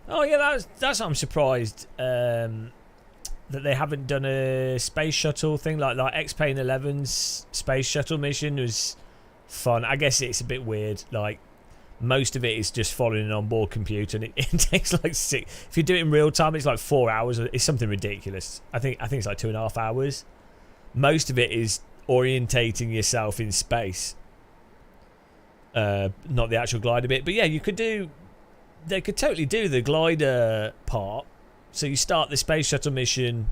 Oh yeah, that's I'm surprised that they haven't done a space shuttle thing like X-Plane 11's space shuttle mission was fun. I guess it's a bit weird, like most of it is just following an onboard computer, and it takes like 6. If you do it in real time, it's like 4 hours. It's something ridiculous. I think it's like 2.5 hours. Most of it is orientating yourself in space, not the actual glider bit. But yeah, they could totally do the glider part. So you start the space shuttle mission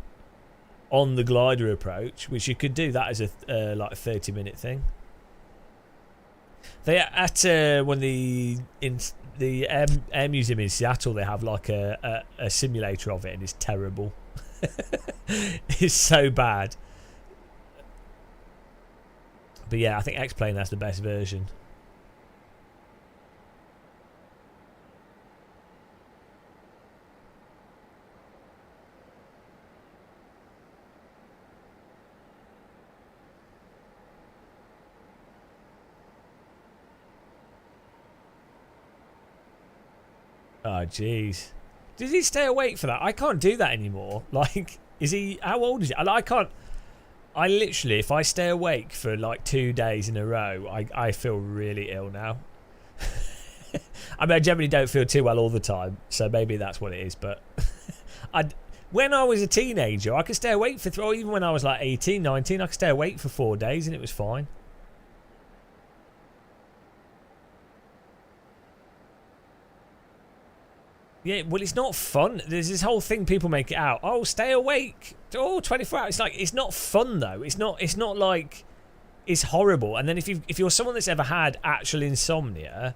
on the glider approach, which you could do that as a like a 30-minute thing. They at when the air museum in Seattle, they have like a simulator of it, and it's terrible. It's so bad. But yeah, I think X-Plane has the best version. Oh jeez, did he stay awake for that? I can't do that anymore. Like, is he? How old is he? I can't. I literally, if I stay awake for like 2 days in a row, I feel really ill now. I mean, I generally don't feel too well all the time, so maybe that's what it is. But when I was a teenager, I could stay awake for or even when I was like 18, 19, I could stay awake for 4 days and it was fine. Yeah, well, it's not fun. There's this whole thing people make it out. Oh, stay awake. Oh, 24 hours. It's like, it's not fun though. It's not like, it's horrible. And then if you're someone that's ever had actual insomnia,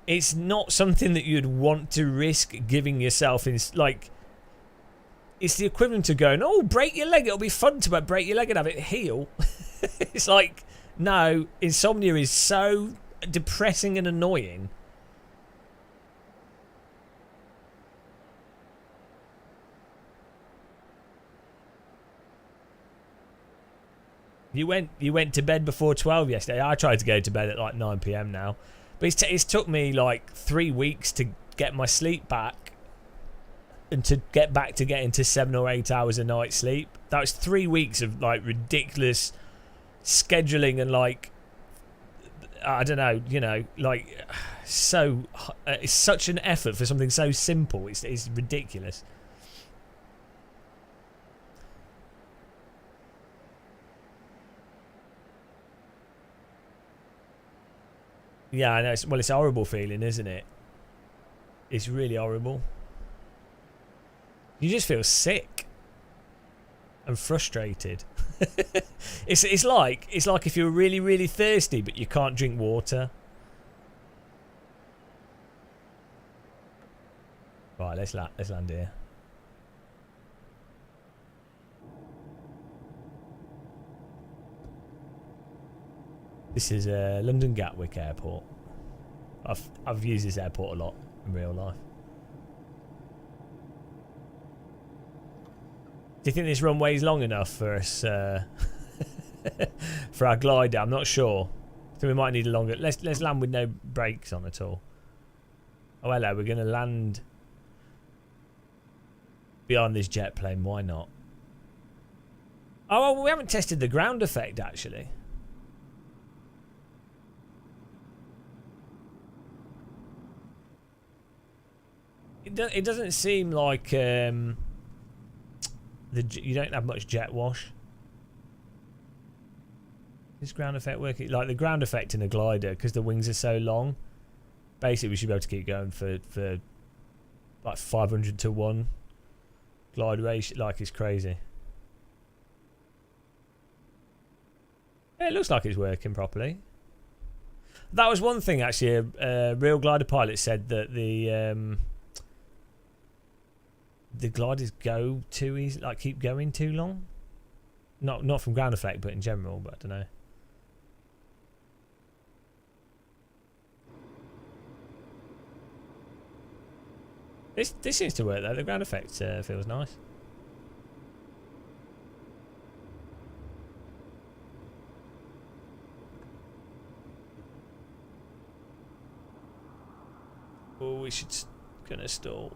it's not something that you'd want to risk giving yourself in, like, it's the equivalent to going, oh, break your leg. It'll be fun to break your leg and have it heal. It's like, no, insomnia is so depressing and annoying. You went to bed before 12 yesterday. I tried to go to bed at like 9 PM now. But it's took me like 3 weeks to get my sleep back and to get back to getting to 7 or 8 hours a night sleep. That was 3 weeks of like ridiculous scheduling and like, I don't know, you know, like so it's such an effort for something so simple. It's ridiculous. Yeah, I know. It's a horrible feeling, isn't it? It's really horrible. You just feel sick and frustrated. It's like if you're really, really thirsty but you can't drink water. Right, let's land here. This is London Gatwick Airport. I've used this airport a lot in real life. Do you think this runway is long enough for us for our glider? I'm not sure. I think we might need a longer. Let's land with no brakes on at all. Oh hello, we're gonna land. be on this jet plane. Why not? Oh, well, we haven't tested the ground effect actually. It doesn't seem like you don't have much jet wash. Is ground effect working? Like the ground effect in a glider, because the wings are so long. Basically, we should be able to keep going for like 500 to 1 glide ratio. Like it's crazy. Yeah, it looks like it's working properly. That was one thing actually. A real glider pilot said that the gliders go too easy, like keep going too long. Not from ground effect, but in general. But I don't know. This seems to work though. The ground effect feels nice. Oh, we should gonna stall.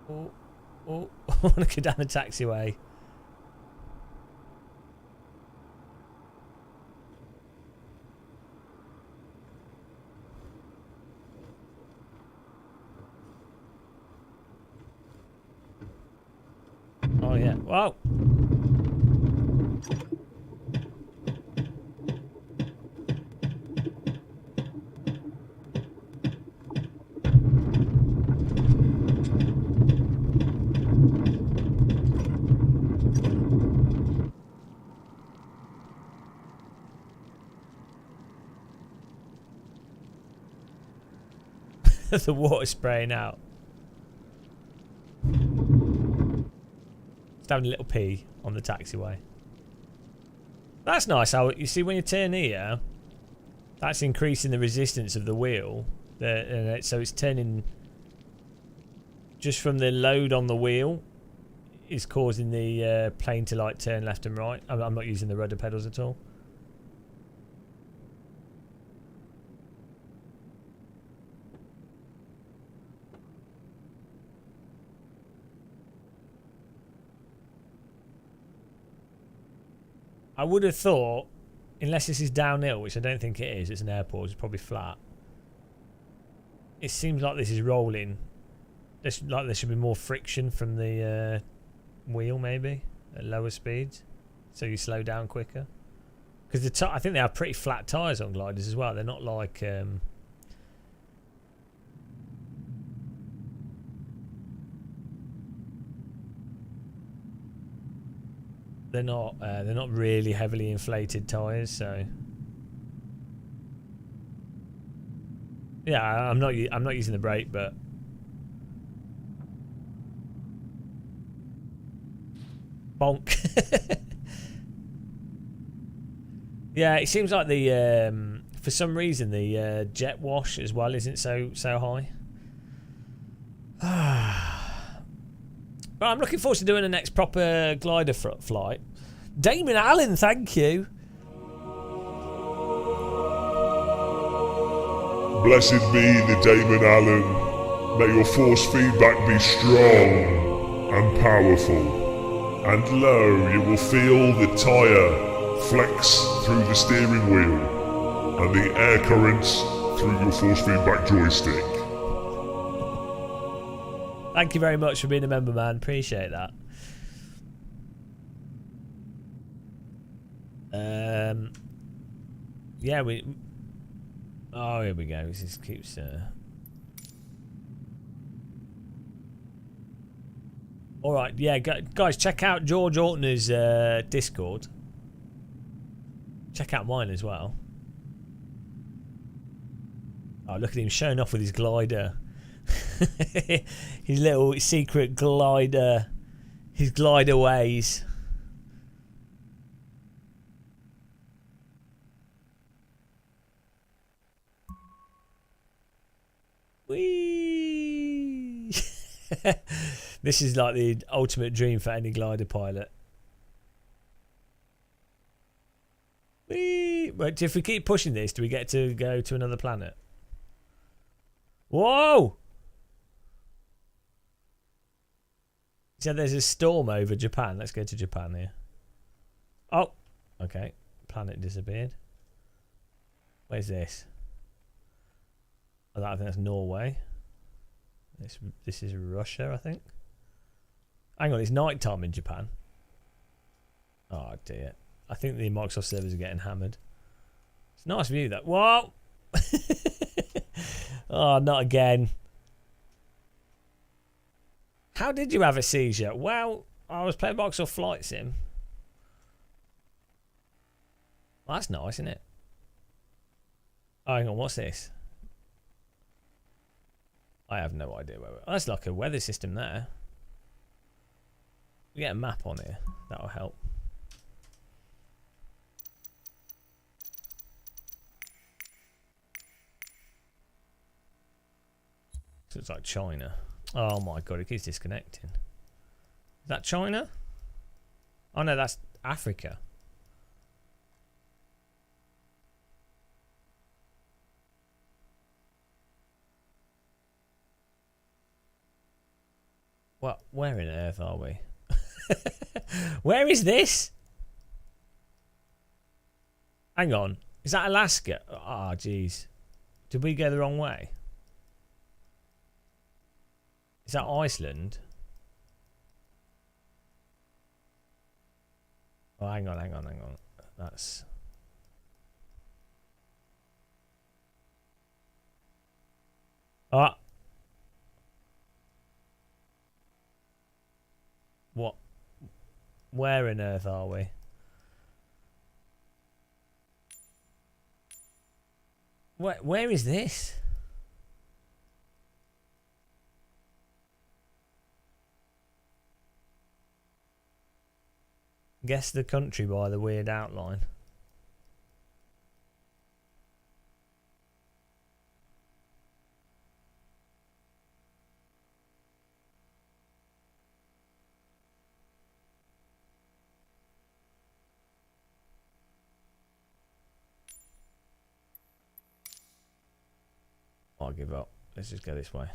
Oh, I want to go down the taxiway. Oh yeah. Wow. The water spraying out. Just having a little pee on the taxiway. That's nice. How you see when you turn here, that's increasing the resistance of the wheel. So it's turning just from the load on the wheel is causing the plane to like turn left and right. I'm not using the rudder pedals at all. I would have thought, unless this is downhill, which I don't think it is, it's an airport, it's probably flat. It seems like this is rolling. Like there should be more friction from the wheel, maybe, at lower speeds, so you slow down quicker. Because I think they have pretty flat tyres on gliders as well. They're not like... They're not really heavily inflated tyres, so yeah, I'm not using the brake, but bonk. Yeah, it seems like the for some reason the jet wash as well isn't so high. But I'm looking forward to doing the next proper glider flight. Damon Allen, thank you. Blessed be the Damon Allen. May your force feedback be strong and powerful. And lo, you will feel the tyre flex through the steering wheel and the air currents through your force feedback joystick. Thank you very much for being a member, man. Appreciate that. Yeah, oh, here we go. This just keeps... Alright, yeah, guys, check out George Ortner's Discord. Check out mine as well. Oh, look at him showing off with his glider. His little secret glider. His glider ways. Whee! This is like the ultimate dream for any glider pilot. Whee! But if we keep pushing this, do we get to go to another planet? Whoa! So there's a storm over Japan. Let's go to Japan here. Oh, okay. Planet disappeared. Where's this? Oh, I think that's Norway. This is Russia, I think. Hang on, it's night time in Japan. Oh dear. I think the Microsoft servers are getting hammered. It's a nice view, that. Whoa! Oh, not again. How did you have a seizure? Well, I was playing Microsoft Flight Sim. Well, that's nice, isn't it? Oh, hang on, what's this? I have no idea where we're... Oh, that's like a weather system there. We get a map on here. That'll help. So it's like China. Oh my god, it keeps disconnecting. Is that China? Oh no, that's Africa. What? Where in earth are we? Where is this? Hang on. Is that Alaska? Ah, oh, jeez. Did we go the wrong way? Is that Iceland? Oh, hang on. That's... Ah. What? Where on earth are we? Where is this? Guess the country by the weird outline. I'll give up. Let's just go this way.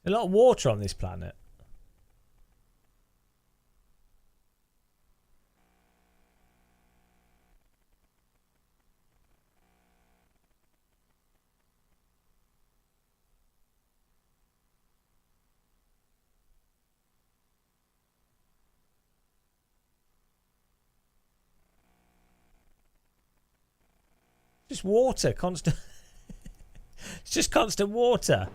A lot of water on this planet. Just water, constant. It's just constant water.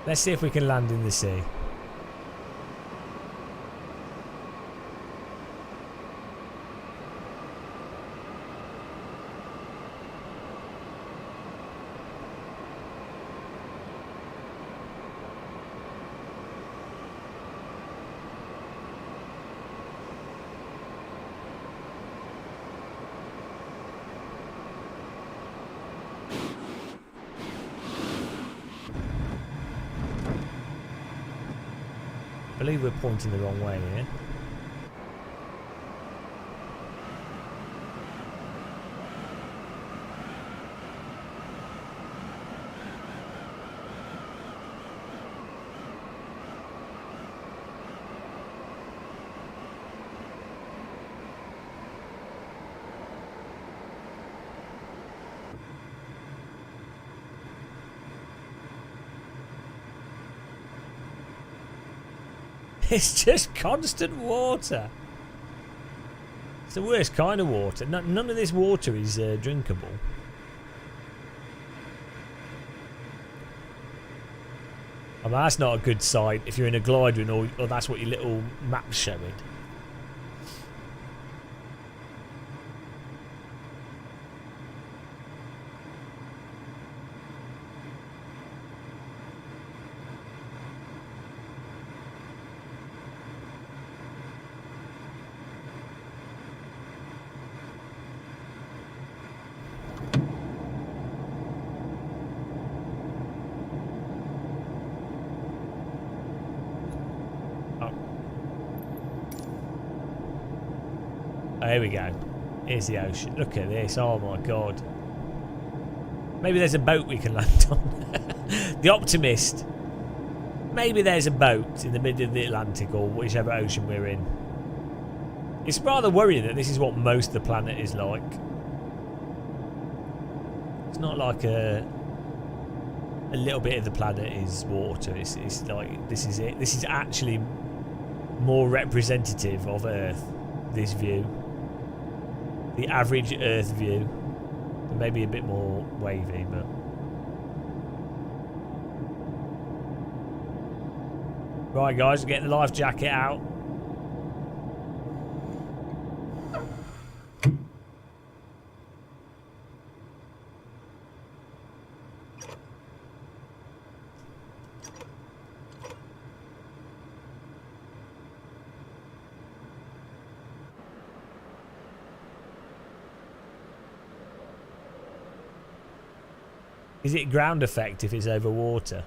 Let's see if we can land in the sea. I believe we're pointing the wrong way here. It's just constant water. It's the worst kind of water. None of this water is drinkable. I mean, that's not a good sight if you're in a glider and or that's what your little map's showing. Here we go. Here's the ocean. Look at this. Oh my god. Maybe there's a boat we can land on. The Optimist. Maybe there's a boat in the middle of the Atlantic or whichever ocean we're in. It's rather worrying that this is what most of the planet is like. It's not like a little bit of the planet is water. It's like this is it. This is actually more representative of Earth. This view. The average Earth view. Maybe a bit more wavy, but... Right guys, get the life jacket out. Is it ground effect if it's over water?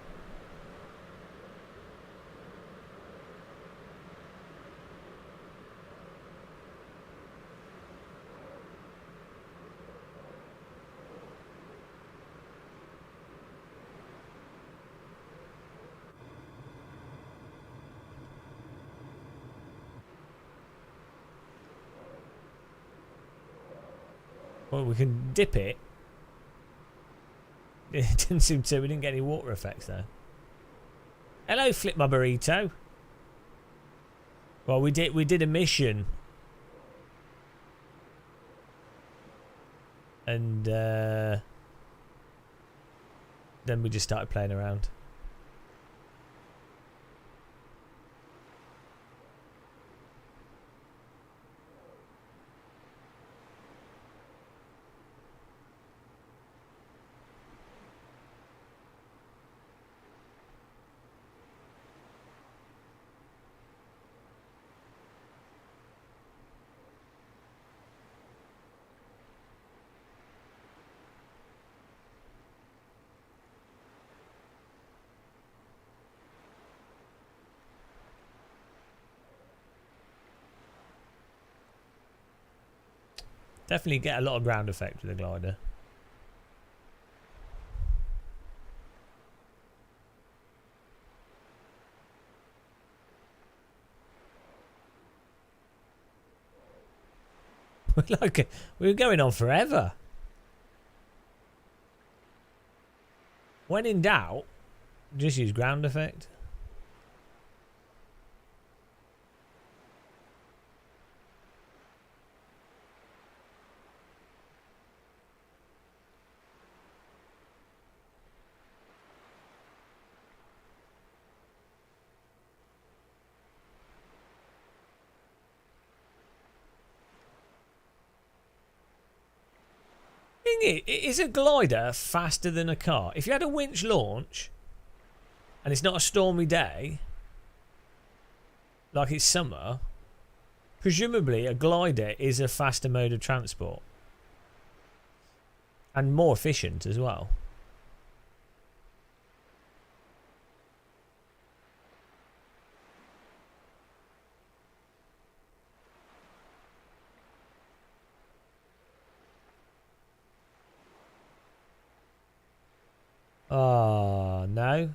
Well, we can dip it. It didn't seem to. We didn't get any water effects though. Hello, Flip My Burrito. Well, we did a mission, and then we just started playing around. Definitely get a lot of ground effect with the glider. Like, we were going on forever. When in doubt, just use ground effect. Is a glider faster than a car? If you had a winch launch and it's not a stormy day, like it's summer, presumably a glider is a faster mode of transport and more efficient as well. Oh, no.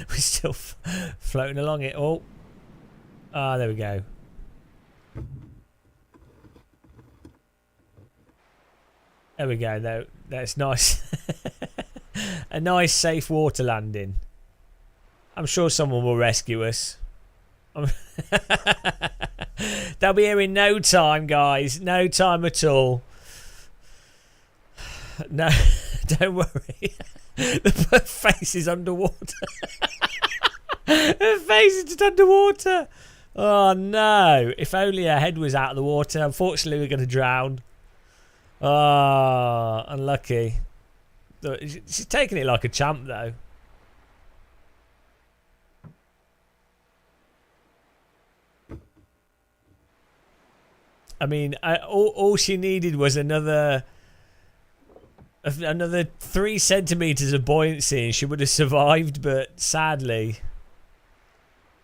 We're still floating along it. Oh. Ah, there we go. There we go. That's nice. a nice safe water landing. I'm sure someone will rescue us. They'll be here in no time, guys. No time at all. No, don't worry. The face is underwater. Her face is just underwater. Oh no. If only her head was out of the water. Unfortunately, we're going to drown. Oh, unlucky. She's taking it like a champ, though. I mean, all she needed was another 3 centimeters of buoyancy and she would have survived, but sadly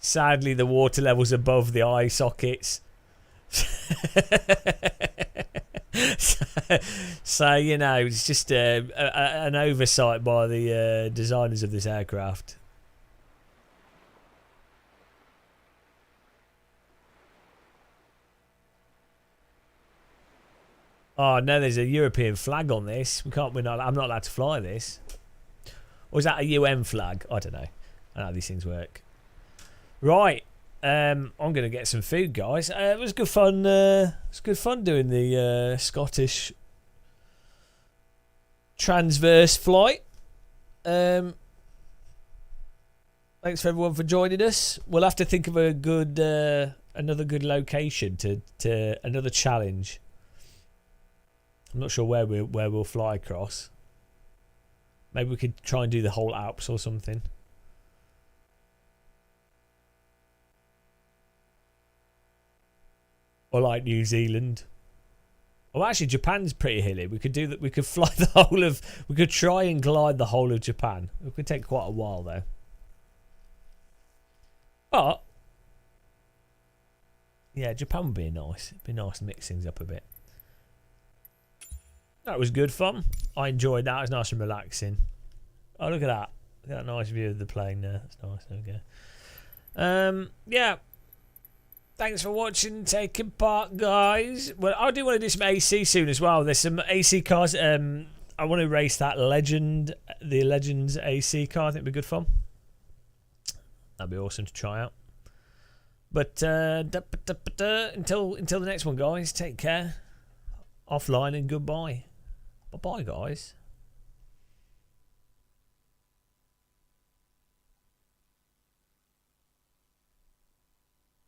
the water level's above the eye sockets. So you know, it's just an oversight by the designers of this aircraft. Oh no, there's a European flag on this. I'm not allowed to fly this. Or is that a UN flag? I don't know. I don't know how these things work. Right. I'm gonna get some food, guys. It was good fun. It's good fun doing the Scottish transverse flight. Thanks for everyone for joining us. We'll have to think of a good, another good location to another challenge. I'm not sure where we'll fly across. Maybe we could try and do the whole Alps or something. Or like New Zealand. Oh, actually, Japan's pretty hilly. We could do that. We could fly the whole of. We could try and glide the whole of Japan. It could take quite a while though. But yeah, Japan would be nice. It'd be nice to mix things up a bit. That was good fun. I enjoyed that. It was nice and relaxing. Oh, look at that. Look at that nice view of the plane there. That's nice. There we go. Yeah. Thanks for watching and taking part, guys. Well, I do want to do some AC soon as well. There's some AC cars. I want to race that the Legends AC car. I think it'd be good fun. That'd be awesome to try out. But until the next one, guys, take care. Offline and goodbye. Bye-bye, guys.